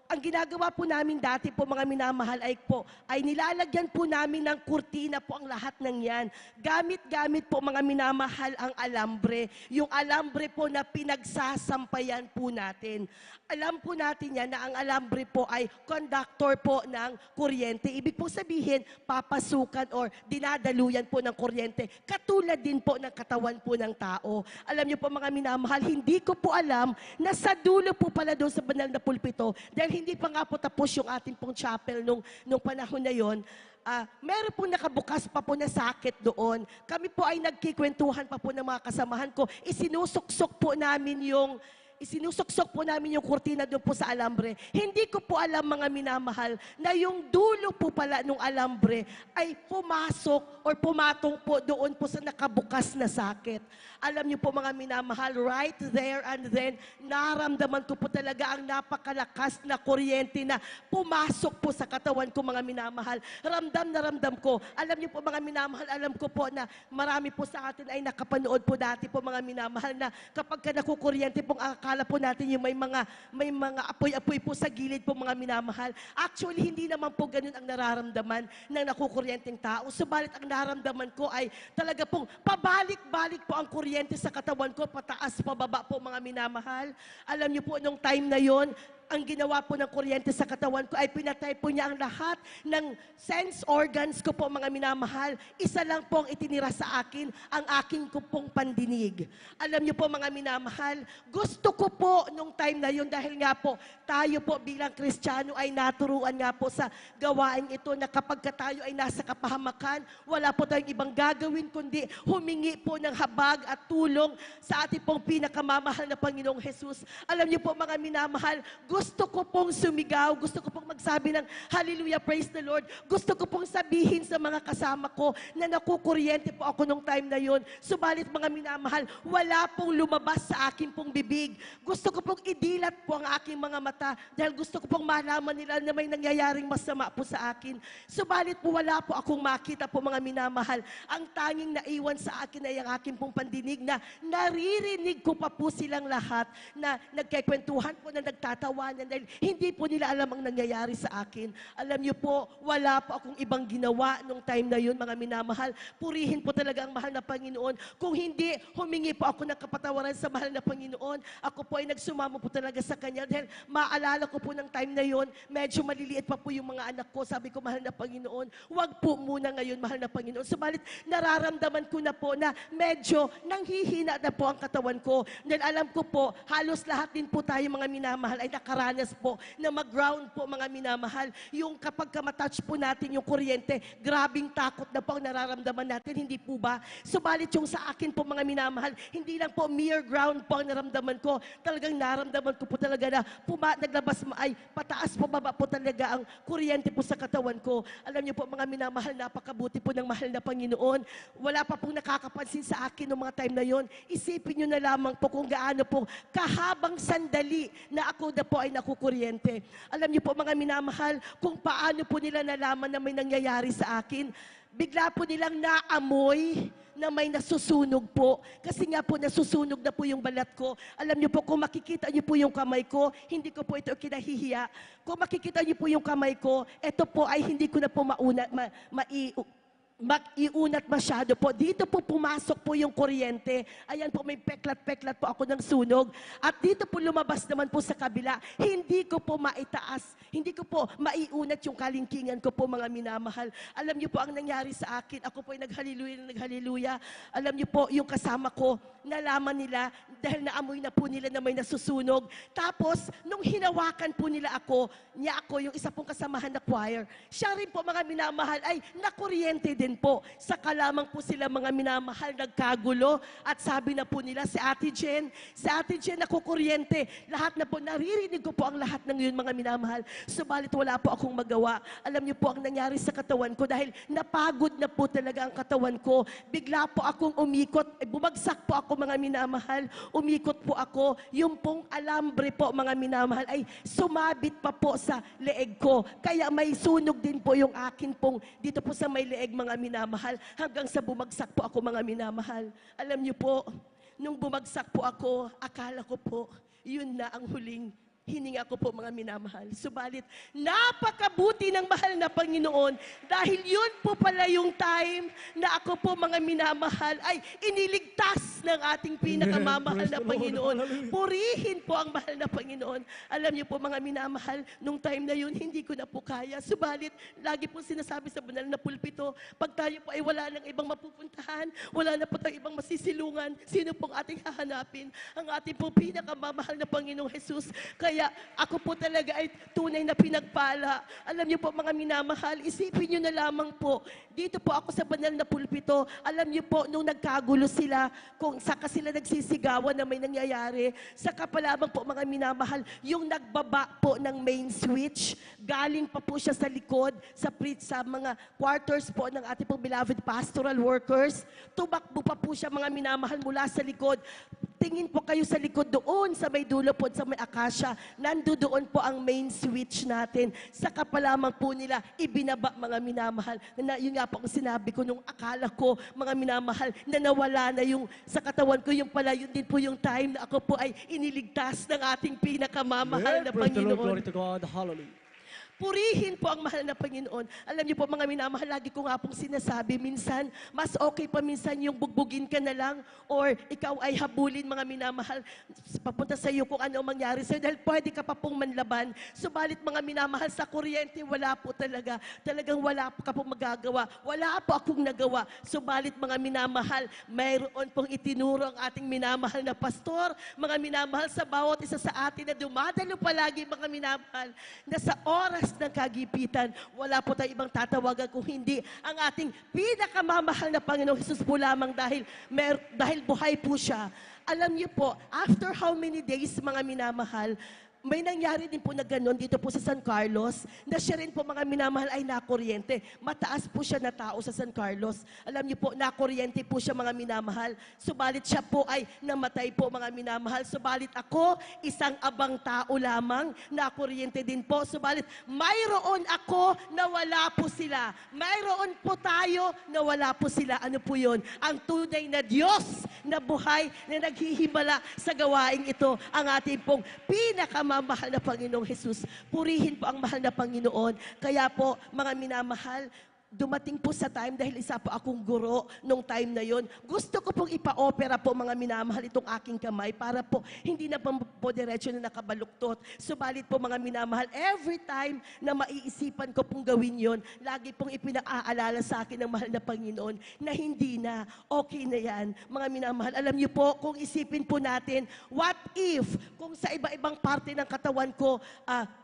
Ang ginagawa po namin dati po, mga minamahal, ay nilalagyan po namin ng kurtina po ang lahat ng yan. Gamit po, mga minamahal, ang alambre. Yung alambre po na pinagsasampayan po natin. Alam po natin yan na ang alambre po ay conductor po ng kuryente. Ibig po sabihin, papasukan or dinadaluyan po ng kuryente. Katulad din po ng katawan po ng tao. Alam niyo po, mga minamahal, hindi ko po alam na sa dulo po pala doon sa banal na pulpito, dahil hindi pa nga po tapos yung ating pong chapel nung panahon na yon. Meron po nakabukas pa po na sakit doon. Kami po ay nagkikwentuhan pa po ng mga kasamahan ko. Isinusuksok po namin yung isinusuksok po namin yung kurtina doon po sa alambre. Hindi ko po alam, mga minamahal, na yung dulo po pala nung alambre ay pumasok or pumatong po doon po sa nakabukas na sakit. Alam niyo po, mga minamahal, right there and then, naramdaman ko po talaga ang napakalakas na kuryente na pumasok po sa katawan ko, mga minamahal. Ramdam na ramdam ko. Alam niyo po, mga minamahal, alam ko po na marami po sa atin ay nakapanood po dati po, mga minamahal, na kapag ka nakukuryente pong akala po natin yung may mga apoy-apoy po sa gilid po, mga minamahal. Actually, hindi naman po ganun ang nararamdaman ng nakukuryenteng tao. Subalit ang nararamdaman ko ay talaga pong pabalik-balik po ang kuryente sa katawan ko, pataas, pababa po, mga minamahal. Alam niyo po, nung time na yon, ang ginawa po ng kuryente sa katawan ko ay pinatay po niya ang lahat ng sense organs ko po, mga minamahal. Isa lang po ang itinira sa akin, ang aking ko pong pandinig. Alam niyo po, mga minamahal, gusto ko po nung time na yun, dahil nga po, tayo po bilang Kristiyano ay naturuan nga po sa gawain ito na kapag tayo ay nasa kapahamakan, wala po tayong ibang gagawin kundi humingi po ng habag at tulong sa ating pong pinakamamahal na Panginoong Jesus. Alam niyo po, mga minamahal, gusto ko pong sumigaw, gusto ko pong magsabi ng hallelujah, praise the Lord. Gusto ko pong sabihin sa mga kasama ko na nakukuryente po ako nung time na yon. Subalit, mga minamahal, wala pong lumabas sa akin pong bibig. Gusto ko pong idilat po ang aking mga mata dahil gusto ko pong malaman nila na may nangyayaring masama po sa akin. Subalit po, wala po akong makita po, mga minamahal. Ang tanging naiwan sa akin ay ang aking pong pandinig na naririnig ko pa po silang lahat na nagkikwentuhan po, na nagtatawa dahil hindi po nila alam ang nangyayari sa akin. Alam niyo po, wala po akong ibang ginawa nung time na yun, mga minamahal. Purihin po talaga ang mahal na Panginoon. Kung hindi, humingi po ako ng kapatawaran sa mahal na Panginoon. Ako po ay nagsumamo po talaga sa Kanya dahil maalala ko po ng time na yun, medyo maliliit pa po yung mga anak ko. Sabi ko, mahal na Panginoon, wag po muna ngayon, mahal na Panginoon. Subalit, nararamdaman ko na po na medyo nanghihina na po ang katawan ko. Dahil alam ko po, halos lahat din po tayo, mga minamahal, ay nakaranas po na mag-ground po, mga minamahal. Yung kapag matouch po natin yung kuryente, grabing takot na po ang nararamdaman natin, hindi po ba? Subalit yung sa akin po, mga minamahal, hindi lang po mere ground po ang naramdaman ko. Talagang naramdaman ko po talaga na naglabas ay pataas po, baba po talaga ang kuryente po sa katawan ko. Alam niyo po, mga minamahal, napakabuti po ng mahal na Panginoon. Wala pa pong nakakapansin sa akin noong mga time na yon. Isipin niyo na lamang po kung gaano po kahabang sandali na ako na po ay nakukuryente. Alam niyo po, mga minamahal, kung paano po nila nalaman na may nangyayari sa akin. Bigla po nilang naamoy na may nasusunog po. Kasi nga po, nasusunog na po yung balat ko. Alam niyo po, kung makikita niyo po yung kamay ko, hindi ko po ito kinahihiya. Kung makikita niyo po yung kamay ko, ito po ay hindi ko na po mag-iunat masyado po. Dito po pumasok po yung kuryente. Ayan po, may peklat-peklat po ako ng sunog. At dito po lumabas naman po sa kabila. Hindi ko po maitaas. Hindi ko po maiunat yung kalingkingan ko po, mga minamahal. Alam niyo po ang nangyari sa akin. Ako po ay naghaliluya. Alam niyo po, yung kasama ko, nalaman nila dahil naamoy na po nila na may nasusunog. Tapos, nung hinawakan po nila ako, yung isa pong kasamahan na choir, siya rin po, mga minamahal, ay nakuryente din po. Saka lamang po sila, mga minamahal, nagkagulo. At sabi na po nila, si Ate Jen nakukuryente. Lahat na po, naririnig ko po ang lahat ng yun, mga minamahal. Subalit wala po akong magawa. Alam niyo po ang nangyari sa katawan ko dahil napagod na po talaga ang katawan ko. Bigla po akong umikot. Bumagsak po ako, mga minamahal. Umikot po ako. Yung pong alambre po, mga minamahal, ay sumabit pa po sa leeg ko. Kaya may sunog din po yung akin pong dito po sa may leeg, mga minamahal, hanggang sa bumagsak po ako, mga minamahal. Alam niyo po, nung bumagsak po ako, akala ko po, yun na ang huling hininga ko po, mga minamahal. Subalit, napakabuti ng mahal na Panginoon dahil yun po pala yung time na ako po, mga minamahal, ay iniligtas ng ating pinakamamahal na Panginoon. Purihin po ang mahal na Panginoon. Alam niyo po, mga minamahal, nung time na yun, hindi ko na po kaya. Subalit, lagi po sinasabi sa banal na pulpito, pag tayo po ay wala ng ibang mapupuntahan, wala na po tayong ibang masisilungan, sino pong ating hahanapin? Ang ating po pinakamamahal na Panginoong Jesus. Kaya Kaya ako po talaga ay tunay na pinagpala. Alam niyo po mga minamahal, isipin niyo na lamang po, dito po ako sa banal na pulpito, alam niyo po, nung nagkagulo sila, kung saka sila nagsisigawan na may nangyayari, saka pa lamang po mga minamahal, yung nagbaba po ng main switch, galing pa po siya sa likod, sa mga quarters po ng ating pong beloved pastoral workers, tumakbo pa po siya mga minamahal mula sa likod. Tingin po kayo sa likod doon, sa may dulo po, sa may akasya, nandoon po ang main switch natin. Saka pa lamang po nila ibinaba mga minamahal. Yun nga po ang sinabi ko nung akala ko mga minamahal na nawala na yung sa katawan ko, yung pala yun din po yung time na ako po ay iniligtas ng ating pinakamamahal na Praise the Lord, Panginoon. glory to God, hallelujah. Purihin po ang mahal na Panginoon. Alam niyo po mga minamahal, lagi ko nga pong sinasabi, minsan, mas okay pa minsan yung bugbugin ka na lang or ikaw ay habulin mga minamahal papunta sa iyo kung ano ang mangyari sa'yo dahil pwede ka pa pong manlaban. Subalit mga minamahal, sa kuryente, wala po talaga. Talagang wala po ka pong magagawa. Wala po akong nagawa. Subalit mga minamahal, mayroon pong itinuro ang ating minamahal na pastor, mga minamahal sa bawat isa sa atin na dumadalo palagi mga minamahal na sa oras ng kagipitan, wala po tayong ibang tatawagan kung hindi ang ating pinakamamahal na Panginoong Hesus po lamang dahil buhay po siya. Alam niyo po, after how many days mga minamahal, may nangyari din po na gano'n dito po sa San Carlos, na siya rin po mga minamahal ay nakuryente. Mataas po siya na tao sa San Carlos. Alam niyo po, nakuryente po siya mga minamahal. Subalit siya po ay namatay po mga minamahal. Subalit ako, isang abang tao lamang, nakuryente din po. Subalit mayroon ako na wala po sila. Mayroon po tayo na wala po sila. Ano po yun? Ang tunay na Diyos na buhay na naghihimala sa gawaing ito. Ang ating pong pinakamamahal na Panginoong Hesus. Purihin po ang mahal na Panginoon. Kaya po, mga minamahal, dumating po sa time dahil isa po akong guro nung time na yon. Gusto ko pong ipa-opera po mga minamahal itong aking kamay para po hindi na po diretso na nakabaluktot. Subalit po mga minamahal, every time na maiisipan ko pong gawin yon, lagi pong ipinaalala sa akin ng mahal na Panginoon na hindi na, okay na yan. Mga minamahal, alam niyo po, kung isipin po natin, what if, kung sa iba-ibang parte ng katawan ko,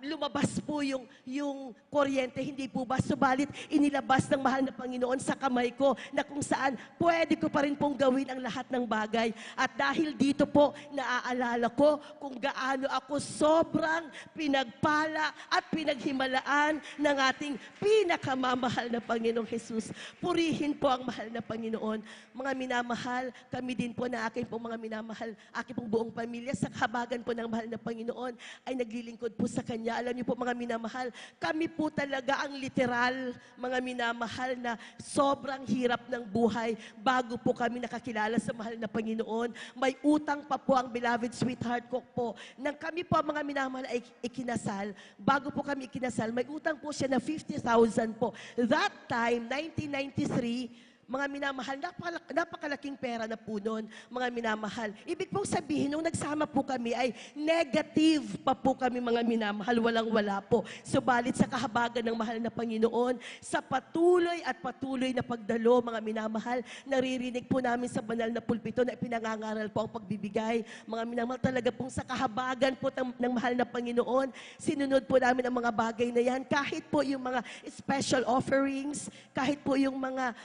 lumabas po yung kuryente, hindi po ba? Subalit, inilabas ng mahal na Panginoon sa kamay ko na kung saan pwede ko pa rin pong gawin ang lahat ng bagay. At dahil dito po, naaalala ko kung gaano ako sobrang pinagpala at pinaghimalaan ng ating pinakamamahal na Panginoong Hesus. Purihin po ang mahal na Panginoon. Mga minamahal, kami din po na aking pong mga minamahal, aking pong buong pamilya, sa kahabagan po ng mahal na Panginoon, ay naglilingkod po sa Kanya. Alam niyo po mga minamahal, kami po talaga ang literal, mga minamahal, na sobrang hirap ng buhay bago po kami nakakilala sa mahal na Panginoon. May utang pa po ang beloved sweetheart ko po. Nang kami po mga minamahal ay ikinasal, bago po kami ikinasal, may utang po siya na 50,000 po. That time, 1993, mga minamahal, napakalaking pera na po noon, mga minamahal. Ibig pong sabihin, nung nagsama po kami ay negative pa po kami mga minamahal, walang-wala po. Subalit sa kahabagan ng mahal na Panginoon, sa patuloy at patuloy na pagdalo, mga minamahal, naririnig po namin sa banal na pulpito na pinangangaral po ang pagbibigay. Mga minamahal, talaga pong sa kahabagan po ng mahal na Panginoon, sinunod po namin ang mga bagay na yan, kahit po yung mga special offerings, kahit po yung mga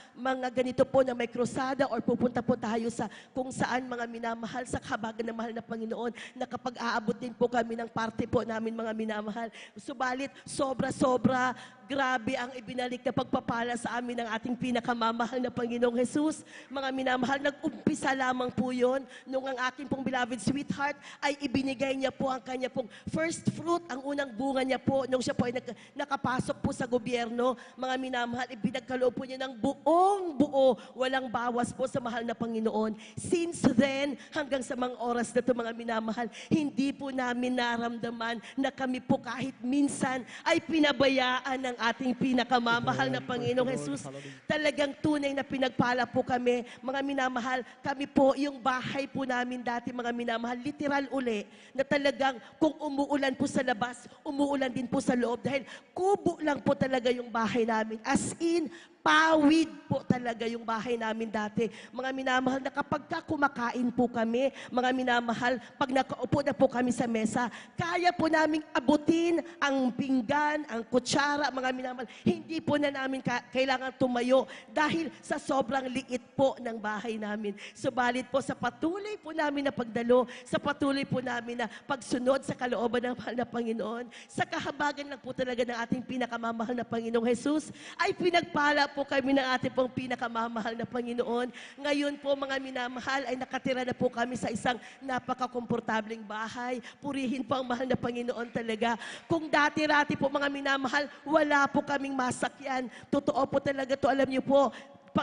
ganito po na may krusada or pupunta po tayo sa kung saan mga minamahal sa kahabagan ng mahal na Panginoon na kapag aabot din po kami ng parte po namin mga minamahal. Subalit, sobra-sobra, grabe ang ibinalik na pagpapala sa amin ng ating pinakamamahal na Panginoong Hesus. Mga minamahal, nag-umpisa lamang po yun nung ang aking pong beloved sweetheart ay ibinigay niya po ang kanya pong first fruit, ang unang bunga niya po nung siya po ay nakapasok po sa gobyerno. Mga minamahal, ibinagkaloob po niya ng buo, walang bawas po sa mahal na Panginoon. Since then, hanggang sa mga oras na ito mga minamahal, hindi po namin naramdaman na kami po kahit minsan ay pinabayaan ng ating pinakamamahal na Panginoong Hesus. Talagang tunay na pinagpala po kami, mga minamahal. Kami po, yung bahay po namin dati, mga minamahal, literal uli, na talagang kung umuulan po sa labas, umuulan din po sa loob dahil kubo lang po talaga yung bahay namin. As in, pawid po talaga yung bahay namin dati. Mga minamahal na kapag kumakain po kami, mga minamahal, pag nakaupo na po kami sa mesa, kaya po naming abutin ang pinggan, ang kutsara, mga minamahal. Hindi po na namin kailangan tumayo dahil sa sobrang liit po ng bahay namin. Subalit po sa patuloy po namin na pagdalo, sa patuloy po namin na pagsunod sa kalooban ng mahal na Panginoon, sa kahabagan lang po talaga ng ating pinakamamahal na Panginoong Jesus, ay pinagpala po kami ng ating pong pinakamamahal na Panginoon. Ngayon po mga minamahal ay nakatira na po kami sa isang napakakomportableng bahay. Purihin po ang mahal na Panginoon talaga. Kung dati-rati po mga minamahal, wala po kaming masakyan. Totoo po talaga to, alam niyo po,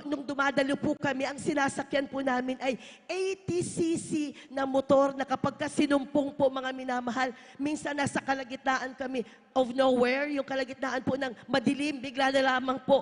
nung dumadalo po kami, ang sinasakyan po namin ay 80cc na motor na kapag sinumpong po mga minamahal, minsan nasa kalagitnaan kami of nowhere, yung kalagitnaan po ng madilim, bigla na lamang po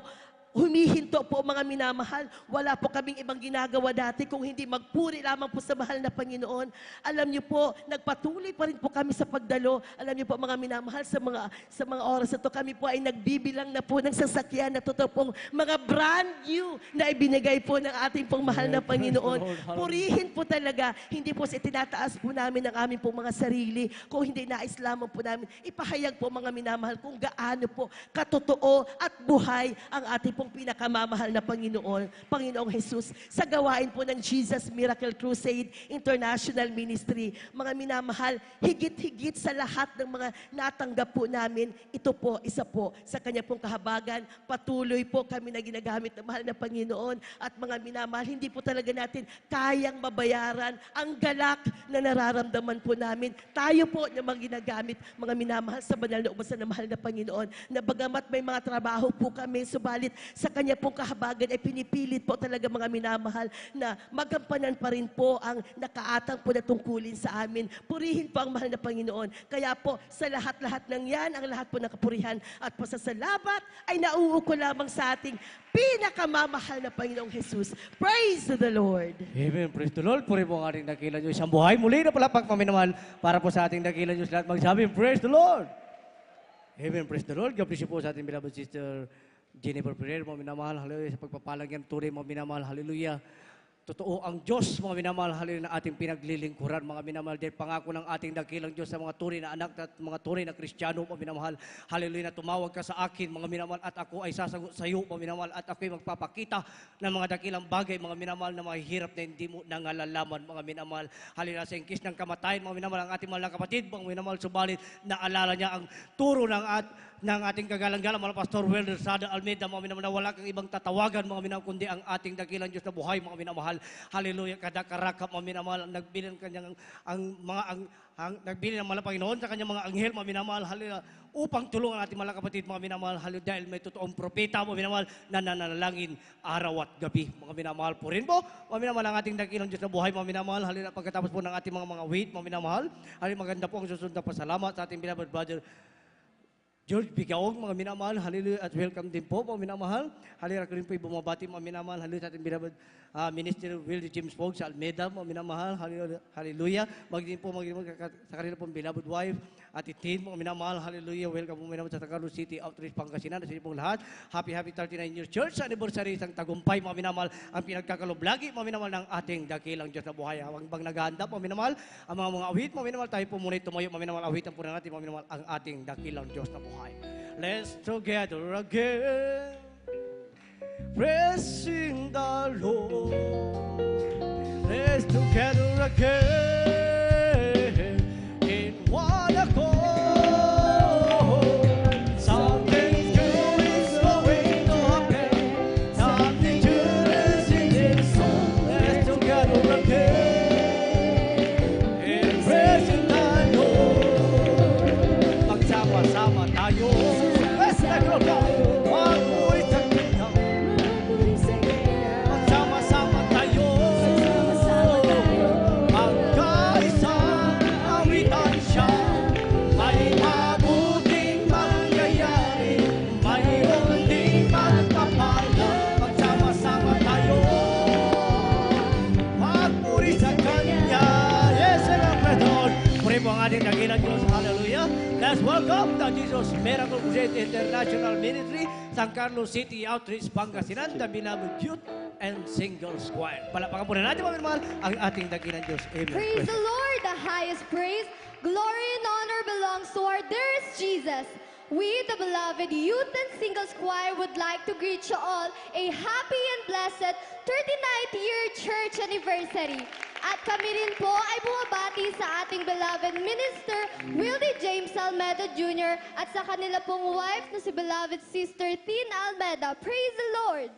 humihinto po mga minamahal. Wala po kaming ibang ginagawa dati kung hindi magpuri lamang po sa mahal na Panginoon. Alam niyo po, nagpatuloy pa rin po kami sa pagdalo. Alam niyo po mga minamahal, sa mga oras na to, kami po ay nagbibilang na po ng sasakyan na totoo pong mga brand new na ibinigay po ng ating pong mahal na Panginoon. Purihin po talaga. Hindi po tinataas po namin ang aming pong mga sarili. Kung hindi nais lamang po namin, ipahayag po mga minamahal kung gaano po katotoo at buhay ang ating pong pinakamamahal na Panginoong Jesus, sa gawain po ng Jesus Miracle Crusade International Ministry. Mga minamahal, higit-higit sa lahat ng mga natanggap po namin, ito po, isa po sa kanya pong kahabagan. Patuloy po kami na ginagamit ng mahal na Panginoon, at mga minamahal, hindi po talaga natin kayang mabayaran ang galak na nararamdaman po namin. Tayo po na mga ginagamit, mga minamahal, sa banal na ubasan ng mahal na Panginoon, na bagamat may mga trabaho po kami, subalit sa kanya pong kahabagan ay pinipilit po talaga mga minamahal na magampanan pa rin po ang nakaatang po na tungkulin sa amin. Purihin po ang mahal na Panginoon. Kaya po sa lahat-lahat ng yan, ang lahat po ng kapurihan at pasasalamat ay nauuko lamang sa ating pinakamamahal na Panginoong Jesus. Praise to the Lord. Amen. Praise the Lord. Puri po ang ating dakila Diyos. Ang buhay muli na palakpak paminamahal para po sa ating dakila Diyos. Lahat magsabi, praise the Lord. Amen. Praise the Lord. God bless you po sa ating beloved sister Jennifer Pereira, mga minamahal, hallelujah, sa pagpapalang yan, Turi, mga minamahal, hallelujah. Totoo ang Diyos, mga minamahal, hallelujah, na ating pinaglilingkuran, mga minamahal, dahil pangako ng ating dakilang Diyos sa mga Turi na anak at mga Turi na Kristiyano, mga minamahal, hallelujah, na tumawag ka sa akin, mga minamahal, at ako ay sasagot sa iyo, mga minamahal, at ako ay magpapakita ng mga dakilang bagay, mga minamahal, na mahihirap na hindi mo nangalalaman, mga minamahal, hallelujah, sa ingkis ng kamatayan, mga minamahal, ang ating mahal na kapatid, mga minamahal, subalit, naalala niya ang turo ng ating kagalang-galang, mga Pastor Welder Sada Almeida, mga minamahal, na wala kang ibang tatawagan, mga minamahal, kundi ang ating dakilang Diyos na buhay, mga minamahal. Hallelujah, kada karakap, mga minamahal, nagbilin kanyang nagbilin ng mga Panginoon sa kanyang mga anghel, mga minamahal, hallelujah, upang tulungan ating mga kapatid, mga minamahal, hallelujah, dahil may totoong propeta, mga minamahal, na nananalangin araw at gabi, mga minamahal po rin po, mga minamahal, ang ating dakilang Diyos na buhay, mga minamahal, hallelujah, pagkatapos po ng ating mga wait, mga minamahal, hallelujah, maganda po ang susunod na pasalamat sa ating beloved brother George Bigaog, mga minamahal, hallelujah, at welcome din po, mga minamahal. Hallelujah, ako rin po ibumabati, mga minamahal, hallelujah, sa ating beloved Minister Willie James Fogg sa Almeida, mga minamahal, hallelujah. Magdin po, sa kanila pong beloved wife, at itin, mga minamahal, hallelujah, welcome po, minamahal, sa Tagalog City Outreach, Pangasinan, sa inyo pong lahat. Happy 39 years church anniversary, isang tagumpay, mga minamahal, ang pinagkakalob lagi, mga minamahal, ng ating dakilang Diyos na buhay. Habang naghahanda, mga minamahal, ang mga awit, mga minamahal, tayo po muna tumayo, mga minamahal, awitan po na natin, mga minamahal, ang ating dakilang Diyos na buhay. Let's together again, praising the Lord. Let's together again, in one accord. Something good is going to happen. Something good is in this song. Let's together again, in praising the Lord. Magsama-sama tayo. Magsama-sama tayo, magkaisa, awitan siya. May mabuting mangyayari, mayroon ding magpapalang. Magsama-sama tayo, magpuri sa Kanya. Yes, Lord. Puri po ang ating dakilang Diyos. Hallelujah. Let's welcome the Jesus Miracle Crusade International Ministry. San Carlos City Outreach, Pangasinan, the beloved youth and singles choir. Palapakan po na natin mga minamahal ang ating dakilang Diyos. Amen. Praise the Lord, the highest praise. Glory and honor belongs to our dearest Jesus. We, the beloved youth and singles choir, would like to greet you all a happy and blessed 39th year church anniversary. At kami rin po ay bumabati sa ating beloved minister, Willie James Almeda Jr. at sa kanila pong wife na si beloved sister Tin Almeda. Praise the Lord!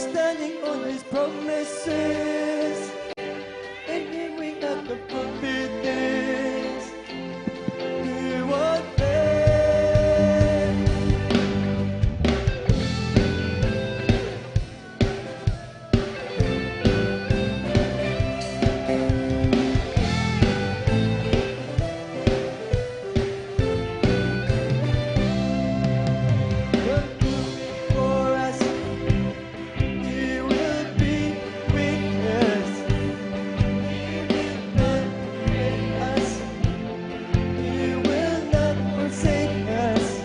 standing on His promises, and here we have the confidence He won't fail. For us, He will be with us. He will not fail us. He will not forsake us.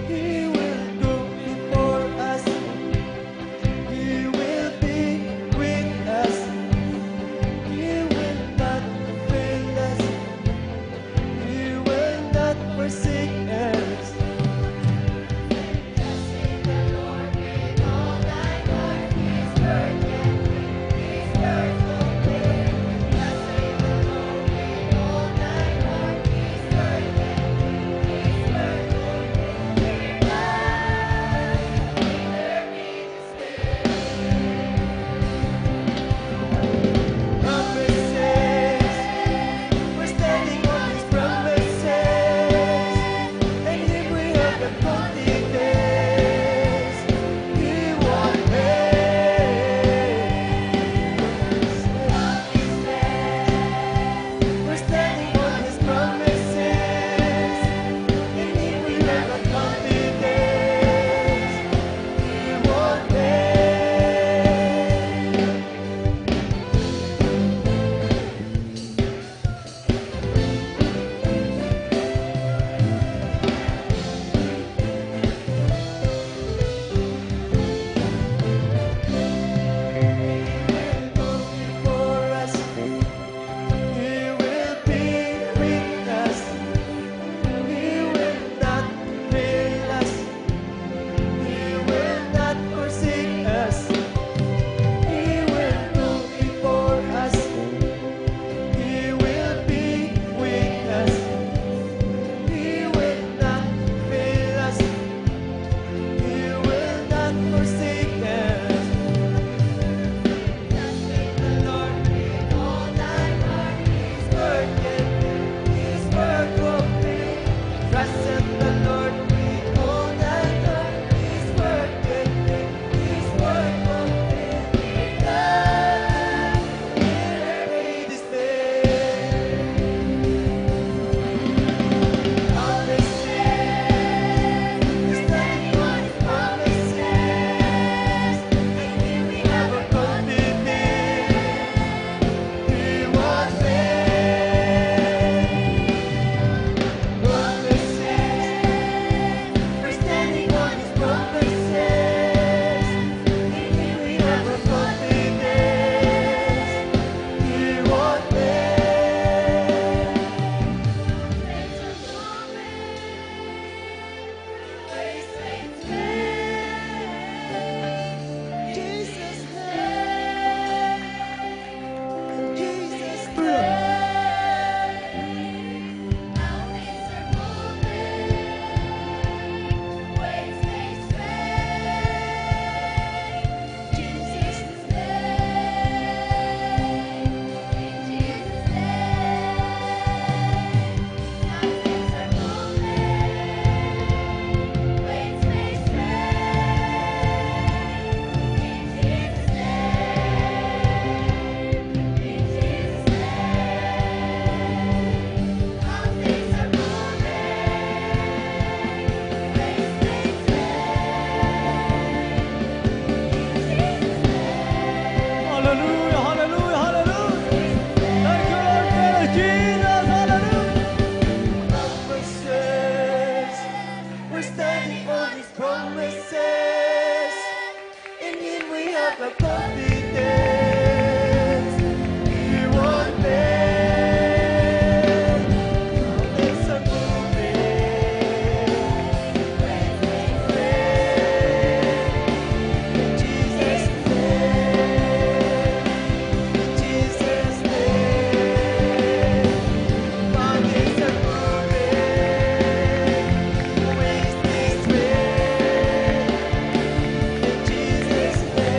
He will go before us. He will be with us. He will not fail us. He will not forsake us. We're standing on His promises, and if we have the confidence, He won't fail. We're standing on His promises, and if we have the confidence, He won't fail. For us, He will be with us. He will not fail us. He will not forsake us. He will go before us. He will be with us. He will not fail us. He will not forsake us. Trust in the Lord with all thy heart. His word will be. His word will be. Love will be displayed. Promises, we're standing on His promises, and here we have a confidence He won't fail. Promises, we're standing on His promises, and here we have a confidence He won't fail. Jesus' name, Jesus' Hallelujah, hallelujah, hallelujah. Thank you, Lord, for Jesus. Hallelujah. promises, we're standing on His promises, in Him we have a confidence He won't fail. Mountains are moving, in Jesus' name, in Jesus' name. Mountains are moving, waves this way, in Jesus' name.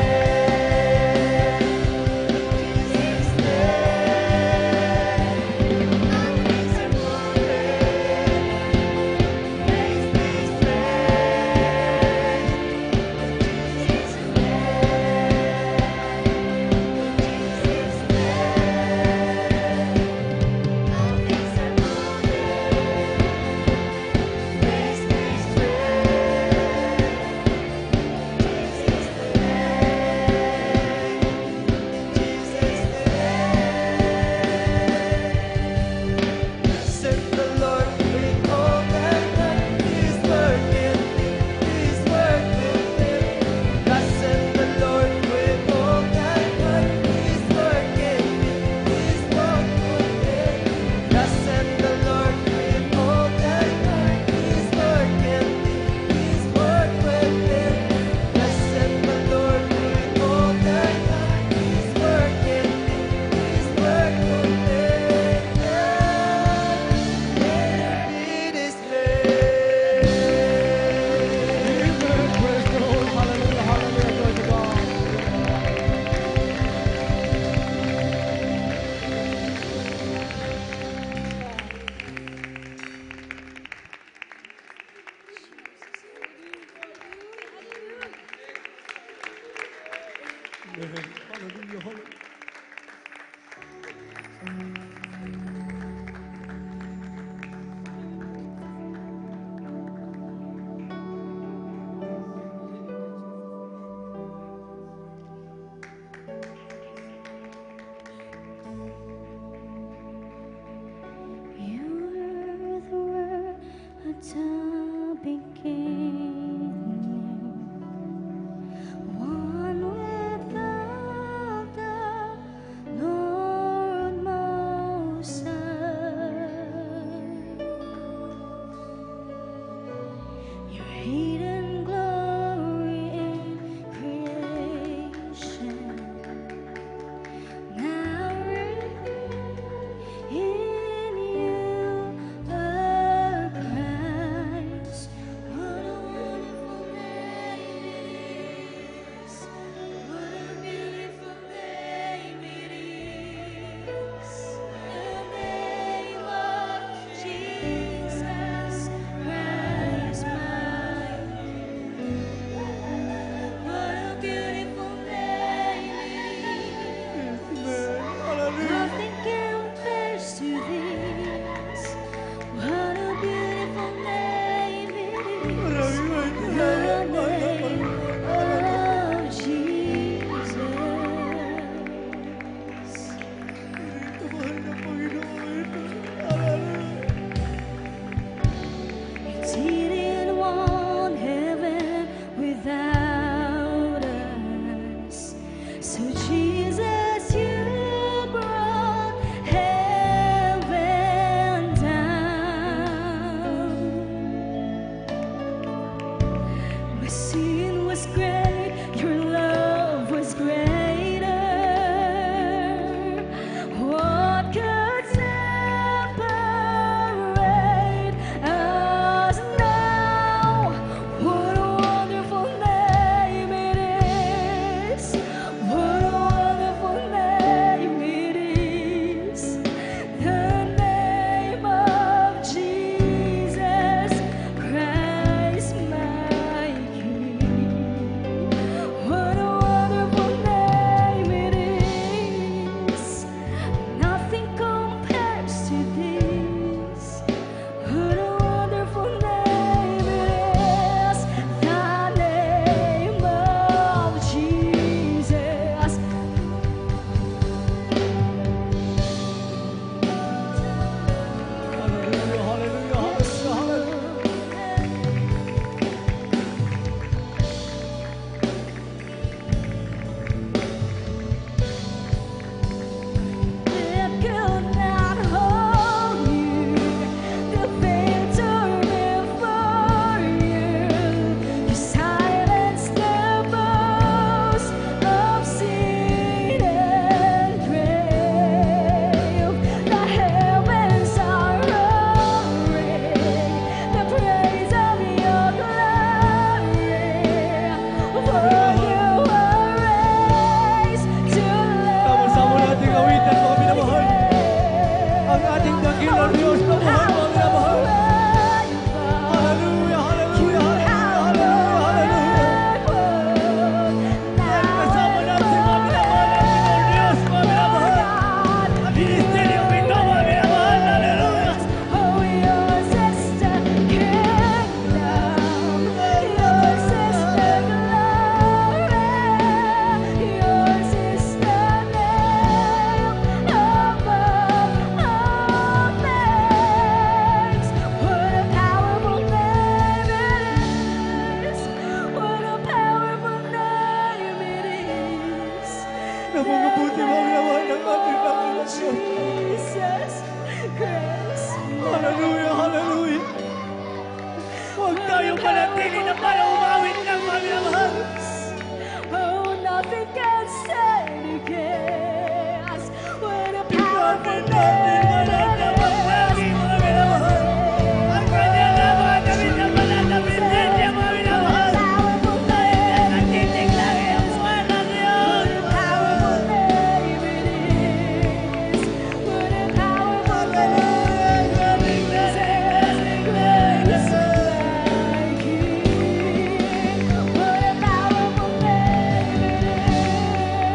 Amen. Hallelujah, hallelujah. You were the word at the beginning, one without the Lord Most High. Your hidden glory in creation, now revealed in you, our Christ. What a wonderful name it is! What a beautiful name it is! The name of Jesus Christ, my King. What a beautiful name it is! Nothing compares to this. What a beautiful name it is. The name of Jesus. You didn't want heaven without us. So Jesus, you brought heaven down. My sin was great, your love was greater. What could separate us now? What a wonderful name it is! What a wonderful name it is! The name of Jesus Christ, my King. What a wonderful name it is! Nothing compares to this. What a wonderful name it is! The name of Jesus. Hallelujah, hallelujah, hallelujah, hallelujah. It could not hold you. The veil tore before you. You silenced the boast of sin and grave. The heavens are roaring the praise of your glory. For you were raised to Sama-sama nating awitan, mga minamahal. Ang ating dakilang Diyos na buhay, mga minamahal. Hallelujah, hallelujah, hallelujah, hallelujah. Dahil kasama natin, mga minamahal, ang Pinoong Diyos, mga minamahal. Ang ministeryo ito, mga minamahal. Hallelujah. Oh, yours is the kingdom, yours is the glory, yours is the name above all names. What a powerful name it is! What a powerful name it is! Napakabuti, mga minamahal, ng ating dakilang Diyos. Jesus Christ. Hallelujah, hallelujah. Huwag tayong manatili na parang umawit ng mga minamahal. Oh, nothing can stand against. What a powerful name it is. Ang kanya naman, damit na manatapit din niya, mga minamahal. Dahil nagtitig lang ang buwan ng Diyos. Powerful name it is. What a powerful name it is. Grace like you. What a powerful name it is.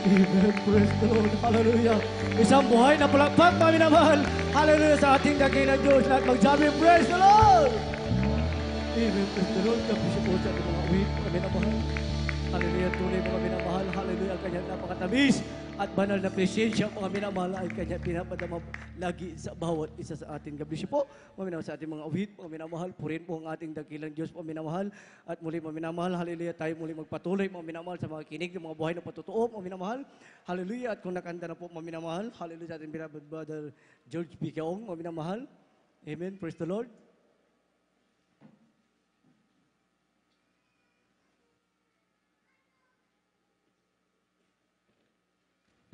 Amen. Praise the Lord. Hallelujah. Isang buhay na palakpak, mga minamahal. Hallelujah sa ating dakilang Diyos. Lahat magsabi, praise the Lord. Amen. Praise the Lord. Kapag siya po sa ating mga uwit, mga minamahal. Hallelujah. Tunay mga minamahal. Hallelujah. Ang kanyang napakatamis at banal na presensya, mga minamahal, ay kanyang pinapadama lagi sa bawat isa sa atin. God bless you po, mga minamahal, sa ating mga uwit, mga minamahal. Purin po ang ating dakilang Diyos, mga minamahal. At muli, mga minamahal, hallelujah, tayo muli magpatuloy, mga minamahal, sa mga kinig ng mga buhay na patutuo, mga minamahal. Hallelujah. At kung nakanta na po, mga minamahal, hallelujah, sa ating beloved brother George P. Kaong, mga minamahal. Amen. Praise the Lord.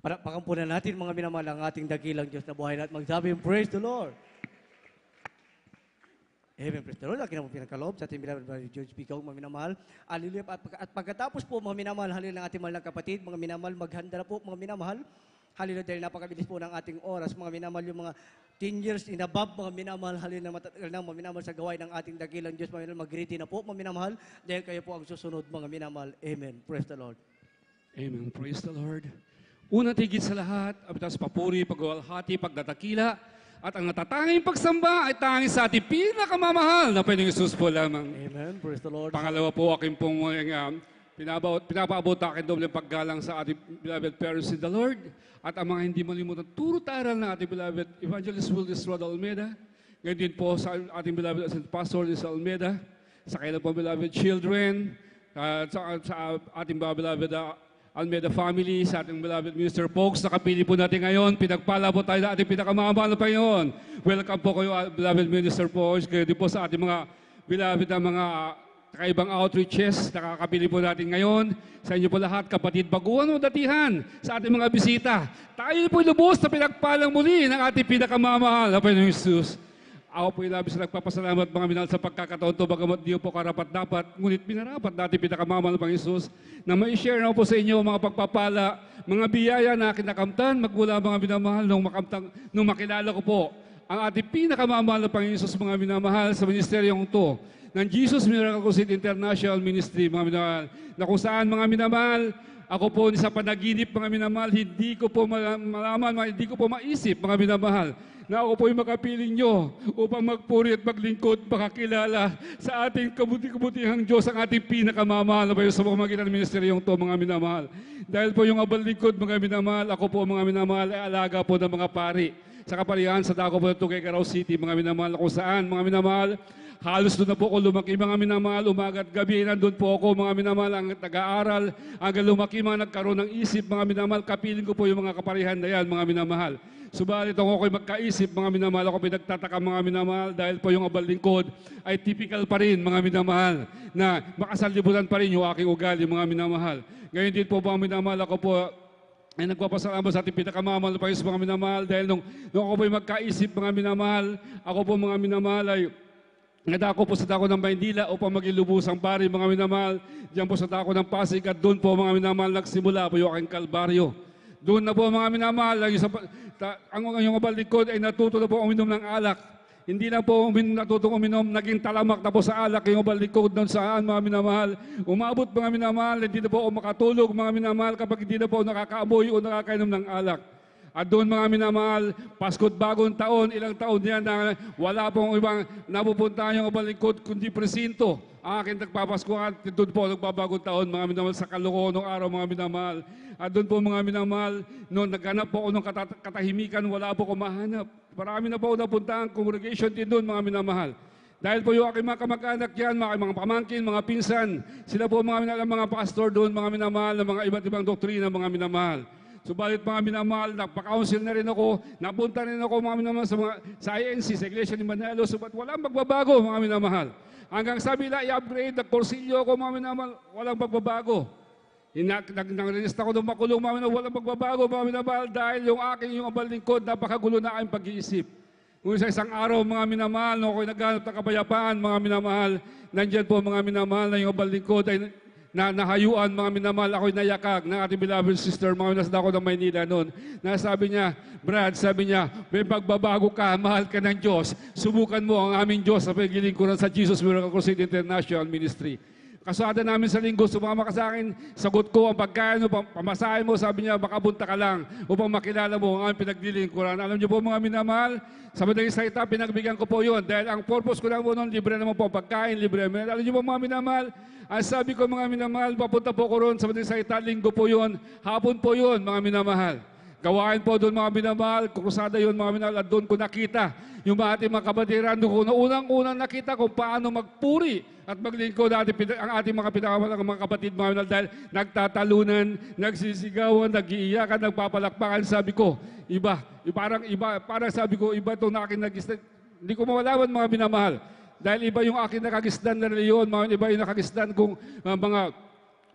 Pakampunan natin, mga minamahal, ang ating dakilang Diyos na buhay natin. Magsabi, praise the Lord. Amen, praise the Lord. Akin na po pinagkaloob sa ating beloved brother George P. Kaong, mga minamahal. Hallelujah. At pagkatapos po, mga minamahal, hallelujah, ng ating mahal na kapatid, mga minamahal, maghanda na po, mga minamahal. Hallelujah, dahil napakabilis po ng ating oras, mga minamahal, yung mga 10 years in above, mga minamahal, hallelujah, na matatagal na, mga minamahal, sa gawain ng ating dakilang Diyos, mga minamahal, mag-ready na po, mga minamahal, dahil kayo po ang susunod, mga minamahal. Amen. Praise the Lord. Amen. Praise the Lord. Una tigit sa lahat, abitas papuri, pagwalhati, pagdadakila, at ang natatanging pagsamba ay tanging sa ating pinakamamahal na Panginoong Hesus po lamang. Amen. Praise the Lord. Pangalawa po, aking pong pinapaabot aking doble paggalang sa ating beloved parents in the Lord, at ang mga hindi malimutan, turo taral ng ating beloved Evangelist Wildes Rod Almeida, ngayon din po sa ating beloved Pastor Liz Almeida, sa kailan po beloved children, sa ating beloved Almeida family, sa ating beloved Mr. Folks, nakapili po natin ngayon. Pinagpala po tayo na ating pinakamamahal na Panginoon. Welcome po kayo, beloved Minister Folks. Kayo din po sa ating mga beloved na mga kakaibang outreaches. Nakakapili po natin ngayon. Sa inyo po lahat, kapatid, baguhan o datihan sa ating mga bisita. Tayo po lubos na pinagpalang muli ng ating pinakamamahal na Panginoong Hesus. Ako po labis na nagpapasalamat, mga minahal, sa pagkakataon to, bagamat di po karapat-dapat, ngunit minarapat natin pinakamamahal ng Panginoong Hesus na ma-share na po sa inyo mga pagpapala, mga biyaya na kinakamtan, magmula mga minamahal nung makilala ko po ang ating pinakamamahal ng Panginoong Hesus, mga minamahal, sa ministeryong to ng Jesus Miracle Crusade International Ministry, mga minamahal, na kung saan, mga minamahal, ako po sa panaginip, mga minamahal, hindi ko po malaman, hindi ko po maisip, mga minamahal, na ako po yung makapiling nyo upang magpuri at maglingkod, pakakilala sa ating kabuti-kabutihang Diyos, ang ating pinakamamahal na ba sa pamamagitan ng ministeryong to, mga minamahal. Dahil po yung abal lingkod, mga minamahal, ako po, mga minamahal, ay alaga po ng mga pari sa kaparihan sa dako po ng Tuguegarao City, mga minamahal, kung saan, mga minamahal, halos doon na po ako lumaki, mga minamahal, umaga at gabi, nandun po ako, mga minamahal, ang nag-aaral, hanggang lumaki, mga nagkaroon ng isip, mga minamahal, kapiling ko po yung mga kaparihan na yan, mga minamahal. Subalit ako ako'y magkaisip, mga minamahal, ako pinagtataka, mga minamahal, dahil po yung abal lingkod ay typical pa rin, mga minamahal, na makasalibutan pa rin yung aking ugali, mga minamahal. Ngayon din po, mga minamahal, ako po ay nagpapasalamat sa ating pinakamamahal na Panginoon, mga minamahal, dahil nung ako po'y magkaisip, mga minamahal, ako po, mga minamahal, ay nadako po sa dako ng Maynila upang maging lubusang pari, mga minamahal, diyan po sa dako ng Pasig, at doon po, mga minamahal, nagsimula po yung aking kalbaryo. Doon na po, mga minamahal, yung abal lingkod ay natuto na po uminom ng alak. Hindi na po natutong uminom, naging talamak na po sa alak yung abal lingkod doon saan, mga minamahal. Umabot, mga minamahal, hindi na po ako makatulog, mga minamahal, kapag hindi na po nakakaamoy o nakakainom ng alak. At doon, mga minamahal, Pasko't Bagong Taon, ilang taon yan na wala pong ibang napupuntahan yung abal lingkod kundi presinto. Ang aking nagpapaskuhan, doon po nagbabagong taon, mga minamahal, sa Caloocan ng araw, mga minamahal. At doon po, mga minamahal, noon naghanap po ako ng katahimikan, wala po ko mahanap. Marami na po ako napuntahan, congregation din doon, mga minamahal. Dahil po yung aking mga kamag-anak yan, mga pamangkin, mga pinsan, sila po mga minamahal, mga pastor doon, mga minamahal, ng mga iba't ibang doktrina, mga minamahal. Subalit, mga minamahal, nagpa-counsel na rin ako, napunta rin ako, mga minamahal, sa INC, sa Iglesia ni Manalo, subalit walang magbabago, mga minamahal. Hanggang sabi na i-upgrade, nagporsilyo ako, mga minamahal, walang magbabago. Nang-release ako ng makulong, mga minamahal, walang magbabago, mga minamahal, dahil yung abal lingkod, napakagulo na aking pag-iisip. Kung sa isang araw, mga minamahal, nung ako'y naghanap ng kapayapaan, mga minamahal, nandyan po, mga minamahal, na yung abal lingkod ay nahayuan, mga minamahal, ako'y nayakag ng ating beloved sister, mga minasda ko ng Maynila noon. Sabi niya, Brad, sabi niya, may pagbabago ka, mahal ka ng Diyos, subukan mo ang aming Diyos sa pagilingkuran sa Jesus Miracle Crusade International Ministry. kasada namin sa linggo, sumama ka sa akin, sagot ko ang pagkain mo, pamasahe mo, sabi niya, makabunta ka lang upang makilala mo ang aming pinaglilingkuran. Alam niyo po mga minamahal, sa madaling salita, pinagbigyan ko po yun. Dahil ang purpose ko lang po noon, libre naman po ang pagkain, libre. Alam niyo po mga minamahal, ang sabi ko mga minamahal, papunta po ko roon sa madaling salita, linggo po yun, hapon po yun mga minamahal. Gawain po doon mga minamahal, krusada yun mga minamahal, at doon ko nakita yung ating mga kabatiran. Doon ko na unang-unang nakita kung paano magpuri at maglingkod ang ating mga pinakamalang mga kapatid mga minamahal, dahil nagtatalunan, nagsisigawan, nag-iiyakan, nagpapalakpakan. Sabi ko, parang sabi ko, iba itong aking nagisdan. Hindi ko mawalawan mga minamahal. Dahil iba yung aking nakagisdan na reliyon, iba yung nakagisdan kung mga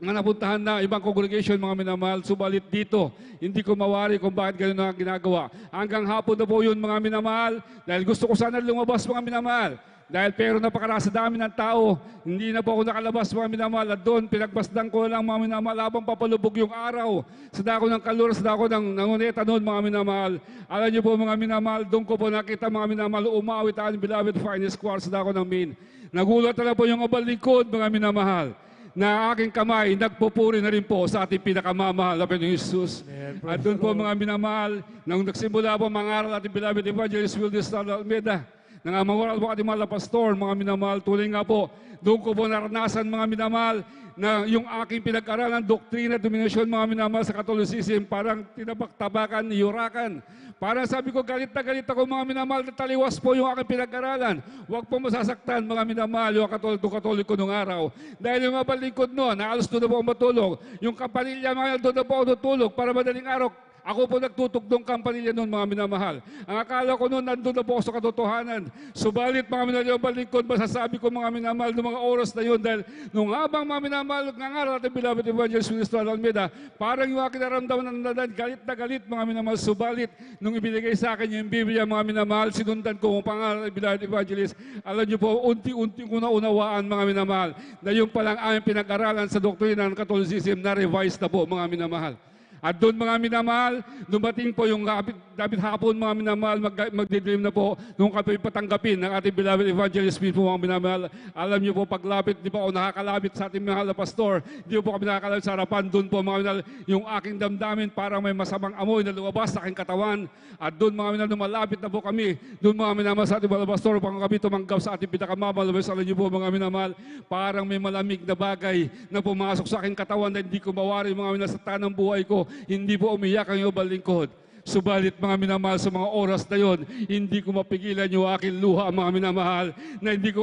napuntahan na ibang congregation mga minamahal. Subalit dito, hindi ko mawari kung bakit gano'n ang ginagawa. Hanggang hapon na po yun mga minamahal, dahil gusto ko sana lumabas mga minamahal. Dahil pero napakarasa dami ng tao, hindi na po ako nakalabas mga minamahal. At doon, pinagbasdan ko lang mga minamahal habang papalubog yung araw. Sa dako ng kalura, sa dako ng nanguneta noon mga minamahal. Alam niyo po mga minamahal, doon ko po nakita mga minamahal, umawit ang beloved finest choir sa dako ng main. Nagulat na po yung abal lingkod mga minamahal, na aking kamay, nagpupuri na rin po sa ating pinakamamahal na Panginoong Jesus. At doon po mga minamahal, nang nagsimula po mga aral ating beloved evangelist Wildes Almeida, nang mangural po ating mga pastor, mga minamahal, tuloy nga po, doon ko po naranasan mga minamahal, na yung aking pinag-aralan, doktrina, dominasyon mga minamahal sa Catholicism, parang tinabak-tabakan, niyurakan. Parang sabi ko, galit na galit ako mga minamahal, taliwas po yung aking pinag-aralan. Huwag po masasaktan mga minamahal, yung katoliko nung araw. Dahil yung mga lingkod noon, naalos doon na po ako matulog. Yung kapamilya mga doon na po ako tutulog para madaling araw. Ako po nagtutugdong kampanilya noon mga minamahal. Ang akala ko noon, nandun na po ako sa katotohanan. Subalit mga minamahal, balingkod, masasabi ko mga minamahal noong mga oras na yun, dahil nung habang mga minamahal, nangaral ating beloved evangelist Wildes Almeida, parang yung aking naramdaman na galit na galit mga minamahal. Subalit, nung ibinigay sa akin yung Biblia mga minamahal, sinundan ko kung pangaral ng beloved evangelist. Alam niyo po, unti-unti ko na unawaan mga minamahal, na yung palang aming pinag-aralan sa doktrina ng Catholicism na revise na po mga minamahal. At doon mga minamahal, dumating po yung David hapon mga minamahal, magdidream na po nung kami patanggapin ng ating beloved evangelist po mga minamahal. Alam niyo po, paglapit, di ba ako nakakalapit sa ating mahal na pastor, di po kami nakakalapit sa harapan, doon po mga minamahal, yung aking damdamin parang may masamang amoy na lumabas sa aking katawan. At doon mga minamahal, malapit na po kami, doon mga minamahal sa ating mahal na pastor, upang kami tumanggap sa ating pinakamamahal. Alam niyo po mga minamahal, parang may malamig na bagay na pumasok sa aking katawan na hindi ko mawari mga minamahal sa tanang buhay ko. Hindi po umiyak ang iyong balingkod. Subalit mga minamahal, sa mga oras na yon, hindi ko mapigilan yung aking luha mga minamahal, na hindi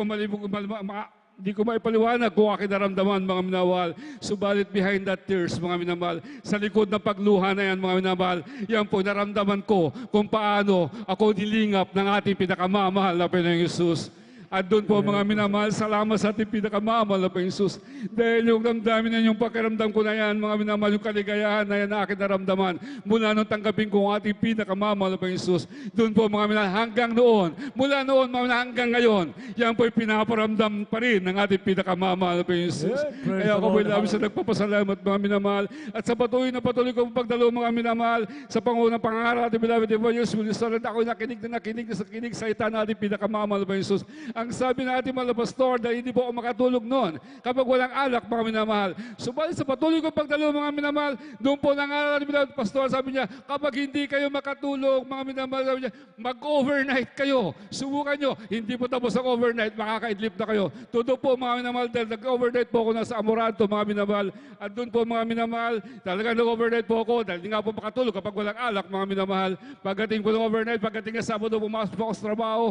ko maipaliwanag kung aking naramdaman mga minamahal. Subalit behind that tears mga minamahal, sa likod ng pagluha na yan mga minamahal, yan po naramdaman ko kung paano ako nilingap ng ating pinakamamahal na Panginoong Jesus. At doon po mga minamahal, salamat sa ating pinakamamahal na Panginoong Jesus. Dahil yung damdamin na yung pakiramdam ko na yan, mga minamahal, yung kaligayahan na yan na aking naramdaman, mula nung tanggapin ko ang ating pinakamamahal na Panginoong Jesus. Doon po mga minamahal, hanggang noon, mula noon mga minamahal, hanggang ngayon, yan po'y pinaparamdam pa rin ng ating pinakamamahal na Panginoong Jesus. Kaya ako po'y labis na nagpapasalamat mga minamahal. At sa patuloy ko pagdalo mga minamahal, sa pangunang pangaral ating beloved evangelist Wildes Almeida, ako'y nakinig sa ita na ating pinakamamahal na Panginoong Jesus. Ang sabi natin mga pastor, dahil hindi po ako makatulog noon kapag walang alak mga minamahal. Subalit sa patuloy ko pagdalo mga minamahal, doon po nangaral ni pastor, sabi niya, kapag hindi kayo makatulog mga minamahal, sabi niya, mag-overnight kayo. Subukan nyo. Hindi po tapos ang overnight, makakaidlip na kayo. Todo po mga minamahal, dahil nag-overnight po ako nasa Amoranto mga minamahal. At doon po mga minamahal, talaga nag-overnight po ako dahil hindi nga po makatulog kapag walang alak mga minamahal. Pagdating po ng overnight, pagdating sa Sabado, pumasok po ako sa trabaho.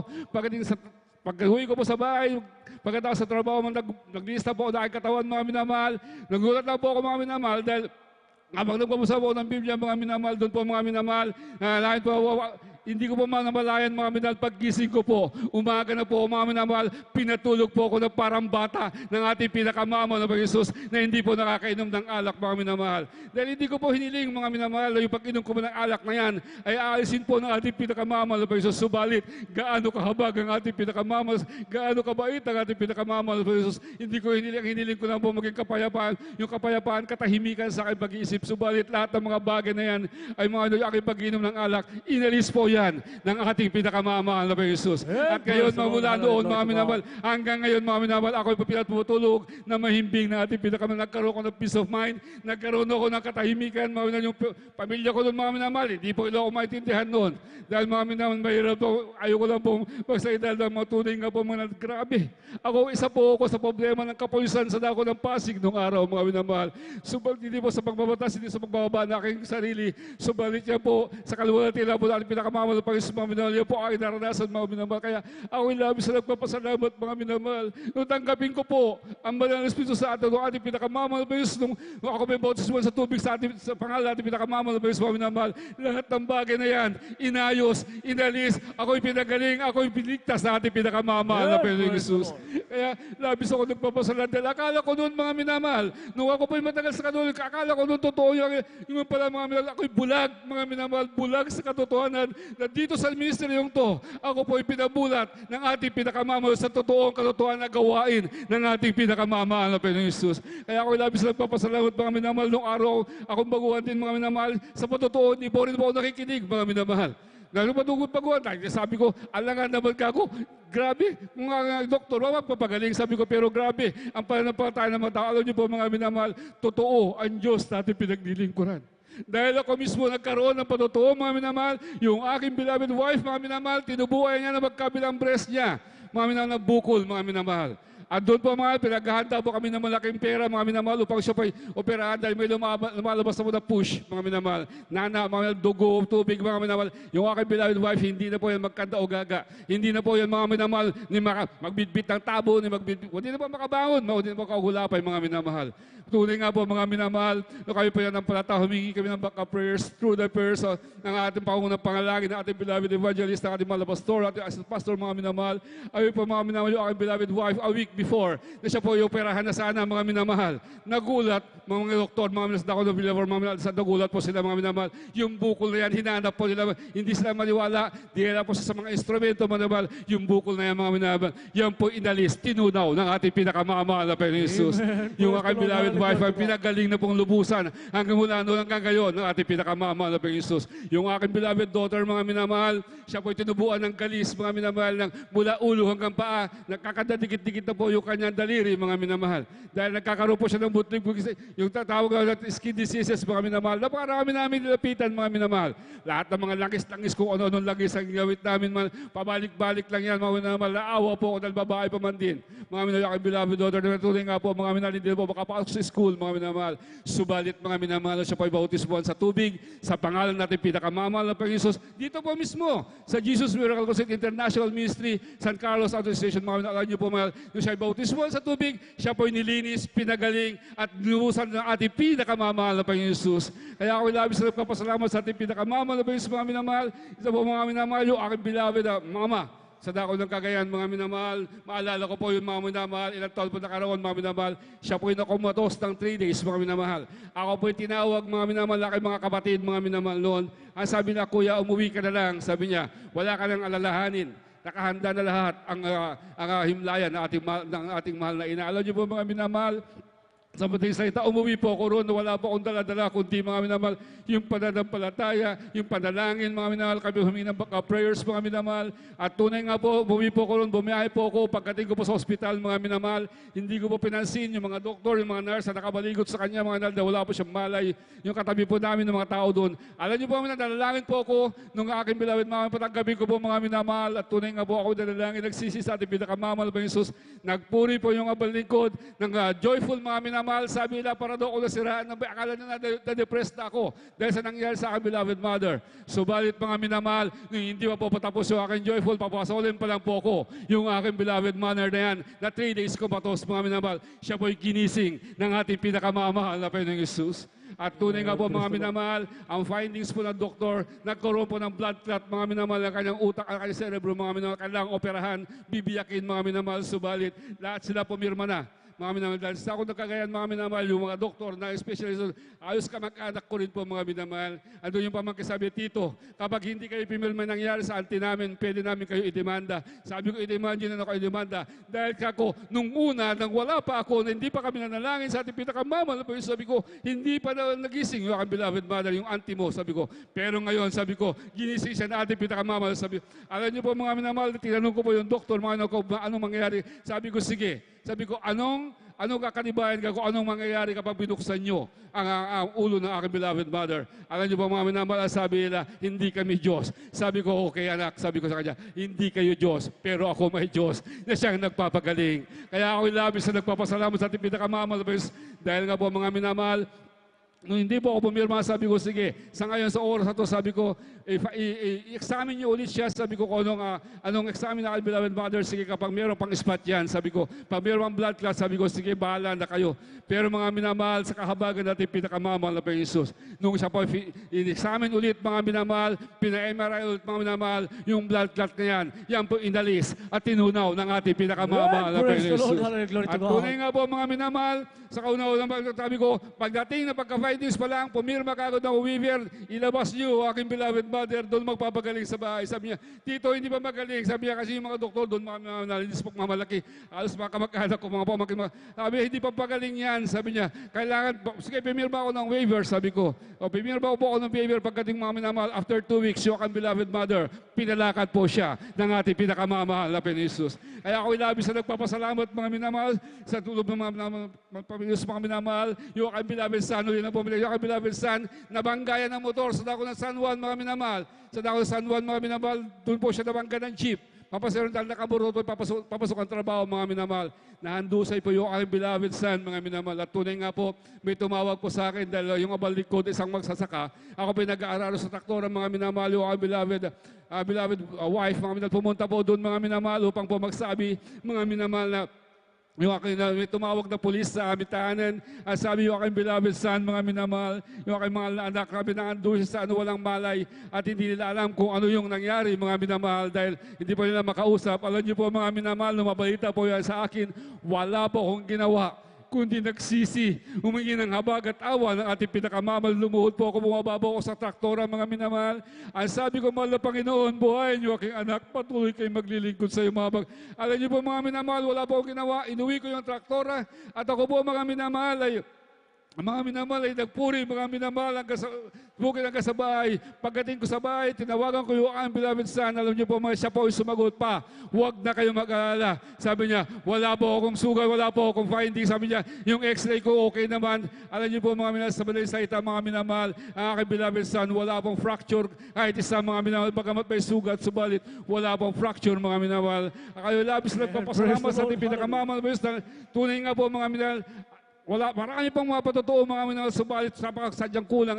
Pag-uwi ko po sa bahay, pagkatapos sa trabaho, naglista po ako na aking katawan mga minamahal. Nagulat lang po ako mga minamahal dahil habang nagpapasa po ng Biblia mga minamahal, doon po mga minamahal, lahat po, hindi ko po namalayan mga minamahal, paggising ko po, umaga na po mga minamahal, pinatulog po ako na parang bata ng ating pinakamamahal na Panginoong Jesus na hindi po nakakainom ng alak mga minamahal. Dahil hindi ko po hiniling mga minamahal, yung pag-inom ko ng alak na yan ay aalisin po ng ating pinakamamahal na Panginoong Jesus. Subalit, gaano kahabag ang ating pinakamamahal, gaano kabait ang ating pinakamamahal na Panginoong Jesus. Hindi ko hiniling ko lang po maging kapayapaan, yung kapayapaan, katahimikan sa aking pag-iisip. Subalit, lahat ng mga bagay na yan ay mga aking pag-inom ng alak, inalis po yan yan ng ating pinakamamahal na Panginoon Jesus. At ngayon, mula doon, mga minamahal, hanggang ngayon, mga minamahal, ako'y pinatutulog na mahimbing na ating pinakamamahal. Nagkaroon ko ng peace of mind, nagkaroon ako ng katahimikan, mga minamahal, yung pamilya ko doon, mga minamahal, hindi po ilo ako maintindihan noon. Dahil mga minamahal, mahirap po, ayoko lang pong magsalita ng mga tunay nga po mga grabe. Ako, isa po ako sa problema ng kapulisan sa dako ng Pasig noong araw, mga minamahal. Subalit hindi po sa pagbabatas, hindi sa pagbababa ng aking sarili. Subalit yan po sa kaluwalhati na po natin pinakamamahal ng Panginoon, mga minamahal. Yan po aking naranasan, mga minamahal. Kaya ako'y labis na nagpapasalamat, mga minamahal. Nung tanggapin ko po ang Banal na Espiritu sa atin, nung ating pinakamamahal ng Panginoon, nung ako may bautismo sa tubig sa ating sa pangalan natin pinakamamahal ng Panginoon, mga minamahal. Lahat ng bagay na yan, inayos, inalis, ako'y pinagaling, ako'y piligtas sa ating pinakamamahal na Panginoon Jesus. Kaya labis ako nagpapasalamat. Dahil akala ko noon, mga minamahal, nung ako po'y matagal sa Katolik, akala ko noon totoo yung pala, mga minamahal, ako'y bulag, mga minamahal, bulag sa katotohanan na dito sa ministeryong to, ako po'y pinabulat ng ating pinakamamahal sa totoong katotohanan na gawain ng ating pinakamamahal na Panginoon Jesus. Kaya ako'y labis nagpapasalamat, mga minamahal, nung araw akong baguhan din, mga minamahal, sa patotoo, hindi po rin po ako nakikinig, mga minamahal. Lalo matungkol pag-uwan, sabi ko, alangan naman ka ako, grabe, mga doktor, magpapagaling, sabi ko, pero grabe, ang pananampalataya ng mga tao, alam niyo po mga minamahal, totoo ang Diyos natin pinaglilingkuran. Dahil ako mismo nagkaroon ng patotoo, mga minamahal, yung aking beloved wife, mga minamahal, tinubuhay niya na magkabilang breast niya, mga minamahal, na bukol, mga minamahal. At doon po mga pinaghahanda po kami ng malaking pera, mga minamahal, upang siya po'y operahan dahil may lumalabas na po na push, mga minamahal. Nana, mga minamahal, dugo, tubig, mga minamahal. Yung aking beloved wife, hindi na po yan magkanta o gaga. Hindi na po yan, mga minamahal, ni magbitbit ng tabo, ni magbitbit. Hindi na po makabangon, hindi na po kahulapay, mga minamahal. Tunay nga po, mga minamahal, na kami po yan ng palata, humingi kami ng backup prayers through the prayers ng ating pangunang pangalangin, ng ating beloved evangelist, ng ating mga pastor, ating assistant pastor, mga minamahal. Ay po, mga minamahal, yung aking beloved wife, a week before na siya po yung operahan na sana, mga minamahal. Nagulat, mga doktor, mga minamahal, ako na Villavor, mga minamahal, nagulat po sila, mga minamahal. Yung bukol na yan, hinanap po nila, hindi sila maniwala, dihila po sa mga instrumento, mga minamahal, yung bukol na yan, mga minamahal, yan po inalis, tinunaw ng ating pinakamamahal na Panginoon Jesus. Yung aking beloved wife, ang pinagaling na pong lubusan, hanggang mula noon hanggang ngayon, ng ating pinakamamahal na Panginoon Jesus. Yung aking beloved daughter, mga minamahal, siya po tinubuan ng galis, mga minamahal, ng mula ulo hanggang paa, nakakadadikit-dikit na po yung kanyang daliri, mga minamahal. Dahil nagkakaroon po siya ng butlig, yung tatawag na skin diseases, mga minamahal. Napakarami namin nilapitan, mga minamahal. Lahat ng mga langis-langis kung ano-anong langis ang gawit namin, pabalik-balik lang yan, mga minamahal. Naawa po ako dahil babae pa man din. Mga minamahal, aking beloved daughter, natuloy nga po, mga minamahal, hindi po makapasok sa school, mga minamahal. Subalit, mga minamahal, siya po ay bautismuhan sa tubig, sa pangalan natin pinakamamahal ng Panginoon Jesus. Dito po mismo, sa Jesus Miracle Crusade International Ministry, San Carlos Association, mga minamahal, alam niyo po, mga siya ay bautismuhan sa tubig, siya po ay nilinis, pinagaling, at nilusan ng ating pinakamamahal na Panginoon Jesus. Kaya ako labis na nagpapasalamat sa ating pinakamamahal na Panginoon Jesus, mga minamahal. Isa po, mga minamahal, yung aking beloved mama, sa dako ng Cagayan, mga minamahal. Maalala ko po yung mga minamahal, ilang taon po nakaraon, mga minamahal. Siya po yung nakumatos ng 3 days, mga minamahal. Ako po yung tinawag, mga minamahal, aking mga kapatid, mga minamahal noon. Ang sabi na, kuya, umuwi ka na lang. Sabi niya, wala ka nang alalahanin. Nakahanda na lahat ang himlayan ng ating mahal na ina. Alam niyo po, mga minamahal, sa madaling salita, umuwi po ako roon na wala po akong dala-dala, kundi mga minamahal, yung pananampalataya, yung panalangin, mga minamahal, kami humingi ng backup prayers, mga minamahal. At tunay nga po, umuwi po ako roon, bumiyahe po ako, pagdating ko po sa ospital, mga minamahal, hindi ko po pinansin yung mga doktor, yung mga nurse na nakabaligot sa kanya, mga minamahal, wala po siyang malay, yung katabi po namin ng mga tao doon. Alam niyo po, mga nalalangin po ako, nung aking beloved mga patanggabi ko po, mga minamahal, at tunay nga po ako nalalangin, nagsisi sa ating pinakamamahal, Panginoon Jesus, nagpuri po yung abal lingkod, ng joyful mga minamahal. Sabi nila, para daw ako nasiraan, akala nila na-depressed na ako dahil sa nangyari sa aking beloved mother. Subalit mga minamahal, hindi pa po patapos yung aking joyful, papasolin pa lang po ako yung aking beloved mother na yan, na 3 days ko patos, mga minamahal. Siya po'y ginising ng ating pinakamamahal na Panginoong Jesus. At tunay nga po, mga minamahal, ang findings po ng doktor, nagkaroon po ng blood clot, mga minamahal, ang kanyang utak, ang kanyang cerebro, mga minamahal, kailangang operahan, bibiyakin, mga minamahal, subalit, lahat sila pumirma na. mga minamahal. Dahil sa ako nagkagayan, mga minamahal, yung mga doktor na specialist, ayos ka mag-anak ko rin po, mga minamahal. Ando yung pamangkisabi, Tito, kapag hindi kayo pimilma nangyari sa auntie namin, pwede namin kayo idemanda. Sabi ko, i-imagine na ako idemanda. Dahil kako, nung una, nang wala pa ako, na hindi pa kami nanalangin sa ating pinakamamahal, sabi ko, hindi pa na nagising yung aking beloved mother, yung auntie mo, sabi ko. Pero ngayon, sabi ko, ginising siya na ating pinakamamahal. Sabi, alam niyo po mga minamahal, tinanong ko po yung doktor, mga anong mangyayari. Sabi ko, sige. Sabi ko, anong kakanibayan ka kung anong mangyayari kapag binuksan nyo ang ulo ng aking beloved mother? Alam niyo ba mga minamahal, sabi nila, hindi kami Diyos. Sabi ko, okay anak, sabi ko sa kanya, hindi kayo Diyos, pero ako may Diyos na siyang nagpapagaling. Kaya ako labis na nagpapasalamat sa ating pinakamamahal. Dahil nga po mga minamahal, nung hindi po ako pumirma, sabi ko, sige, sa ngayon sa oras na to, sabi ko, i-examine niyo ulit siya, sabi ko, kung anong examine na beloved mother, sige, kapag mayroon pang spot yan, sabi ko, pag mayroon pang blood clot, sabi ko, sige, bahala na kayo. Pero mga minamahal, sa kahabagan natin, pinakamamahal na Panginoon Jesus, nung siya po, in-examine ulit, mga minamahal, pina-MRI ulit, mga minamahal, yung blood clot na yan po inalis at tinunaw ng ating pinakamamahal na Panginoon Jesus. At tunay nga po, mga minamahal, sa kauna-unang sabi ko, pagdating na pagka-5 days pa lang, pumirma ka agad ng Weaver, ilabas niyo aking beloved mother, doon magpapagaling sa bahay. Sabi niya, Tito, hindi ba magaling? Sabi niya, kasi yung mga doktor doon, mga nalinis po, mga malaki, alos mga kamag-anak ko, mga pamakin, sabi, hindi pa pagaling yan. Sabi niya, kailangan, sige, pumirma ako ng waiver, sabi ko. O, pumirma po ako ng waiver pagdating mga minamahal, after 2 weeks, yung aking beloved mother, pinalakad po siya ng ating pinakamamahal na Panginoon Jesus. Kaya ako ilabis na nagpapasalamat, mga minamahal, sa tulog ng mga minamahal, yung aking beloved son, ulit na bumili, yung aking beloved son, nabanggayan ng motor sa dako ng San Juan, mga minamahal. Sa dako ng San Juan, mga minamahal, doon po siya nabangga ng jeep. Papasayon dahil nakaburot, papasok ang trabaho, mga minamahal. Nahandusay po yung aking beloved son, mga minamahal. At tunay nga po, may tumawag po sa akin dahil yung abalik ko, isang magsasaka. Ako po pinag-aaral sa traktora, mga minamahal, yung aking beloved wife, mga minamahal. Pumunta po doon, mga minamahal, upang po magsabi, mga minamahal, na yung aking may tumawag na pulis sa aming tahanan, at sabi yung aking beloved son, mga minamahal, yung aking mga anak, kami nangandusin sa walang malay, at hindi nila alam kung ano yung nangyari, mga minamahal, dahil hindi pa nila makausap. Alam niyo po, mga minamahal, lumabalita po yan sa akin, wala po akong ginawa, kundi nagsisi, humingi ng habag at awa ng ating pinakamamahal. Lumuhod po ako, bumaba po ako sa traktora, mga minamahal. Ang sabi ko, mahal na Panginoon, buhayin niyo aking anak, patuloy kayo maglilingkod sa iyo, mga alam niyo po, mga minamahal, wala po akong ginawa, inuwi ko yung traktora, at ako po, mga minamahal, ay nagpuri, mga minamahal, bukid hanggang sa bahay. Pagdating ko sa bahay, tinawagan ko yung aking beloved son. Alam niyo po, siya po ay sumagot pa, huwag na kayo mag-alala. Sabi niya, wala po akong sugat, wala po akong finding. Sabi niya, yung x-ray ko okay naman. Alam niyo po, mga minamahal, sa madaling salita, mga minamahal, ang aking beloved son, wala pong fracture. Kahit isa, mga minamahal, bagamat may sugat, subalit, wala pong fracture, mga minamahal. Kayo labis na nagpapasalamat sa ating pinakamamahal. Tunay nga po, mga minamahal, marami pang mga patotoo, mga minamahal, subalit sa sadyang kulang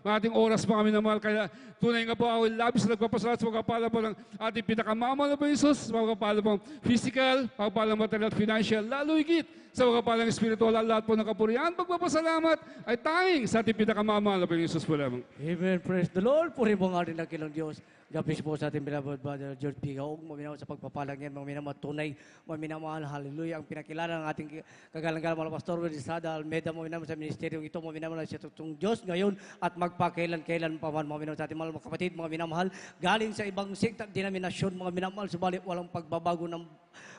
ating oras, mga minamahal. Kaya tunay nga po ako labis na nagpapasalamat sa pagpapala po ng ating pinakamamahal na Jesus, sa pagpapala po physical, pagpapala material at financial, lalo higit sa pagpapalang espiritual, lahat po ng kapurihan. Pagpapasalamat ay tanging sa ating pinakamamahal na Jesus po lamang. Amen. Praise the Lord. Puri mo nga rin ang kilang Diyos. Gabis po sa ating beloved brother George P. Gaog. Maminamahal sa pagpapalang yan. Maminamahal tunay. Maminamahal. Hallelujah. Ang pinakilala ng ating kagalang-galang mga pastor Will Estrada Almeida. Maminamahal sa ministeryong ito. Maminamahal sa itong Diyos ngayon at magpakailan-kailan pa man. Maminamahal sa ating mga kapatid. Mga minamahal. Galing sa ibang sekta denominasyon. Mga minamahal. Subalit walang pagbabago ng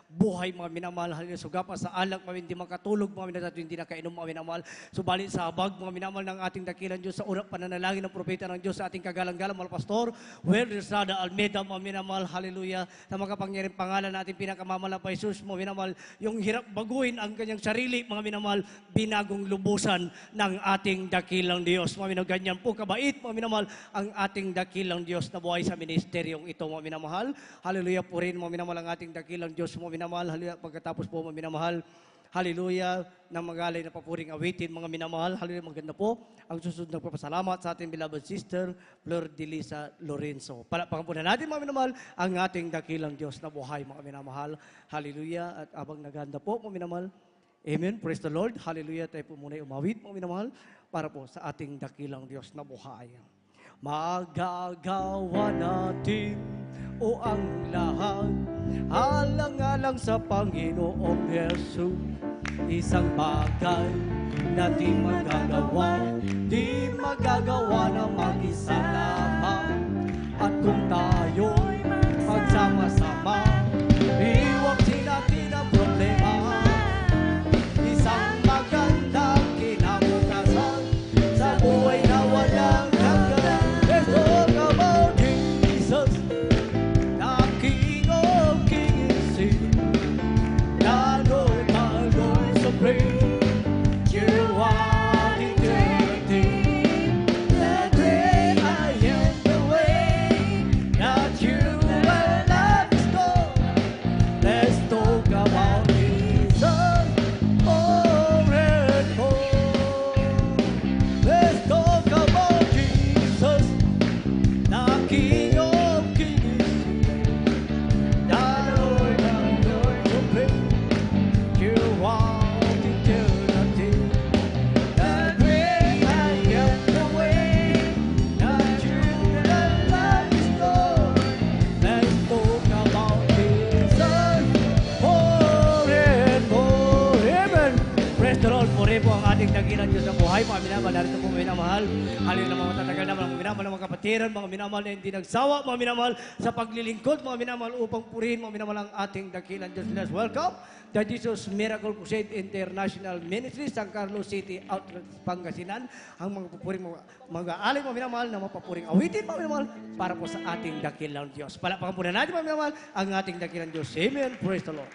buhay, mga minamahal. Hallelujah. Sugapa sa alak, mga hindi makatulog, mga minamahal, at hindi nakainom, mga minamahal. Subalit sa habag, mga minamahal ng ating dakilan Diyos, sa unang pananalangin ng propeta ng Diyos sa ating kagalang-galang, mga pastor Will Estrada Almeida, mga minamahal. Hallelujah. Sa mga kapangyarihang pangalan natin, pinakamamahal na Jesus, mga minamahal, yung hirap baguhin ang kanyang sarili, mga minamahal, binagong lubusan ng ating dakilang Diyos. Mga minamahal, ganyan po kabait, mga minamahal, ang ating dakilang Diyos na buhay sa ministeryong ito, mga minamahal. Hallelujah po rin, mga minamahal, ang ating dakilang Diyos, mga minamahal. Hallelujah. Pagkatapos po, mga minamahal, hallelujah, ng magalay na papuring awitin, mga minamahal. Hallelujah, maganda po. Ang susunod na papasalamat sa ating beloved sister, Flor Delisa Lorenzo. Palakpakan po na natin, mga minamahal, ang ating dakilang Diyos na buhay, mga minamahal. Hallelujah. At abang naganda po, mga minamahal. Amen. Praise the Lord. Hallelujah. Tayo po muna umawit, mga minamahal, para po sa ating dakilang Diyos na buhay. Magagawa natin o ang lahat alang-alang sa Panginoong Yesus. isang bagay na di magagawa na mag-isa lamang. At kung tayo'y magsama-sama, iwasin natin ang problema. Isang magandang kinabukasan sa buhay na walang hanggan. Let's talk about Jesus, the King of Kings, the Lord, my Lord supreme. You are eternity, the great I am, the way that you will not go. Let's talk about Jesus more and more. Let's talk about Jesus, the King of Kings, the Lord, my Lord supreme. You are eternity, the great I am, the way that you will not restore. Let's talk about Jesus more and more. Amen. Praise the Lord. Puri po ang ating dakilang Diyos sa buhay. Mga minamahal, narito po minamahal. Halin na mga tatagal naman, mga minamahal, mga kapatiran, mga minamahal na hindi nagsawa, mga minamahal sa paglilingkod, mga minamahal upang purihin, mga minamahal ang ating dakilang Diyos. Let's welcome the Jesus Miracle Crusade International Ministry, San Carlos City, Outlet, Pangasinan. Ang mga pupuring mga alay, mga minamahal, na mapapuring awitin, mga minamahal, para po sa ating dakilang Diyos. Palakpakan po na natin, mga minamahal, ang ating dakilang Diyos. Amen. Praise the Lord.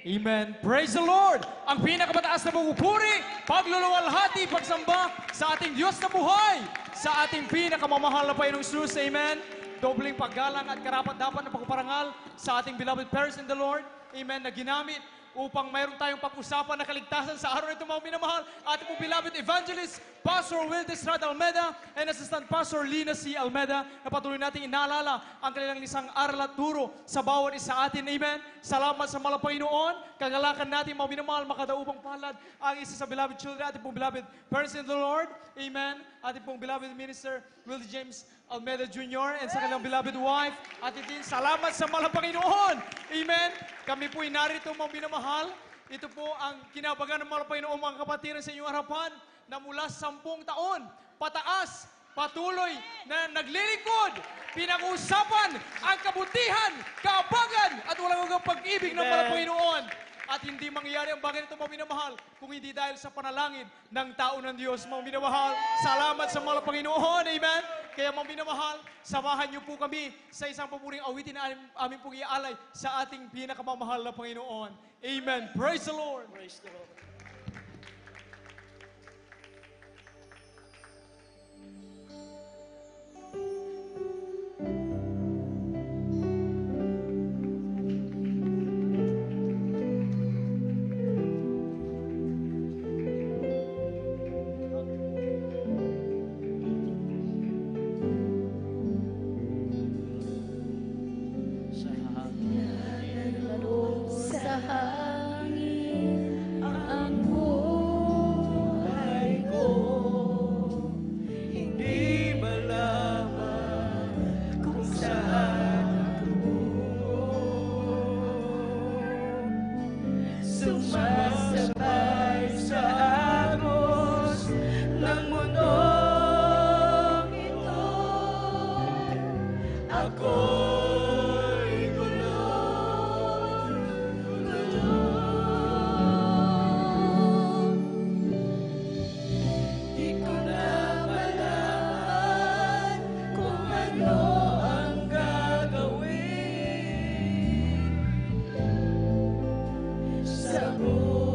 Amen. Praise the Lord! Ang pinakamataas na pagpupuri, pagluluwalhati, pagsamba sa ating Diyos na buhay, sa ating pinakamamahal na Panginoong Jesus. Amen. Dobling paggalang at karapat-dapat na pagpaparangal sa ating beloved parents in the Lord. Amen. Na ginamit upang mayroon tayong pag-usapan na kaligtasan sa araw na ito, mga minamahal. Ating pong beloved evangelist, Pastor Will Estrada Almeda, and Assistant Pastor Lina C. Almeda, na patuloy nating inaalala ang kanilang isang aral at turo sa bawat isa atin. Amen. Salamat sa mga Panginoon. Kagalakan natin, mga minamahal, makadaupang palad ang isa sa beloved children, ating pong beloved parents in the Lord. Amen. Ating pong beloved minister, Will James Almeda Jr. and sa kanilang beloved wife. At itin, salamat sa mga Panginoon. Amen. Kami po'y narito, mga minamahal. Ito po ang kinabagan ng mga Panginoon, mga kapatiran sa inyong harapan, na mula 10 taon, pataas, patuloy na naglilingkod, pinag-uusapan ang kabutihan, kaabagan, at walang hanggang pag-ibig ng mga Panginoon. At hindi mangyayari ang bagay nito, mga minamahal, kung hindi dahil sa panalangin ng tao ng Diyos, mga minamahal. Salamat sa mga Panginoon. Amen. Kaya mga minamahal, samahan niyo po kami sa isang papuring awitin na aming pong iaalay sa ating pinakamamahal na Panginoon. Amen. Praise the Lord. Praise the Lord. Sa hangin ang buhay ko, hindi malaman kung saan sumasabay sa agos ng mundong ito. Ako'y di ko na malaman kung ano ang gagawin sa buhay.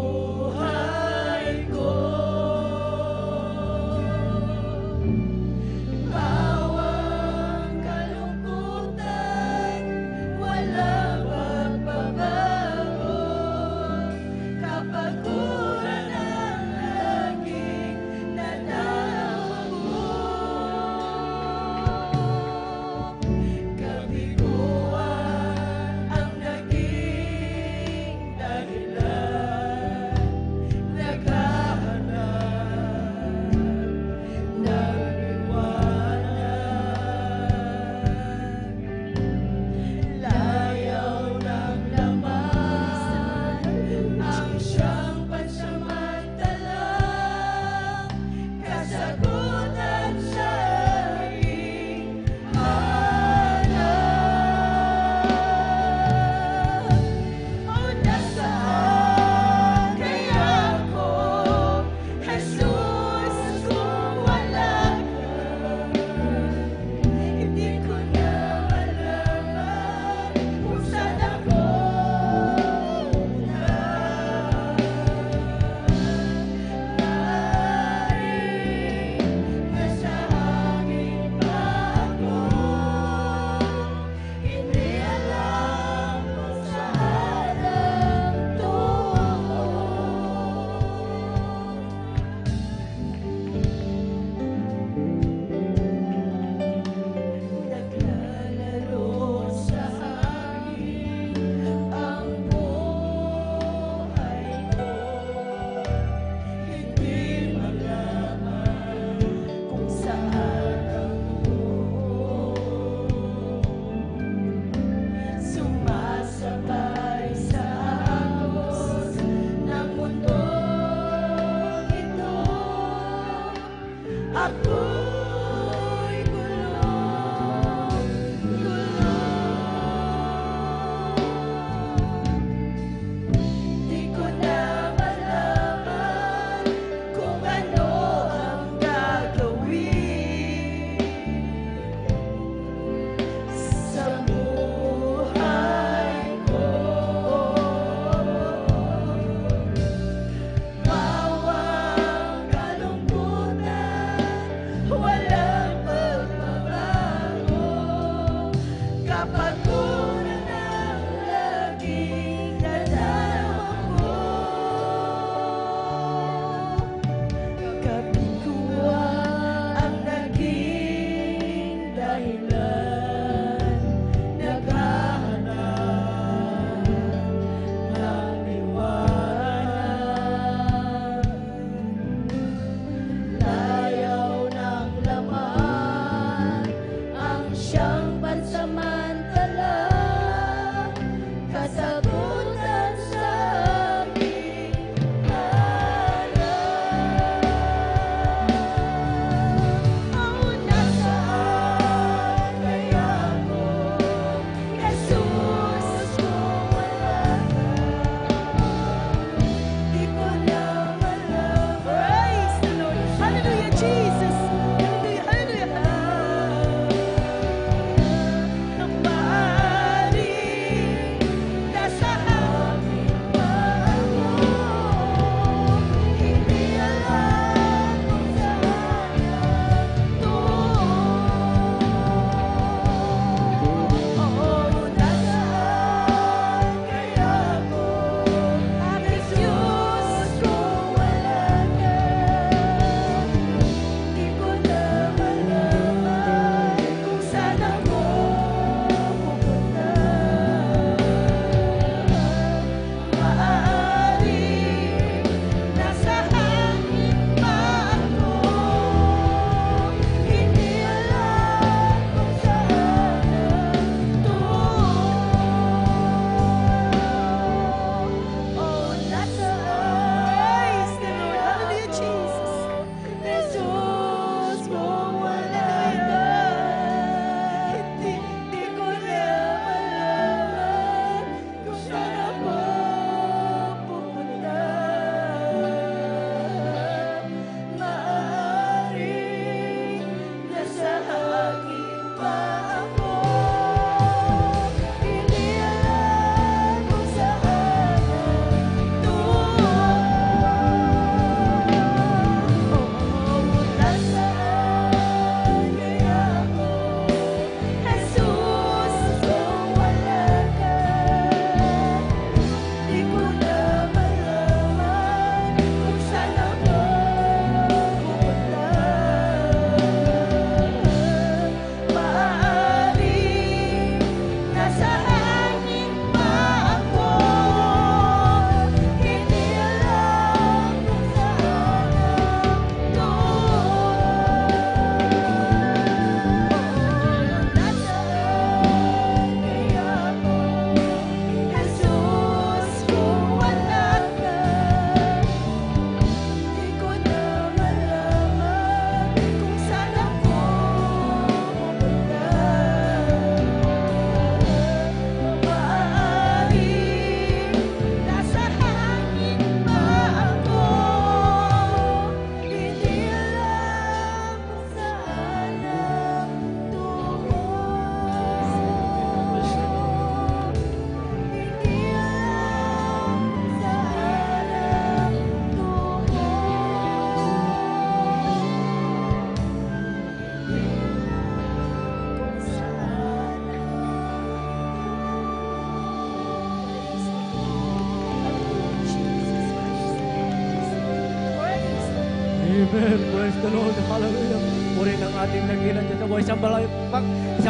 Amen. Praise the Lord. Hallelujah. Puri ng ating dakilan Diyos. Ako isang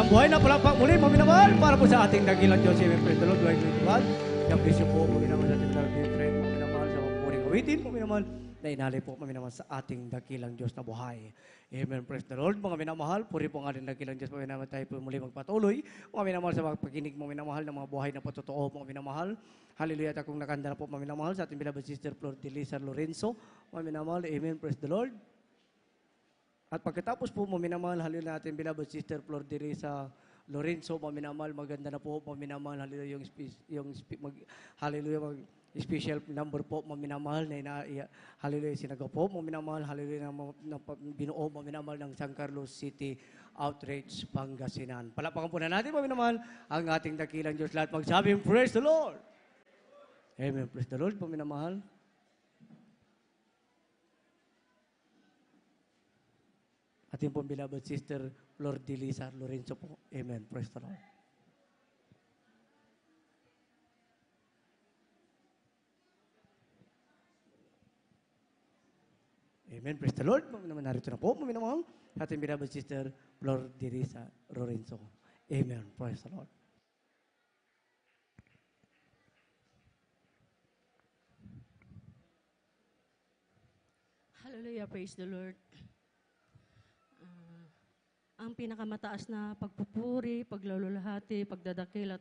buhay na palakpak muli, mga minamahal, para po sa ating dakilan Diyos. Amen. Praise the Lord. Glory to God. God bless you po, mga minamahal, sa ating darling friend, mga minamahal, sa mga puring awitin, mga minamahal, na inalay po, mga minamahal, sa ating dakilang Diyos na buhay. Amen. Praise the Lord. Mga minamahal, puri po ang ating dakilang Diyos. Mga minamahal, tayo po muli magpatuloy. Mga minamahal, sa mga pagkinig, mga minamahal, ng mga buhay na patotoo, mga minamahal. Hallelujah. At akong nakanda na po, mga minamahal, sa ating beloved sister Flor de Lisa Lorenzo. Mga minamahal, amen. Praise the Lord. At pagkatapos po, mga minamahal, hallelujah natin, beloved sister Flor de Lisa Lorenzo, mga minamahal, maganda na po, mga minamahal, hallelujah, hallelujah, special number po, mga minamahal, na hallelujah, sinagaw po, mga minamahal, hallelujah, ng binuo, mga minamahal, ng San Carlos City Outreach, Pangasinan. Palapakan po na natin, mga minamahal, ang ating dakilang Diyos. Lahat magsabing, praise the Lord! Amen. Praise the Lord, mga minamahal. Ating pong beloved sister, Flor de Lisa Lorenzo po. Amen. Praise the Lord. Amen. Praise the Lord. Narito na po, mga minamahal. Ating beloved sister, Flor de Lisa Lorenzo. Amen. Praise the Lord. Hallelujah, praise the Lord. Ang pinakamataas na pagpupuri, paglalulahati, pagdadakil at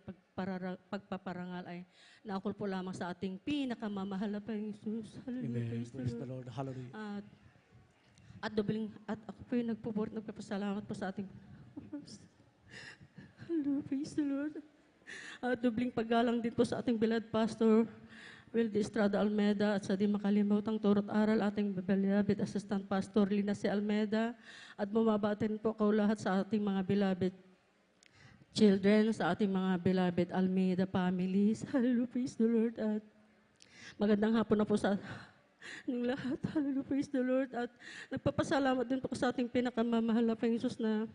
pagpaparangal ay naukol po lamang sa ating pinakamamahal na Panginoon. Hallelujah, Amen. Praise the Lord. Hallelujah. At ako po yung nagpapasalamat po sa ating Hallelujah, praise the Lord. At dobling paggalang din po sa ating beloved pastor, Wildy Estrada Almeda, at sa di makalimutang turot aral ating beloved Assistant Pastor Lina C. Almeda, at bumabatin po ko lahat sa ating mga beloved children, sa ating mga beloved Almeda families. Hallelujah, praise the Lord. At magandang hapon na po sa ng lahat. Hallelujah, praise the Lord. At nagpapasalamat din po sa ating pinakamamahal na Panginoon na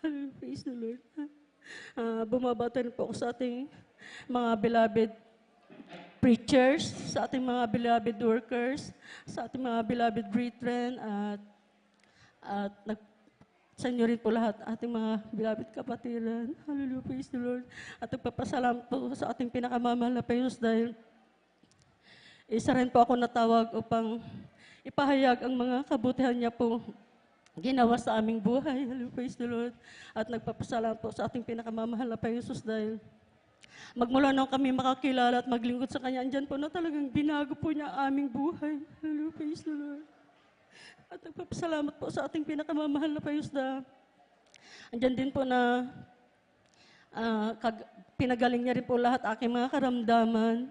hallelujah, praise the Lord. Bumabatin po ko sa ating mga beloved preachers, sa ating mga beloved workers, sa ating mga beloved brethren, at sa inyo rin po lahat, ating mga beloved kapatiran. Hallelujah, praise the Lord. At nagpapasalamat po sa ating pinakamamahal na Panginoon dahil isa rin po ako natawag upang ipahayag ang mga kabutihan niya po ginawa sa aming buhay. Hallelujah, praise the Lord. At nagpapasalamat po sa ating pinakamamahal na Panginoon dahil magmula nung kami makakilala at maglingkod sa Kanya, andyan po na talagang binago po niya ang aming buhay. Hallelujah, praise the Lord. At nagpapasalamat po sa ating pinakamamahal na Panginoon na andyan din po na pinagaling niya rin po lahat aking mga karamdaman.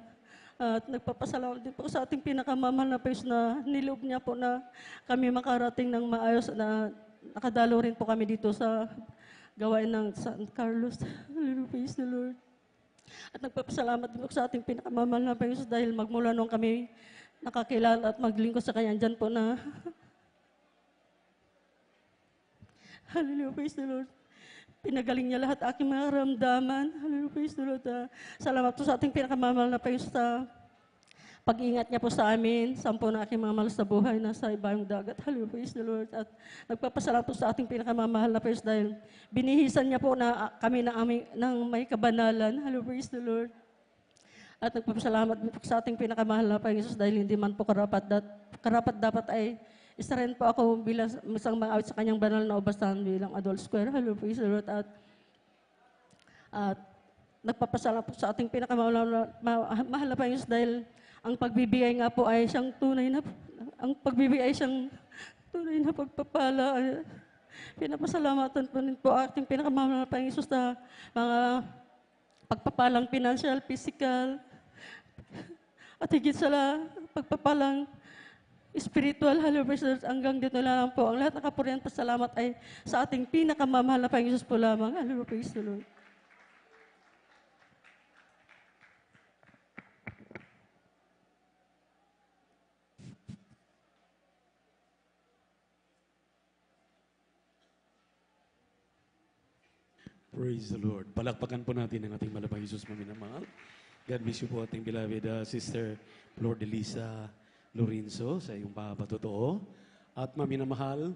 At nagpapasalamat din po sa ating pinakamamahal na Panginoon na niloob niya po na kami makarating ng maayos na nakadalo rin po kami dito sa gawain ng San Carlos. Hallelujah, praise the Lord. At nagpapasalamat din po sa ating pinakamamahal na Panginoon dahil magmula nung kami nakakilala at maglingkod sa Kanya, dyan po na hallelujah, praise the Lord. Pinagaling niya lahat aking mga karamdaman. Hallelujah, praise the Lord. Salamat po sa ating pinakamamahal na Panginoon sa pag-iingat niya po sa amin, sampo na aking mga mahal sa buhay na sa ibang dagat. Hallelujah, praise the Lord. At nagpapasalamat po sa ating pinakamamahal na Panginoon dahil binihisan niya po na kami ng may kabanalan. Hallelujah, praise the Lord. At nagpapasalamat po sa ating pinakamahal na Panginoon dahil hindi man po karapat dapat ay isa rin po ako bilang isang mang-awit sa kanyang banal na ubasan bilang adult square. Hallelujah, praise the Lord. At nagpapasalamat po sa ating pinakamahal na Panginoon dahil ang pagbibigay nga po ay siyang tunay na pagpapala. Pinapasalamatan po rin po ating pinakamahal na Panginoon sa mga pagpapalang financial, physical, at higit sa pagpapalang spiritual. Hallelujah, hanggang dito na lang po. Ang lahat ng kapurihan pasalamat ay sa ating pinakamamahal na Panginoon po lamang. Hallelujah, praise the Lord. Praise the Lord. Palakpakan po natin ang ating malabang Jesus maminamahal. God bless you po ating beloved Sister Flor de Lisa Lorenzo sa iyong pagpapatotoo. At maminamahal,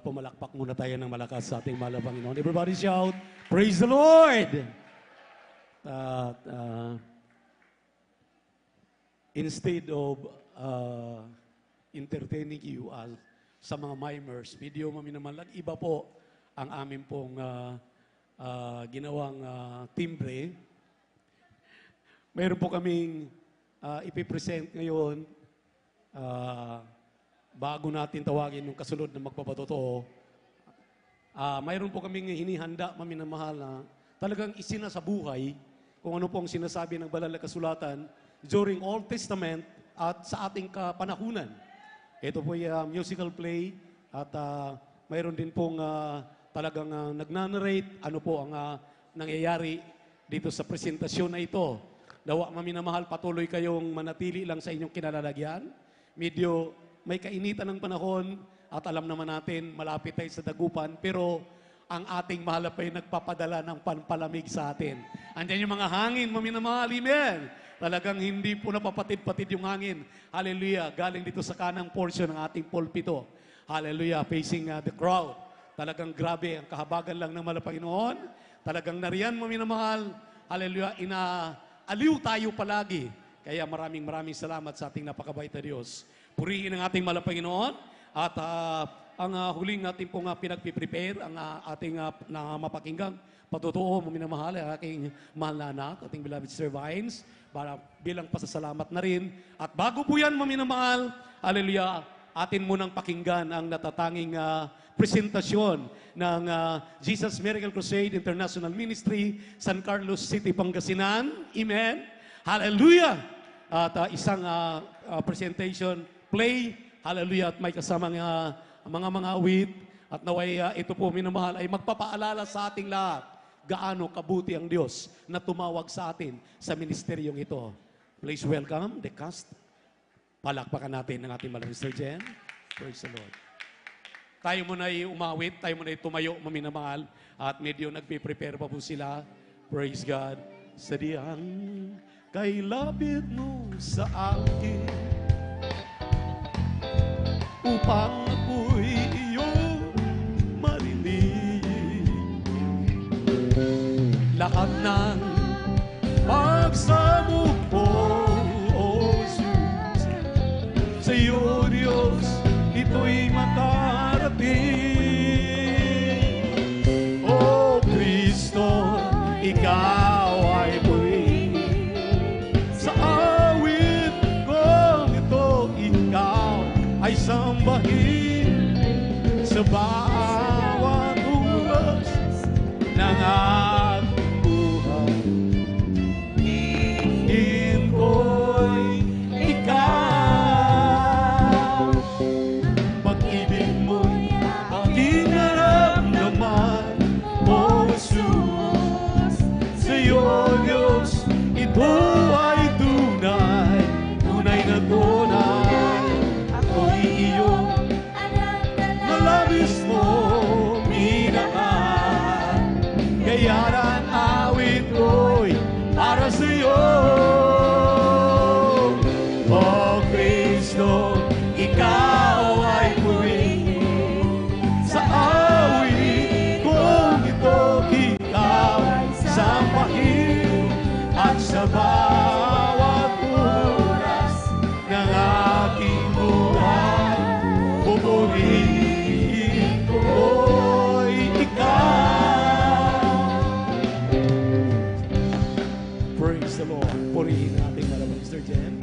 pumalakpak muna tayo ng malakas sa ating mahal na Panginoon. Everybody shout, praise the Lord! At instead of entertaining you sa mga mimers, video maminamahal, iba po ang amin pong ginawang timbre. Mayroon po kaming ipipresent ngayon bago natin tawagin yung kasunod na magpapatotoo. Mayroon po kaming hinihanda, maminamahal, na talagang isinasabuhay kung ano pong sinasabi ng banal na kasulatan during Old Testament at sa ating kapanahunan. Ito po yung musical play at mayroon din pong talagang nagnanarrate ano po ang nangyayari dito sa presentasyon na ito. Nawa maminamahal, patuloy kayong manatili lang sa inyong kinalalagyan. Medyo may kainitan ng panahon at alam naman natin malapit tayo sa dagupan, pero ang ating mahal pa yung nagpapadala ng panpalamig sa atin. Andiyan yung mga hangin, maminamahal, amen. Talagang hindi po napapatid-patid yung hangin. Hallelujah. Galing dito sa kanang portion ng ating pulpito. Hallelujah. Facing the crowd. Talagang grabe ang kahabagan lang ng mahal na Panginoon. Talagang nariyan, maminamahal. Hallelujah. Inaaliw tayo palagi. Kaya maraming salamat sa ating napakabait na Diyos. Purihin ang ating mahal na Panginoon. At ang huling natin pong pinagpiprepare, ang ating mapakinggang patotoo, maminamahal, ang aking mahal na anak, ating beloved Sir Vines, para bilang pasasalamat na rin. At bago po yan, maminamahal, hallelujah, atin munang pakinggan ang natatanging presentasyon ng Jesus Miracle Crusade International Ministry, San Carlos City, Pangasinan. Amen. Hallelujah. At isang presentation, play, hallelujah, at may kasamang mga awit. At naway ito po, minamahal, ay magpapaalala sa ating lahat gaano kabuti ang Diyos na tumawag sa atin sa ministeryong ito. Please welcome the cast. Palakpakan natin ng ating malang Mr. Jen. Praise the Lord. Tayo muna ay umawit, tayo muna ay tumayo, maminamahal, at medyo nagpe-prepare pa po sila. Praise God. Sadyang kay lapit mo sa akin upang ako'y iyong marinig. Lahat ng pagsabog ko, O Jesus, sa iyo, Diyos, ito'y makarating. O Kristo, ikaw ay buhay. Sa awit kong ito, ikaw ay sambahin sa bawat oras ng aking buhay. Hingin ko'y ikaw, pag-ibig mo'y aking naramdaman. O Jesus, sa iyo, Diyos, ito ay tunay, tunay na tunay. Ako'y iyong malabis mo minahal. Kaya't awit ko'y para sa iyo. O Kristo, ikaw ay purihin. Sa awit kong ito, ikaw ay sambahin. At sa bawat oras ng aking buhay, pupurihin ko'y ikaw. Praise the Lord. Purihin natin malamang Mr. Jen.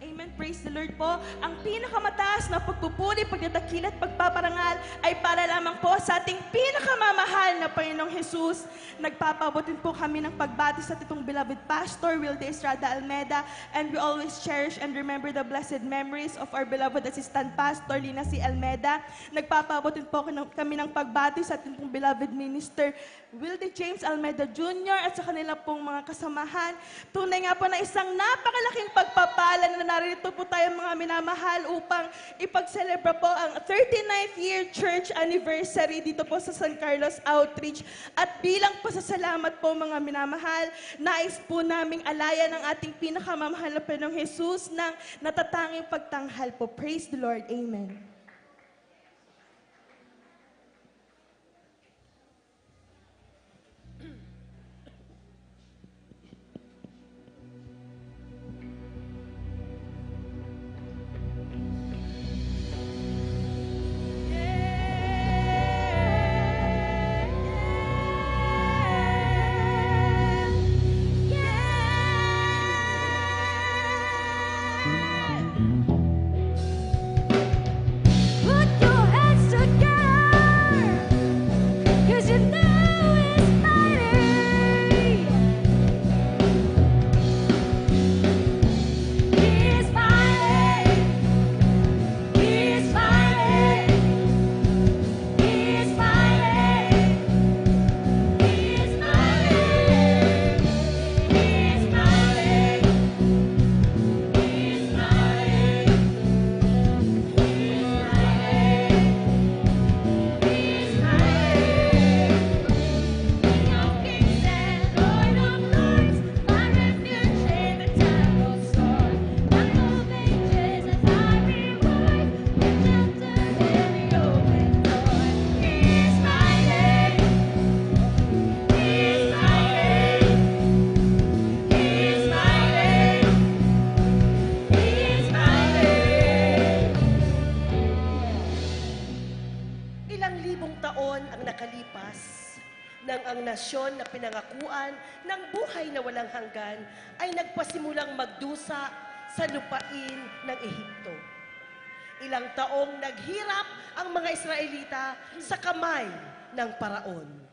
Amen. Praise the Lord po. Ang pinakamataas na pagpupuri, pagdadakil at pagpaparangal ay para lamang po sa ating pinakamamahal na Panginoong Jesus. Nagpapabutin po kami ng pagbati sa itong beloved Pastor Wilde Estrada Almeda, and we always cherish and remember the blessed memories of our beloved Assistant Pastor Lina C. Almeda. Nagpapabutin po kami ng pagbati sa ating pong beloved Minister Wilde James Almeda Jr. at sa kanila pong mga kasamahan. Tunay nga po na isang napakalaking pagpapala na narito po po tayo mga minamahal upang ipag-celebra po ang 39th year church anniversary dito po sa San Carlos Outreach. At bilang pasasalamat po mga minamahal, nais po naming alayan ang ating pinakamamahal na Panginoong Jesus ng natatanging pagtanghal po. Praise the Lord. Amen. nang ang nasyon na pinangakuan ng buhay na walang hanggan ay nagpasimulang magdusa sa lupain ng Ehipto. Ilang taong naghirap ang mga Israelita sa kamay ng Paraon.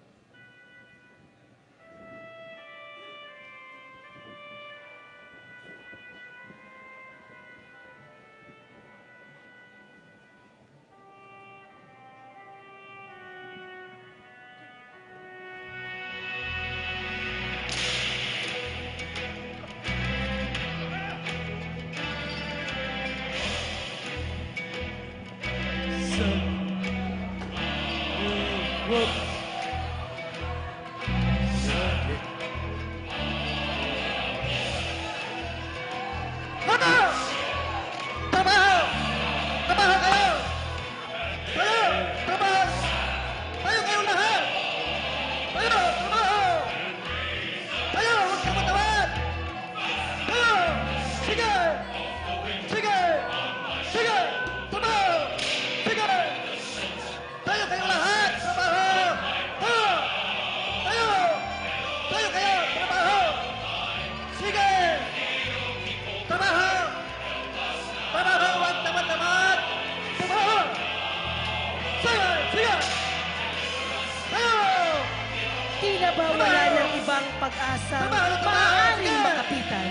Tila ba wala ng ibang pag-asang maaaring makapitan?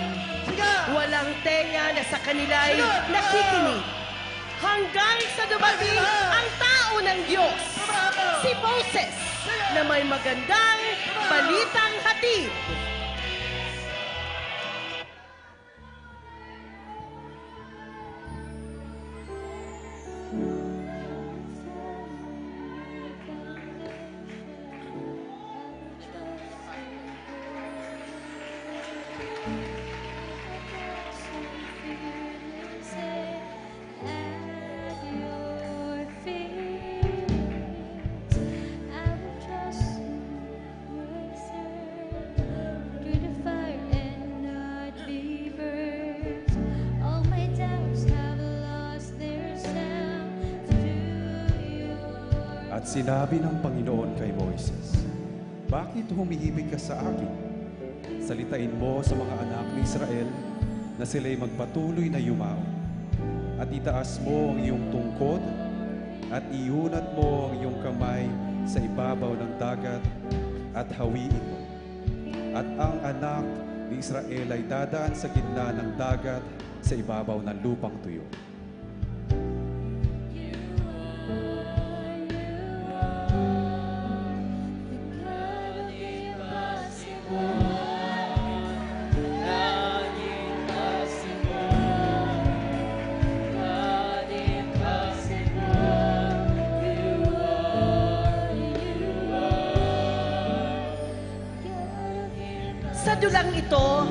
Walang tenga na sa kanila'y nakikinig. Hanggang sa dumating ang tao ng Diyos, si Moses, na may magandang balitang hatid. At sinabi ng Panginoon kay Moises, "Bakit humihimik ka sa akin? Salitain mo sa mga anak ni Israel na sila'y magpatuloy na yumao. At itaas mo ang iyong tungkod at iunat mo ang iyong kamay sa ibabaw ng dagat at hawiin mo. At ang anak ni Israel ay dadaan sa gitna ng dagat sa ibabaw ng lupang tuyo." lang ito,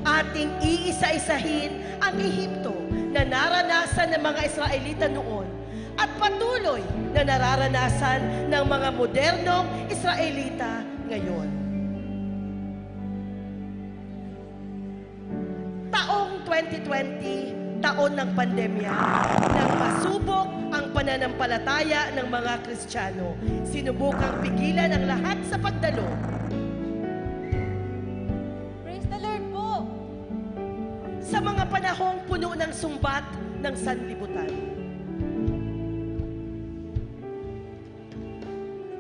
ating iisa-isahin ang Ehipto na naranasan ng mga Israelita noon at patuloy na nararanasan ng mga modernong Israelita ngayon. Taong 2020, taon ng pandemya, nang masubok ang pananampalataya ng mga Kristiyano. Sinubukang pigilan ang lahat sa pagdalo. Praise the Lord po! Sa mga panahong puno ng sumbat ng sanlibutan.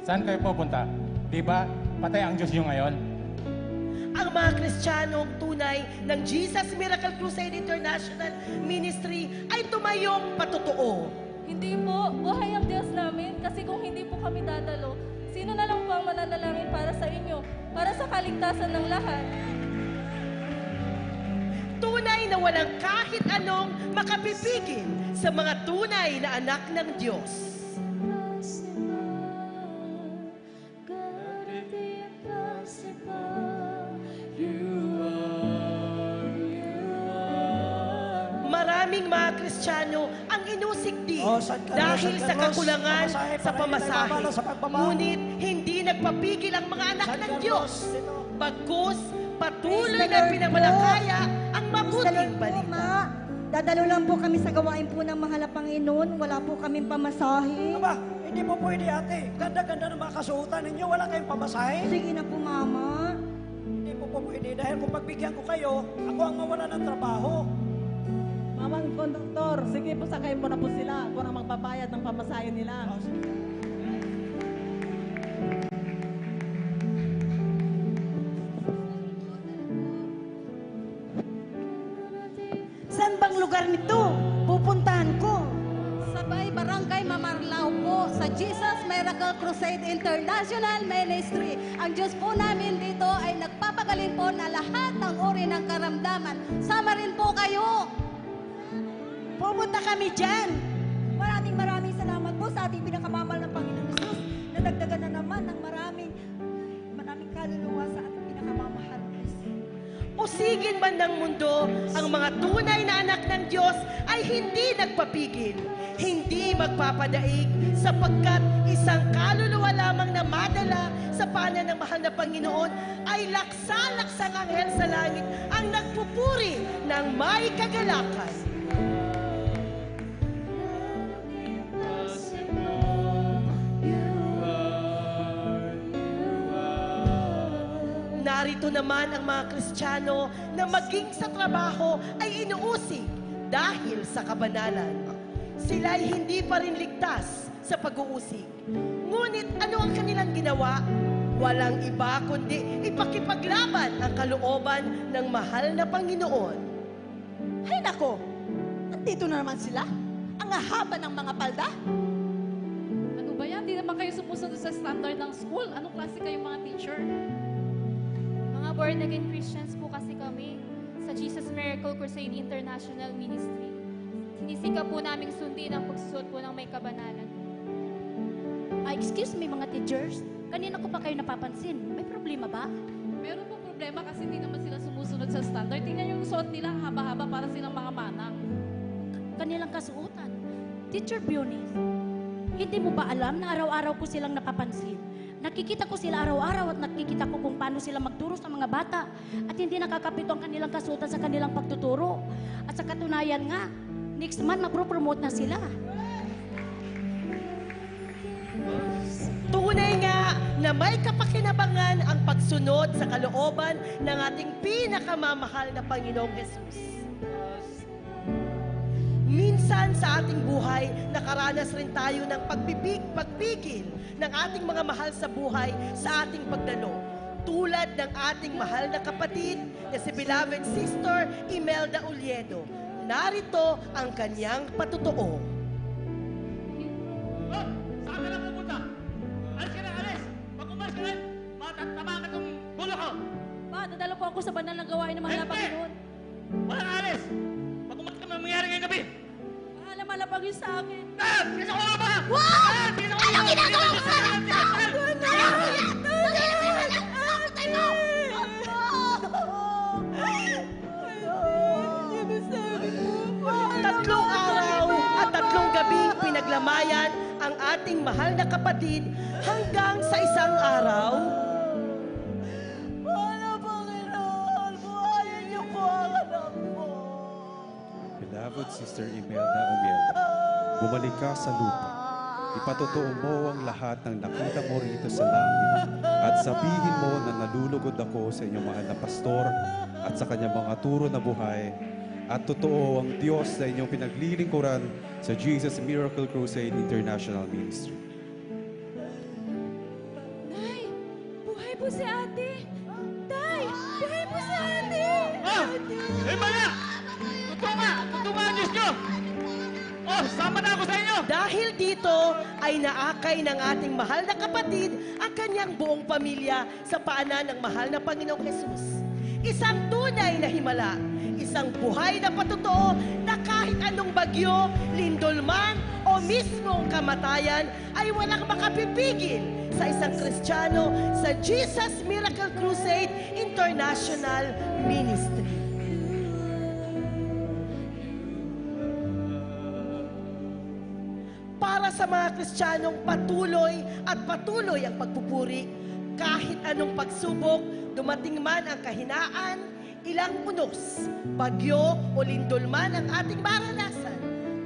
Saan kayo pupunta? Di ba patay ang Diyos nyo ngayon? Ang mga Kristiyanong tunay ng Jesus Miracle Crusade International Ministry ay tumayong patotoo. Hindi po, buhay ang Diyos namin kasi kung hindi po kami dadalo, sino na lang po ang mananalangin para sa inyo, para sa kaligtasan ng lahat? Tunay na walang kahit anong makapipigil sa mga tunay na anak ng Diyos. Maraming mga Kristiyano ang inusik din dahil sa kakulangan sa pamasahe. Ngunit hindi nagpapigil ang mga anak ng Diyos. Bagkus, patuloy na pinamalakaya ang mabuting balita. Dadalo lang po kami sa gawain po ng mahal na Panginoon. Wala po kaming pamasahe. Aba, hindi po pwede ate. Ganda-ganda ng mga kasuotan ninyo. Wala kayong pamasahe. Sige na po, Mama. Hindi po pwede dahil kung pagbigyan ko kayo, ako ang mawala ng trabaho. Mamang konduktor, sige po sakayin mo na po sila kung ang magbabayad ng pamasahe nila. Saan bang lugar nito? Pupuntahan ko. Sabay Barangay Mamarlao po sa Jesus Miracle Crusade International Ministry. Ang Diyos po namin dito ay nagpapagaling po na lahat ng uri ng karamdaman. Sama rin po kayo. Pupunta kami dyan. Maraming salamat po sa ating pinakamamahal ng Panginoon Jesus na nagdagan na naman ng maraming kaluluwa sa ating pinakamamahal. Usigin man ng mundo, ang mga tunay na anak ng Diyos ay hindi nagpapigil, hindi magpapadaig, sapagkat isang kaluluwa lamang na madala sa paanan ng mahal na Panginoon ay laksa-laksang anghel sa langit ang nagpupuri ng may kagalakan. Narito naman ang mga Kristiyano na maging sa trabaho ay inuusig dahil sa kabanalan. Sila ay hindi pa rin ligtas sa pag-uusig. Ngunit ano ang kanilang ginawa? Walang iba kundi ipakipaglaban ang kalooban ng mahal na Panginoon. Hay nako, nandito na naman sila. Ang haba ng mga palda. Ano ba yan? Di naman kayo sumusunod sa standard ng school. Anong klase kayo mga teacher? Mga born-again Christians po kasi kami sa Jesus Miracle Crusade International Ministry. Sinisika po naming sundin ang pagsusuot po ng may kabanalan. Excuse me mga teachers, kanina ko pa kayo napapansin. May problema ba? Meron po problema kasi hindi naman sila sumusunod sa standard. Tingnan yung suot nila, haba-haba para silang mga manang. Kanilang kasuotan. Teacher Bionis, hindi mo ba alam na araw-araw ko silang napapansin? Nakikita ko sila araw-araw at nakikita ko kung paano sila magturo sa mga bata at hindi nakakapito ang kanilang kasuotan sa kanilang pagtuturo. At sa katunayan nga, next month magpo-promote na sila. Tunay nga na may kapakinabangan ang pagsunod sa kalooban ng ating pinakamamahal na Panginoong Jesus. Minsan sa ating buhay, nakaranas rin tayo ng pagpipigil ng ating mga mahal sa buhay sa ating pagdalo. Tulad ng ating mahal na kapatid na si beloved sister Imelda Uliedo. Narito ang kanyang patotoo. Saan ka na pupunta? Alis ka na, alis! Pag umalis ka na, matatamaan ka itong bulo ko! Pa, dadalo po ako sa banal na gawain ng mga Panginoon. Walang alis! Pag umalis ka, may mangyari ngayong gabi! Malapag yun sa akin. Bisa ko nga ba? Wow! Anong ginagawa mo? paglamayan ang ating mahal na kapatid hanggang sa isang araw? Panginoon, buhayin niyo po ang anak ko. Beloved Sister Imelda Umielda, bumalik ka sa lupa. Ipatotoo mo ang lahat ng nakita mo rito sa langit at sabihin mo na nalulugod ako sa inyong mahal na pastor at sa kanyang mga turo na buhay at totoo ang Diyos na inyong pinaglilingkuran sa Jesus Miracle Crusade International Ministry. Nay, buhay po si ate. Tay, buhay po si ate. Mga! Totoo nga ang Diyos nyo! Oh, sama na ako sa inyo! Dahil dito ay naakay ng ating mahal na kapatid ang kanyang buong pamilya sa paanan ng mahal na Panginoong Jesus. Isang tunay na himala, isang buhay na patotoo na kahit anong bagyo, lindol man o mismong kamatayan ay walang makapipigil sa isang Kristiyano sa Jesus Miracle Crusade International Ministry. Para sa mga Kristiyanong patuloy at patuloy ang pagpupuri, kahit anong pagsubok, dumating man ang kahinaan, ilang unos, bagyo o lindol man ang ating maranasan,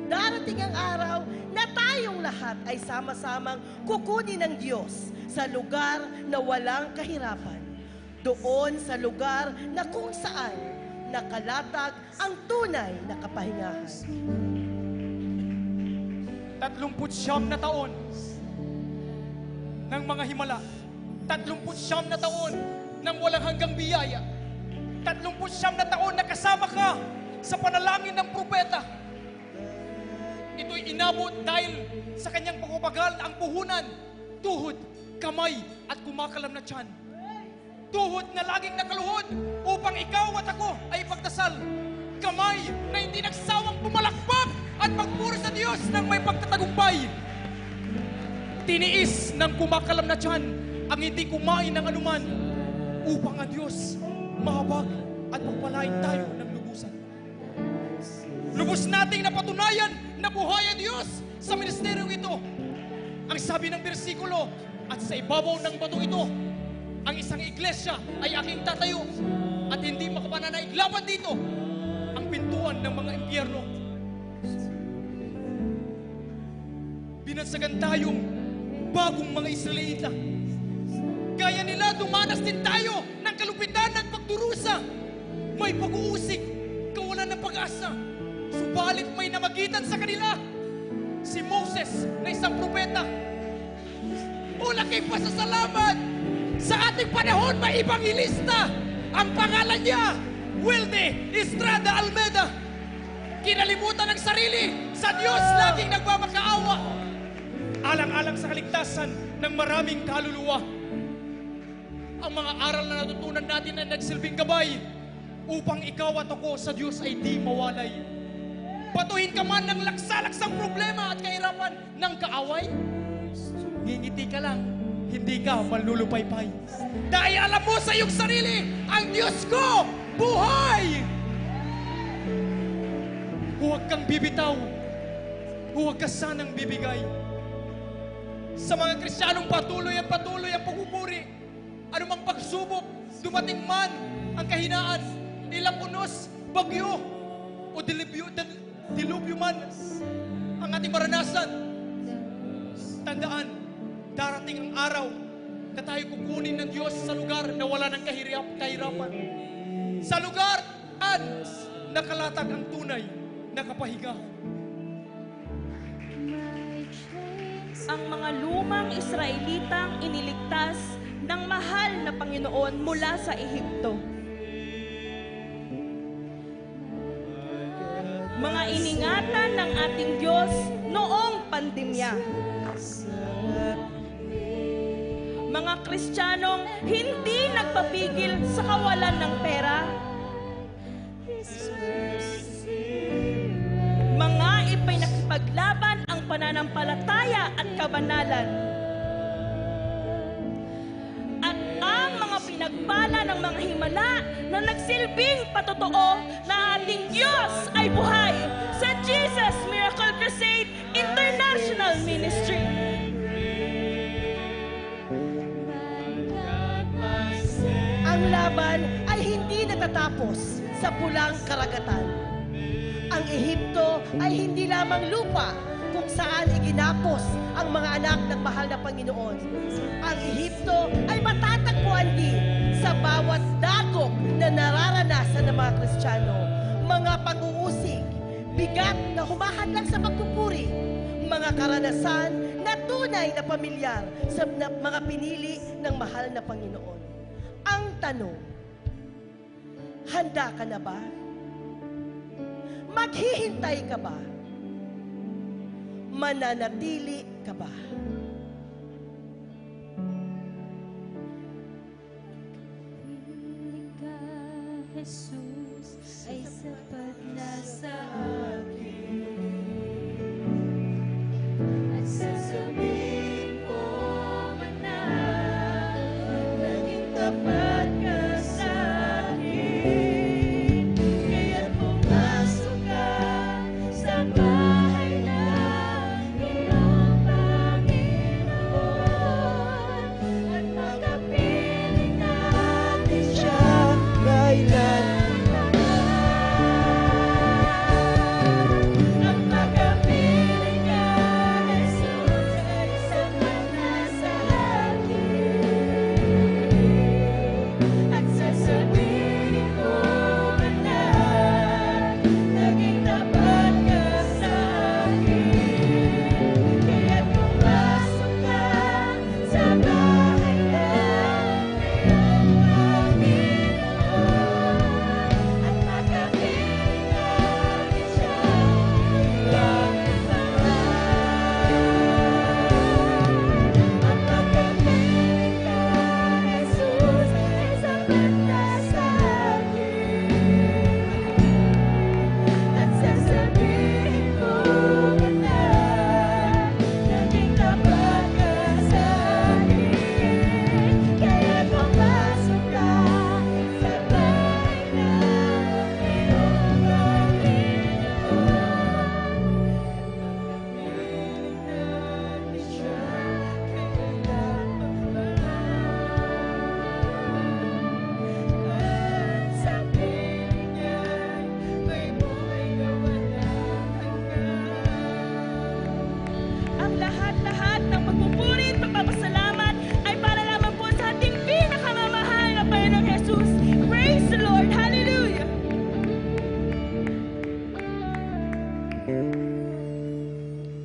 darating ang araw na tayong lahat ay sama-samang kukunin ng Diyos sa lugar na walang kahirapan. Doon sa lugar na kung saan nakalatag ang tunay na kapahingahan. 39 na taon ng mga himala. 39 na taon ng walang hanggang biyaya. 39 na taon na kasama ka sa panalangin ng propeta. Ito'y inabot dahil sa kanyang pagpapagal ang puhunan, tuhod, kamay at kumakalam na tiyan. Tuhod na laging nakaluhod upang ikaw at ako ay pagdasal. Kamay na hindi nagsawang pumalakpak at magpuri sa Diyos ng may pagtatagumpay. Tiniis ng kumakalam na tiyan ang hindi kumain ng anuman upang ang Diyos mahabag at pagpalain tayo ng lubusan. Lubos nating napatunayan na buhay ang Diyos sa ministeryong ito. Ang sabi ng bersikulo, at sa ibabaw ng bato ito, ang isang iglesia ay aking tatayo at hindi makapananaig laban dito ang pintuan ng mga impyerno. Binansagan tayong bagong mga Israelita. Kaya nila dumanas din tayo ng kalupitan at pagdurusa. May pag-uusig, kawalan ng pag-asa. Subalit may namagitan sa kanila. Si Moses na isang propeta. Ulaki pasasalamat. Sa ating panahon may ibanghilista. Ang pangalan niya, Wilde Estrada Almeda. Kinalimutan ng sarili. Sa Diyos laging nagmamakaawa. Alang-alang sa kaligtasan ng maraming kaluluwa. Ang mga aral na natutunan natin ay nagsilbing gabay upang ikaw at ako sa Diyos ay di mawalay. Batuhin ka man ng laksa-laksang problema at kahirapan ng kaaway, ngingiti ka lang, hindi ka malulupaypay. Dahil alam mo sa iyong sarili, ang Diyos ko, buhay! Huwag kang bibitaw, huwag ka sanang bibigay. Sa mga Kristiyanong patuloy ang pagpupuri, anumang pagsubok, dumating man ang kahinaan, ilang unos, bagyo, o dilubyo man ang ating maranasan. Tandaan, darating ang araw na tayo kukunin ng Diyos sa lugar na wala ng kahirapan. Sa lugar at nakalatag ang tunay na kapahigahan. Ang mga lumang Israelitang iniligtas ng mahal na Panginoon mula sa Ehipto. Mga iningatan ng ating Diyos noong pandemya. Mga Kristiyanong hindi nagpapigil sa kawalan ng pera. Mga ipinakipaglaban ang pananampalataya at kabanalan. At ang mga pinagpala ng mga himala na nagsilbing patotoo na ating Diyos ay buhay sa Jesus Miracle Crusade International naman ay hindi natatapos sa pulang karagatan. Ang Ehipto ay hindi lamang lupa kung saan iginapos ang mga anak ng mahal na Panginoon. Ang Ehipto ay matatagpuan din sa bawat dagok na nararanasan ng mga Kristiyano. Mga pag-uusig, bigat na humahadlang sa pagpupuri, mga karanasan na tunay na pamilyar sa mga pinili ng mahal na Panginoon. Ang tanong, handa ka na ba? Maghihintay ka ba? Mananatili ka ba? Jesus ay sapat na sa akin. At sasabihin ko man na naging tapat ka sa akin. Kaya't pumasok ka sa bahay na iyong Panginoon at makapiling natin siya kailan. Ang pagkapiling ka, Jesus, ay sapat na sa akin. At sasabihin ko man na naging tapat ka sa akin. Kaya't pumasok ka sa bahay na iyong Panginoon at makapiling natin siya langit pa ang pagkapiling ka, Jesus, ay sapat na sa akin. At sasabihin ko na naging tapat ka sa akin. Kaya pumasok ka sa bahay na iyong Panginoon. Pagkapiling natin siya kailan at sa piling niya'y may buhay na walang hanggan. Ang lahat-lahat ng pagpupuri at pagpapasalamat ay para lamang po sa ating pinakamamahal na Panginoong Jesus. Praise the Lord! Hallelujah!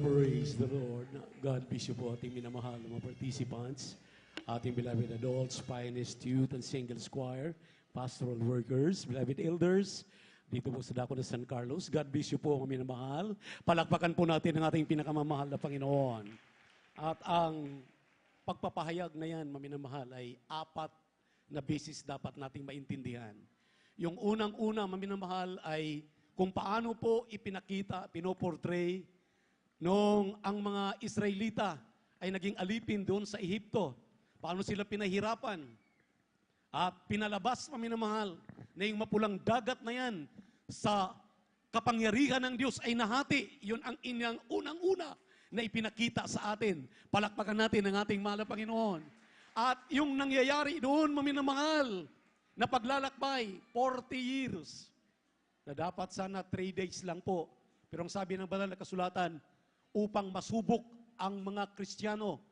Praise the Lord. God bless you po ating minamahal na mga participants, ating beloved adults, finest youth and singles choir, pastoral workers, beloved elders, dito po sa Dako ng San Carlos. God bless you po mga minamahal. Palakpakan po natin ang ating pinakamamahal na Panginoon. At ang pagpapahayag na yan, mga minamahal, ay 4 na basis dapat nating maintindihan. Yung unang-una, mga minamahal, ay kung paano po ipinakita, pinoportray nung ang mga Israelita ay naging alipin doon sa Ehipto. Paano sila pinahirapan? At pinalabas, paminamahal, na yung mapulang dagat na yan sa kapangyarihan ng Diyos ay nahati. Yun ang inyang unang-una na ipinakita sa atin. Palakpakan natin ang ating mahal na Panginoon. At yung nangyayari doon, maminamahal, na paglalakbay, 40 years, na dapat sana 3 days lang po. Pero ang sabi ng banal na kasulatan, upang masubok ang mga Kristiyano,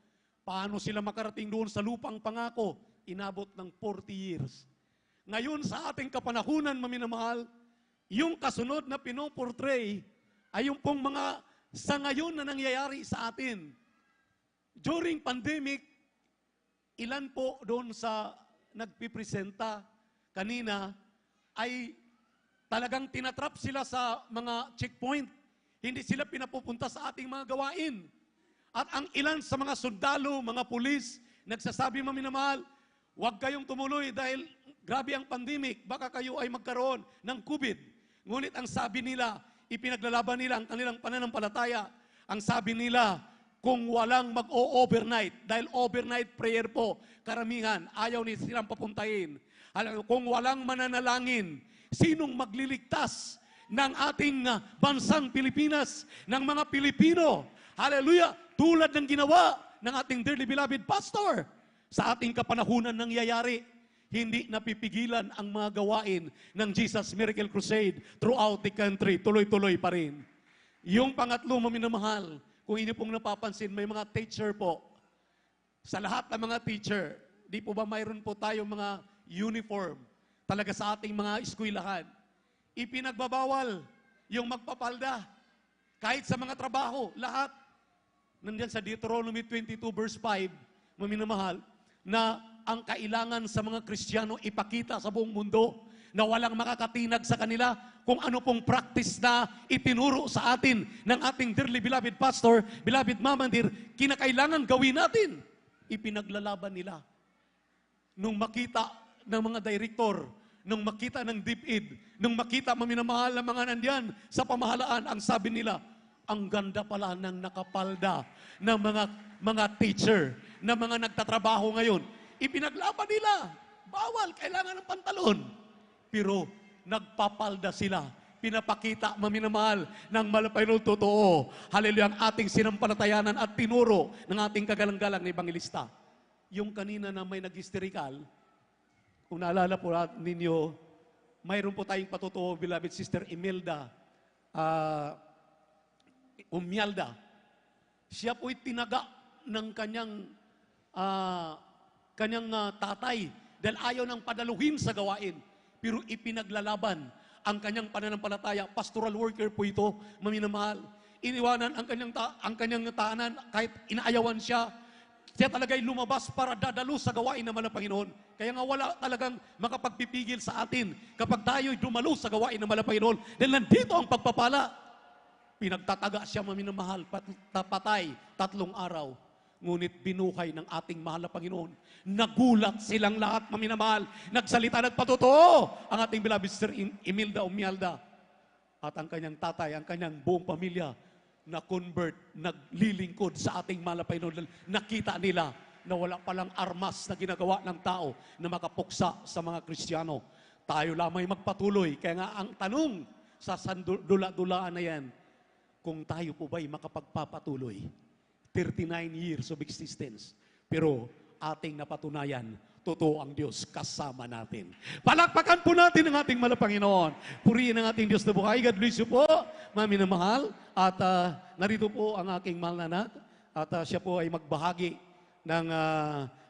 paano sila makarating doon sa lupang pangako, inabot ng 40 years. Ngayon sa ating kapanahunan, maminamahal, yung kasunod na pinoportray ay yung pong mga sa ngayon na nangyayari sa atin. During pandemic, ilan po doon sa nagpipresenta kanina ay talagang tinatrap sila sa mga checkpoint. Hindi sila pinapupunta sa ating mga gawain. At ang ilan sa mga sundalo, mga pulis, nagsasabi, maminamahal, huwag kayong tumuloy dahil grabe ang pandemic, baka kayo ay magkaroon ng COVID. Ngunit ang sabi nila, ipinaglalaban nila ang kanilang pananampalataya. Ang sabi nila, kung walang mag-o-overnight, dahil overnight prayer po, karamihan, ayaw ni silang papuntahin. Kung walang mananalangin, sinong magliligtas ng ating bansang Pilipinas, ng mga Pilipino? Hallelujah! Tulad ng ginawa ng ating dearly beloved pastor sa ating kapanahunan nangyayari. hindi napipigilan ang mga gawain ng Jesus Miracle Crusade throughout the country. Tuloy-tuloy pa rin. Yung pangatlo, maminamahal, kung inyo pong napapansin, may mga teacher po. Sa lahat ng mga teacher, di po ba mayroon po tayong mga uniform talaga sa ating mga eskwelahan? Ipinagbabawal yung magpapalda. Kahit sa mga trabaho, lahat. Nandiyan sa Deuteronomy 22 verse 5, maminamahal, na ang kailangan sa mga Kristiyano ipakita sa buong mundo na walang makakatinag sa kanila kung ano pong practice na itinuro sa atin ng ating dearly beloved pastor, beloved Mamandir, kinakailangan gawin natin. Ipinaglalaban nila. Nung makita ng mga director, nung makita ng DepEd, nung makita maminamahal ng mga nandyan sa pamahalaan, ang sabi nila, ang ganda pala ng nakapalda ng mga teacher, na mga nagtatrabaho ngayon. Ipinaglaban nila. Bawal, kailangan ng pantalon. Pero nagpapalda sila. Pinapakita, maminamahal, ng malapayong totoo. Hallelujah, ang ating sinampalatayanan at tinuro ng ating kagalang-galang na Ebangelista. Yung kanina na may nag-hysterical, kung naalala po ninyo, mayroon po tayong patutuo, beloved Sister Imelda, Umyalda. Siya po'y tinaga ng kanyang tatay dahil ayaw nang padaluhin sa gawain. Pero ipinaglalaban ang kanyang pananampalataya. Pastoral worker po ito, maminamahal. Iniwanan ang kanyang tahanan kahit inaayawan siya. Siya talaga'y lumabas para dadalo sa gawain naman ng Panginoon. Kaya nga wala talagang makapagpipigil sa atin kapag tayo'y dumalo sa gawain naman ng Panginoon. Dahil nandito ang pagpapala. Pinagtataga siya, maminamahal, patay 3 araw. Ngunit binuhay ng ating mahal na Panginoon. Nagulat silang lahat, maminamahal. Nagsalita at patotoo ang ating beloved Sister Imelda Umyalda. At ang kanyang tatay, ang kanyang buong pamilya, na-convert, naglilingkod sa ating mahal na Panginoon. Nakita nila na wala palang armas na ginagawa ng tao na makapuksa sa mga Kristiyano. Tayo lamang magpatuloy. Kaya nga ang tanong sa sandula-dulaan na yan, kung tayo po ba'y makapagpapatuloy. 39 years of existence. Pero ating napatunayan, totoo ang Diyos kasama natin. Palakpakan po natin ang ating mahal na Panginoon. Purihin ang ating Diyos na buhay. God bless you po, mami na mahal. At narito po ang aking mahal na anak. At siya po ay magbahagi ng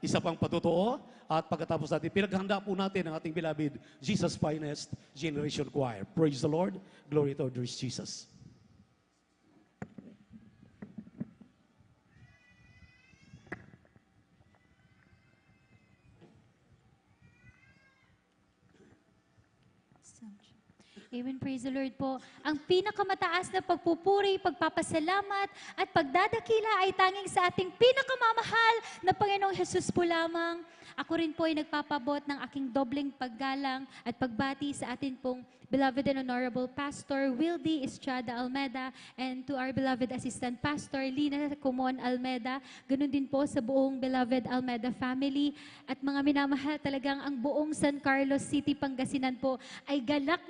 isa pang patotoo. At pagkatapos natin, pinaghanda po natin ang ating beloved Jesus Finest Generation Choir. Praise the Lord. Glory to our dear Jesus. Amen. Praise the Lord po. Ang pinakamataas na pagpupuri, pagpapasalamat at pagdadakila ay tanging sa ating pinakamamahal na Panginoong Jesus po lamang. Ako rin po ay nagpapabot ng aking dobleng paggalang at pagbati sa atin pong beloved and honorable Pastor Wildy Estrada Almeda and to our beloved Assistant Pastor Lina Kumon Almeda. Ganun din po sa buong beloved Almeda family at mga minamahal, talagang ang buong San Carlos City, Pangasinan po ay galak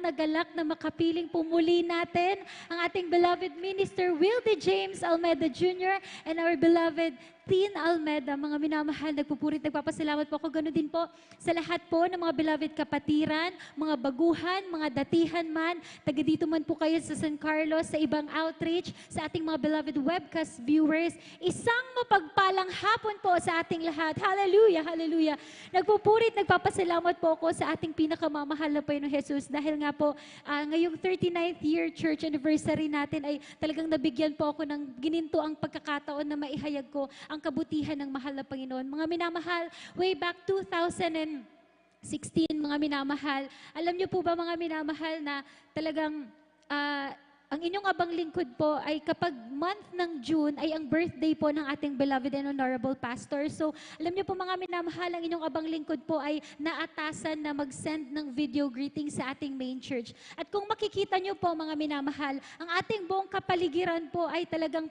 na makapiling pumuli natin ang ating beloved Minister Wildy James Almeda Jr. and our beloved Tin Almeda. Mga minamahal, nagpupurit, nagpapasalamat po ako. Ganun din po sa lahat po ng mga beloved kapatiran, mga baguhan, mga datihan man, taga dito man po kayo sa San Carlos, sa ibang outreach, sa ating mga beloved webcast viewers. Isang mapagpalang hapon po sa ating lahat. Hallelujah, hallelujah. Nagpupurit, nagpapasalamat po ako sa ating pinakamamahal na Panginoong Jesus dahil nga po ngayong 39th year church anniversary natin ay talagang nabigyan po ako ng gininto ang pagkakataon na maihayag ko ang kabutihan ng mahal na Panginoon. Mga minamahal, way back 2016, mga minamahal, alam niyo po ba mga minamahal na talagang ang inyong abang lingkod po ay kapag month ng June ay ang birthday po ng ating beloved and honorable pastor. So, alam niyo po mga minamahal, ang inyong abang lingkod po ay naatasan na mag-send ng video greeting sa ating main church. At kung makikita niyo po mga minamahal, ang ating buong kapaligiran po ay talagang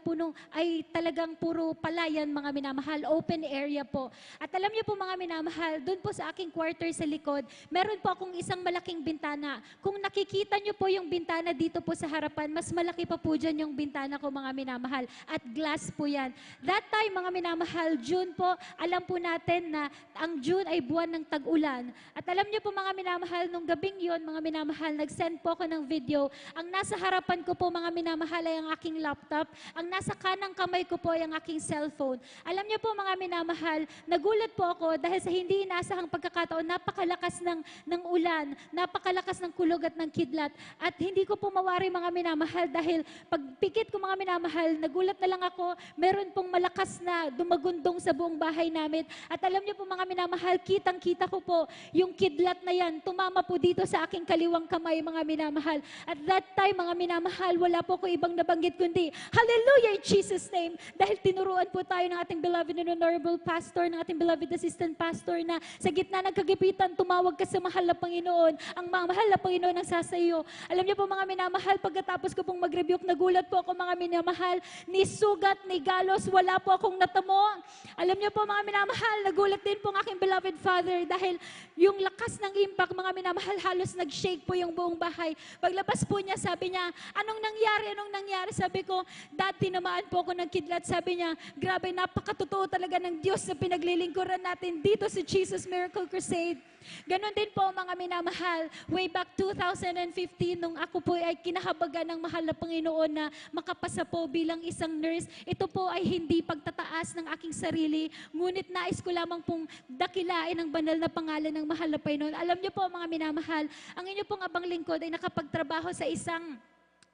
puro palayan mga minamahal, open area po. At alam niyo po mga minamahal, doon po sa aking quarter sa likod, meron po akong isang malaking bintana. Kung nakikita niyo po yung bintana dito po sa harapan mas malaki pa po dyan yung bintana ko, mga minamahal. At glass po yan. That time, mga minamahal, June po, alam po natin na ang June ay buwan ng tag-ulan. At alam niyo po, mga minamahal, nung gabing yon, mga minamahal, nag-send po ako ng video. Ang nasa harapan ko po, mga minamahal, ay ang aking laptop. Ang nasa kanang kamay ko po ay ang aking cellphone. Alam niyo po, mga minamahal, nagulat po ako dahil sa hindi inaasahang pagkakataon, napakalakas ng ulan, napakalakas ng kulog at ng kidlat. At hindi ko po mawari, mga minamahal, dahil pagpikit ko, mga minamahal, nagulat na lang ako, meron pong malakas na dumagundong sa buong bahay namin. At alam niyo po, mga minamahal, kitang-kita ko po yung kidlat na yan, tumama po dito sa aking kaliwang kamay, mga minamahal. At that time, mga minamahal, wala po ko ibang nabanggit kundi, hallelujah in Jesus' name, dahil tinuruan po tayo ng ating beloved and honorable pastor, ng ating beloved assistant pastor na sa gitna ng kagipitan, tumawag ka sa mahal na Panginoon. Ang mahal na Panginoon ang sasayo. Alam niyo po, mga minamahal, pagkatapos ko pong mag-rebuke, nagulat po ako, mga minamahal, ni sugat, ni galos, wala po akong natamo. Alam niyo po, mga minamahal, nagulat din po ang aking beloved father dahil yung lakas ng impact, mga minamahal, halos nag-shake po yung buong bahay. Paglabas po niya, sabi niya, anong nangyari? Anong nangyari? Sabi ko, dati namaan po ako ng kidlat. Sabi niya, grabe, napakatotoo talaga ng Diyos na pinaglilingkuran natin dito sa Jesus Miracle Crusade. Ganon din po, mga minamahal, way back 2015, nung ako po ay kinahabagan ng mahal na Panginoon na makapasa po bilang isang nurse, ito po ay hindi pagtataas ng aking sarili, ngunit nais ko lamang pong dakilain ang banal na pangalan ng mahal na Panginoon. Alam niyo po, mga minamahal, ang inyo pong abang lingkod ay nakapagtrabaho sa isang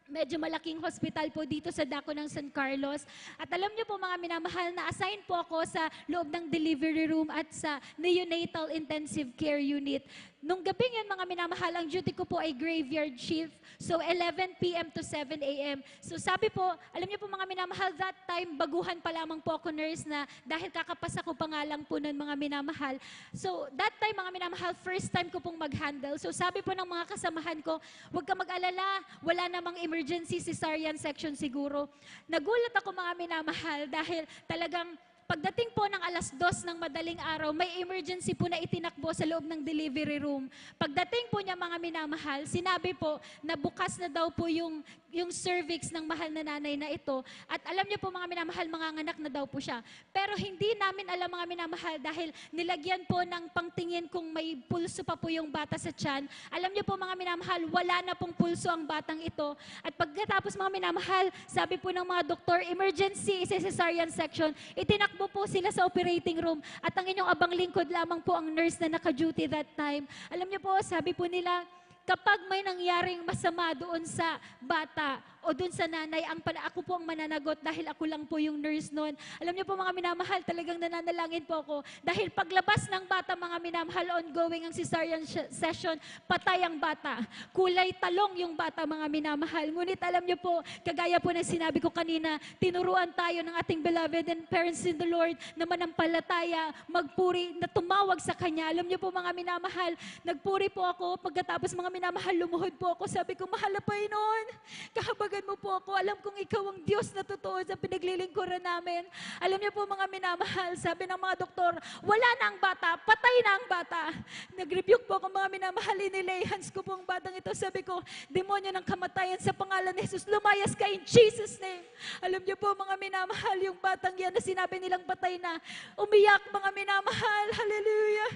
medyo malaking hospital po dito sa dako ng San Carlos. At alam niyo po, mga minamahal, na-assign po ako sa loob ng delivery room at sa neonatal intensive care unit. Nung gabing yun, mga minamahal, ang duty ko po ay graveyard shift. So, 11 p.m. to 7 a.m. So, sabi po, alam niyo po, mga minamahal, that time, baguhan pa lamang po ako nurse na dahil kakapasa ko pa nga lang po nun, mga minamahal. So, that time, mga minamahal, first time ko pong mag-handle. So, sabi po ng mga kasamahan ko, huwag ka mag-alala, wala namang emergency cesarean section siguro. Nagulat ako, mga minamahal, dahil talagang pagdating po ng 2:00 ng madaling araw, may emergency po na itinakbo sa loob ng delivery room. Pagdating po niya, mga minamahal, sinabi po na bukas na daw po yung cervix ng mahal na nanay na ito. At alam niyo po, mga minamahal, manganganak na daw po siya. Pero hindi namin alam, mga minamahal, dahil nilagyan po ng pangtingin kung may pulso pa po yung bata sa tiyan. Alam niyo po, mga minamahal, wala na pong pulso ang batang ito. At pagkatapos, mga minamahal, sabi po ng mga doktor, emergency, cesarean section, itinakbo po sila sa operating room at ang inyong abang lingkod lamang po ang nurse na naka-duty that time. Alam niyo po, sabi po nila, kapag may nangyaring masama doon sa bata o doon sa nanay, ako po ang mananagot dahil ako lang po yung nurse noon. Alam niyo po, mga minamahal, talagang nananalangin po ako dahil paglabas ng bata, mga minamahal, ongoing ang cesarean session, patay ang bata. Kulay talong yung bata, mga minamahal. Ngunit alam niyo po, kagaya po ng sinabi ko kanina, tinuruan tayo ng ating beloved and parents in the Lord na manampalataya, magpuri, na tumawag sa Kanya. Alam niyo po, mga minamahal, nagpuri po ako, pagkatapos, mga minamahal, lumuhod po ako. Sabi ko, mahal na Panginoon, kahabagan mo po ako. Alam kong ikaw ang Diyos na totoo sa pinaglilingkuran namin. Alam niyo po, mga minamahal, sabi ng mga doktor, wala na ang bata, patay na ang bata. Nag-rebuke po ako, mga minamahal, inilay hands ko po ang batang ito. Sabi ko, demonyo ng kamatayan sa pangalan ni Jesus, lumayas ka in Jesus' name. Alam niyo po, mga minamahal, yung batang yan na sinabi nilang patay na, umiyak, mga minamahal, hallelujah.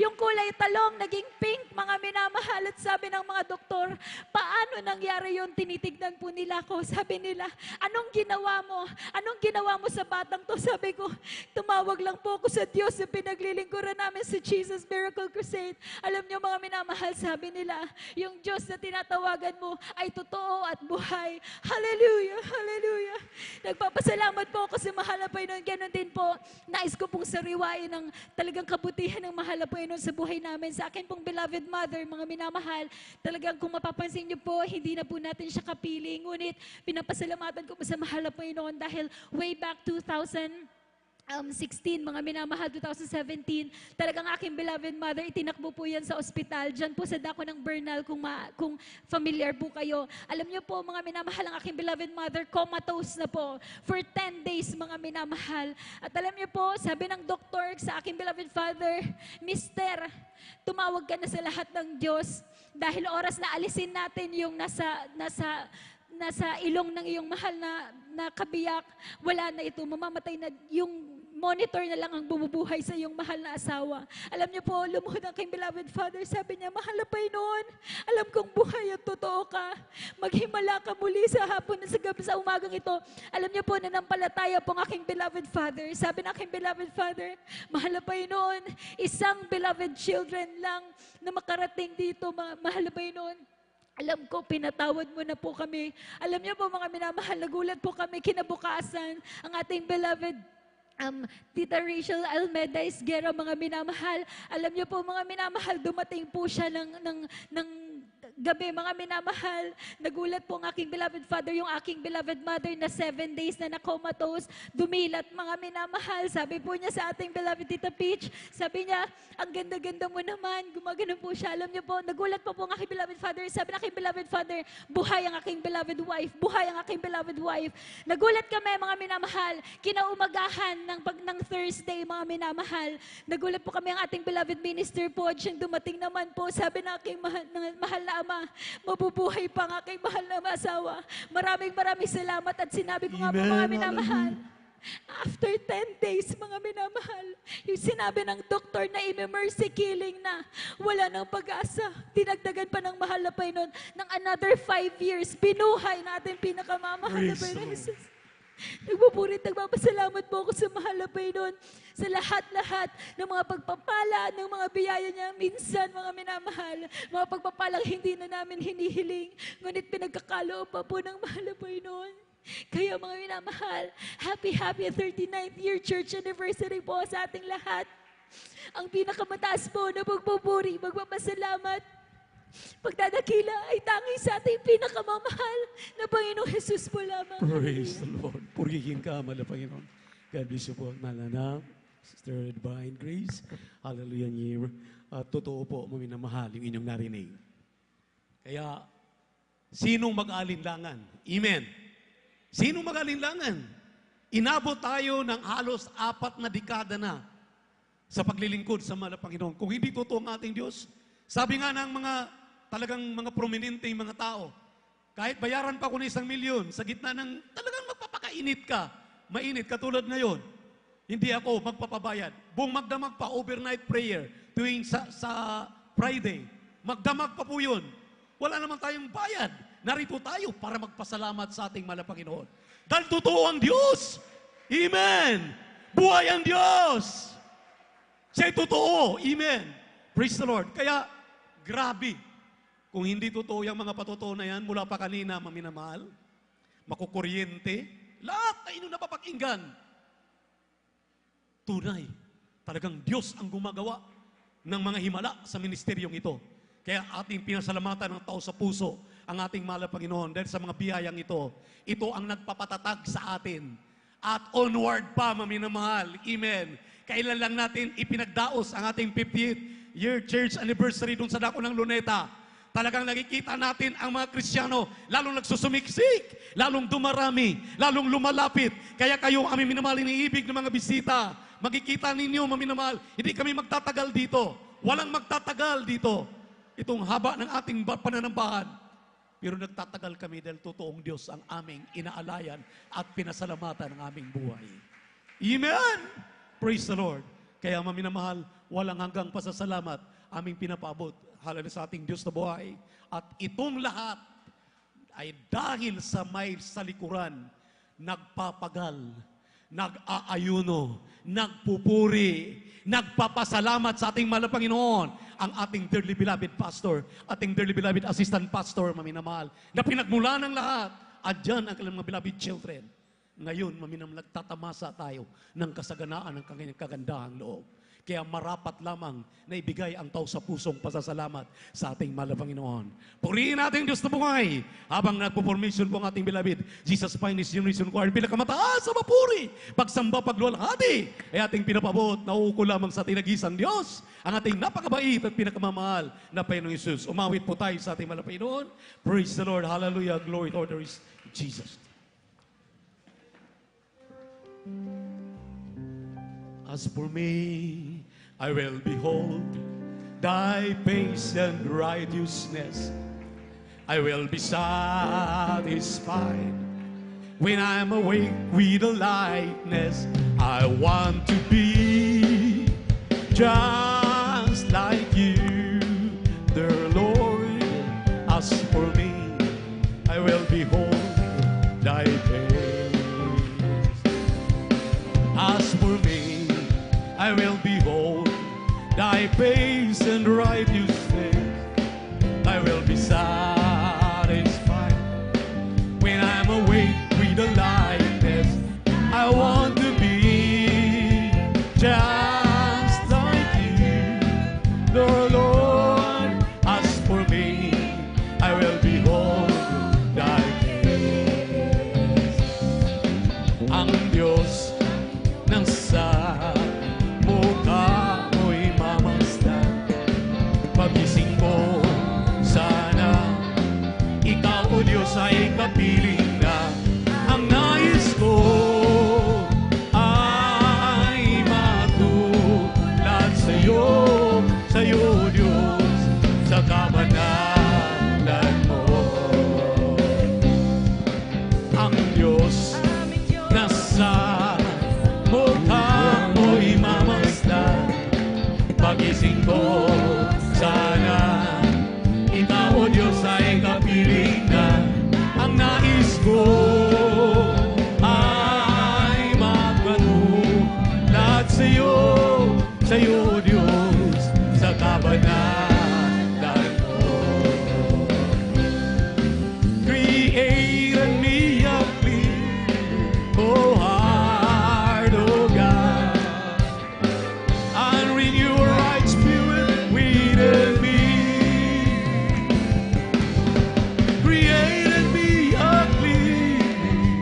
Yung kulay talong, naging pink, mga minamahal, at sabi ng mga doktor, paano nangyari yun? Tinitignan po nila ako. Sabi nila, anong ginawa mo? Anong ginawa mo sa batang to? Sabi ko, tumawag lang po ako sa Diyos sa pinaglilingkuran namin sa Jesus Miracle Crusade. Alam niyo, mga minamahal, sabi nila, yung Diyos na tinatawagan mo ay totoo at buhay. Hallelujah! Hallelujah! Nagpapasalamat po ako sa mahal na Panginoon. Ganon din po, nais ko pong sariwain ng talagang kabutihan ng mahal na Panginoon sa buhay namin. Sa akin pong beloved mother, mga minamahal, talagang kung mapapansin niyo po, hindi na po natin siya kapiling. Ngunit pinapasalamatan ko po sa mahal na Panginoon dahil way back 2016, mga minamahal, 2017, talagang aking beloved mother, itinakbo po yan sa ospital. Diyan po sa dako ng Bernal, kung familiar po kayo. Alam niyo po, mga minamahal, ang aking beloved mother, comatose na po for 10 days, mga minamahal. At alam niyo po, sabi ng doktor sa aking beloved father, Mister, tumawag ka na sa lahat ng Diyos dahil oras na alisin natin yung nasa nasa ilong ng iyong mahal na kabiyak, wala na ito, mamamatay na yung monitor na lang ang bumubuhay sa iyong mahal na asawa. Alam niyo po, lumuhod ang aking beloved father, sabi niya, mahal na Panginoon, alam kong buhay at totoo ka. Maghimala ka muli sa hapon at sa gabi sa umagang ito. Alam niyo po, nanampalataya po ang aking beloved father. Sabi ng aking beloved father, mahal na Panginoon, isang beloved children lang na makarating dito, mahal na Panginoon. Alam ko, pinatawad mo na po kami. Alam niyo po, mga minamahal, nagulat po kami kinabukasan ang ating beloved Tita Rachel Almeda Isguera, mga minamahal. Alam niyo po, mga minamahal, dumating po siya ng gabi, mga minamahal. Nagulat po ang aking beloved father, yung aking beloved mother na 7 days na na-comatose, dumilat, mga minamahal. Sabi po niya sa ating beloved Tita Peach, sabi niya, ang ganda-ganda mo naman, gumagano po siya. Alam niyo po, nagulat po ang aking beloved father. Sabi ng aking beloved father, buhay ang aking beloved wife, buhay ang aking beloved wife. Nagulat kami, mga minamahal, kinaumagahan ng Thursday, mga minamahal. Nagulat po kami ang ating beloved minister po, at siyang dumating naman po, sabi ng aking mahal na ama, mabubuhay pa ang aking mahal na asawa. Maraming salamat, at sinabi ko nga po, mga minamahal, after 10 days, mga minamahal, yung sinabi ng doktor na i-mercy killing na, wala nang pag-asa. Dinagdagan pa ng mahal na Panginoon ng another 5 years. Binuhay natin pinakamamahal na Panginoon Jesus. Nagpupurit, nagpapasalamat po ako sa mahal na Panginoon sa lahat-lahat ng mga pagpapala, ng mga biyaya niya. Minsan, mga minamahal, mga pagpapalang hindi na namin hinihiling, ngunit pinagkakaloob pa po ng mahal na Panginoon. Kaya mga minamahal, happy 39th year church anniversary po sa ating lahat. Ang pinakamataas po na pagpupuri, magpapasalamat, pagdadakila ay tanging sa ating pinakamamahal na Panginoong Jesus po lamang. Praise the Lord. Purihin ka, mahal na Panginoon. God bless you po, mahal na Sister Divine Grace. Hallelujah, year. Totoo po, maminamahal yung inyong narinig. Kaya, sinong mag-alinlangan? Amen. Sinong mag-alinlangan? Inabot tayo ng halos 4 na dekada na sa paglilingkod sa mahal na Panginoon. Kung hindi totoo ang ating Diyos, sabi nga ng talagang mga prominente yung mga tao, kahit bayaran pa ko ng 1 milyon, sa gitna ng talagang magpapakainit ka, mainit katulad ngayon, hindi ako magpapabayad. Buong magdamag pa, overnight prayer, tuwing sa Friday, magdamag pa po yun. Wala naman tayong bayad. Narito tayo para magpasalamat sa ating mahal na Panginoon. Dahil totoo ang Diyos. Amen. Buhay ang Diyos. Siya'y totoo. Amen. Praise the Lord. Kaya, grabe. Kung hindi totoo yung mga patotoo na yan, mula pa kanina, maminamahal, makukuryente, lahat na inyong napapakinggan. Tunay. Talagang Diyos ang gumagawa ng mga himala sa ministeryong ito. Kaya ating pinasalamatan ng tao sa puso ang ating mahal na Panginoon dahil sa mga biyayang ito. Ito ang nagpapatatag sa atin. At onward pa, maminamahal. Amen. Kailan lang natin ipinagdaos ang ating 50th year church anniversary dun sa dako ng Luneta. Talagang nakikita natin ang mga Kristiyano, lalong nagsusumiksik, lalong dumarami, lalong lumalapit. Kaya kayo, aming minamahal, iniibig ng mga bisita, makikita ninyo, maminamahal, hindi kami magtatagal dito. Walang magtatagal dito. Itong haba ng ating pananambahan. Pero nagtatagal kami dahil totoong Diyos ang aming inaalayan at pinasalamatan ng aming buhay. Amen! Praise the Lord. Kaya maminamahal, walang hanggang pasasalamat aming pinapaabot. Halaga sa ating Diyos na buhay. At itong lahat ay dahil sa may salikuran, nagpapagal, nag-aayuno, nagpupuri, nagpapasalamat sa ating mahal na Panginoon, ang ating dearly beloved pastor, ating dearly beloved assistant pastor, maminamahal, na pinagmula ng lahat. At dyan ang kanilang mga beloved children. Ngayon, maminamahal, nagtatamasa tayo ng kasaganaan ng kanyang kagandahang loob. Kaya marapat lamang na ibigay ang tao sa pusong pasasalamat sa ating mahal na Panginoon. Purihin natin Diyos na buhay habang nagpo-formation po ang ating beloved Jesus Finest Generation Choir. Pinakamataas sa mapuri, pagsamba, pagluwalhati ay ating pinapabot na uuko lamang sa ating nag-isang Diyos, ang ating napakabait at pinakamamahal na Panginoong Jesus. Umawit po tayo sa ating mahal na Panginoon. Praise the Lord. Hallelujah. Glory to the Jesus. As for me, I will behold thy face and righteousness, I will be satisfied. When I'm awake with the lightness, I want to be just like you, dear Lord. As for me, I will behold thy face. As for me, I will behold thy face and righteousness. I will be satisfied when I'm awake with the lightness. I want to be just like you, Lord, Lord. As for me, I will behold thy face. Ang Diyos ng sa mukha mo'y mamasdan. Pagising ko, sana ikaw, O Diyos, ay kapiling na. Ang nais ko ay matulad sa'yo, sa'yo, Diyos, sa kabanalan mo. Ang Diyos nasa mukha mo'y mamasdan. Pagising ko, sana ikaw, O Diyos, ay kapiling na. Ang nais ko ay magpatulad sa'yo, sa'yo, Diyos, sa kabanalan mo. Create in me a clean, oh heart, oh God, and renew a right spirit within me. Create in me a clean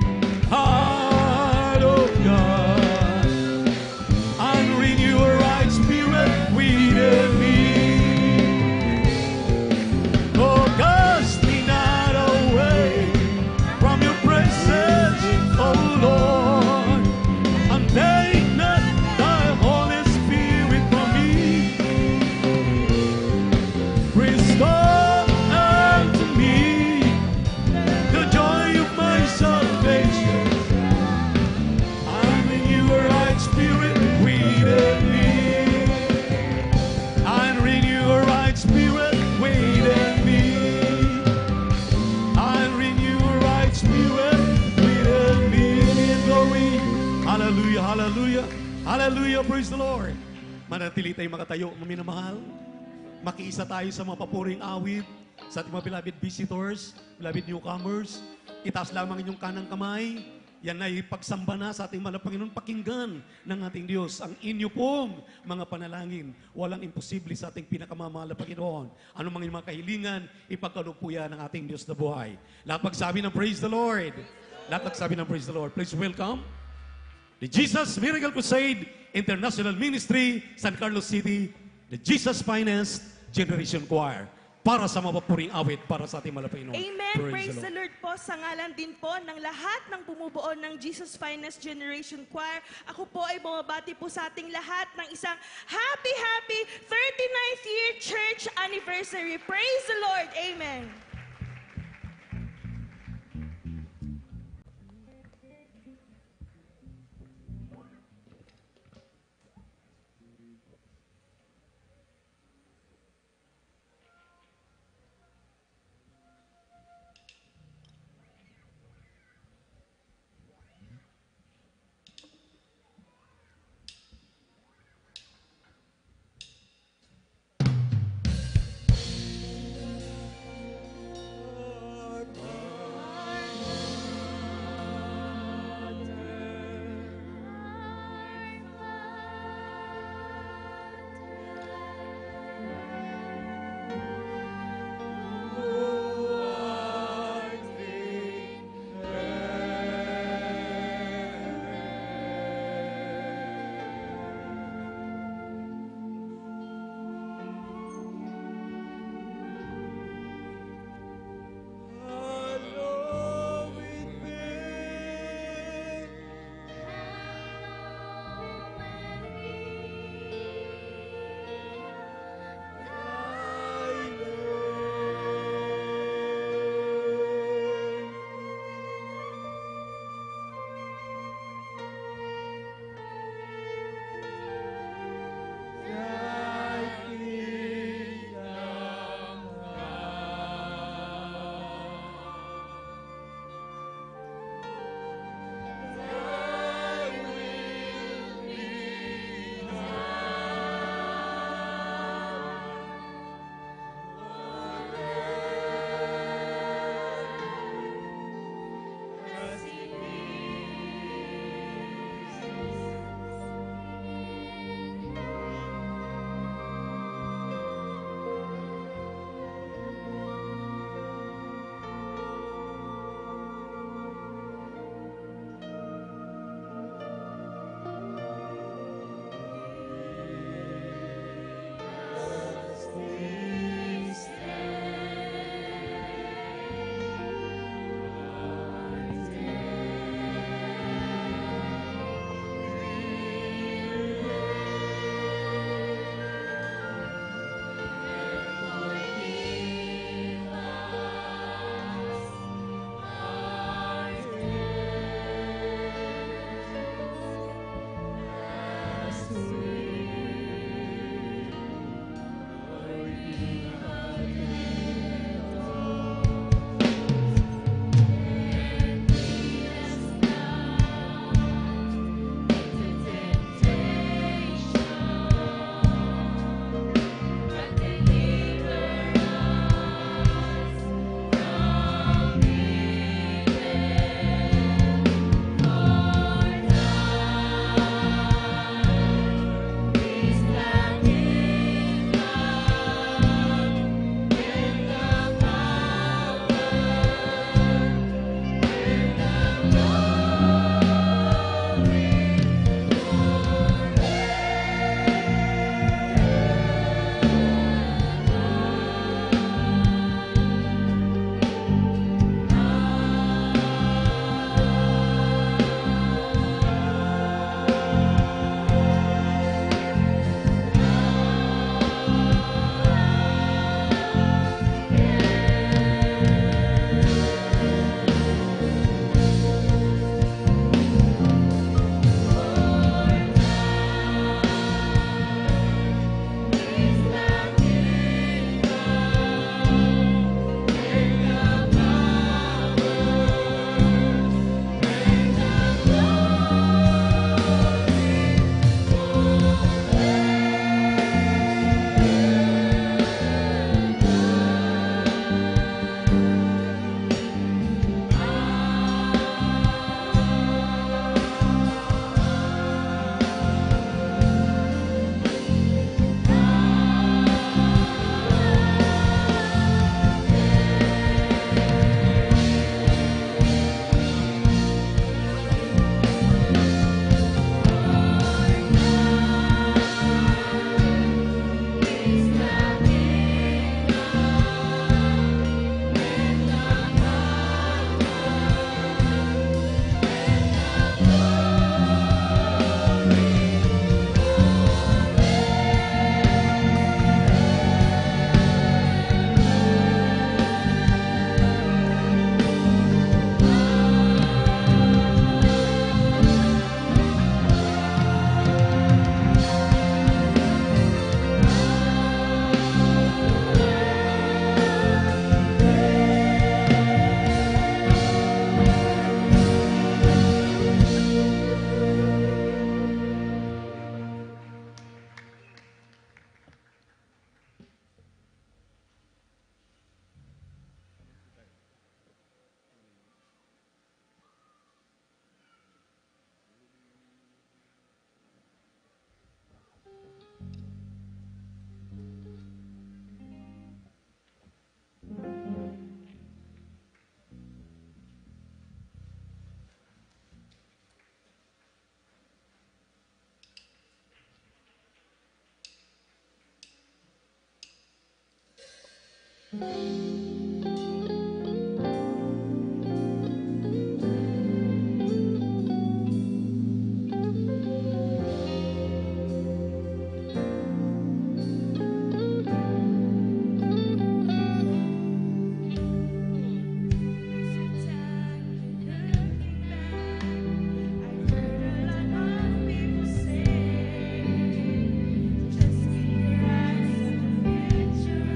heart, oh God, and renew a right spirit within me. Oh, cast me not away from your presence, oh Lord, and take not thy Holy Spirit from me. Restore unto me the joy of my salvation, and renew a right spirit within me. And renew a right spirit within me. And renew a right spirit within me. Glory. Hallelujah, hallelujah, hallelujah, praise the Lord. Manatili tayong makatayo, maminamahal. Makiisa tayo sa mga papuring awit, sa ating mga beloved visitors, beloved newcomers. Itaas lamang inyong kanang kamay. Yan ay pagsamba na sa ating mahal na Panginoon. Pakinggan ng ating Diyos ang inyo pong mga panalangin. Walang imposible sa ating pinakamamahal na Panginoon. Ano mang inyong mga kahilingan, ipagkaloob po yan ng ating Diyos na buhay. Lahat magsabi ng praise the Lord. Lahat magsabi ng praise the Lord. Please welcome the Jesus Miracle Crusade International Ministry, San Carlos City, the Jesus Finest Generation Choir. Para sa mapapuring awit, para sa ating mahal na Panginoon. Amen. Praise the Lord po sa ngalan din po ng lahat ng bumubuo ng Jesus Finest Generation Choir. Ako po ay bumabati po sa ating lahat ng isang happy 39th year church anniversary. Praise the Lord. Amen. Just keep your eyes on the future.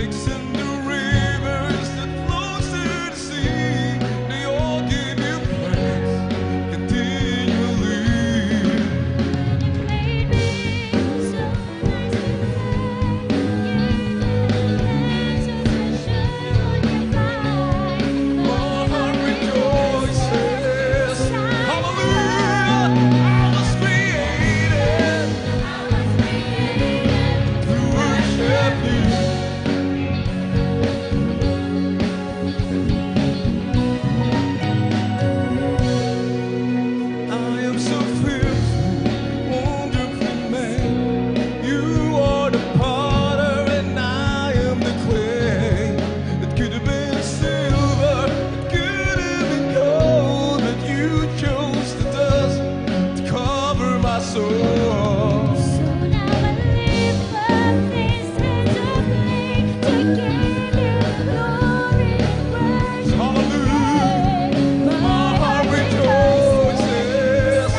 lakes and the rivers that flow to the sea, they all give you praise continually. My heart rejoices. Hallelujah. I was created to worship you. I am so fearful, wonderful man. You are the potter and I am the clay. It could have been silver, it could have been gold, but you chose the dust to cover my soul. Hallelujah. My heart rejoices.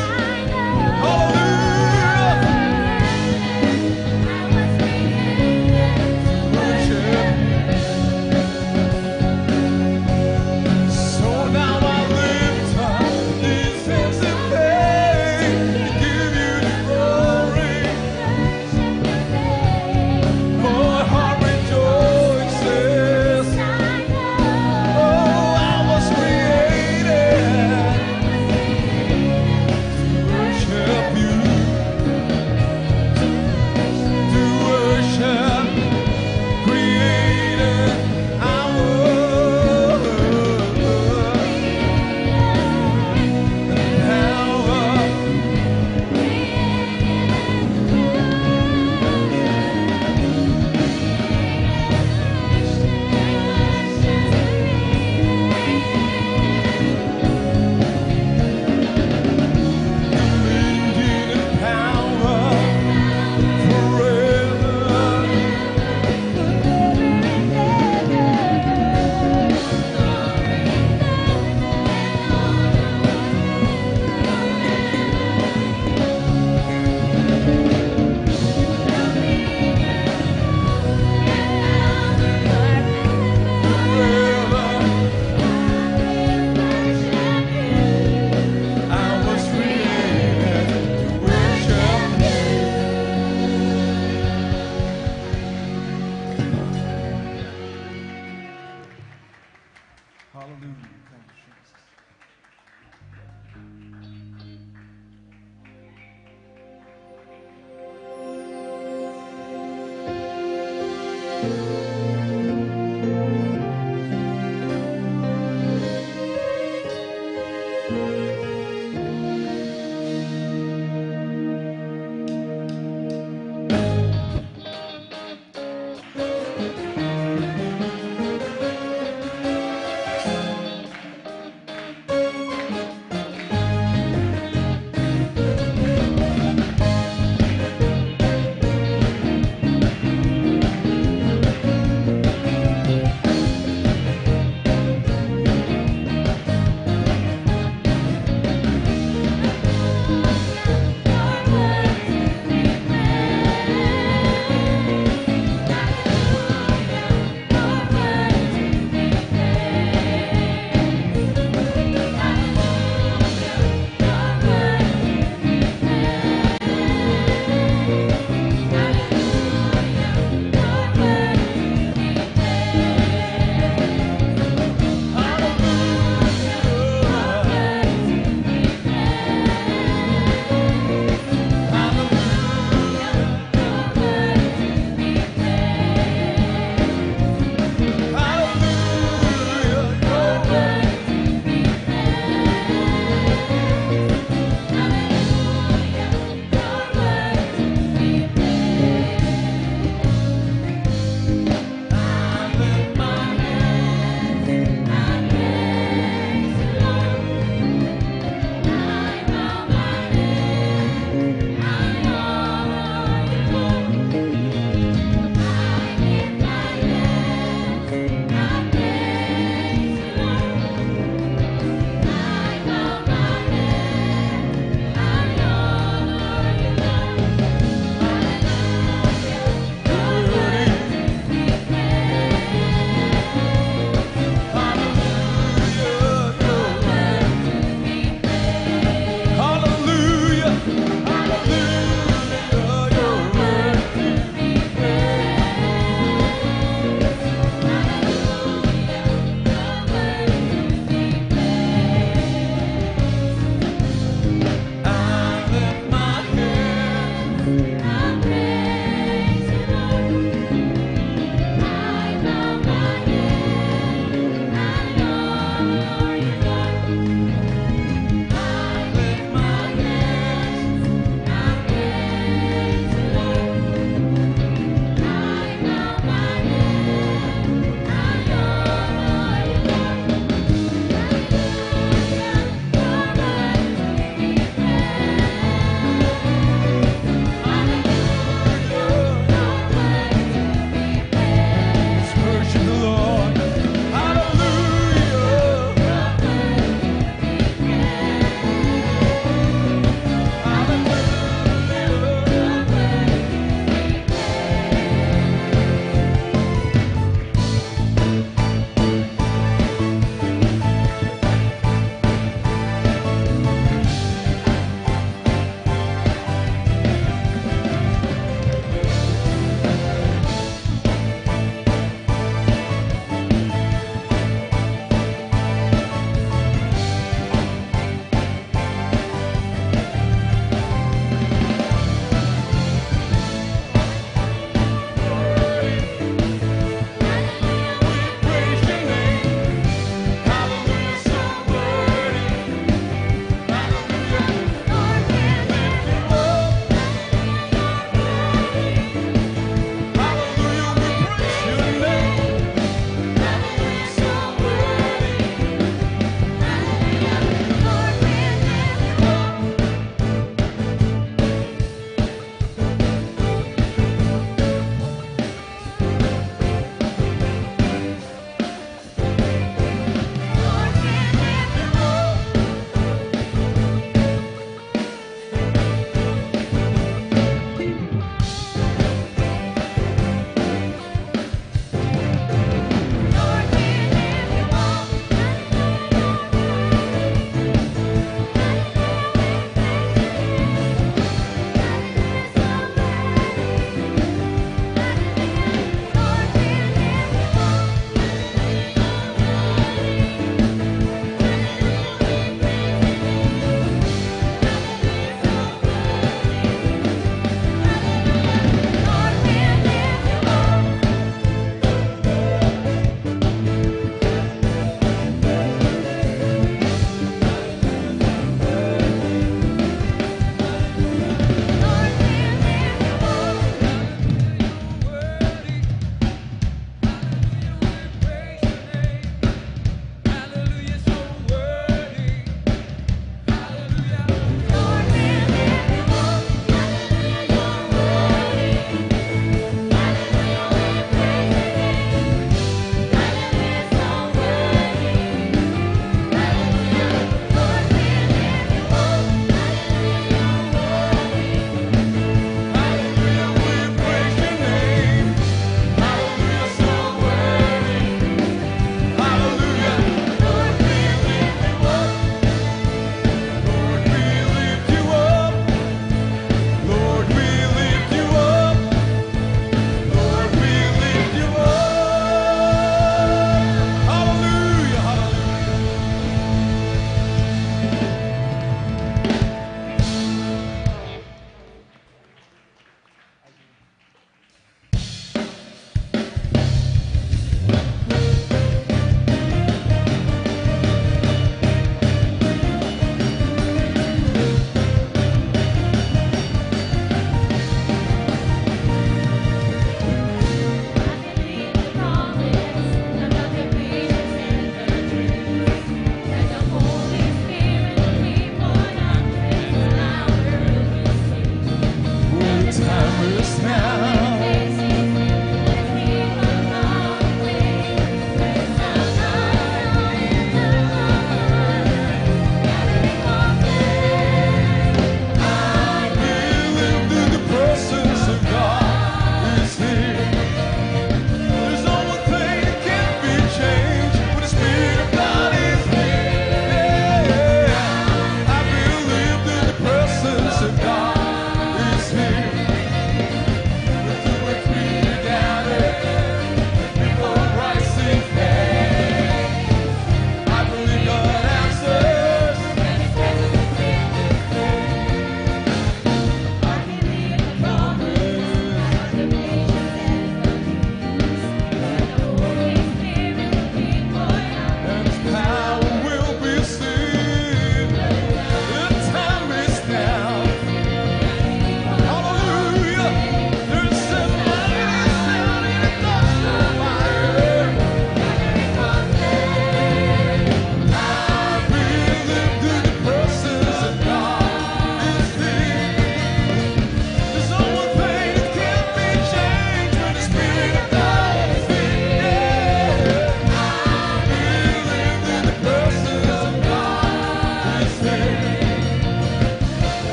So now I lift up these hands in faith to give you the glory. My heart rejoices. Oh, I was created to worship you, to worship. Created, I was Hallelujah. Thank you, Jesus.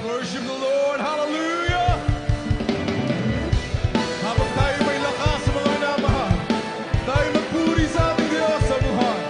worship the Lord. Hallelujah! Habang tayo may lakas sa mga namahal, tayo magpuri sa ating Diyos sa buhay.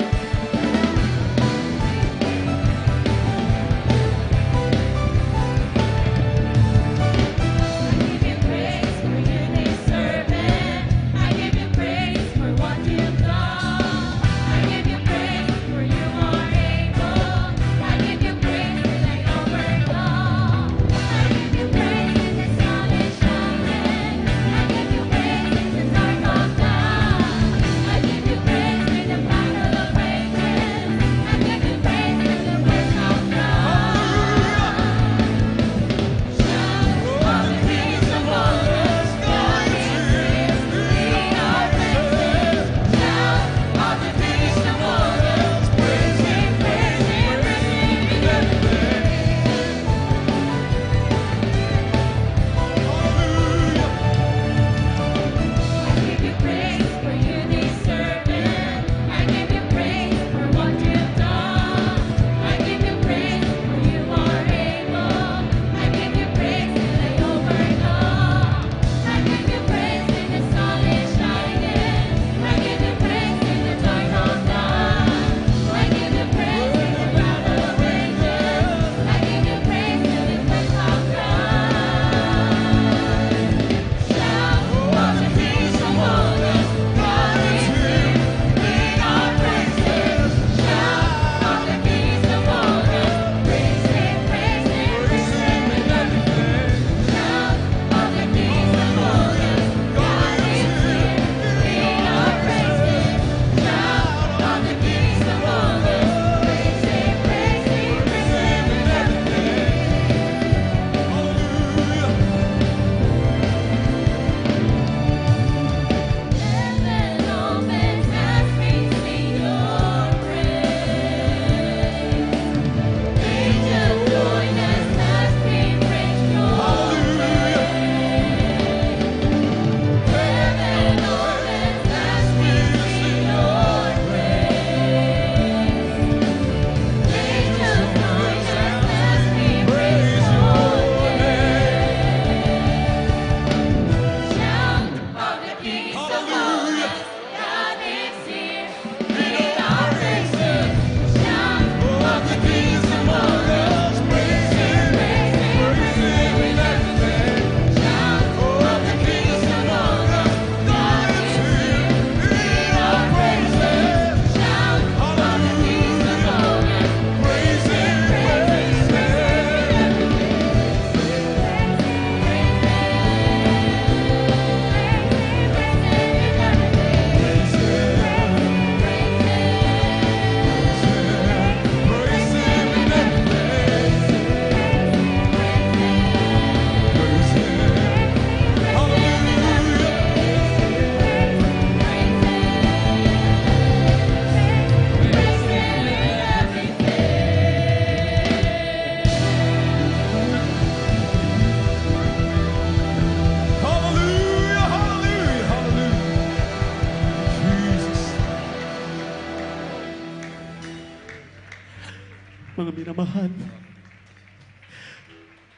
Mga minamahal,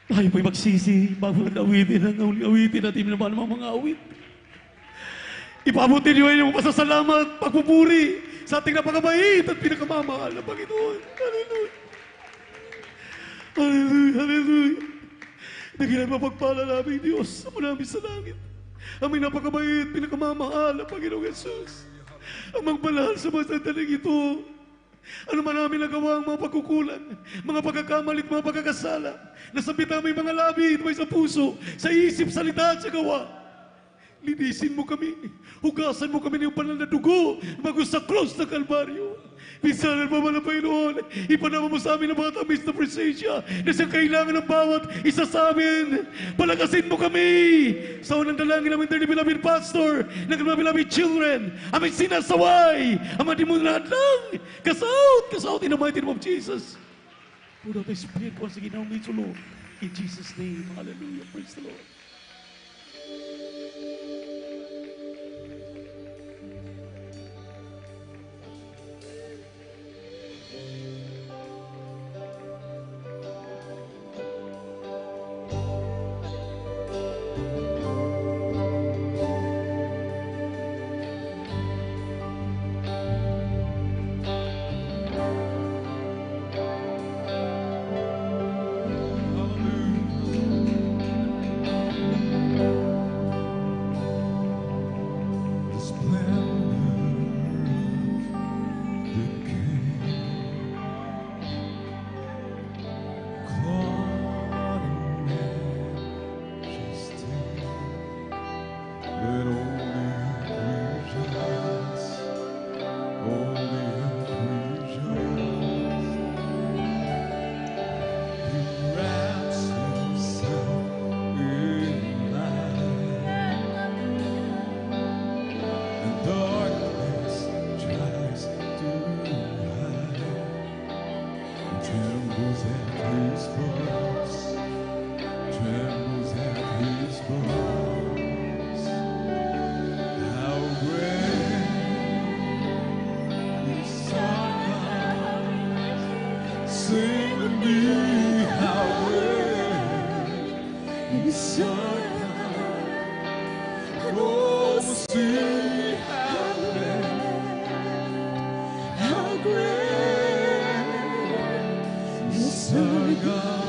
tayo po'y magsisi bago awitin ang awitin natin naman mga awit. Ipabutin niyo ang pasasalamat, pagpupuri sa ating napakabait at pinakamamahal na Panginoon. Hallelujah! Hallelujah! Hallelujah! Dakilan mapagpala namin Diyos sa namin sa langit. Aming napakabait, pinakamamahal na Panginoong Jesus. Ang magbalahal sa mga sandaling ito. Ano man namin nagawa ang mga pagkukulang, mga pagkakamalit, mga pagkakasala, nasabit namin mga labi, may sa puso, sa isip, salita at sa gawa. Linisin mo kami, hugasan mo kami ng banal na dugo, bago sa cross ng Kalbaryo. Minsan mo man ang Panginoon, ipanama mo sa amin ang mga tamis na presensya na siyang kailangan ng bawat isa sa amin. Palagasin mo kami sa unang dalangin namin dearly beloved pastor, ng mga beloved children, aming sinasaway, ang mga demon na hadlang, kasaut in the mighty name of Jesus. Put out the Spirit once again now, meet you, Lord. In Jesus' name, hallelujah, praise the Lord. Is our God. Oh, see how great is our God.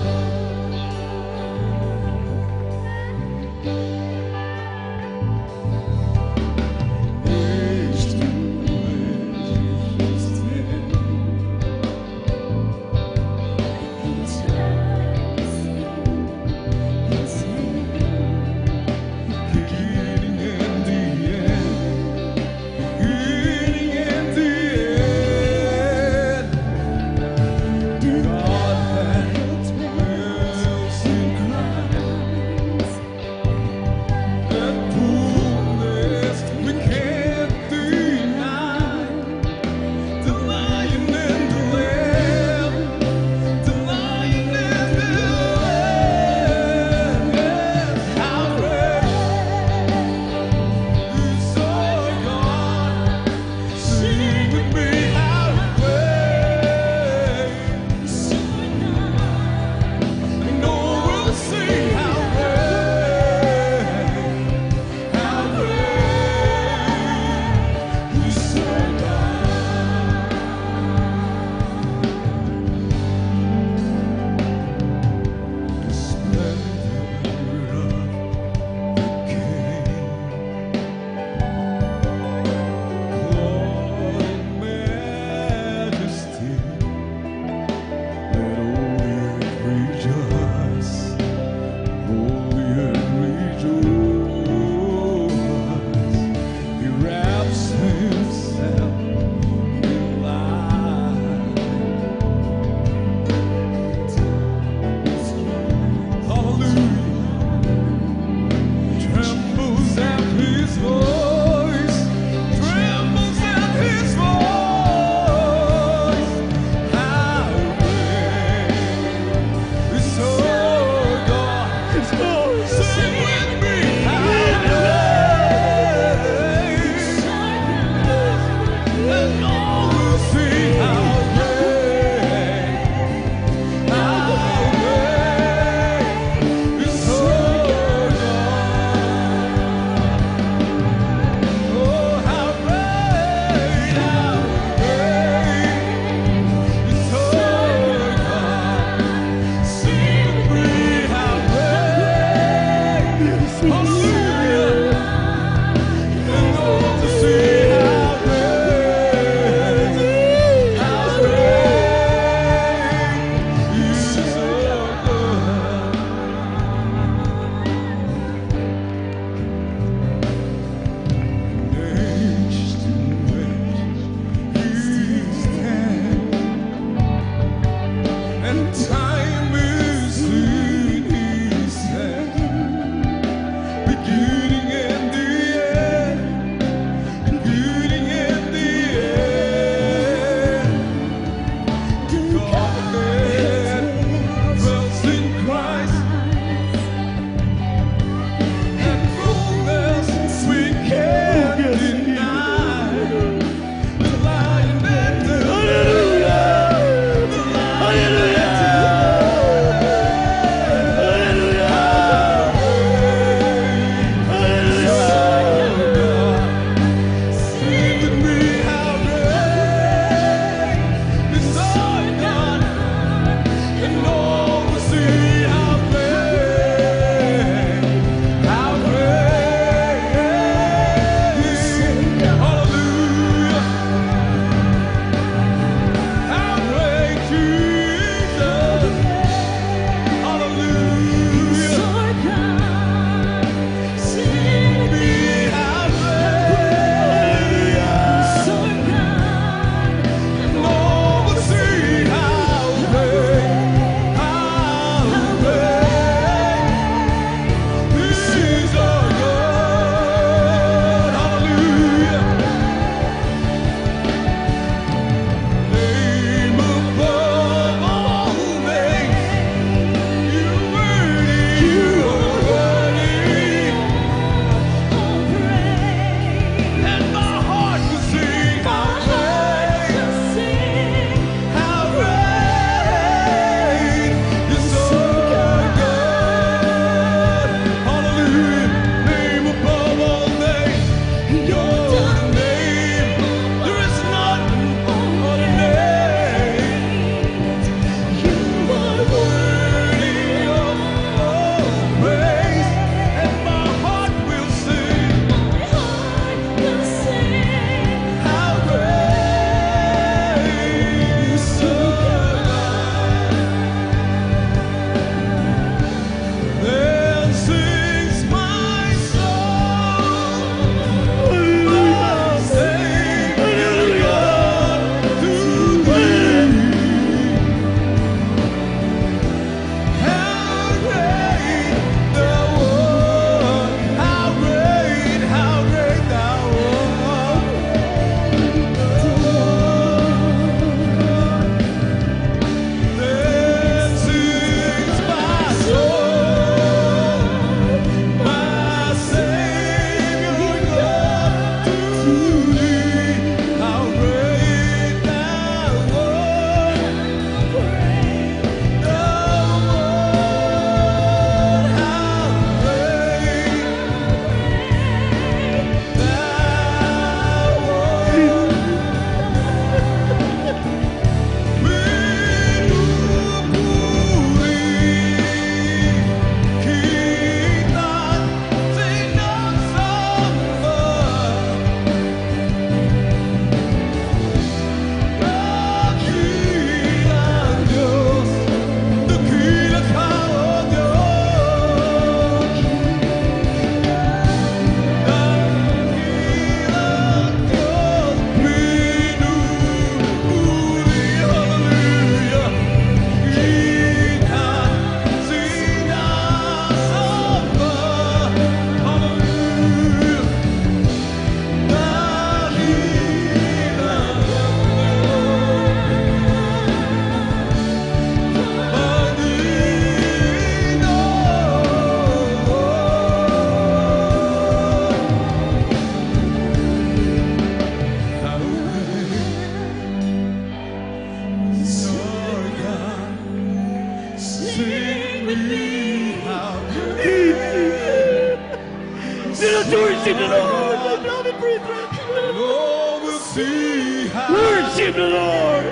Let us worship the Lord. My beloved brethren. Lord, we'll see how Worship the Lord.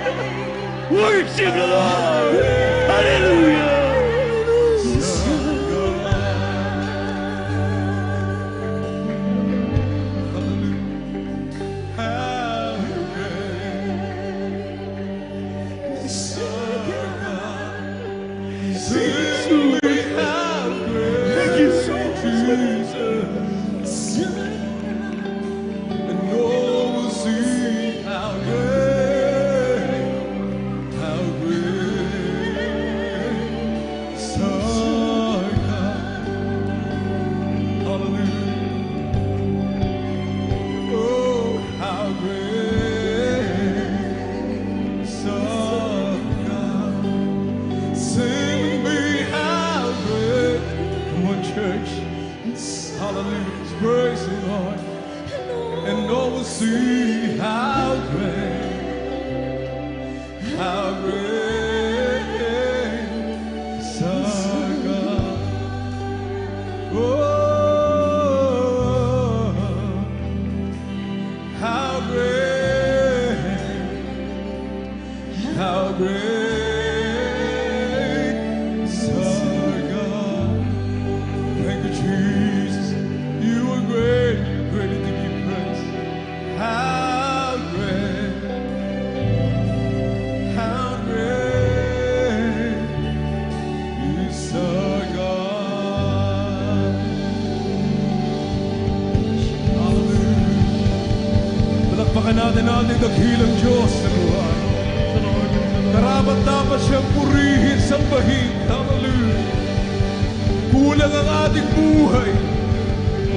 Worship the Lord. Hallelujah. Praise the Lord, and all will see how great is our God. Oh, how great is our God. Thank you, Jesus. You are great, you're great to be praised. How great is our God. Hallelujah. Palakpakan natin ang ating dakilang Diyos sa buhay. Karapat-dapat siyang purihin, sambahin. Hallelujah. Kulang ang ating buhay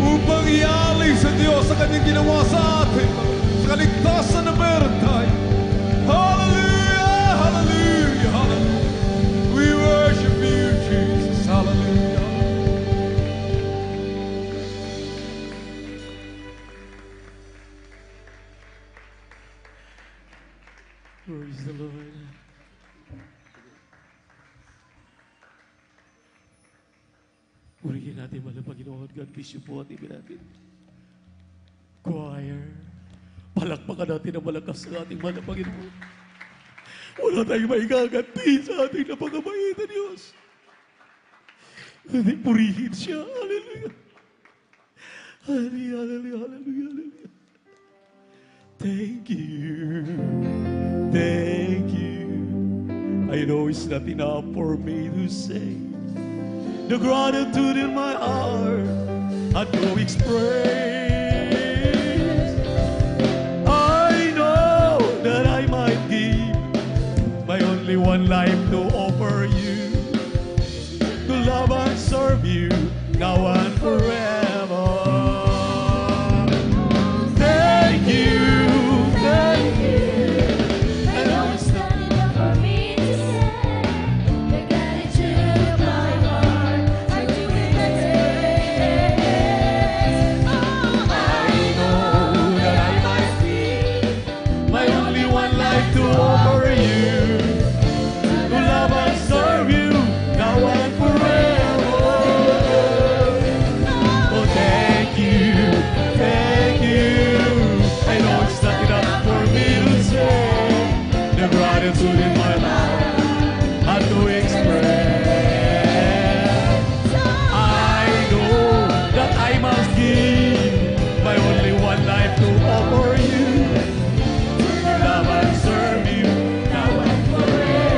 upang ialay sa Diyos sa kanyang ginawa sa atin, sa kaligtasan na meron tayo. Hallelujah! Hallelujah! Hallelujah! We worship you, Jesus. Hallelujah! Praise the Lord. Purihin natin mahal na Panginoon. God bless you po ating natin. Choir, palakpakan natin ang malakas ng ating mahal na Panginoon. Wala tayong maigaganti sa ating napakabait na Diyos. Hindi purihin siya. Hallelujah. Hallelujah, hallelujah, hallelujah, hallelujah. Thank you. Thank you. I know it's not enough for me to say. The gratitude in my heart had no express. I know that I might give my only one life to offer you, to love and serve you now and forever. Thank you, thank you. I know it's not enough for me to say. The gratitude of my heart I do express. Oh, I know that I might give my only one life to offer you, to love and serve you now and forever. Oh, thank you, thank you. I know it's not enough for me to say. The gratitude in my life had to express. I know that I must give my only one life to offer you, to love and serve you now and forever.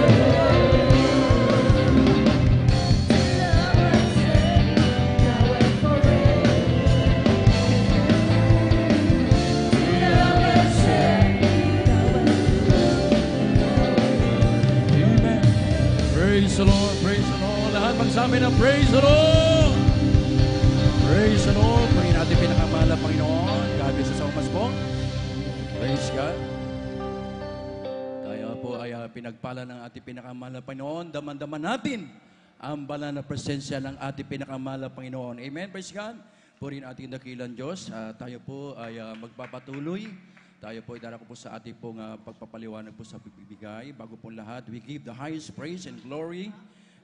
Amen. Praise the Lord, praise the Lord. Lahat magsabi na praise the Lord. Praise the Lord. Purihin natin pinakamahal na Panginoon. God bless us so much po. Praise God. Tayo po ay pinagpala ng ating pinakamahal na Panginoon. Daman-daman natin ang banal na presensya ng ating pinakamahal na Panginoon. Amen. Praise God. Purihin ating dakilang Diyos. Tayo po ay magpapatuloy. Tayo po ay darako po sa ating pong pagpapaliwanag po sa pagbibigay. Bago po lahat, we give the highest praise and glory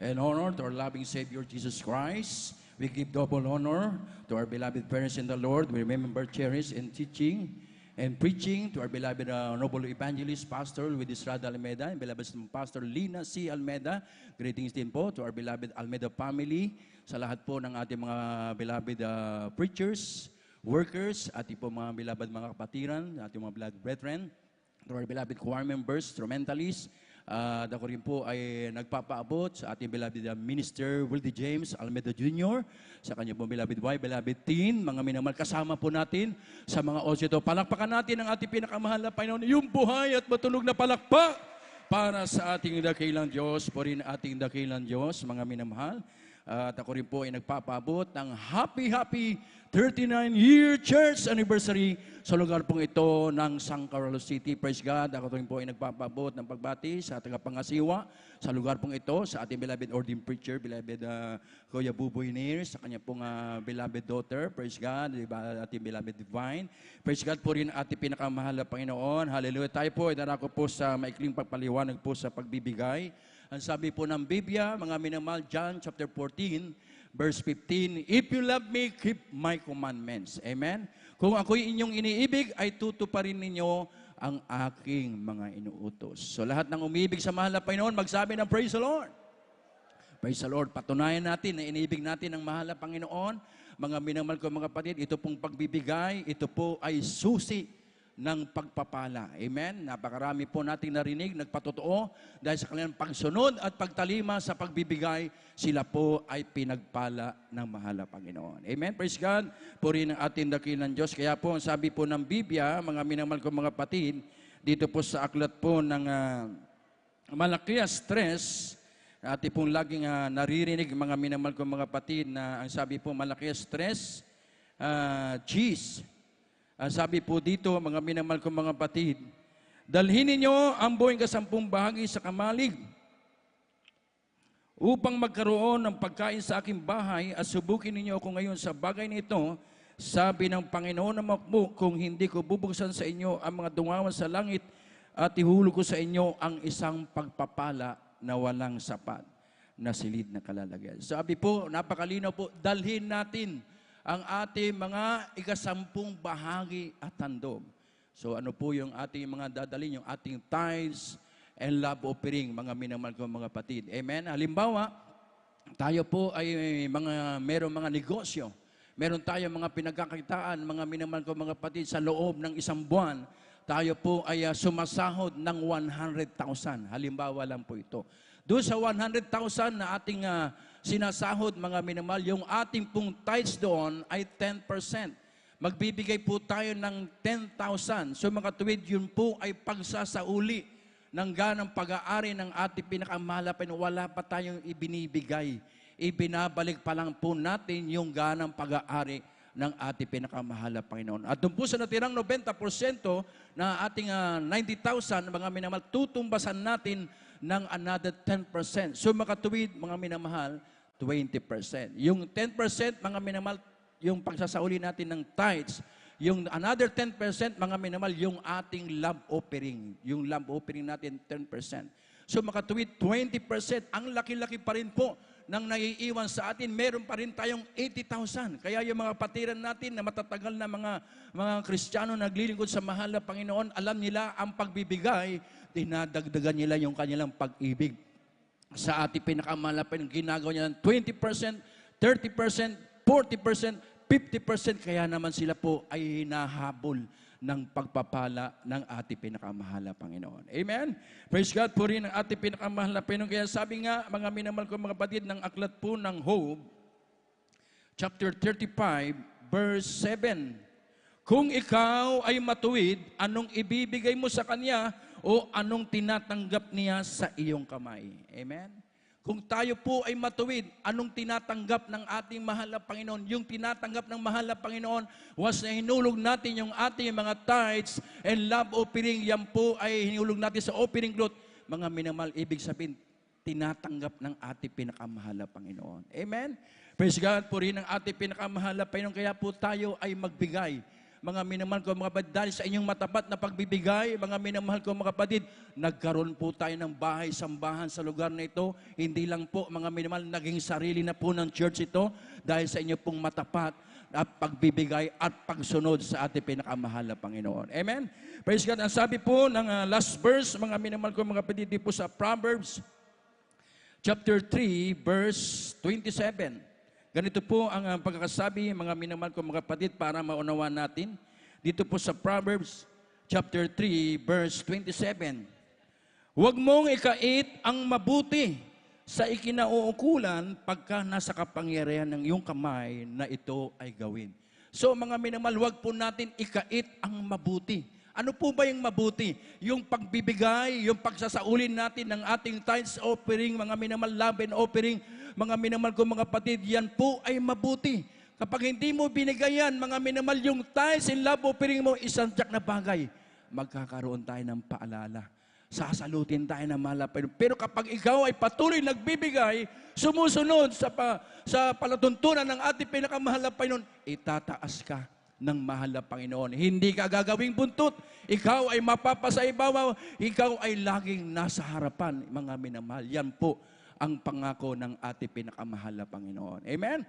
and honor to our loving Savior Jesus Christ. We give double honor to our beloved parents in the Lord. We remember, cherish, and teaching and preaching to our beloved noble evangelist, Pastor Luis Estrada Almeda, and beloved Pastor Lina C. Almeda. Greetings din po to our beloved Almeda family, sa lahat po ng ating mga beloved preachers, workers, at po mga beloved mga kapatiran, ating mga beloved brethren, to our beloved choir members, instrumentalists. Ako rin po ay nagpapaabot sa ating beloved Minister Wildy James Almeda Jr., sa kanya po beloved wife, beloved teen, mga minamahal, kasama po natin sa mga osyo ito. Palakpakan natin ang ating pinakamahal na Panginoon, yung buhay at matunog na palakpak para sa ating dakilang Diyos, po rin ating dakilang Diyos, mga minamahal. At ako rin po ay nagpapaabot ng happy 39-year church anniversary sa lugar pong ito ng San Carlos City. Praise God. Ako rin po ay nagpapaabot ng pagbati sa tagapangasiwa sa lugar pong ito, sa ating beloved ordained preacher, beloved Kuya Buboy Nir, sa kanya pong beloved daughter. Praise God. Ating beloved divine. Praise God po rin ating pinakamahal na Panginoon. Hallelujah. Tayo po ay darako po sa maikling pagpaliwanag po sa pagbibigay. Ang sabi po ng Biblia, mga minamahal, John chapter 14, verse 15, if you love me, keep my commandments. Amen? Kung ako'y inyong iniibig, ay tutuparin ninyo ang aking mga inuutos. So lahat ng umiibig sa mahal na Panginoon, magsabi ng praise the Lord. Praise the Lord. Patunayan natin na iniibig natin ang mahal na Panginoon. Mga minamahal ko mga kapatid, ito pong pagbibigay, ito po ay susi ng pagpapala. Amen? Napakarami po nating narinig, nagpatotoo, dahil sa kanilang pagsunod at pagtalima sa pagbibigay, sila po ay pinagpala ng mahal na Panginoon. Amen? Praise God. Puri ng ating dakilang Diyos. Kaya po, ang sabi po ng Biblia, mga minamahal ko mga kapatid, dito po sa aklat po ng Malakias 3, ating pong laging naririnig, mga minamahal ko mga kapatid, na ang sabi po Malakias 3, G's. Sabi po dito, mga minamahal kong mga kapatid, dalhin ninyo ang buong 10 bahagi sa kamalig upang magkaroon ng pagkain sa aking bahay at subukin ninyo ako ngayon sa bagay nito, sabi ng Panginoon na makbo, kung hindi ko bubuksan sa inyo ang mga dungawan sa langit at ihulog ko sa inyo ang isang pagpapala na walang sapat na silid na kalalagyan. Sabi po, napakalinaw po, dalhin natin ang ating mga 10 bahagi at handog. So ano po yung ating mga dadalhin, yung ating tithes and love offering, mga minamahal ko mga kapatid. Amen? Halimbawa, tayo po ay meron mga negosyo. Meron tayo mga pinagkakakitaan, mga minamahal ko mga kapatid, sa loob ng 1 buwan, tayo po ay sumasahod ng 100,000. Halimbawa lang po ito. Doon sa 100,000 na ating sinasahod, mga minamahal, yung ating pong tithes doon ay 10%. Magbibigay po tayo ng 10,000. So mga tuwid, yun po ay pagsasauli ng ganang pag-aari ng ating pinakamahal na Panginoon. Wala pa tayong ibinibigay. Ibinabalik pa lang po natin yung ganang pag-aari ng ating pinakamahal na Panginoon. At doon po sa natirang 90% na ating 90,000, mga minamahal, tutumbasan natin ng another 10%. So makatuwid, mga minamahal, 20%. Yung 10%, mga minamahal, yung pagsasauli natin ng tithes. Yung another 10%, mga minamahal, yung ating love offering. Yung love offering natin, 10%. So makatuwid, 20%. Ang laki-laki pa rin po nang naiiwan sa atin. Meron pa rin tayong 80,000. Kaya yung mga patiran natin na matatagal na mga Kristiyano naglilingkod sa mahal na Panginoon, alam nila ang pagbibigay, dinadagdagan nila yung kanilang pag-ibig. Sa ating pinakamahal na Panginoon, ginagawa niya ng 20%, 30%, 40%, 50%, kaya naman sila po ay hinahabol ng pagpapala ng ating pinakamahal na Panginoon. Amen? Praise God po rin ang ating pinakamahal na Panginoon. Kaya sabi nga, mga minamahal ko mga kapatid, ng aklat po ng Job, chapter 35, verse 7. Kung ikaw ay matuwid, anong ibibigay mo sa Kanya o anong tinatanggap niya sa iyong kamay? Amen? Kung tayo po ay matuwid, anong tinatanggap ng ating mahal na Panginoon? Yung tinatanggap ng mahal na Panginoon was na hinulog natin yung ating mga tithes and love offering. Yan po ay hinulog natin sa offering cloth. Mga minamahal, ibig sabihin, tinatanggap ng ating pinakamahal na Panginoon. Amen? Praise God po rin ang ating pinakamahal na Panginoon. Kaya po tayo ay magbigay. Mga minamahal ko mga kapatid, dahil sa inyong matapat na pagbibigay, mga minamahal ko mga kapatid, nagkaroon po tayo ng bahay-sambahan sa lugar na ito. Hindi lang po mga minamahal, naging sarili na po ng church ito dahil sa inyo pong matapat at pagbibigay at pagsunod sa ating pinakamahal na Panginoon. Amen? Praise God. Ang sabi po ng last verse, mga minamahal ko mga kapatid, po sa Proverbs chapter 3, verse 27. Ganito po ang pagkakasabi, mga minamahal ko mga kapatid, para maunawaan natin. Dito po sa Proverbs chapter 3, verse 27. Huwag mong ikait ang mabuti sa ikinauukulan pagka nasa kapangyarihan ng iyong kamay na ito ay gawin. So mga minamahal, huwag po natin ikait ang mabuti. Ano po ba yung mabuti? Yung pagbibigay, yung pagsasaulin natin ng ating tithes offering, mga minamahal, love and offering, mga minamahal ko mga kapatid, yan po ay mabuti. Kapag hindi mo binigay yan, mga minamahal, yung tithes and love offering mo, isang tiyak na bagay, magkakaroon tayo ng paalala. Sasalutin tayo ng malapay. Pero kapag ikaw ay patuloy nagbibigay, sumusunod sa palatuntunan ng ating pinakamahal na Panginoon, itataas ka ng mahal na Panginoon. Hindi ka gagawing buntot. Ikaw ay mapapasaibaw. Ikaw ay laging nasa harapan, mga minamahal. Yan po ang pangako ng ating pinakamahal na Panginoon. Amen?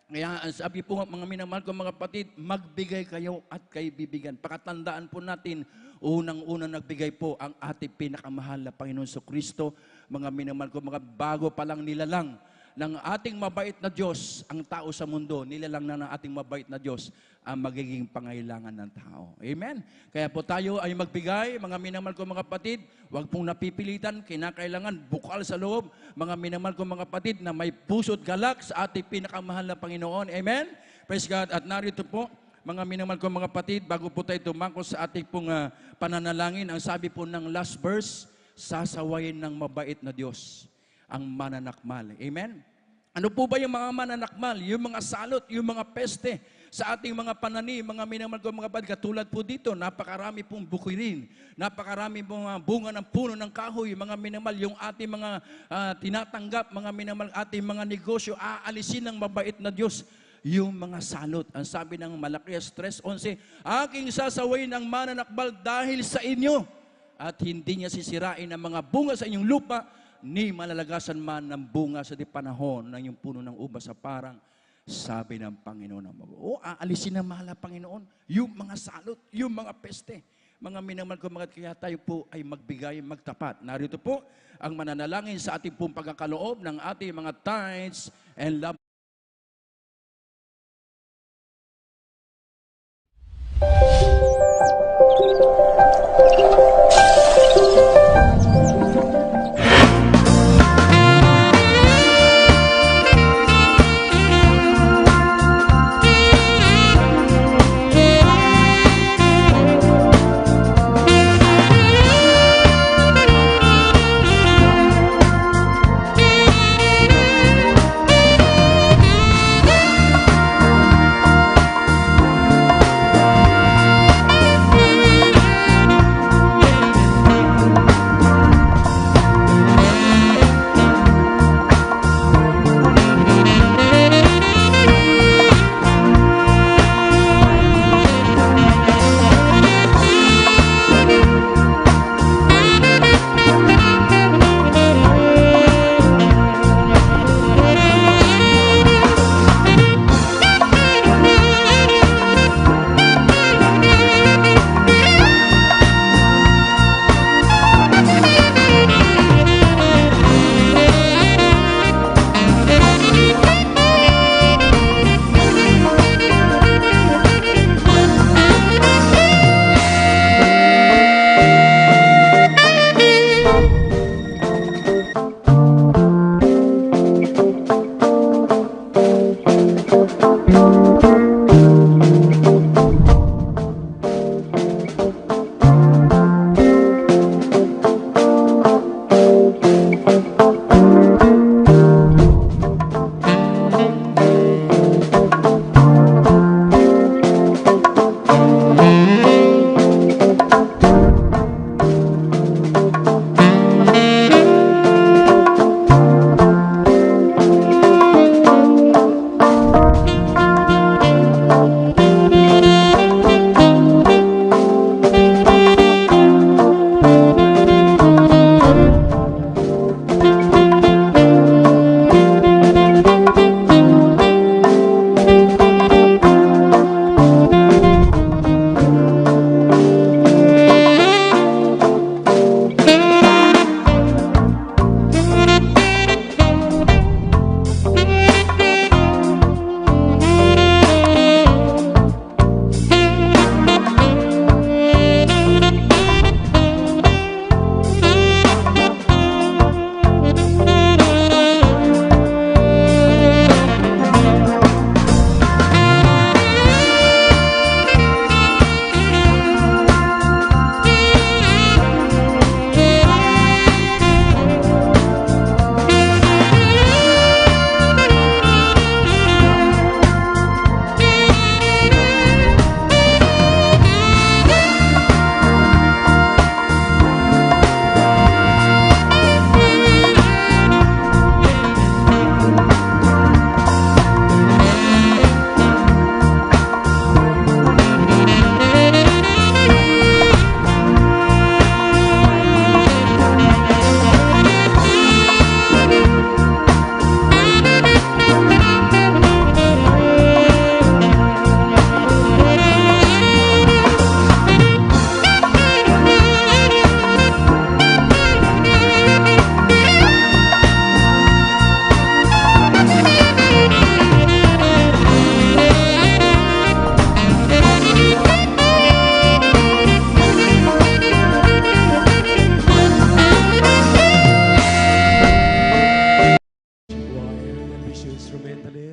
Kaya ang sabi po mga minamahal ko mga kapatid, magbigay kayo at kayo bibigyan. Pakatandaan po natin, unang-una nagbigay po ang ating pinakamahal na Panginoon sa Kristo. Mga minamahal ko mga bago pa lang nilalang ng ating mabait na Diyos ang tao sa mundo, nilalang na ng ating mabait na Diyos ang magiging pangailangan ng tao. Amen? Kaya po tayo ay magbigay, mga minamahal ko mga kapatid, huwag pong napipilitan, kinakailangan bukal sa loob, mga minamahal ko mga kapatid, na may puso't galak sa ating pinakamahal na Panginoon. Amen? Praise God. At narito po, mga minamahal ko mga kapatid, bago po tayo tumako sa ating pong pananalangin, ang sabi po ng last verse, sasawayin ng mabait na Diyos ang mananakmal. Amen? Ano po ba yung mga mananakmal? Yung mga salot, yung mga peste sa ating mga pananim, mga minamahal ko mga kapatid, katulad po dito, napakarami pong bukirin, napakarami pong bunga ng puno ng kahoy, mga minamahal, yung ating mga tinatanggap, mga minamahal, ating mga negosyo, aalisin ng mabait na Diyos yung mga salot. Ang sabi ng Malakias 3:11, aking sasawayin ang mananakmal dahil sa inyo at hindi niya sisirain ang mga bunga sa inyong lupa, ni malalagasan man ng bunga sa di panahon ng yung puno ng ubas sa parang, sabi ng Panginoon. Aalisin ng mahal na Panginoon yung mga salot, yung mga peste. Mga minamahal ko mga kaya tayo po ay magbigay, magtapat. Narito po ang mananalangin sa ating pong pagkakaloob ng ating mga tithes and love.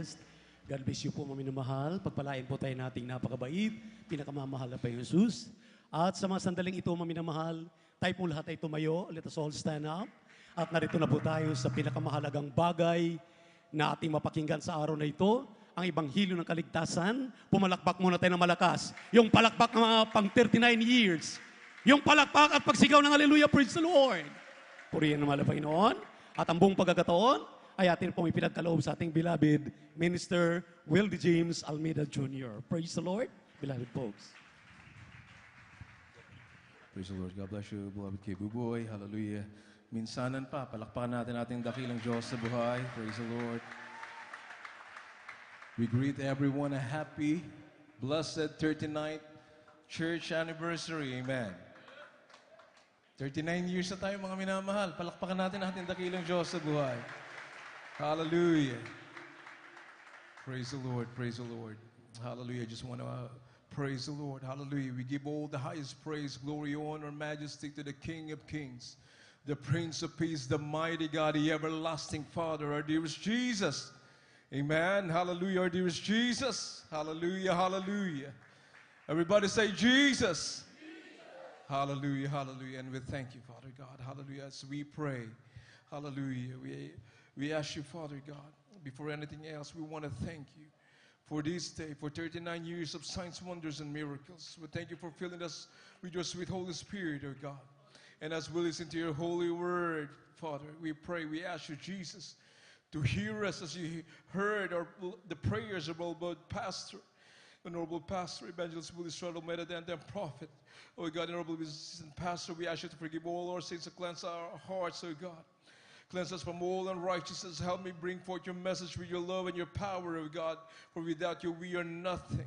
blessed. God bless you po, mga minamahal. Pagpalain po tayo nating napakabait, pinakamamahal na Panginoong Jesus. At sa mga sandaling ito, mga minamahal, tayo po lahat ay tumayo. Let us all stand up. At narito na po tayo sa pinakamahalagang bagay na ating mapakinggan sa araw na ito, ang Ebanghelyo ng Kaligtasan. Pumalakpak muna tayo ng malakas. Yung palakpak ng mga pang 39 years. Yung palakpak at pagsigaw ng Hallelujah, praise the Lord. Purihin naman ang Panginoon. At ang buong pagkakataon ay atin pong ipinagkaloob sa ating beloved Minister Wildy James Almeida Jr. Praise the Lord, beloved folks. Praise the Lord. God bless you, beloved kay Buboy. Hallelujah. Minsanan pa, palakpakan natin ating dakilang Diyos sa buhay. Praise the Lord. We greet everyone a happy, blessed 39th church anniversary. Amen. 39 years na tayo, mga minamahal. Palakpakan natin ating dakilang Diyos sa buhay. Hallelujah. Praise the Lord. Praise the Lord. Hallelujah. I just want to praise the Lord. Hallelujah. We give all the highest praise, glory, honor, majesty to the King of Kings, the Prince of Peace, the mighty God, the everlasting Father, our dearest Jesus. Amen. Hallelujah. Our dearest Jesus. Hallelujah. Hallelujah. Everybody say Jesus. Hallelujah. Hallelujah. And we thank you, Father God. Hallelujah. As we pray. Hallelujah. We ask you, Father God, before anything else, we want to thank you for this day, for 39 years of signs, wonders, and miracles. We thank you for filling us with your sweet Holy Spirit, oh God. And as we listen to your holy word, Father, we pray, we ask you, Jesus, to hear us as you heard the prayers of our beloved pastor, Honorable Pastor, Evangelist Willie Strado, and then Prophet. Oh God, Honorable Pastor, we ask you to forgive all our sins and cleanse our hearts, oh God. Cleanse us from all unrighteousness. Help me bring forth your message with your love and your power, O God. For without you, we are nothing.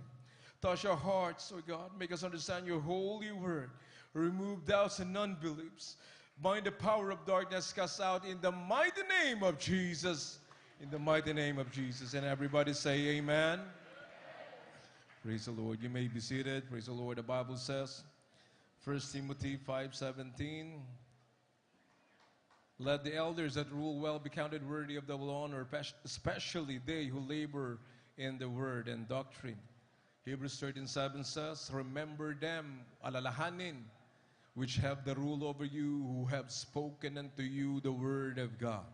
Touch our hearts, O God. Make us understand your holy word. Remove doubts and unbeliefs. Bind the power of darkness, cast out in the mighty name of Jesus. In the mighty name of Jesus. And everybody say amen. Praise the Lord. You may be seated. Praise the Lord. The Bible says, 1 Timothy 5:17. Let the elders that rule well be counted worthy of double honor, especially they who labor in the word and doctrine. Hebrews 13:7 says, remember them, alalahanin, which have the rule over you, who have spoken unto you the word of God,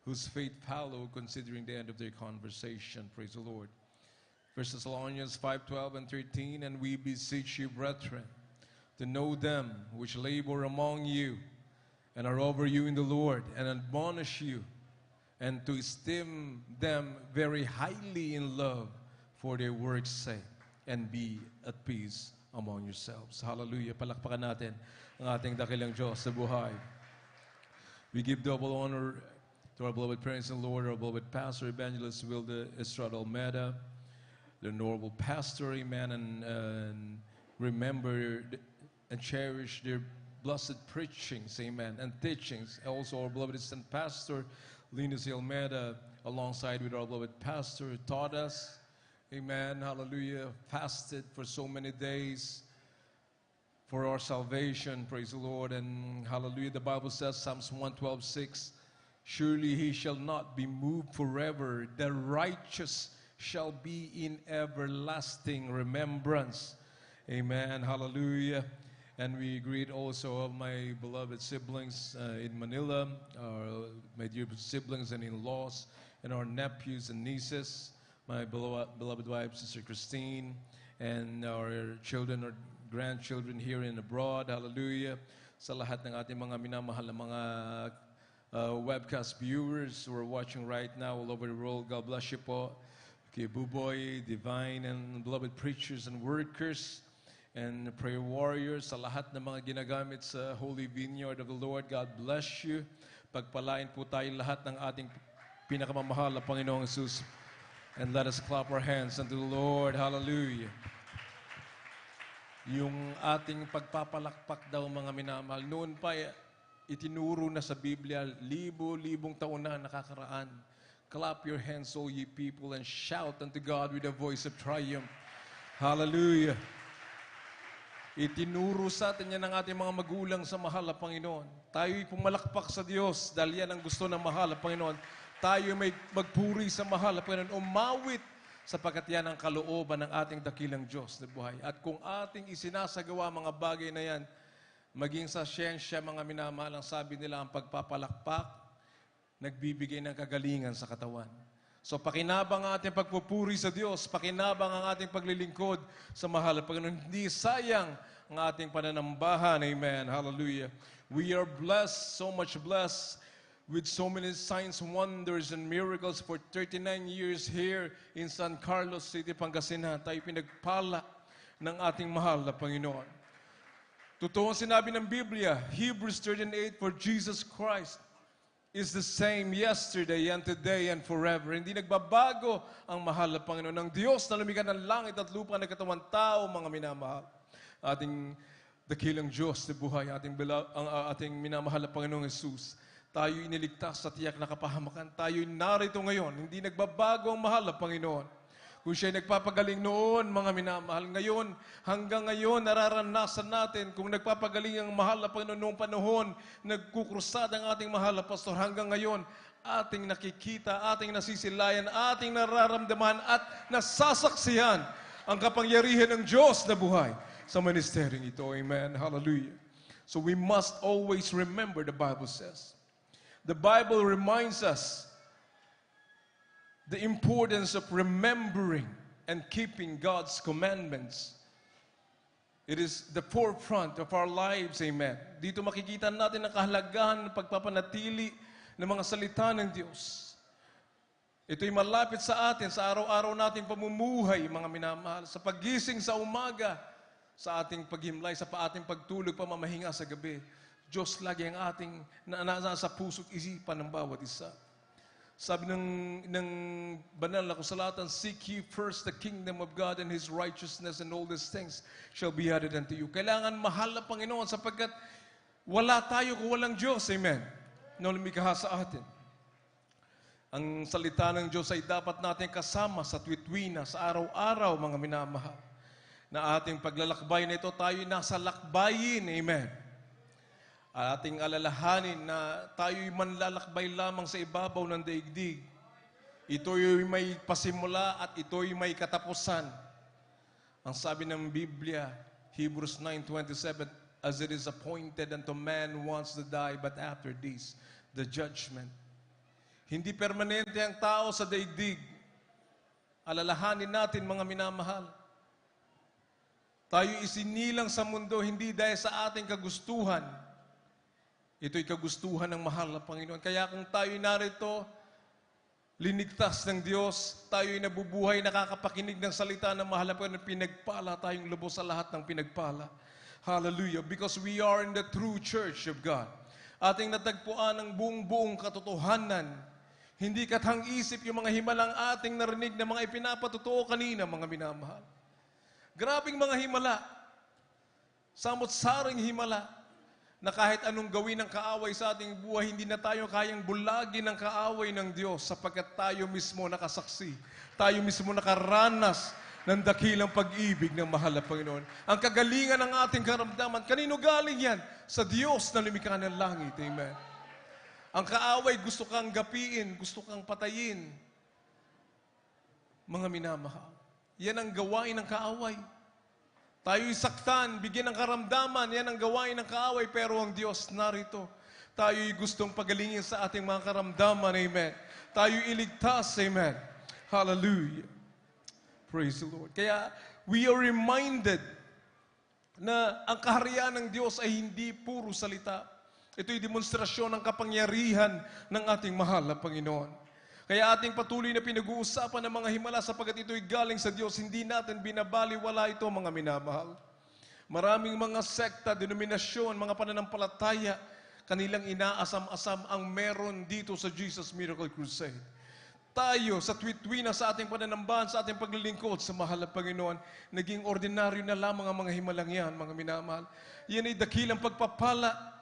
whose faith follow, considering the end of their conversation. Praise the Lord. 1 Thessalonians 5:12 and 13, and we beseech you, brethren, to know them which labor among you, and are over you in the Lord, and admonish you, and to esteem them very highly in love for their work's sake, and be at peace among yourselves. Hallelujah. Palakpakan natin ang ating dakilang Diyos sa buhay. We give double honor to our beloved parents and Lord, our beloved Pastor, Evangelist Wildy Estrada Almeida, the Honorable Pastor, amen, and remember and cherish their blessed preachings, amen, and teachings. Also our beloved assistant pastor, Lina C. Almeida, alongside with our beloved pastor, taught us, amen, hallelujah, fasted for so many days for our salvation, praise the Lord, and hallelujah, the Bible says, Psalms 112:6, surely he shall not be moved forever, the righteous shall be in everlasting remembrance, amen, hallelujah. And we greet also of my beloved siblings in Manila, my dear siblings and in-laws, and our nephews and nieces, my beloved wife, Sister Christine, and our children, our grandchildren here and abroad. Hallelujah. Sa lahat ng ating mga minamahal na mga webcast viewers who are watching right now all over the world, God bless you po. Kay Buboy, Divine, and beloved preachers and workers, and prayer warriors, sa lahat ng mga ginagamit sa Holy Vineyard of the Lord, God bless you. Pagpalain po tayo lahat ng ating pinakamamahal na Panginoong Jesus. And let us clap our hands unto the Lord. Hallelujah. Yung ating pagpapalakpak daw, mga minamahal, noon pa itinuro na sa Biblia, libo-libong taon na nakakaraan. Clap your hands, all ye people, and shout unto God with a voice of triumph. Hallelujah. Itinuro sa atin yan ng ating mga magulang sa mahal na Panginoon. Tayo'y pumalakpak sa Diyos dahil yan ang gusto ng mahal na Panginoon. tayo may magpuri sa mahal na Panginoon, umawit sapagkat yan ang kalooban ng ating dakilang Diyos na buhay. At kung ating isinasagawa mga bagay na yan, maging sa siyensya, mga minamahal, ang sabi nila, ang pagpapalakpak, nagbibigay ng kagalingan sa katawan. So pakinabang ang ating pagpupuri sa Diyos, pakinabang ang ating paglilingkod sa mahal na Panginoon. Hindi sayang ang ating pananambahan. Amen. Hallelujah. We are blessed, so much blessed, with so many signs, wonders, and miracles for 39 years here in San Carlos City, Pangasinan. Tayo pinagpala ng ating mahal na Panginoon. Totoo ang sinabi ng Biblia, Hebrews 13:8, for Jesus Christ is the same yesterday and today and forever. Hindi nagbabago ang mahal na Panginoon. Ang Diyos na lumikha ng langit at lupa na katawan tao, mga minamahal. Ating dakilang Diyos na buhay, ating minamahal na Panginoong Jesus. Tayo iniligtas sa tiyak na kapahamakan. Tayo narito ngayon. Hindi nagbabago ang mahal na Panginoon. Kung siya'y nagpapagaling noon, mga minamahal, ngayon, hanggang ngayon, nararanasan natin kung nagpapagaling ang mahal na Panginoon noong panahon, nagkukrusad ang ating mahal na pastor, hanggang ngayon, ating nakikita, ating nasisilayan, ating nararamdaman at nasasaksihan ang kapangyarihan ng Diyos na buhay sa ministeryong ito. Amen. Hallelujah. So we must always remember, the Bible says. The Bible reminds us the importance of remembering and keeping God's commandments. It is the forefront of our lives, amen. Dito makikita natin ang kahalagahan ng pagpapanatili ng mga salita ng Diyos. Ito'y malapit sa atin sa araw-araw nating pamumuhay, mga minamahal. Sa paggising sa umaga, sa ating paghimlay, sa ating pagtulog, pamamahinga sa gabi. Diyos lagi ang ating nasa puso't isipan ng bawat isa. Sabi ng banal na kasulatan, seek ye first the kingdom of God and His righteousness, and all these things shall be added unto you. Kailangan mahal na Panginoon sapagkat wala tayo kung walang Diyos. Amen. Na lumikha sa atin. Ang salita ng Diyos ay dapat natin kasama sa tuwid-tuwina, sa araw-araw, mga minamahal. Na ating paglalakbay na ito, tayo nasa lakbayin. Amen. Ating alalahanin na tayo'y manlalakbay lamang sa ibabaw ng daigdig. Ito'y may pasimula at ito'y may katapusan. Ang sabi ng Biblia, Hebrews 9:27, as it is appointed unto man once to die, but after this, the judgment. Hindi permanente ang tao sa daigdig. Alalahanin natin, mga minamahal. Tayo isinilang sa mundo hindi dahil sa ating kagustuhan. Ito'y kagustuhan ng mahal na Panginoon. Kaya kung tayo'y narito, linigtas ng Diyos, tayo'y nabubuhay, nakakapakinig ng salita ng mahal na Panginoon, pinagpala tayong lubos sa lahat ng pinagpala. Hallelujah. Because we are in the true church of God. Ating natagpuan ang buong katotohanan. Hindi kathang-isip yung mga himalang ating narinig na mga ipinapatotoo kanina, mga minamahal. Grabing mga himala. Samot-saring himala. Na kahit anong gawin ng kaaway sa ating buhay, hindi na tayo kayang bulagin ng kaaway ng Diyos sapagkat tayo mismo nakasaksi. Tayo mismo nakaranas ng dakilang pag-ibig ng mahal na Panginoon. Ang kagalingan ng ating karamdaman, kanino galing yan? Sa Diyos na lumikha ng langit. Amen. Ang kaaway gusto kang gapiin, gusto kang patayin. Mga minamahal. Yan ang gawain ng kaaway. Tayo'y saktan, bigyan ng karamdaman, yan ang gawain ng kaaway, pero ang Diyos narito. Tayo'y gustong pagalingin sa ating mga karamdaman, amen. Tayo'y iligtas, amen. Hallelujah. Praise the Lord. Kaya, we are reminded na ang kaharian ng Diyos ay hindi puro salita. Ito'y demonstrasyon ng kapangyarihan ng ating mahal na Panginoon. Kaya ating patuloy na pinag-uusapan ng mga himala sapagkat ito'y galing sa Diyos. Hindi natin binabaliwala ito, mga minamahal. Maraming mga sekta, denominasyon, mga pananampalataya, kanilang inaasam-asam ang meron dito sa Jesus Miracle Crusade. Tayo, sa tuwi-tuwina sa ating pananambahan, sa ating paglilingkod sa mahal na Panginoon, naging ordinaryo na lamang ang mga himalang yan, mga minamahal. Yan ay dakilang pagpapala.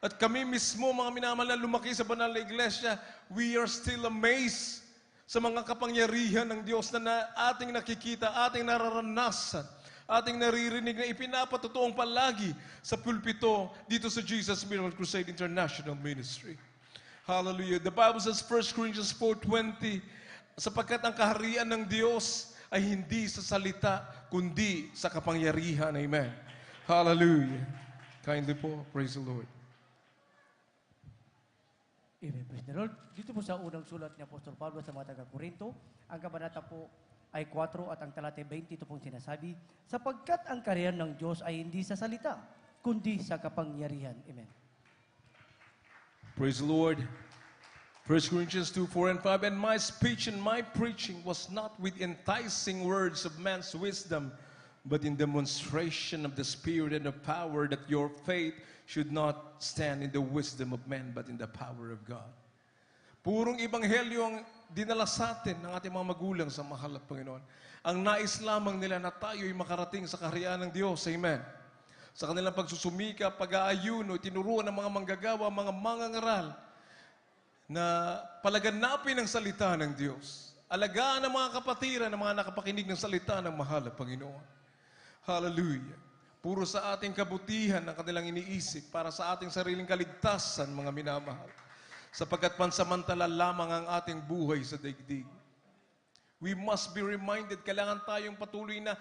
At kami mismo, mga minamahal na lumaki sa banal na iglesia, we are still amazed sa mga kapangyarihan ng Diyos na ating nakikita, ating nararanasan, ating naririnig na ipinapatotoong palagi sa pulpito dito sa Jesus Miracle Crusade International Ministry. Hallelujah. The Bible says 1 Corinthians 4:20, sapagkat ang kaharian ng Diyos ay hindi sa salita, kundi sa kapangyarihan. Amen. Hallelujah. Kindly po, praise the Lord. Amen. Praise the Lord. Dito po sa unang sulat ni Apostol Pablo sa mga taga-Korinto, ang kabanata po ay 4 at ang talata 20, ito pong sinasabi, sapagkat ang kaharian ng Diyos ay hindi sa salita, kundi sa kapangyarihan. Amen. Praise the Lord. 1 Corinthians 2:4 and 5, and my speech and my preaching was not with enticing words of man's wisdom, but in demonstration of the Spirit and of power, that your faith should not stand in the wisdom of men, but in the power of God. Purong ebanghelyo ang dinala sa atin ng ating mga magulang sa mahal na Panginoon. Ang nais lamang nila na tayo'y makarating sa kaharian ng Diyos. Amen. Sa kanilang pagsusumika, pag-aayuno, tinuruan ng mga manggagawa, mga mangangaral, na palaganapin ang salita ng Diyos. Alagaan ng mga kapatiran, ng mga nakapakinig ng salita ng mahal na Panginoon. Hallelujah. Puro sa ating kabutihan ang kanilang iniisip para sa ating sariling kaligtasan, mga minamahal. Sapagkat pansamantala lamang ang ating buhay sa daigdig. We must be reminded, kailangan tayong patuloy na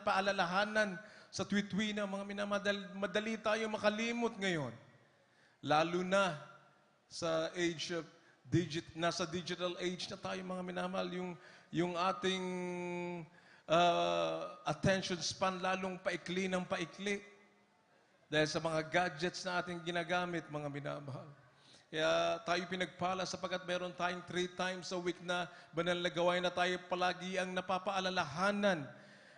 paalalahanan sa tuwi-tuwi na mga minamahal. Madali tayong makalimot ngayon. Lalo na sa age of nasa digital age na tayo mga minamahal, yung ating attention span lalong paikli ng paikli dahil sa mga gadgets na ating ginagamit, mga minamahal. Kaya tayo pinagpala sapagkat meron tayong 3 times a week na banal na gawain na tayo palagi ang napapaalalahanan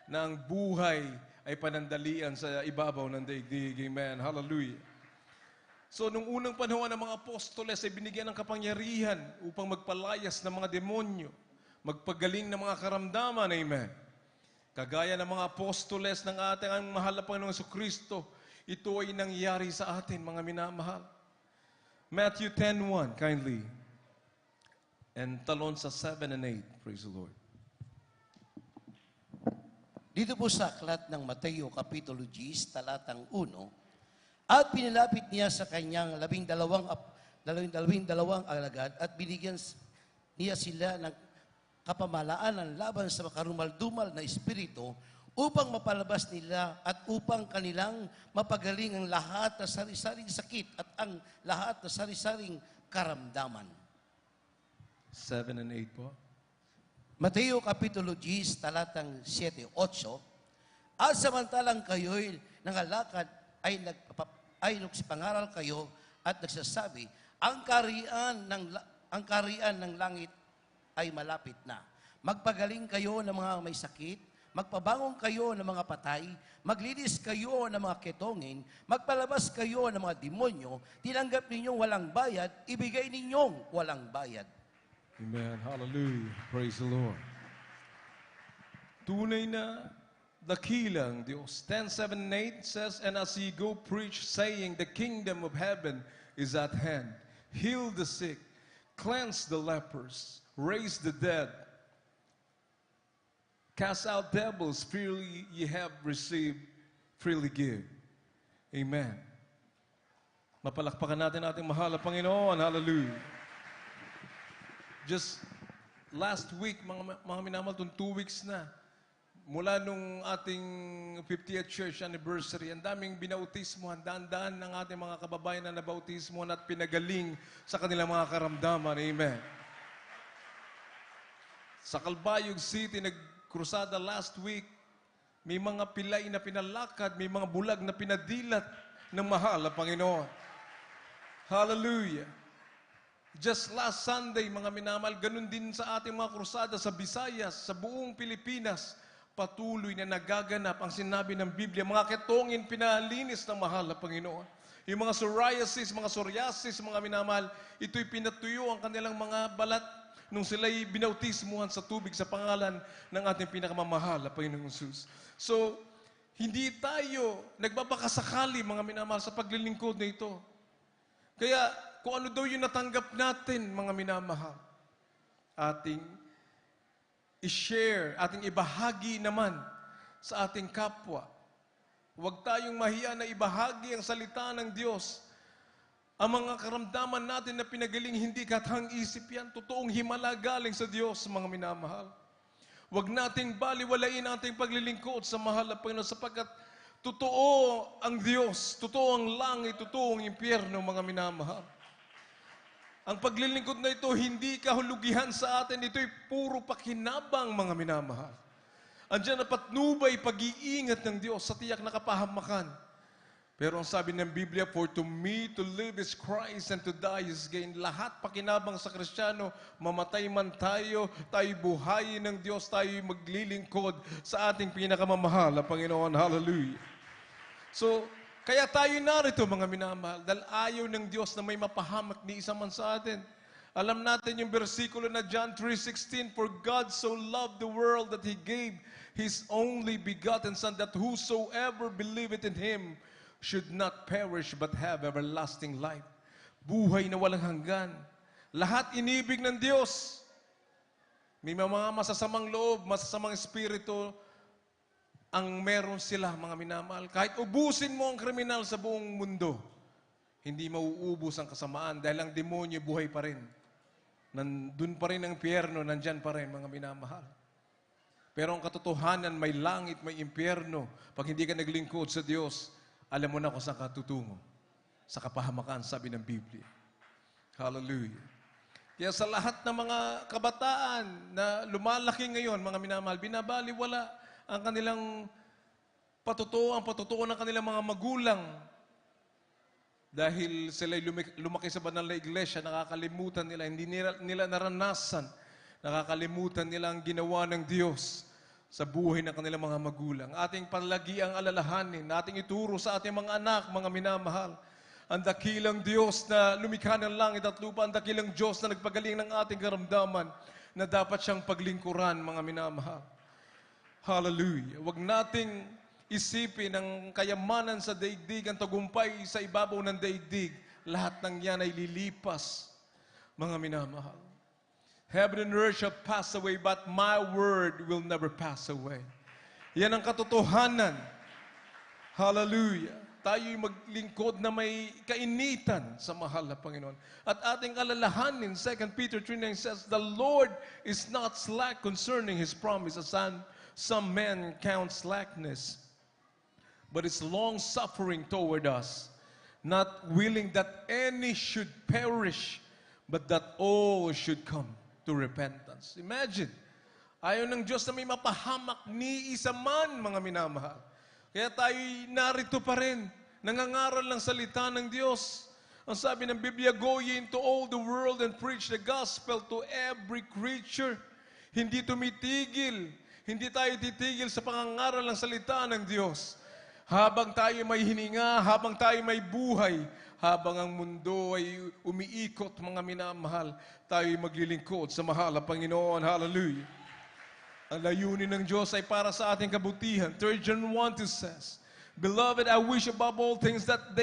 na ang buhay ay panandalian sa ibabaw ng daigdig. Amen. Hallelujah. So, nung unang panahon ng mga apostoles ay binigyan ng kapangyarihan upang magpalayas ng mga demonyo, magpagaling ng mga karamdaman. Amen. Kagaya ng mga apostoles ng ating ang mahal na Panginoong Jesucristo, ito ay nangyari sa atin, mga minamahal. Matthew 10:1, kindly. And talon sa 7 and 8. Praise the Lord. Dito po sa aklat ng Mateo, Kapitulo 10, talatang 1, at pinilapit niya sa kanyang 12 alagad at binigyan niya sila ng kapamalaan laban sa makarumal-dumal na espiritu upang mapalabas nila at upang kanilang mapagaling ang lahat na sari-saring sakit at ang lahat na sari-saring karamdaman. 7 and 8 po. Mateo Kapitulo 10, talatang 7, 8, at samantalang kayo'y nangalakad ay nagsipangaral kayo at nagsasabi, ang kaharian ng langit ay malapit na. Magpagaling kayo ng mga may sakit, magpabangon kayo ng mga patay, maglinis kayo ng mga ketongin, magpalabas kayo ng mga demonyo, tinanggap ninyong walang bayad, ibigay ninyong walang bayad. Amen. Hallelujah. Praise the Lord. Tunay na dakilang Diyos. 10:7 and 8 says, and as ye go preach, saying, the kingdom of heaven is at hand. Heal the sick, cleanse the lepers, raise the dead, cast out devils, freely ye have received, freely give. Amen. Mapalakpakan natin ating mahal na Panginoon. Hallelujah. Just last week, mga minamahal, 2 weeks na, mula nung ating 50th church anniversary, ang daming binautismohan, daan-daan ng ating mga kababayan na nabautismohan at pinagaling sa kanilang mga karamdaman. Amen. Sa Calbayog City, nagkrusada last week, may mga pilay na pinalakad, may mga bulag na pinadilat ng mahal na Panginoon. Hallelujah. Just last Sunday, mga minamahal, ganun din sa ating mga krusada sa Visayas, sa buong Pilipinas, patuloy na nagaganap ang sinabi ng Biblia. Mga ketongin pinalinis ng mahal na Panginoon. Yung mga psoriasis, mga minamahal, ito'y pinatuyo ang kanilang mga balat nung sila'y binautismuhan sa tubig sa pangalan ng ating pinakamamahal na Panginoong Jesus. So, hindi tayo nagbabakasakali, mga minamahal, sa paglilingkod na ito. Kaya, kung ano daw yung natanggap natin, mga minamahal, ating i-share, ating ibahagi naman sa ating kapwa. Huwag tayong mahiya na ibahagi ang salita ng Diyos Ang mga karamdaman natin na pinagaling, hindi kathang isip yan. Totoong himala galing sa Diyos, mga minamahal. Huwag nating baliwalain ang ating paglilingkod sa mahal na Panginoon sapagkat totoo ang Diyos, totoo ang langit, totoo ang impyerno, mga minamahal. Ang paglilingkod na ito, hindi kahulugihan sa atin. Ito'y puro pakinabang, mga minamahal. Andiyan na patnubay, pag-iingat ng Diyos sa tiyak na kapahamakan. Pero ang sabi ng Biblia, for to me to live is Christ and to die is gain. Lahat pakinabang sa Kristiyano, mamatay man tayo, tayo buhayin ng Diyos, tayo maglilingkod sa ating pinakamamahal na Panginoon. Hallelujah. So, kaya tayo narito, mga minamahal, dahil ayaw ng Diyos na may mapahamak ni isa man sa atin. Alam natin yung versikulo na John 3:16, for God so loved the world that He gave His only begotten Son, that whosoever believeth in Him should not perish but have everlasting life. Buhay na walang hanggan. Lahat inibig ng Diyos. May mga masasamang loob, masasamang espiritu ang meron sila, mga minamahal. Kahit ubusin mo ang kriminal sa buong mundo, hindi mauubos ang kasamaan dahil ang demonyo buhay pa rin. Nandun pa rin ang impyerno, nandyan pa rin, mga minamahal. Pero ang katotohanan, may langit, may impyerno. Pag hindi ka naglingkod sa Diyos, alam mo na kung saan ka tutungo. Sa kapahamakan, sabi ng Biblia. Hallelujah. Kaya sa lahat ng mga kabataan na lumalaki ngayon, mga minamahal, binabaliwala ang kanilang patutuo, ang patutuo ng kanilang mga magulang. Dahil sila lumaki sa banal na iglesia, nakakalimutan nila, hindi nila naranasan, nakakalimutan nila ang ginawa ng Diyos sa buhay ng kanilang mga magulang. Ating palagi ang alalahanin, ating ituro sa ating mga anak, mga minamahal. Ang dakilang Diyos na lumikha ng langit at lupa, ang dakilang Diyos na nagpagaling ng ating karamdaman na dapat siyang paglingkuran, mga minamahal. Hallelujah. Huwag nating isipin ang kayamanan sa daigdig, ang tagumpay sa ibabaw ng daigdig. Lahat ng yan ay lilipas, mga minamahal. Heaven and earth shall pass away, but my word will never pass away. Yan ang katotohanan. Hallelujah. Tayo'y maglingkod na may kainitan sa mahal na Panginoon. At ating alalahanin, 2 Peter 3:9 says, the Lord is not slack concerning His promise, as some men count slackness, but is long-suffering toward us, not willing that any should perish, but that all should come to repentance. Imagine, ayaw ng Diyos na may mapahamak ni isa man, mga minamahal. Kaya tayo'y narito pa rin, nangangaral ng salita ng Diyos. Ang sabi ng Biblia, go ye into all the world and preach the gospel to every creature. Hindi tumitigil, hindi tayo titigil sa pangangaral ng salita ng Diyos. Habang tayo may hininga, habang tayo may buhay, habang ang mundo ay umiikot, mga minamahal, tayo'y maglilingkod sa mahal na Panginoon. Hallelujah. Ang layunin ng Diyos ay para sa ating kabutihan. 3 John 1:2 says, Beloved, I wish above all things that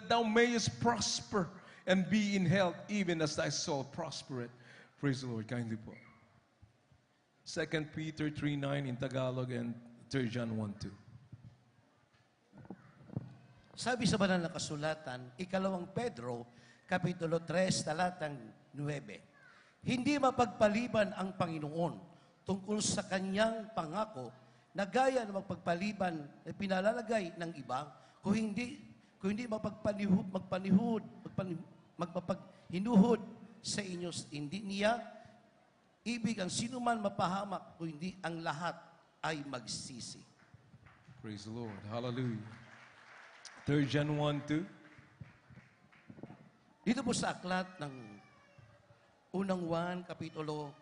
thou mayest prosper and be in health, even as thy soul prospereth. Praise the Lord. Kindly po. 2 Peter 3:9 in Tagalog and 3 John 1:2. Sabi sa banal na kasulatan, 2 Pedro, Kapitulo 3, talatang 9, hindi mapagpaliban ang Panginoon tungkol sa kanyang pangako na gaya ng magpagpaliban na pinalalagay ng iba, kung hindi magpapaghinuhod sa inyo, hindi niya ibig ang sinuman mapahamak, kung hindi ang lahat ay magsisi. Praise the Lord. Hallelujah. 3 John 1:2. Dito po sa aklat ng unang Juan, Kapitulo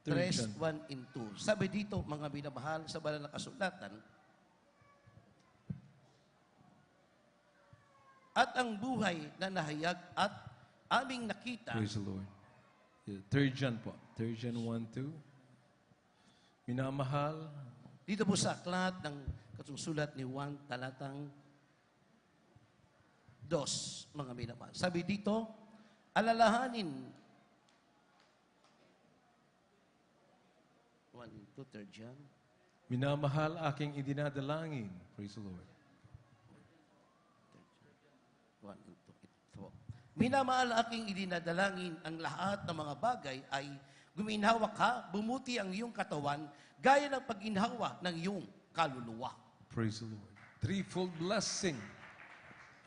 3, 1 and 2. Sabi dito, mga binamahal, sa banal na kasulatan, at ang buhay na nahayag at aming nakita. Praise the Lord. 3 John po. 3 John 1:2. Minamahal. Dito po sa aklat ng kasusulat ni Juan, talatang 2, mga minamahal. Sabi dito, alalahanin, 1 and 2, 3 John. Minamahal aking idinadalangin. Praise the Lord. 1 and 2, ito. Minamahal aking idinadalangin ang lahat ng mga bagay ay guminhawa ka, bumuti ang iyong katawan, gaya ng pagginhawa ng iyong kaluluwa. Praise the Lord. Threefold blessing.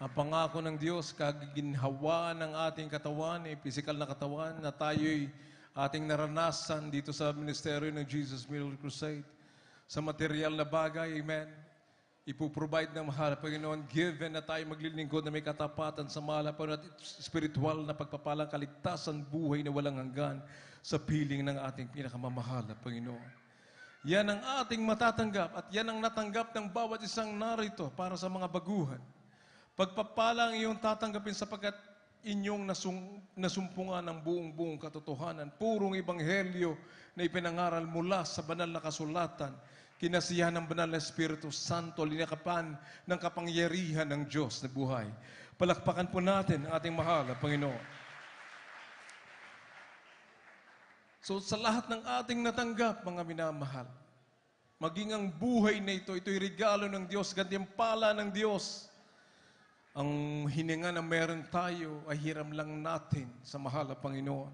Ang pangako ng Diyos, kagiginhawa ng ating katawan, physical na katawan, na tayo'y ating naranasan dito sa ministeryo ng Jesus Miracle Crusade. Sa material na bagay, amen, ipoprovide ng mahal na Panginoon, given na tayo maglilingkod na may katapatan sa mahal na Panginoon at spiritual na pagpapalang kaligtasan, buhay na walang hanggan sa piling ng ating pinakamamahal na Panginoon. Yan ang ating matatanggap at yan ang natanggap ng bawat isang narito para sa mga baguhan. Pagpapalang iyong tatanggapin sapagkat inyong nasumpungan ng buong katotohanan. Purong ebanghelyo na ipinangaral mula sa banal na kasulatan, kinasiyahan ng banal na Espiritu Santo, linakapan ng kapangyarihan ng Diyos na buhay. Palakpakan po natin ang ating mahal na Panginoon. So sa lahat ng ating natanggap, mga minamahal, maging ang buhay na ito'y regalo ng Diyos, gantimpala ng Diyos. Ang hininga na meron tayo ay hiram lang natin sa mahal na Panginoon.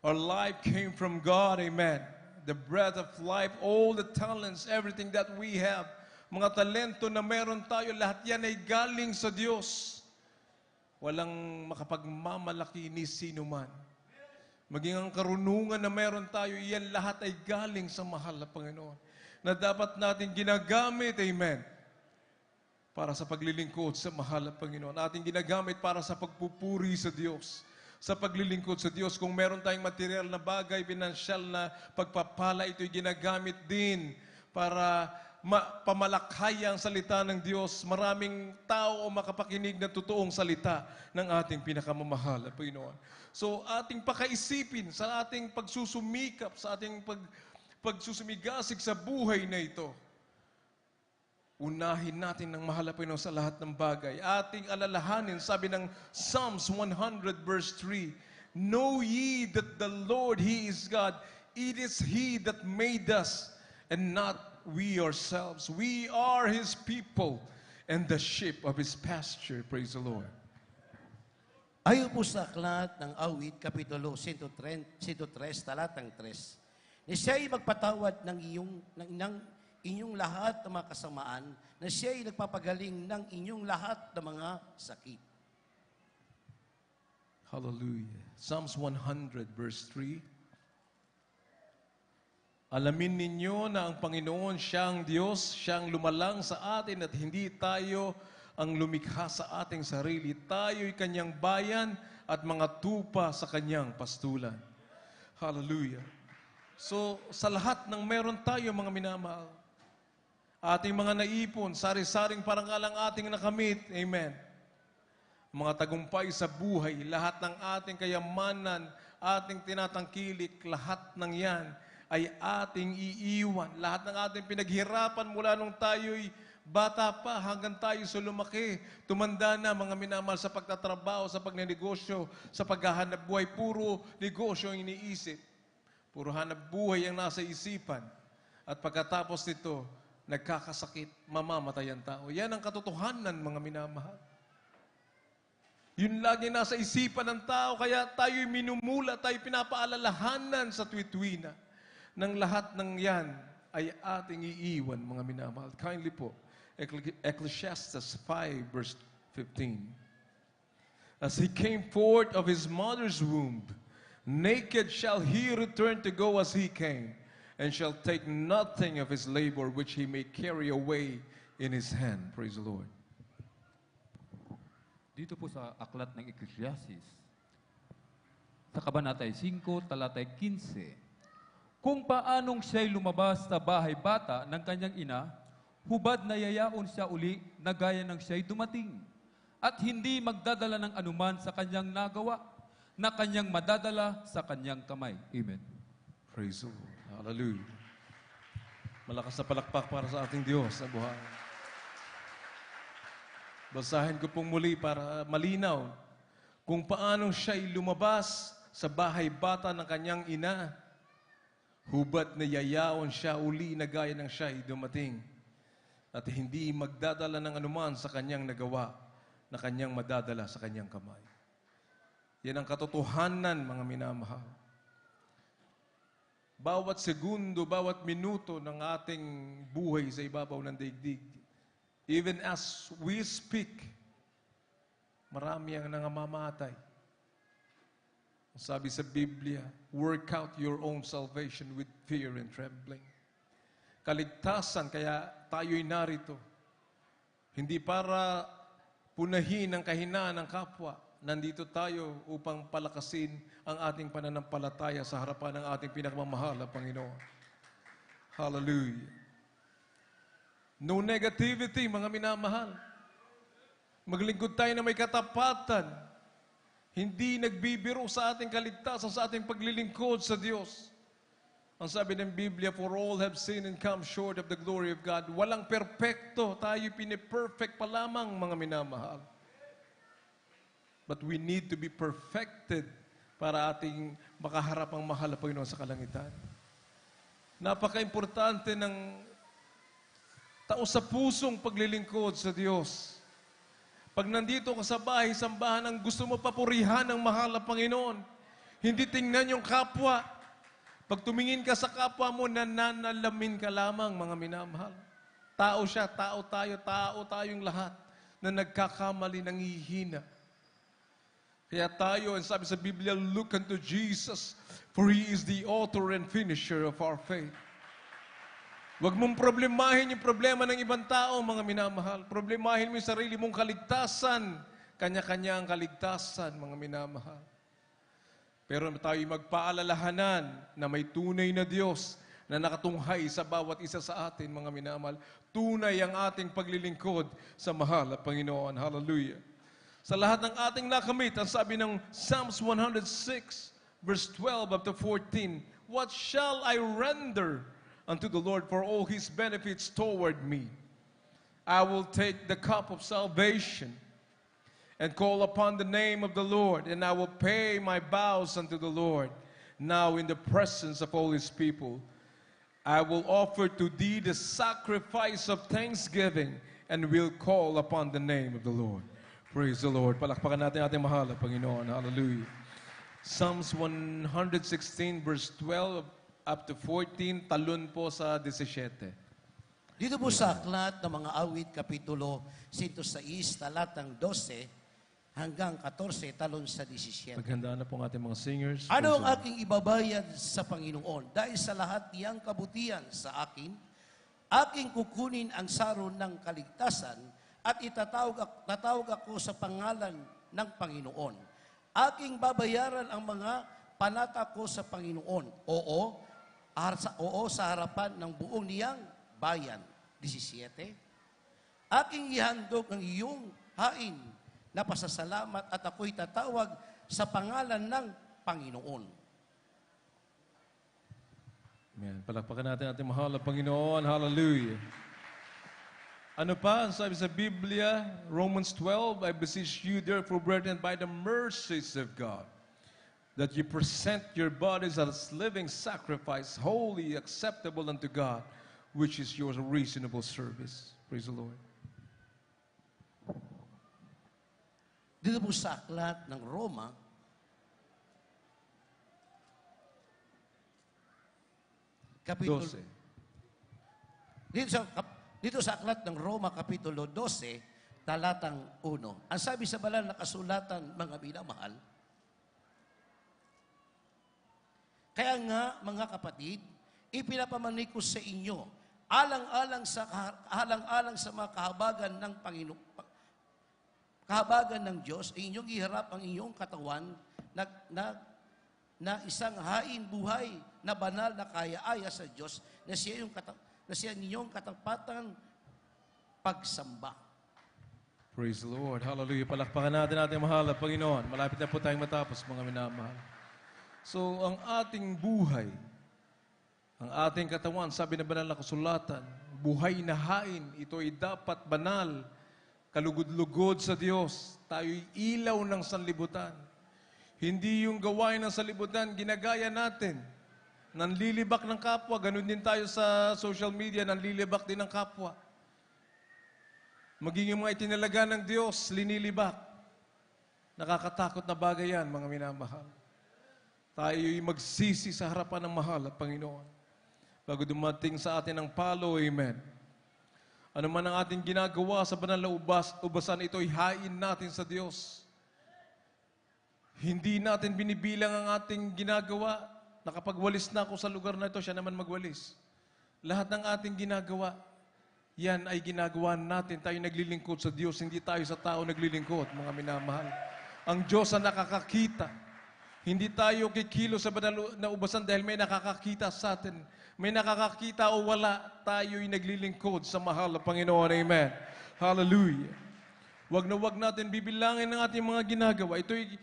Our life came from God, amen. The breath of life, all the talents, everything that we have, mga talento na meron tayo, lahat yan ay galing sa Diyos. Walang makapagmamalaki ni sino man. Maging ang karunungan na meron tayo, iyan lahat ay galing sa mahal na Panginoon. Na dapat natin ginagamit, amen, para sa paglilingkod sa mahal na Panginoon. Ating ginagamit para sa pagpupuri sa Diyos. Sa paglilingkod sa Diyos, kung meron tayong material na bagay, pinansyal na pagpapala, ito'y ginagamit din para pamalakhay ang salita ng Diyos. Maraming tao o makapakinig na totoong salita ng ating pinakamamahal na Panginoon. So ating pakaisipin sa ating pagsusumikap, sa ating pagsusumigasig sa buhay na ito. Unahin natin ng mahal na Panginoon sa lahat ng bagay. Ating alalahanin, sabi ng Psalms 100 verse 3, Know ye that the Lord, He is God. It is He that made us, and not we ourselves. We are His people, and the sheep of His pasture. Praise the Lord. Ayon po sa aklat ng Awit, Kapitulo 103, talatang 3, na siya'y magpatawad ng inyong lahat ng mga kasamaan, na siya'y nagpapagaling ng inyong lahat ng mga sakit. Hallelujah. Psalms 100 verse 3. Alamin ninyo na ang Panginoon siyang Diyos, siyang lumalang sa atin at hindi tayo ang lumikha sa ating sarili. Tayo'y kanyang bayan at mga tupa sa kanyang pastulan. Hallelujah. So, sa lahat ng meron tayo, mga minamahal, ating mga naipon, sari-saring parangal ang ating nakamit. Amen. Mga tagumpay sa buhay, lahat ng ating kayamanan, ating tinatangkilik, lahat ng yan ay ating iiwan. Lahat ng ating pinaghirapan mula nung tayo'y bata pa hanggang tayo sa lumaki. Tumanda na, mga minamahal, sa pagtatrabaho, sa pagnenegosyo, sa paghahanap buhay. Puro negosyo ang iniisip. Puro hanap buhay ang nasa isipan. At pagkatapos nito, nagkakasakit, mamamatay ang tao. Yan ang katotohanan, mga minamahal. Yun lagi nasa isipan ng tao, kaya tayo'y minumula, tayo'y pinapaalalahanan sa tuwid-tuwina. Nang lahat ng yan ay ating iiwan, mga minamahal. Kindly po, Ecclesiastes 5 verse 15. As he came forth of his mother's womb, naked shall he return to go as he came, and shall take nothing of his labor which he may carry away in his hand. Praise the Lord. Dito po sa aklat ng Ecclesiastes, sa kabanatay 5, talatay 15, kung paanong siya'y lumabas sa bahay bata ng kanyang ina, hubad na yayaon siya uli na gaya ng siya'y dumating, at hindi magdadala ng anuman sa kanyang nagawa, na kanyang madadala sa kanyang kamay. Amen. Praise the Lord. Hallelujah. Malakas na palakpak para sa ating Diyos na buhay. Basahin ko pong muli para malinaw kung paanong siya'y lumabas sa bahay bata ng kanyang ina. Hubad na yayaon siya uli na gaya ng siya'y dumating, at hindi magdadala ng anuman sa kanyang nagawa, na kanyang madadala sa kanyang kamay. Yan ang katotohanan, mga minamahal. Bawat segundo, bawat minuto ng ating buhay sa ibabaw ng daigdig, even as we speak, marami ang nangamamatay. Sabi sa Biblia, work out your own salvation with fear and trembling. Kaligtasan, kaya tayo'y narito. Hindi para punahin ang kahinaan ng kapwa. Nandito tayo upang palakasin ang ating pananampalataya sa harapan ng ating pinakamamahal na Panginoon. Hallelujah. No negativity, mga minamahal. Maglingkod tayo na may katapatan. Hindi nagbibiro sa ating kaligtasan, sa ating paglilingkod sa Diyos. Ang sabi ng Biblia, for all have sinned and come short of the glory of God. Walang perpekto. Tayo piniperfect pa lamang, mga minamahal. But we need to be perfected para ating makaharap ang mahal na Panginoon sa kalangitan. Napaka-importante ng tao sa pusong paglilingkod sa Diyos. Pag nandito ka sa bahay, sambahan, ang gusto mo papurihan ng mahal na Panginoon. Hindi tingnan yung kapwa. Pag tumingin ka sa kapwa mo, nananalamin ka lamang, mga minamahal. Tao siya, tao tayong lahat na nagkakamali, nangihina. Kaya tayo, ang sabi sa Biblia, look unto Jesus, for He is the author and finisher of our faith. Huwag mong problemahin yung problema ng ibang tao, mga minamahal. Problemahin mo yung sarili mong kaligtasan. Kanya-kanya ang kaligtasan, mga minamahal. Pero tayo magpaalalahanan na may tunay na Diyos na nakatunghay sa bawat isa sa atin, mga minamahal. Tunay ang ating paglilingkod sa mahal at Panginoon. Hallelujah. Sa lahat ng ating nakamit, ang sabi ng Psalms 106, verse 12 up to 14, what shall I render unto the Lord for all His benefits toward me? I will take the cup of salvation and call upon the name of the Lord, and I will pay my vows unto the Lord. Now in the presence of all His people, I will offer to thee the sacrifice of thanksgiving and will call upon the name of the Lord. Praise the Lord. Palakpakan natin ating mahal na Panginoon. Hallelujah. Psalms 116 verse 12 up to 14, talon po sa 17. Dito po sa aklat ng mga awit, Kapitulo 106, talatang 12 hanggang 14, talon sa 17. Maghandaan na po ang ating mga singers. Ano ang aking ibabayad sa Panginoon? Dahil sa lahat niyang kabutihan sa akin, aking kukunin ang saron ng kaligtasan at tatawag ako sa pangalan ng Panginoon. Aking babayaran ang mga panata ko sa Panginoon. Oo sa harapan ng buong niyang bayan. 17. Aking ihandog ang iyong hain na pasasalamat at ako'y tatawag sa pangalan ng Panginoon. Amen. Palakpakan natin ating mahal na Panginoon. Hallelujah. Ano pa? Ang sabi sa Biblia, Romans 12, I beseech you therefore, brethren, by the mercies of God, that you present your bodies as living sacrifice, holy, acceptable unto God, which is your reasonable service. Praise the Lord. Dito po sa aklat ng Roma, Kapitulo 12. Dito sa aklat ng Roma, Kapitulo 12, talatang 1. Ang sabi sa banal na kasulatan, mga minamahal, kaya nga, mga kapatid, ipinapamanig ko sa inyo, alang-alang sa mga kahabagan ng Diyos, inyong iharap ang inyong katawan na isang hain buhay na banal na kaya-aya sa Diyos na siya ninyong katapatan pagsamba. Praise the Lord. Hallelujah. Palakpakan natin ating mahal na Panginoon. Malapit na po tayong matapos, mga minamahal. So, ang ating buhay, ang ating katawan, sabi na banal na kasulatan, buhay na hain, ito ay dapat banal, kalugod-lugod sa Diyos. Tayo'y ilaw ng sanlibutan. Hindi yung gawain ng sanlibutan, ginagaya natin. Nanlilibak ng kapwa, ganun din tayo sa social media, nanlilibak din ng kapwa. Maging yung mga itinalaga ng Diyos, linilibak. Nakakatakot na bagay yan, mga minamahal. Tayo'y magsisi sa harapan ng mahal at Panginoon. Bago dumating sa atin ang palo, amen. Ano man ang ating ginagawa sa banal na ubasan, ito'y hain natin sa Diyos. Hindi natin binibilang ang ating ginagawa. Nakapagwalis na ako sa lugar na ito, siya naman magwalis. Lahat ng ating ginagawa, yan ay ginagawa natin. Tayo naglilingkod sa Diyos, hindi tayo sa tao naglilingkod, mga minamahal. Ang Diyos ang nakakakita. Hindi tayo kikilo sa banal na ubasan dahil may nakakakita sa atin. May nakakakita o wala, tayo'y naglilingkod sa mahal na Panginoon. Amen. Hallelujah. Wag natin bibilangin ang ating mga ginagawa. Ito'y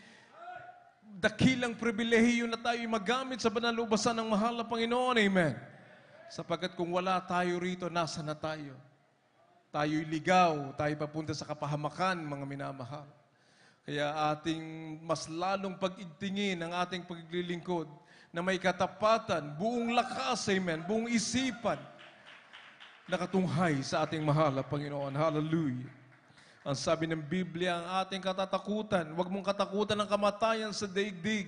dakilang pribilehiyo na tayo'y magamit sa banal na ubasan ng mahal na Panginoon. Amen. Sapagkat kung wala tayo rito, nasa na tayo? Tayo'y ligaw, tayo papunta sa kapahamakan, mga minamahal. Kaya ating mas lalong pag-igtingin ang ating paglilingkod na may katapatan, buong lakas, amen, buong isipan, nakatunghay sa ating mahal na Panginoon. Hallelujah. Ang sabi ng Biblia, ang ating katatakutan, huwag mong katakutan ang kamatayan sa daigdig.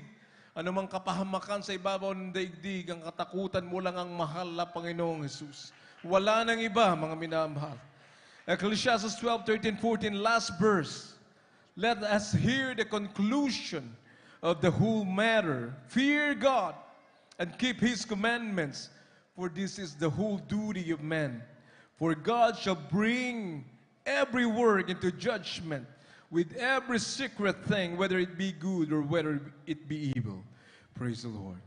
Anumang kapahamakan sa ibabaw ng daigdig, ang katakutan mo lang ang mahal na Panginoong Jesus. Wala nang iba, mga minamahal. Ecclesiastes 12:13-14, last verse. Let us hear the conclusion of the whole matter. Fear God and keep His commandments, for this is the whole duty of man. For God shall bring every work into judgment with every secret thing, whether it be good or whether it be evil. Praise the Lord.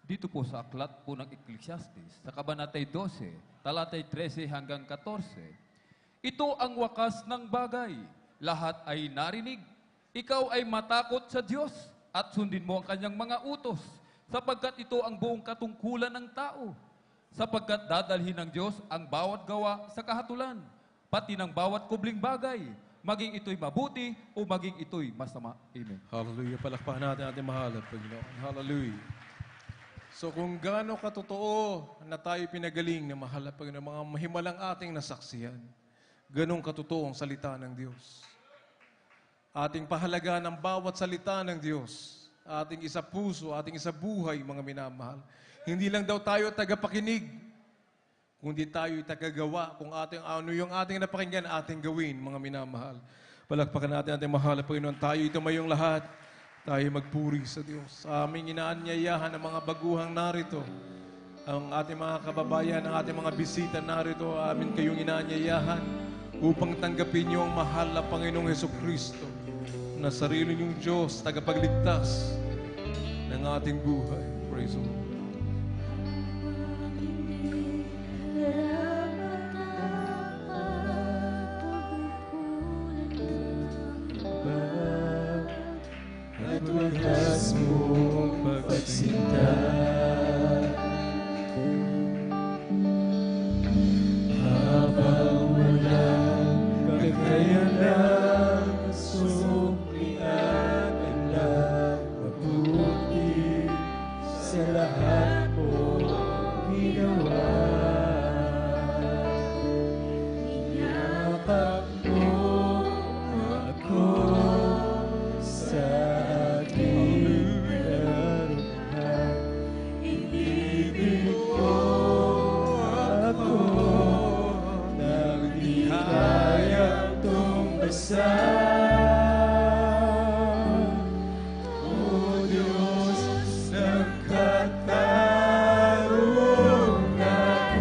Dito po sa aklat po ng Ecclesiastes, sa Kabanatay 12, talatay 13 hanggang 14, ito ang wakas ng bagay. Lahat ay narinig. Ikaw ay matakot sa Diyos at sundin mo ang kanyang mga utos, sapagkat ito ang buong katungkulan ng tao. Sapagkat dadalhin ng Diyos ang bawat gawa sa kahatulan, pati ng bawat kubling bagay, maging ito'y mabuti o maging ito'y masama. Amen. Hallelujah. Palakpakan natin ating mahal at Panginoon. Hallelujah. So kung gaano katotoo na tayo pinagaling na mahal at Panginoon, mga mahimalang ating nasaksiyan, ganong katotoo ang salita ng Diyos. Ating pahalagaan ang bawat salita ng Diyos. Ating isa puso, ating isa buhay, mga minamahal. Hindi lang daw tayo tagapakinig, kundi tayo tagagawa. Kung ano yung ating napakinggan, ating gawin, mga minamahal. Palakpakan natin ating mahal na Panginoon. Tayo itumayong lahat. Tayo magpuri sa Diyos. Aming inaanyayahan ang mga baguhang narito. Ang ating mga kababayan, ang ating mga bisita narito, amin kayong inaanyayahan upang tanggapin niyo ang mahal na Panginoong Hesukristo na sarili niyong Diyos, tagapagligtas ng ating buhay. Praise the Lord. At wagas mong pagsinta, habang walang kakayanan, suklian ang mabuti sa lahat mo ginawa. Inakap mo ako sa ating naruhan. Inibig mo ako nang di kayang tumbasan. O Diyos ng katarungan,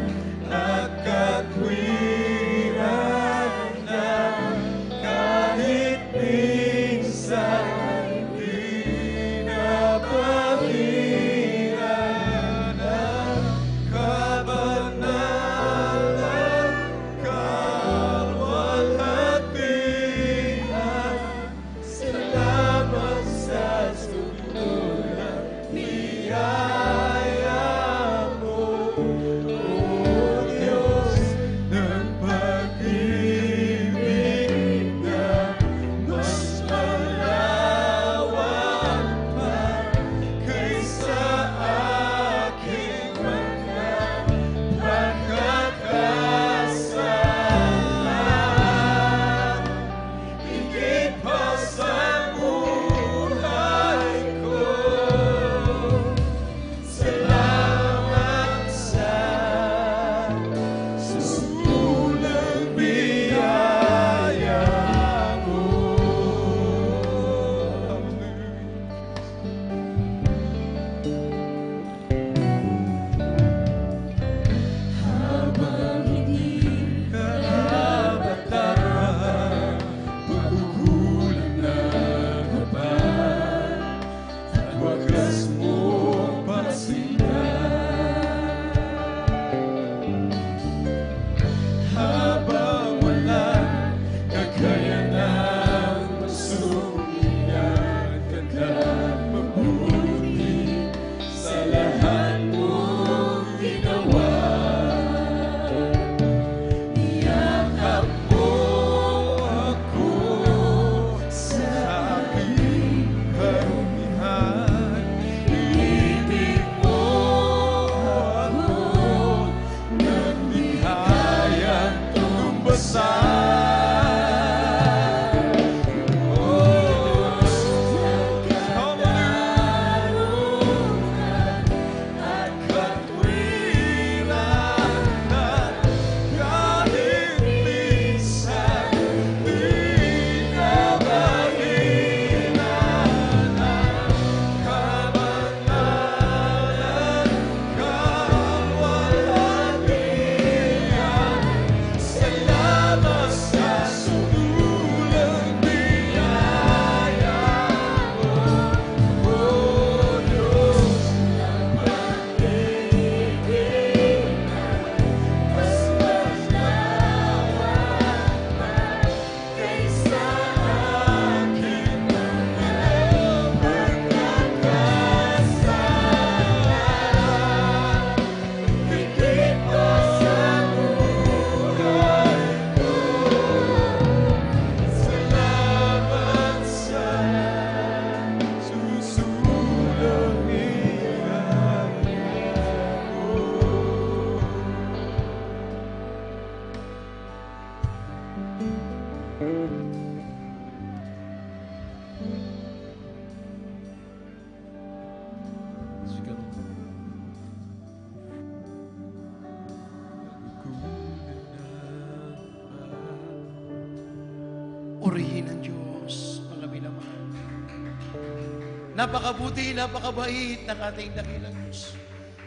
Napakabuti, napakabait ng ating dakilang Diyos.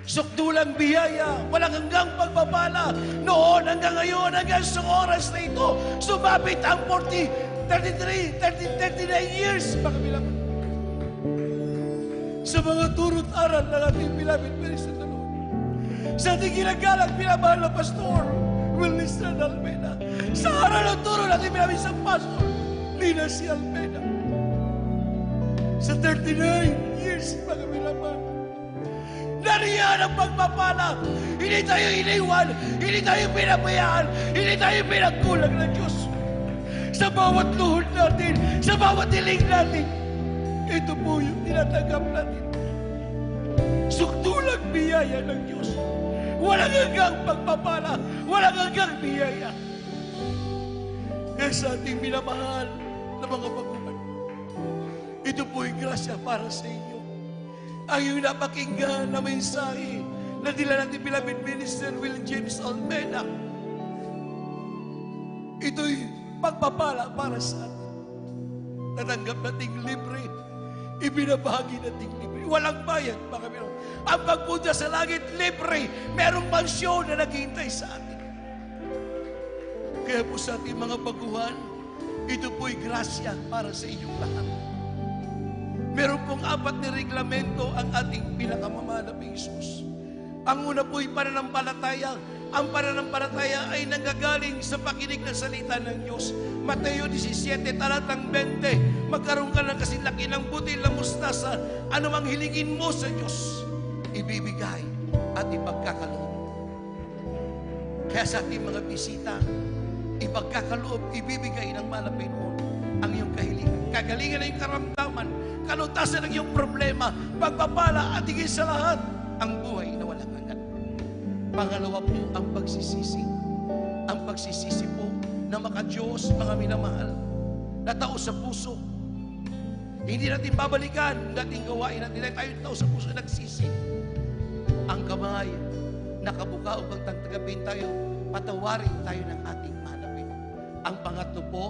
Sukdulang biyaya, walang hanggang pagpapala. Noon hanggang ngayon, hanggang sa oras na ito, sumabit ang 39 years, mga bilang. Sa mga turot aral ng ating beloved Minister na Lord. Sa ating ginagalang pinamahal na Pastor Willis Almeida. Sa aral ng turo ng ating beloved sa Pastor Lina C. Almeida. Sa 39 years, mga bilang. Nariyan ang pagpapala. Hindi tayo iniwan. Hindi tayo pinabayaan. Hindi tayo pinagkulang ng Diyos. Sa bawat luhod natin, sa bawat hiling natin, ito po yung tinatanggap natin. Sukdulang biyaya ng Diyos. Walang hanggang pagpapala. Walang hanggang biyaya. Kaya sa ating minamahal na mga baguhan, ito po yung grasya para sa inyo. Ang iyong napakinggan na mensahe na dila natin beloved Minister Will James Almeida. Ito'y pagpapala para sa atin. Natanggap nating libre. Ibinabahagi nating libre. Walang bayad, mga kapatid. Ang pagpunta sa langit, libre. Merong mansyon na naghihintay sa atin. Kaya po sa ating mga baguhan, ito po'y grasya para sa inyong lahat. Meron pong 4 na reglamento ang ating pinakamamahal na Jesus. Ang una po'y pananampalataya. Ang pananampalataya ay nanggagaling sa pakinig ng salita ng Diyos. Mateo 17, talatang 20. Magkaroon ka ng kasilaki ng butil ng mustasa. Ano mang hilingin mo sa Diyos, ibibigay at ipagkakaloob. Kaya sa ating mga bisita, ipagkakaloob, ibibigay ng malapit noon ang iyong kahilingan. Kagalingan na yung karamdaman, kalutasan ng iyong problema, pagpapala at higit sa lahat, ang buhay na walang hanggan. Pangalawa po, ang pagsisisi. Ang pagsisisi po na maka-Diyos, mga minamahal, na tao sa puso. Hindi natin babalikan ang dating gawain natin. Tayo tao sa puso nagsisi. Ang kamay, nakabuka upang tagapin tayo, patawarin tayo ng ating manapin. Ang pangatlo po,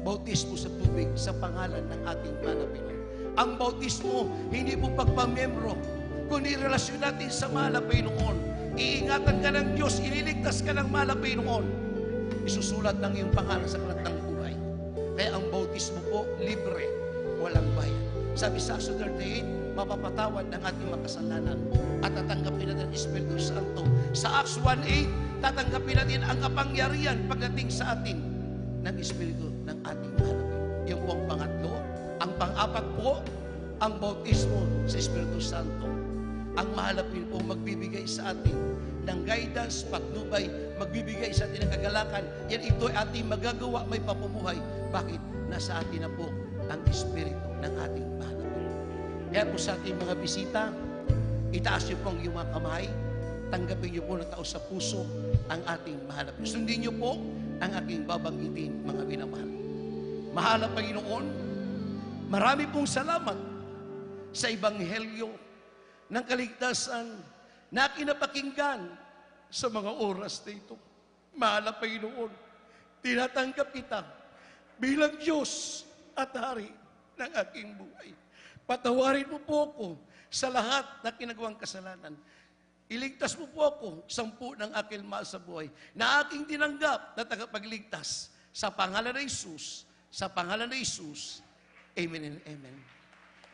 bautismo sa tubig sa pangalan ng ating manapin. Ang bautismo, hindi po pagpamembro, kundi relasyon natin sa mahal na Panginoon. Iingatan ka ng Diyos, ililigtas ka ng mahal na Panginoon. Isusulat ng iyong pangalan sa aklat ng buhay. Kaya ang bautismo po, libre, walang bayad. Sabi sa Acts 38, mapapatawad ng ating makasalanan at tatanggapin natin ang Espiritu Santo. Sa Acts 1:8, tatanggapin natin ang kapangyarihan pagdating sa atin ng Espiritu ng ating mahal. Yung po ang pangatlo. Ang pang-apat po, ang bautismo sa Espiritu Santo. Ang mahalapin po magbibigay sa atin ng guidance, pagnubay, magbibigay sa atin ng kagalakan. Yan ito ay ating magagawa, may papumuhay. Bakit? Nasa atin na po ang Espiritu ng ating mahalapin. Kaya po sa ating mga bisita, itaas niyo po ang iyong mga kamay, tanggapin niyo po ng tao sa puso ang ating mahalapin. Sundin niyo po ang aking babanggitin, mga minamahal. Mahal na Panginoon, marami pong salamat sa Ebanghelyo ng kaligtasan na kinapakinggan sa mga oras na ito. Mahal na Panginoon, tinatanggap kita bilang Diyos at Hari ng aking buhay. Patawarin mo po ako sa lahat na ginagawang kasalanan. Iligtas mo po ako, 10 ng aking mahal sa buhay, na aking tinanggap na tagapagligtas sa pangalan ng Jesus, sa pangalan ng Jesus. Amen and amen.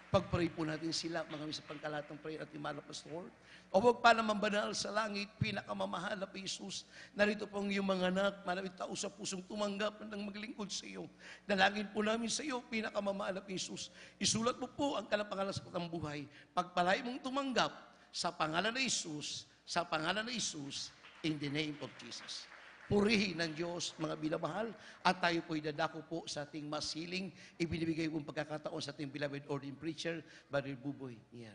Pag-pray po natin sila, mga sa pagkalatang prayer at imala Pastor. O huwag pa naman banal sa langit, pinakamamahal na Jesus. Narito po ang iyong mga anak, maraming tao sa pusong tumanggap ng maglingkod sa iyo. Dalangin po namin sa iyo, pinakamamahal na Jesus. Isulat mo po ang kalapangalan sa katang buhay. Pagpalay mong tumanggap sa pangalan ng Jesus, sa pangalan ng Jesus, in the name of Jesus. Purihin ng Diyos, mga binamahal, at tayo po'y dadako po sa ating masiling, ibinibigay kong pagkakataon sa ating beloved ordained preacher, Brother Buboy Nier.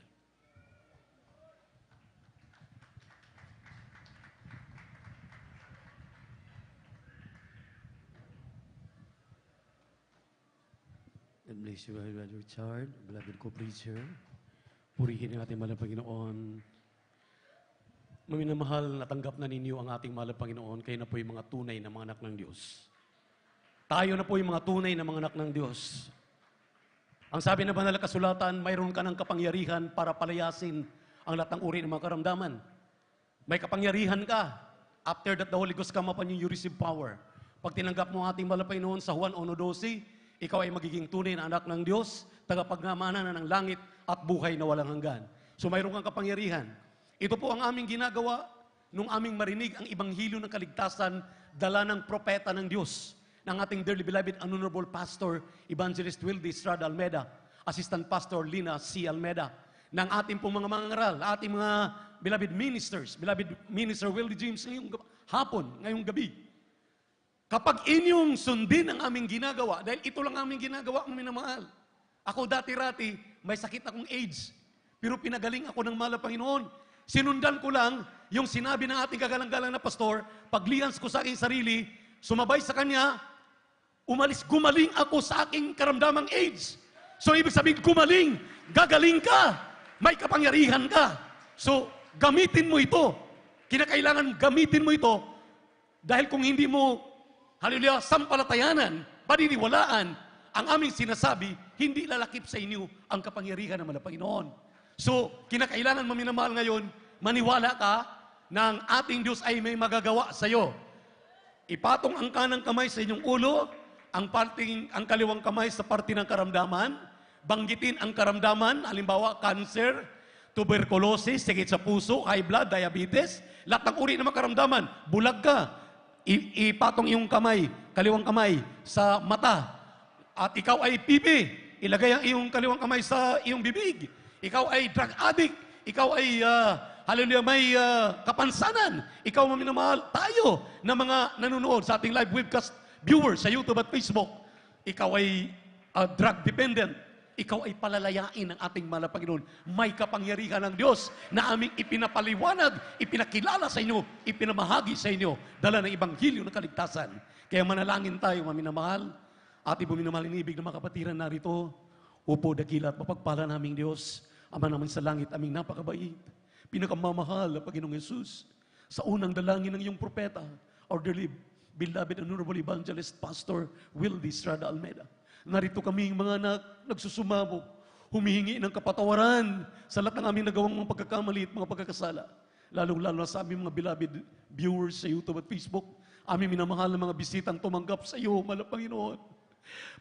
God bless you, Brother Richard, beloved co-preacher. Purihin ang ating mahal na Panginoon. Maminamahal, natanggap na ninyo ang ating mahal na Panginoon. Kayo na po yung mga tunay na mga anak ng Diyos. Tayo na po yung mga tunay na mga anak ng Diyos. Ang sabi ng banal na kasulatan, mayroon ka ng kapangyarihan para palayasin ang lahat ng uri ng mga karamdaman. May kapangyarihan ka. After that, the Holy Ghost come upon you, you receive power. Pag tinanggap mo ang ating malapay noon sa Juan 1:12, ikaw ay magiging tunay na anak ng Diyos, tagapagmana ng langit at buhay na walang hanggan. So mayroon kang kapangyarihan. Ito po ang aming ginagawa nung aming marinig ang ibanghilyo ng kaligtasan, dala ng propeta ng Diyos, ng ating dearly beloved Honorable Pastor Evangelist Wildy Estrada Almeda, Assistant Pastor Lina C. Almeda, ng ating pong mga mangaral, ating mga beloved ministers, beloved Minister Wildy James ngayong hapon, ngayong gabi. Kapag inyong sundin ang aming ginagawa, dahil ito lang aming ginagawa, ang minamahal. Ako dati-rati, may sakit akong AIDS, pero pinagaling ako ng mahal na Panginoon. Sinundan ko lang yung sinabi ng ating kagalang-galang na pastor, paglihans ko sa aking sarili, sumabay sa kanya, gumaling ako sa aking karamdamang AIDS. So, ibig sabihin, gumaling, gagaling ka, may kapangyarihan ka. So, gamitin mo ito. Kinakailangan gamitin mo ito dahil kung hindi mo, hallelujah, sampalatayanan, paniniwalaan, ang aming sinasabi, hindi lalakip sa inyo ang kapangyarihan ng Panginoon. So, kinakailangan mo minamahal ngayon, maniwala ka na ang ating Diyos ay may magagawa sa iyo. Ipatong ang kanang kamay sa inyong ulo, ang kaliwang kamay sa parte ng karamdaman, banggitin ang karamdaman, halimbawa cancer, tuberculosis, sakit sa puso, high blood, diabetes, lahat ng uri ng mga karamdaman, bulag ka, ipatong iyong kamay, kaliwang kamay sa mata, at ikaw ay pipi, ilagay ang iyong kaliwang kamay sa iyong bibig, ikaw ay drug addict, ikaw ay hallelujah, may kapansanan, ikaw maminamahal, tayo na mga nanonood sa ating live webcast viewers sa YouTube at Facebook, ikaw ay drug dependent, ikaw ay palalayain ng ating mahal na Panginoon. May kapangyarihan ng Diyos na aming ipinapaliwanag, ipinakilala sa inyo, ipinamahagi sa inyo, dala ng Ibanghilyo ng kaligtasan. Kaya manalangin tayo, maminamahal, ating buminamahal inibig ng mga kapatiran narito, upo, dakila at mapagpala naming Diyos, Ama naman sa langit, aming napakabait, pinakamamahal na Panginoong Yesus, sa unang dalangin ng iyong propeta, our dearly beloved Honorable Evangelist Pastor Wildy Estrada Almeda. Narito kaming mga nagsusumamo, humihingi ng kapatawaran sa lahat ng aming nagawang mga pagkakamali at mga pagkakasala. Lalong-lalo na sa aming mga beloved viewers sa YouTube at Facebook, aming minamahal na mga bisitang tumanggap sa iyo, mahal na Panginoon.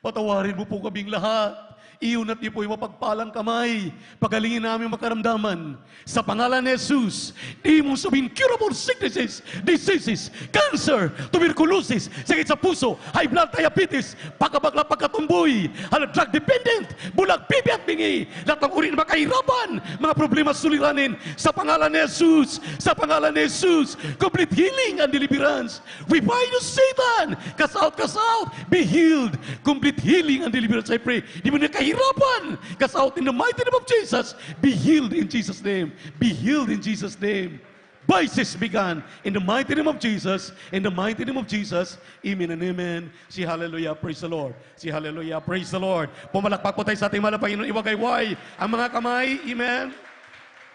Patawarin mo po kaming lahat. Iyon at ipo'y mapagpalang kamay. Pagalingin namin makaramdaman. Sa pangalan ni Jesus, di mo sabihin curable sicknesses, diseases, cancer, tuberculosis, sakit sa puso, high blood, diabetes, pagkabagla, pagkatumboy, drug dependent, bulag, pipi at bingi, lahat ng uri ng mga kahirapan, mga problema suliranin. Sa pangalan ni Jesus, sa pangalan ni Jesus, complete healing and deliverance. We bind you, Satan. Cast out, be healed. Complete healing and deliverance, I pray. Di mo na kahirapan. Cast out in the mighty name of Jesus. Be healed in Jesus' name. Be healed in Jesus' name. Vices began in the mighty name of Jesus. In the mighty name of Jesus. Amen and amen. Si hallelujah, praise the Lord. Si hallelujah, praise the Lord. Pumalakpak po tayo sa ating mahal na Panginoon. Iwagayway ang mga kamay. Amen.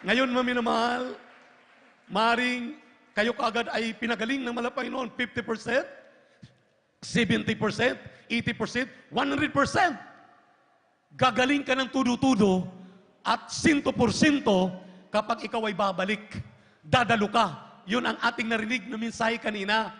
Ngayon, maminamahal, maring kayo kaagad ay pinagaling ng mahal na Panginoon 50%, 70%, 80%, 100%. Gagaling ka ng tudo-tudo at 100% kapag ikaw ay babalik. Dadalo ka. Yun ang ating narinig na mensahe kanina.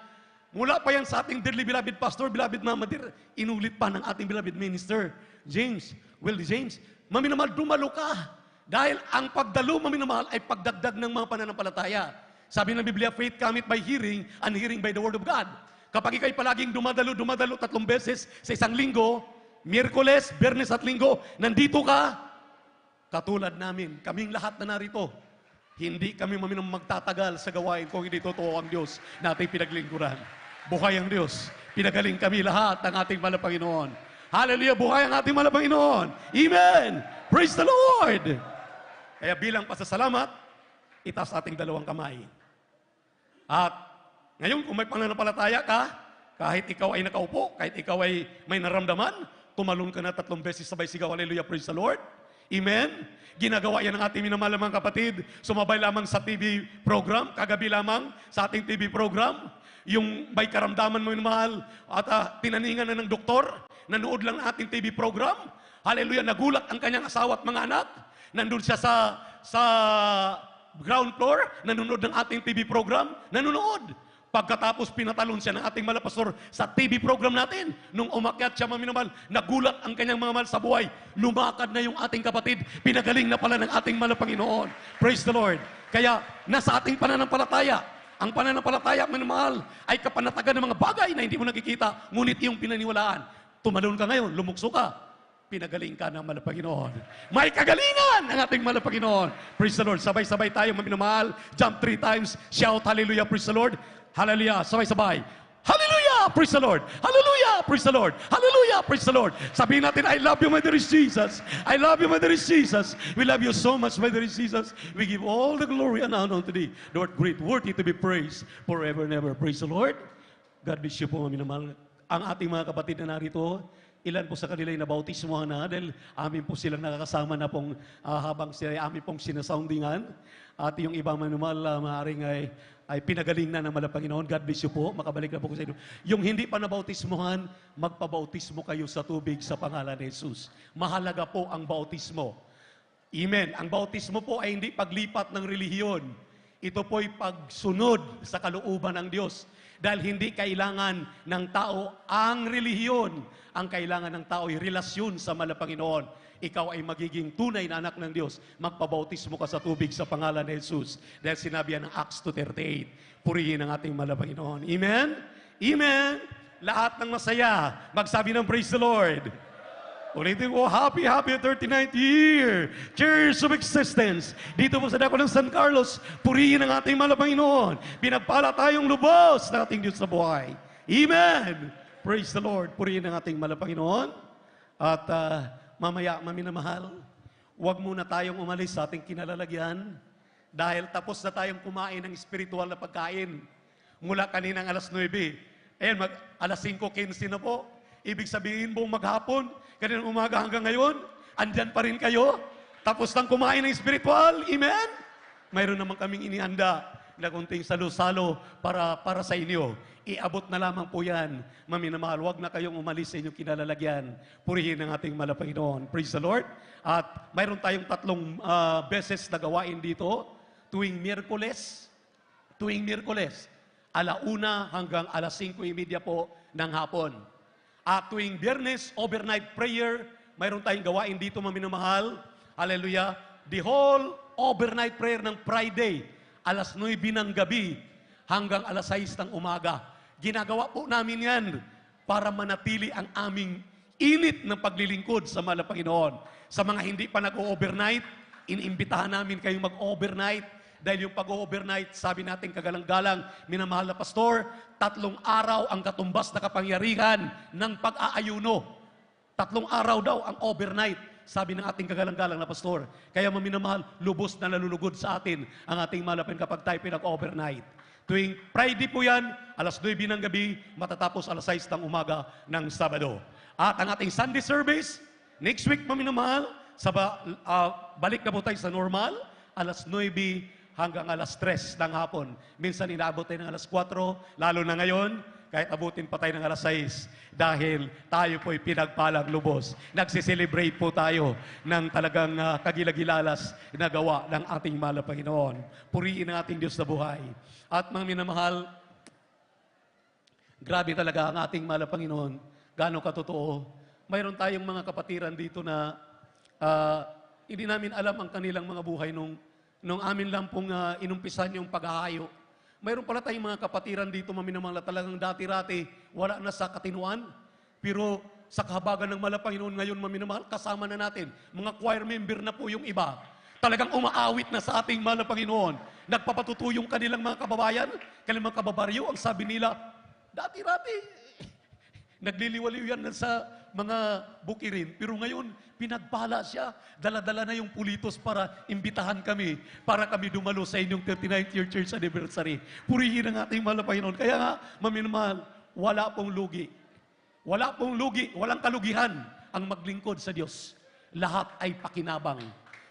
Mula pa yan sa ating dearly beloved pastor, beloved Mama Dear, inulit pa ng ating beloved minister, James, Wildy James. Maminamahal, dumalo ka. Dahil ang pagdalo, maminamahal, ay pagdagdag ng mga pananampalataya. Sabi ng Biblia, faith cometh by hearing, and hearing by the word of God. Kapag ikaw'y palaging dumadalo 3 beses sa isang linggo, Miyerkules, Biyernes at Linggo, nandito ka, katulad namin, kaming lahat na narito, hindi kami magtatagal sa gawain kung hindi totoo ang Diyos na ating pinaglingkuran. Buhay ang Diyos. Pinagaling kami lahat ng ating mahal na Panginoon. Hallelujah! Buhay ang ating mahal na Panginoon. Amen! Praise the Lord! Kaya bilang pasasalamat, itaas ating dalawang kamay. At ngayon, kung may pananampalataya ka, kahit ikaw ay nakaupo, kahit ikaw ay may naramdaman, tumalon ka na 3 beses sabay sigaw, hallelujah, praise the Lord. Amen? Ginagawa yan ng ating minamahal na mga kapatid. Sumabay lamang sa TV program, kagabi lamang sa ating TV program, yung may karamdaman mo minamahal at tinaningan na ng doktor, nanood lang ng ating TV program, Hallelujah, nagulat ang kanyang asawa at mga anak. Nandun siya sa ground floor, nanonood ng ating TV program, nanonood. Pagkatapos pinatalon siya ng ating malapastor sa TV program natin. Nung umakyat siya, maminamahal, nagulat ang kanyang mga mahal sa buhay. Lumakad na yung ating kapatid. Pinagaling na pala ng ating malapanginoon. Praise the Lord. Kaya nasa ating pananampalataya, ang pananampalataya, minamahal, ay kapanatagan ng mga bagay na hindi mo nakikita, ngunit yung pinaniwalaan. Tumalon ka ngayon, lumukso ka. Pinagaling ka ng malapanginoon. May kagalingan ang ating malapanginoon. Praise the Lord. Sabay-sabay tayo, maminamahal. Jump 3 times. Shout, hallelujah, praise the Lord. Hallelujah. Sabay-sabay. Hallelujah! Praise the Lord. Hallelujah! Praise the Lord. Hallelujah! Praise the Lord. Sabihin natin, I love you, my dearest Jesus. I love you, my dearest Jesus. We love you so much, my dearest Jesus. We give all the glory and honor unto thee. Lord, great, worthy to be praised forever and ever. Praise the Lord. God bless you po, mga minamahal. Ang ating mga kapatid na narito, ilan po sa kanila ay nabautismohan na dahil amin po silang nakakasama na pong habang sila ay amin pong sinasoundingan. At yung iba manumal, maaaring ay pinagaling na ng malapanginoon. God bless you po. Makabalik na po ko sa inyo. Yung hindi pa nabautismohan, magpabautismo kayo sa tubig sa pangalan ni Jesus. Mahalaga po ang bautismo. Amen. Ang bautismo po ay hindi paglipat ng relihiyon. Ito po ay pagsunod sa kalooban ng Diyos. Dahil hindi kailangan ng tao ang relihiyon. Ang kailangan ng tao ay relasyon sa malapanginoon. Ikaw ay magiging tunay na anak ng Diyos. Magpabautismo ka sa tubig sa pangalan ni Jesus. Dahil sinabi yan ng Acts 2:38. Purihin ang ating malapanginoon. Amen? Amen? Lahat ng masaya, magsabi ng praise the Lord. Ulitin ko, happy 39th year. Cheers of existence. Dito po sa dako ng San Carlos, purihin ang ating malapanginoon. Pinagpala tayong lubos ng ating Diyos sa buhay. Amen. Praise the Lord. Purihin ang ating malapanginoon. At mamaya, maminamahal, huwag muna tayong umalis sa ating kinalalagyan dahil tapos na tayong kumain ng spiritual na pagkain mula kaninang alas 9. Ayan, alas 5:15 na po. Ibig sabihin buong maghapon, kaninang umaga hanggang ngayon, andyan pa rin kayo. Tapos nang kumain ng spiritual. Amen? Mayroon naman kaming inihanda na kunting salo-salo para sa inyo. Iabot na lamang po yan. Maminamahal, huwag na kayong umalis sa inyong kinalalagyan. Purihin ang ating malapanginoon. Praise the Lord. At mayroon tayong 3 beses na gawain dito. Tuwing Miyerkules, 1:00 hanggang alas 5:30 po ng hapon. At tuwing Biyernes, overnight prayer, mayroon tayong gawain dito, maminamahal. Hallelujah. The whole overnight prayer ng Friday, alas 9 ng gabi hanggang alas 6 ng umaga. Ginagawa po namin yan para manatili ang aming init ng paglilingkod sa malapanginoon. Sa mga hindi pa nag-overnight, inimbitahan namin kayong mag-overnight. Dahil yung pag-overnight, sabi natin kagalang-galang, minamahal na pastor, 3 araw ang katumbas na kapangyarihan ng pag-aayuno. 3 araw daw ang overnight, sabi ng ating kagalang-galang na pastor. Kaya maminamahal, lubos na nalulugod sa atin ang ating malapin kapag tayo pinag-overnight. Tuwing Friday po yan, alas 9 ng gabi, matatapos alas 6 ng umaga ng Sabado. At ang ating Sunday service, next week maminamahal, balik na po tayo sa normal, alas 9 hanggang alas 3 ng hapon. Minsan inaabot tayo ng alas 4, lalo na ngayon, kahit abutin pa tayo ng alas 6 dahil tayo po'y pinagpalang lubos. Nagsiselebrate po tayo ng talagang kagilagilalas na gawa ng ating malapanginoon. Purihin ang ating Diyos na buhay. At mga minamahal, grabe talaga ang ating malapanginoon. Gaano katotoo. Mayroon tayong mga kapatiran dito na hindi namin alam ang kanilang mga buhay nung amin lang pong inumpisan yung paghahayo. Mayroon pala tayong mga kapatiran dito, maminamahal, talagang dati-rati, wala na sa katinuan. Pero sa kahabagan ng malapanginoon ngayon, maminamahal, kasama na natin. Mga choir member na po yung iba. Talagang umaawit na sa ating malapanginoon. Nagpapatuto yung kanilang mga kababayan, kanilang mga kababaryo. Ang sabi nila, dati-rati, nagliliwaliw yan sa mga bukirin. Pero ngayon, pinagpala siya. Dala-dala na yung pulitos para imbitahan kami, para kami dumalo sa inyong 39th year church anniversary. Purihin ang ating malapanginoon. Kaya nga, maminamahal, wala pong lugi. Wala pong lugi, walang kalugihan ang maglingkod sa Diyos. Lahat ay pakinabang.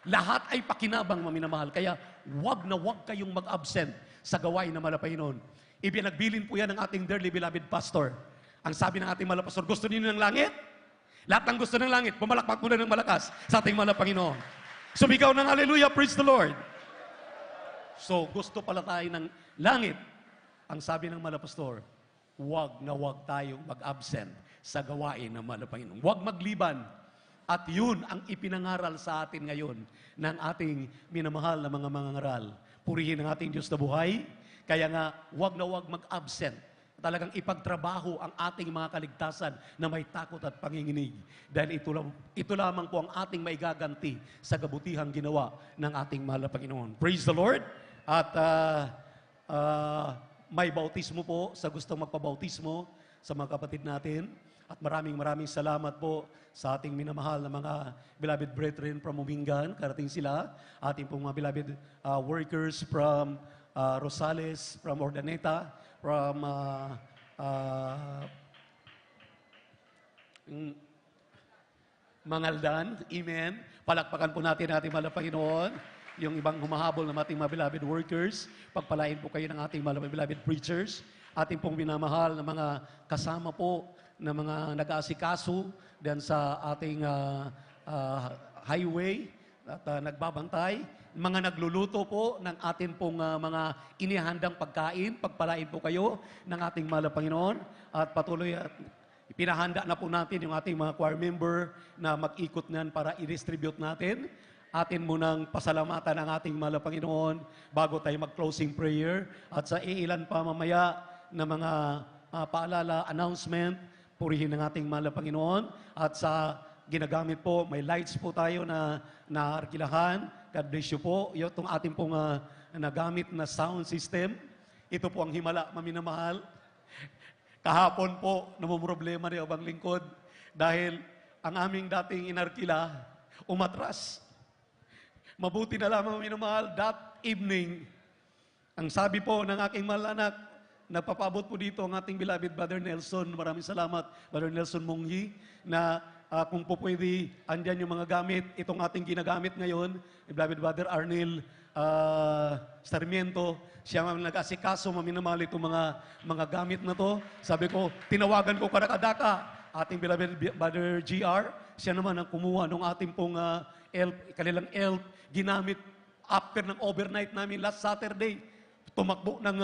Lahat ay pakinabang, maminamahal. Kaya wag na wag kayong mag-absent sa gawain ng malapanginoon. Ibinagbilin po yan ng ating dearly beloved pastor. Ang sabi ng ating malapastor, gusto niyo ng langit? Lahat ng gusto ng langit, pumalakpak muna ng malakas sa ating mahal na Panginoon. Sumigaw ng hallelujah, praise the Lord. So, gusto pala tayo ng langit. Ang sabi ng mahal na pastor, huwag na huwag tayong mag-absent sa gawain ng mahal na Panginoon. Huwag magliban. At yun ang ipinangaral sa atin ngayon ng ating minamahal na mga mangangaral. Purihin ang ating Diyos na buhay. Kaya nga, huwag na huwag mag-absent. Talagang ipagtrabaho ang ating mga kaligtasan na may takot at panginginig. Dahil ito lamang po ang ating maigaganti sa kabutihang ginawa ng ating mahal na Panginoon. Praise the Lord! At may bautismo po sa gustong magpabautismo sa mga kapatid natin. At maraming salamat po sa ating minamahal na mga beloved brethren from Umingan. Karating sila. Ating pong mga beloved workers from Rosales, from Ordaneta, from Mangaldan. Amen. Palakpakan po natin ating mahal na Panginoon. Yung ibang humahabol ng ating mga beloved workers. Pagpalain po kayo ng ating mga beloved preachers. Ating pong minamahal na mga kasama po na mga nag-aasikaso dan sa ating highway at nagbabantay. Mga nagluluto po ng atin pong mga inihandang pagkain. Pagpalain po kayo ng ating mahal na Panginoon. At patuloy at pinahanda na po natin yung ating mga choir member na mag-ikot niyan para i-distribute natin. Atin munang pasalamatan ang ating mahal na Panginoon bago tayo mag-closing prayer. At sa iilan pa mamaya na mga paalala, announcement, purihin ng ating mahal na Panginoon. At sa ginagamit po, may lights po tayo na naarkilahan. God bless you po. Itong ating pong nagamit na sound system. Ito po ang himala, maminamahal. Kahapon po, namumroblema ni Abang Lingkod dahil ang aming dating inarkila, umatras. Mabuti na lamang, maminamahal, that evening, ang sabi po ng aking mahal anak, nagpapabot po dito ang ating beloved Brother Nelson. Maraming salamat, Brother Nelson Munghi, na kung po pwede, andyan yung mga gamit. Itong ating ginagamit ngayon, beloved Brother Arnel Sarmiento, siya ang nag-asikaso, maminamahal itong mga gamit na to. Sabi ko, tinawagan ko kadaka-daka, ating beloved Brother GR, siya naman ang kumuha ng ating pong kanilang elf, ginamit after ng overnight namin last Saturday. Tumakbo ng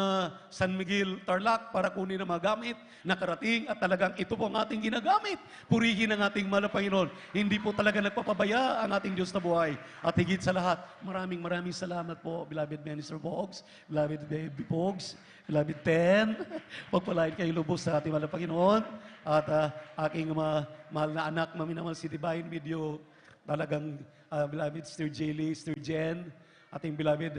San Miguel, Tarlac para kunin ang mga gamit, nakarating at talagang ito po ang ating ginagamit. Purihin ang ating mahal na Panginoon. Hindi po talaga nagpapabaya ang ating Diyos na buhay. At higit sa lahat, maraming salamat po, beloved Minister Bogs, beloved Baby Bogs, beloved Ten. Pagpalain kayo lubos sa ating mahal na Panginoon. At aking mahal na anak, maminamahal si Divine Video, talagang beloved Sister Jaylee, Sister Jen, ating beloved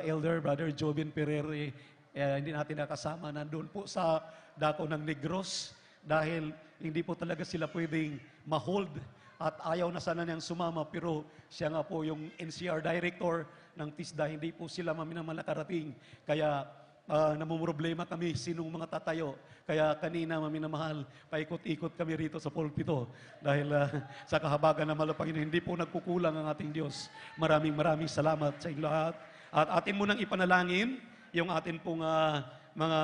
Elder Brother Jobin Ferrer, hindi natin nakasama, nandun po sa dako ng Negros dahil hindi po talaga sila pwedeng ma-hold at ayaw na sana niyang sumama, pero siya nga po yung NCR Director ng TISDA, hindi po sila maminamahal nakarating. Kaya namumroblema kami sinong mga tatayo. Kaya kanina, maminamahal, paikot-ikot kami rito sa pulpito dahil sa kahabagan ng mahal na Panginoon, hindi po nagkukulang ang ating Diyos. Maraming salamat sa inyo lahat. At atin munang ipanalangin yung atin pong mga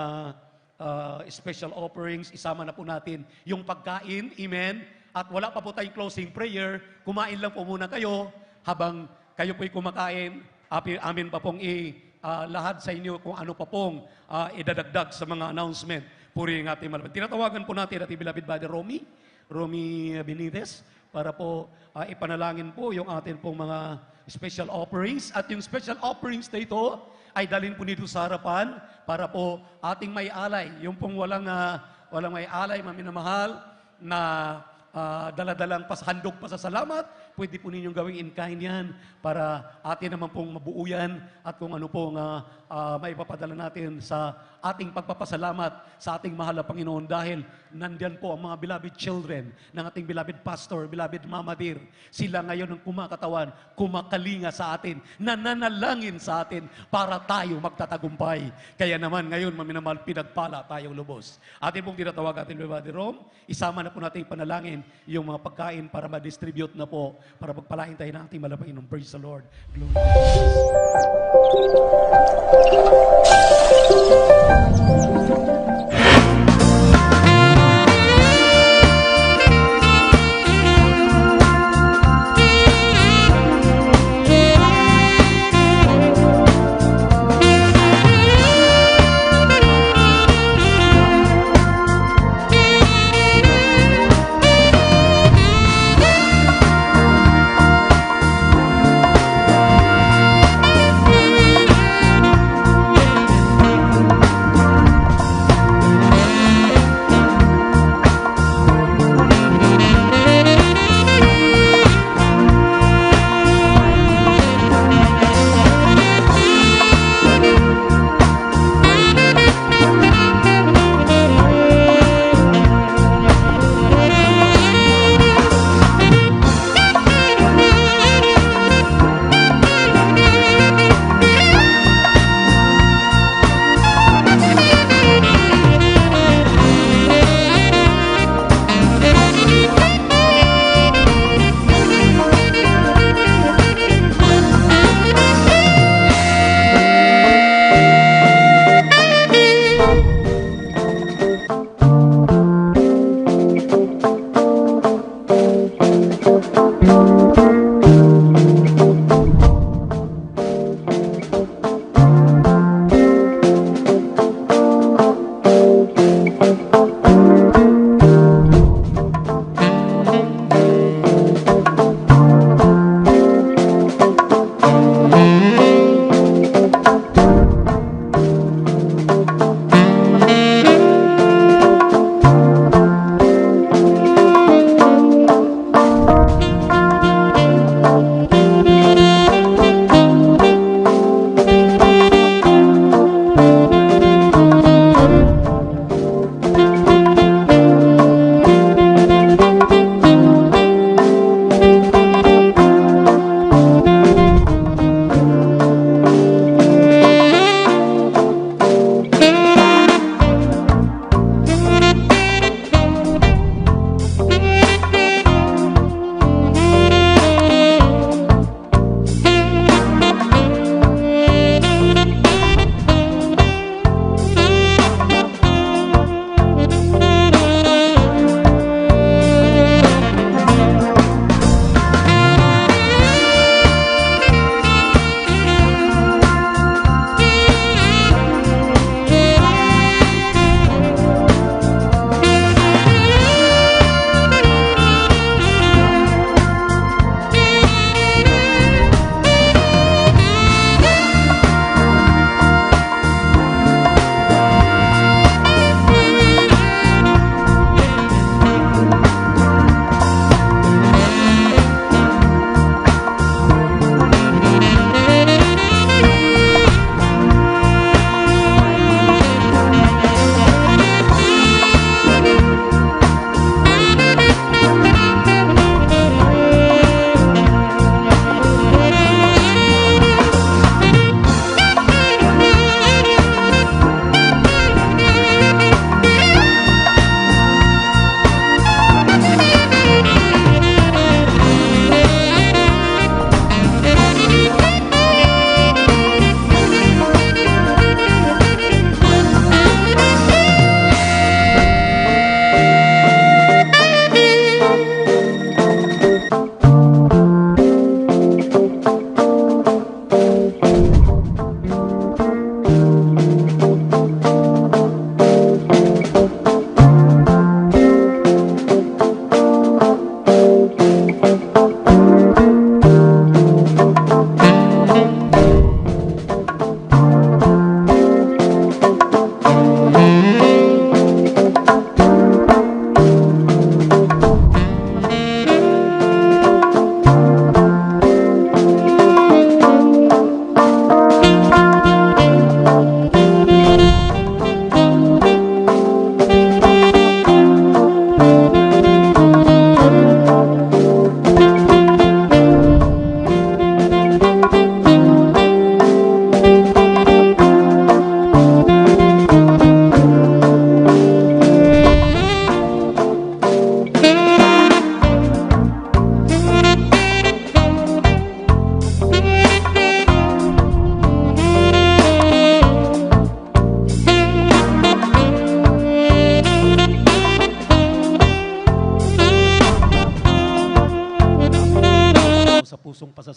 special offerings. Isama na po natin yung pagkain. Amen. At wala pa po tayong closing prayer. Kumain lang po muna kayo habang kayo po'y kumakain. Amin pa pong lahad sa inyo kung ano pa pong idadagdag sa mga announcement. Puri ang ating malaban. Tinatawagan po natin ating beloved Brother Romy Benitez, para po ipanalangin po yung atin pong mga special offerings. At yung special offerings na ito ay dalhin po dito sa harapan para po ating may alay. Yung pong walang may alay, maminamahal, na daladalang handog pasasalamat, pwede po ninyong gawing in kind yan para atin naman pong mabuo yan at kung ano pong maipapadala natin sa ating pagpapasalamat sa ating mahal na Panginoon dahil nandyan po ang mga beloved children ng ating beloved pastor, beloved Mama Dear. Sila ngayon ang kumakatawan, kumakalinga sa atin, nananalangin sa atin para tayo magtatagumpay. Kaya naman ngayon, maminamahal, pinagpala tayong lubos. Ating pong tinatawag ating Brother Rom, isama na po natin panalangin yung mga pagkain para ma-distribute na po, para pagpalain tayo ng ating mahal na Panginoon. Praise the Lord. Glory to God.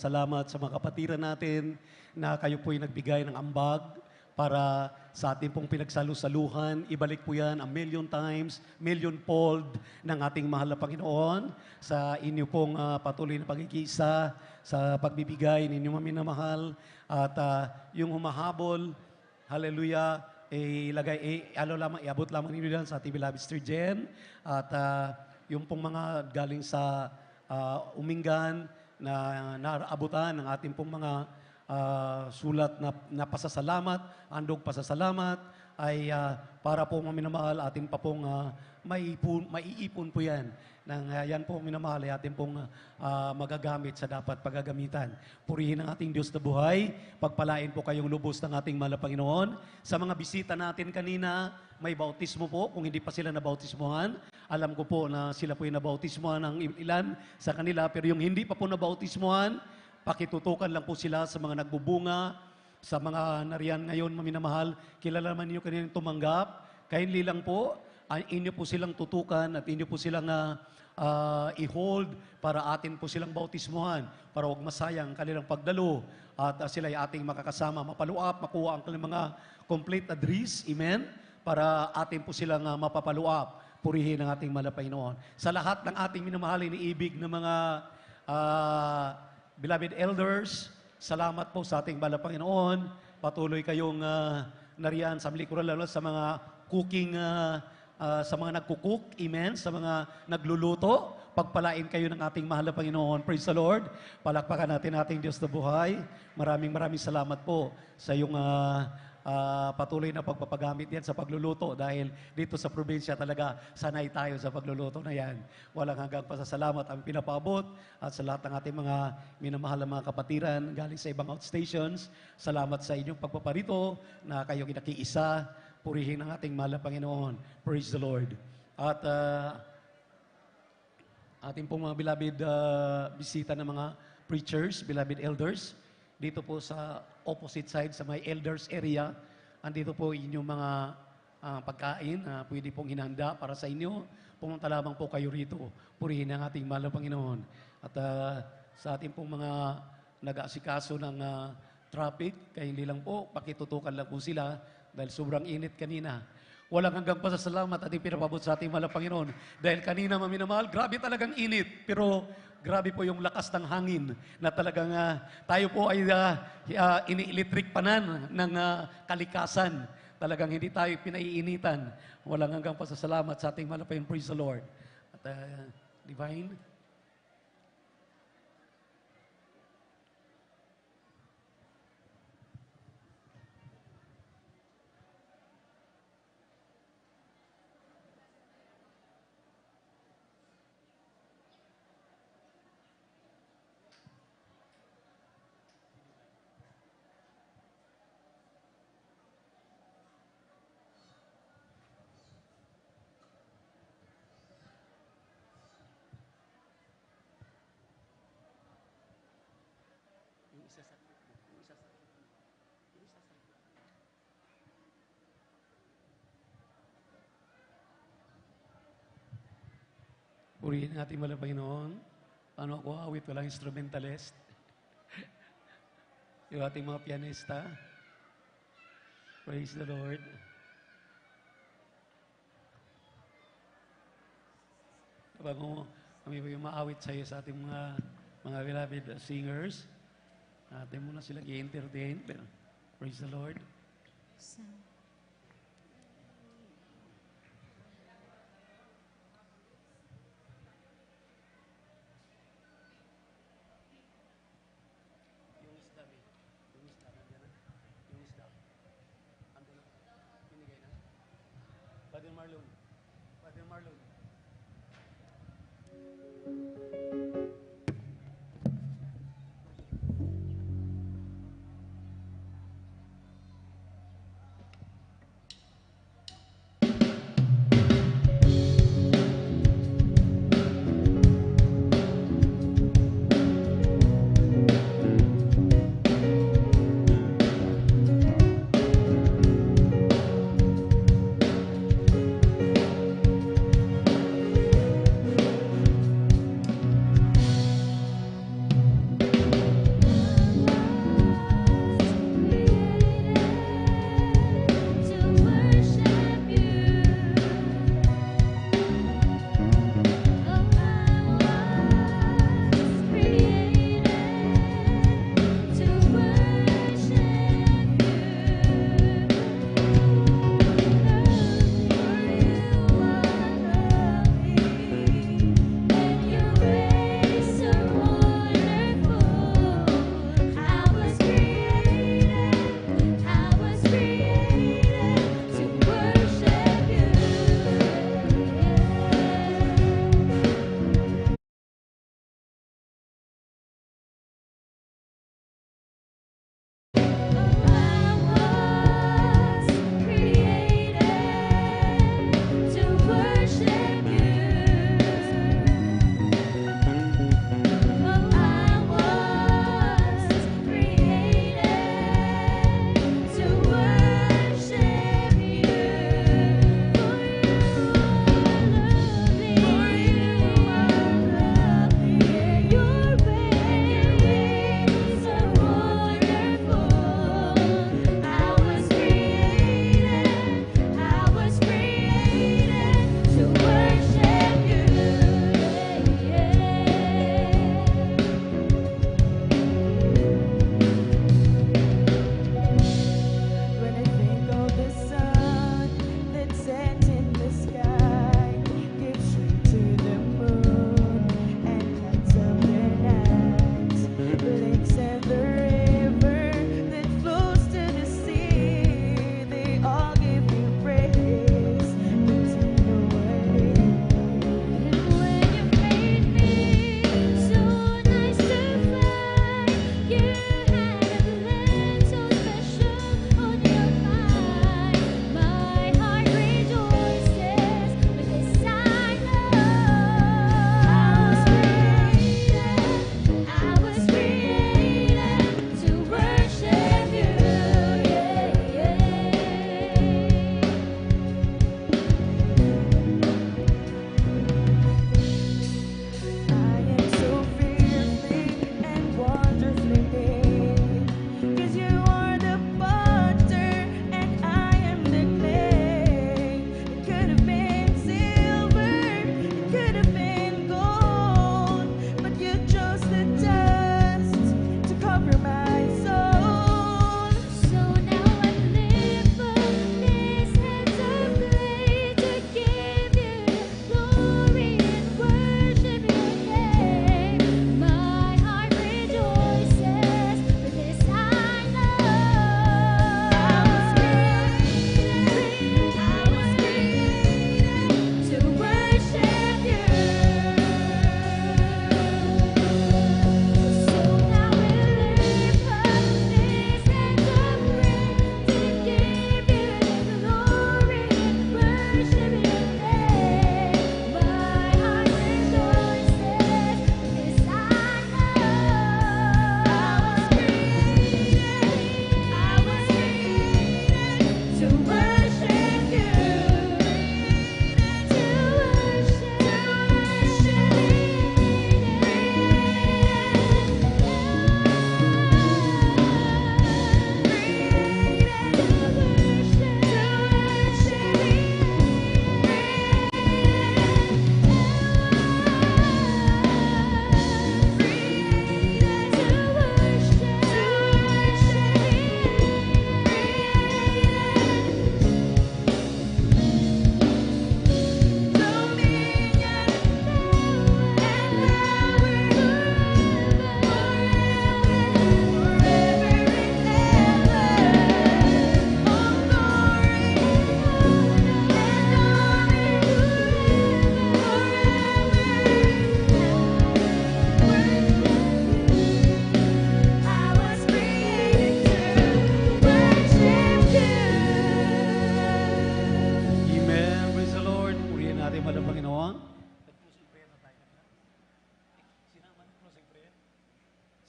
nagpapasalamat sa mga kapatiran natin na kayo po'y nagbigay ng ambag para sa ating pong pinagsalusaluhan. Ibalik po yan a million times, millionfold ng ating mahal na Panginoon sa inyo pong patuloy na pagkikisa, sa pagbibigay ninyo minamahal. At yung humahabol, hallelujah, iabot lamang ninyo yan sa ating beloved Sister Jen. At yung pong mga galing sa Umingan na naabutan ng ating pong mga sulat na pasasalamat, andog pasasalamat, ay para po minamahal atin pa pong maiipon po yan. Yan po minamahal ay atin pong magagamit sa dapat paggagamitan. Purihin ang ating Diyos na buhay. Pagpalain po kayong lubos ng ating mahal na Panginoon. Sa mga bisita natin kanina, may bautismo po. Kung hindi pa sila nabautismohan, alam ko po na sila po yung nabautismohan ng ilan sa kanila. Pero yung hindi pa po nabautismohan, pakitutukan lang po sila sa mga nagbubunga, sa mga nariyan ngayon, maminamahal. Kilala naman niyo kanina tumanggap. Kindly lang po, inyo po silang tutukan at inyo po silang i-hold para atin po silang bautismohan, para huwag masayang kanilang pagdalo at sila ay ating makakasama, mapaluap, makuha ang kanilang mga complete address, amen, para atin po silang mapapaluap. Purihin ang ating mahal na Panginoon. Sa lahat ng ating minamahal, iniibig ng mga beloved elders, salamat po sa ating mahal na Panginoon. Patuloy kayong nariyan sa likuran, lalo sa mga cooking, sa mga nagkukuk, amen, sa mga nagluluto. Pagpalain kayo ng ating mahal na Panginoon. Praise the Lord. Palakpakan natin ating Diyos na buhay. Maraming salamat po sa iyong patuloy na pagpapagamit yan sa pagluluto dahil dito sa probinsya talaga sanay tayo sa pagluluto na yan. Walang hanggang pasasalamat ang pinapaabot at sa lahat ng ating mga minamahal na mga kapatiran galing sa ibang outstations. Salamat sa inyong pagpaparito na kayo kinakiisa. Purihin ang ating mahal na Panginoon. Praise the Lord. At ating pong mga beloved bisita ng mga preachers, beloved elders, dito po sa opposite side, sa may elders area, andito po inyong mga pagkain na pwede pong hinanda para sa inyo. Pumunta lamang po kayo rito. Purihin ang ating mahal na Panginoon. At sa ating pong mga nag-aasikaso ng traffic, kaya hindi lang po, pakitutukan lang po sila dahil sobrang init kanina. Walang hanggang pasasalamat ating pinapabot sa ating mahal na Panginoon. Dahil kanina, maminamahal, grabe talagang init. Pero grabe po yung lakas ng hangin na talagang tayo po ay ini-electric panan ng kalikasan. Talagang hindi tayo pinaiinitan. Walang hanggang pasasalamat sa ating mahal na Panginoon. Praise the Lord. At Divine. Purihin natin mahal na Panginoon. Paano ako awit? Walang instrumentalist. Yung ating mga pianista. Praise the Lord. Bago kami po yung maawit sa iyo sa ating mga beloved singers, natin muna silang i-entertain. Praise the Lord. Father Marlon. Father Marlon.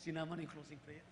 sinama ng closing prayer.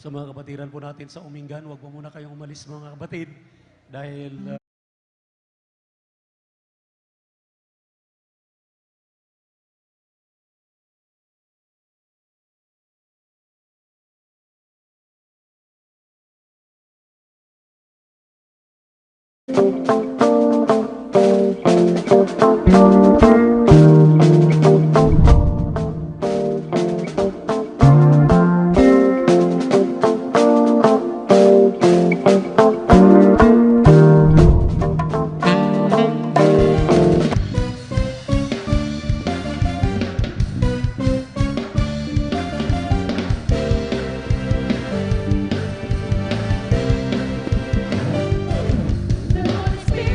Sa mga kapatiran po natin sa Umingan, huwag po muna kayong umalis mga kapatid dahil The Holy Spirit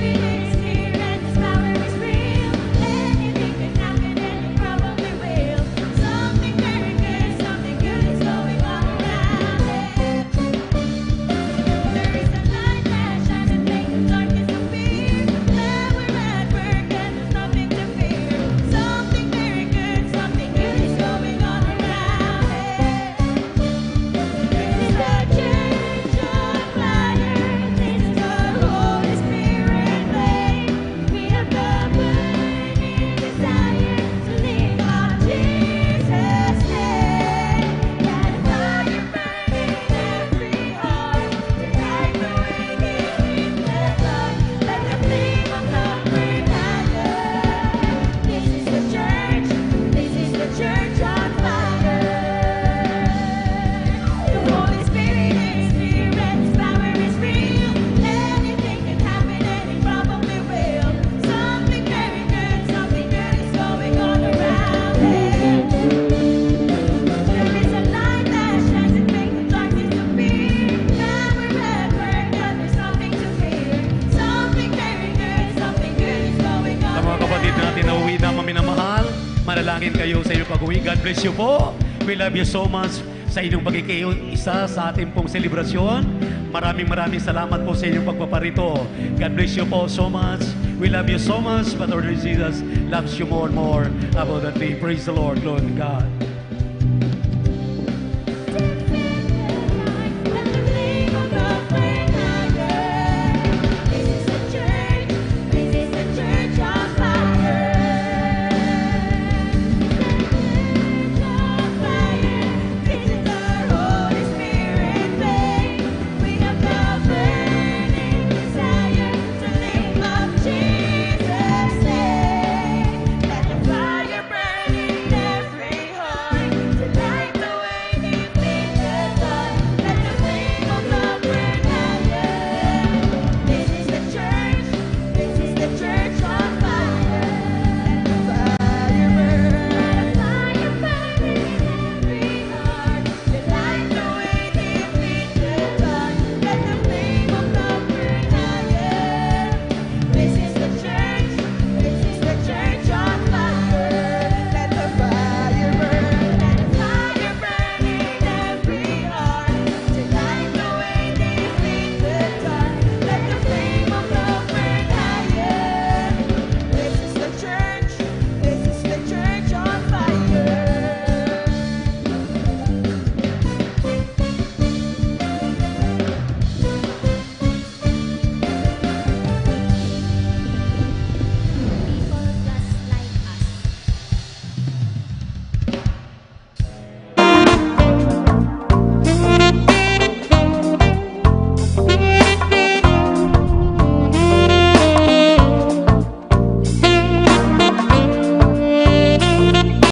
Manalangin kayo sa inyong pag-uwi. God bless you po. We love you so much sa inyong pagkikayo isa sa ating pong selebrasyon. Maraming salamat po sa inyong pagpaparito. God bless you po so much. We love you so much, but Lord Jesus loves you more and more abundantly. Praise the Lord. Glory to God.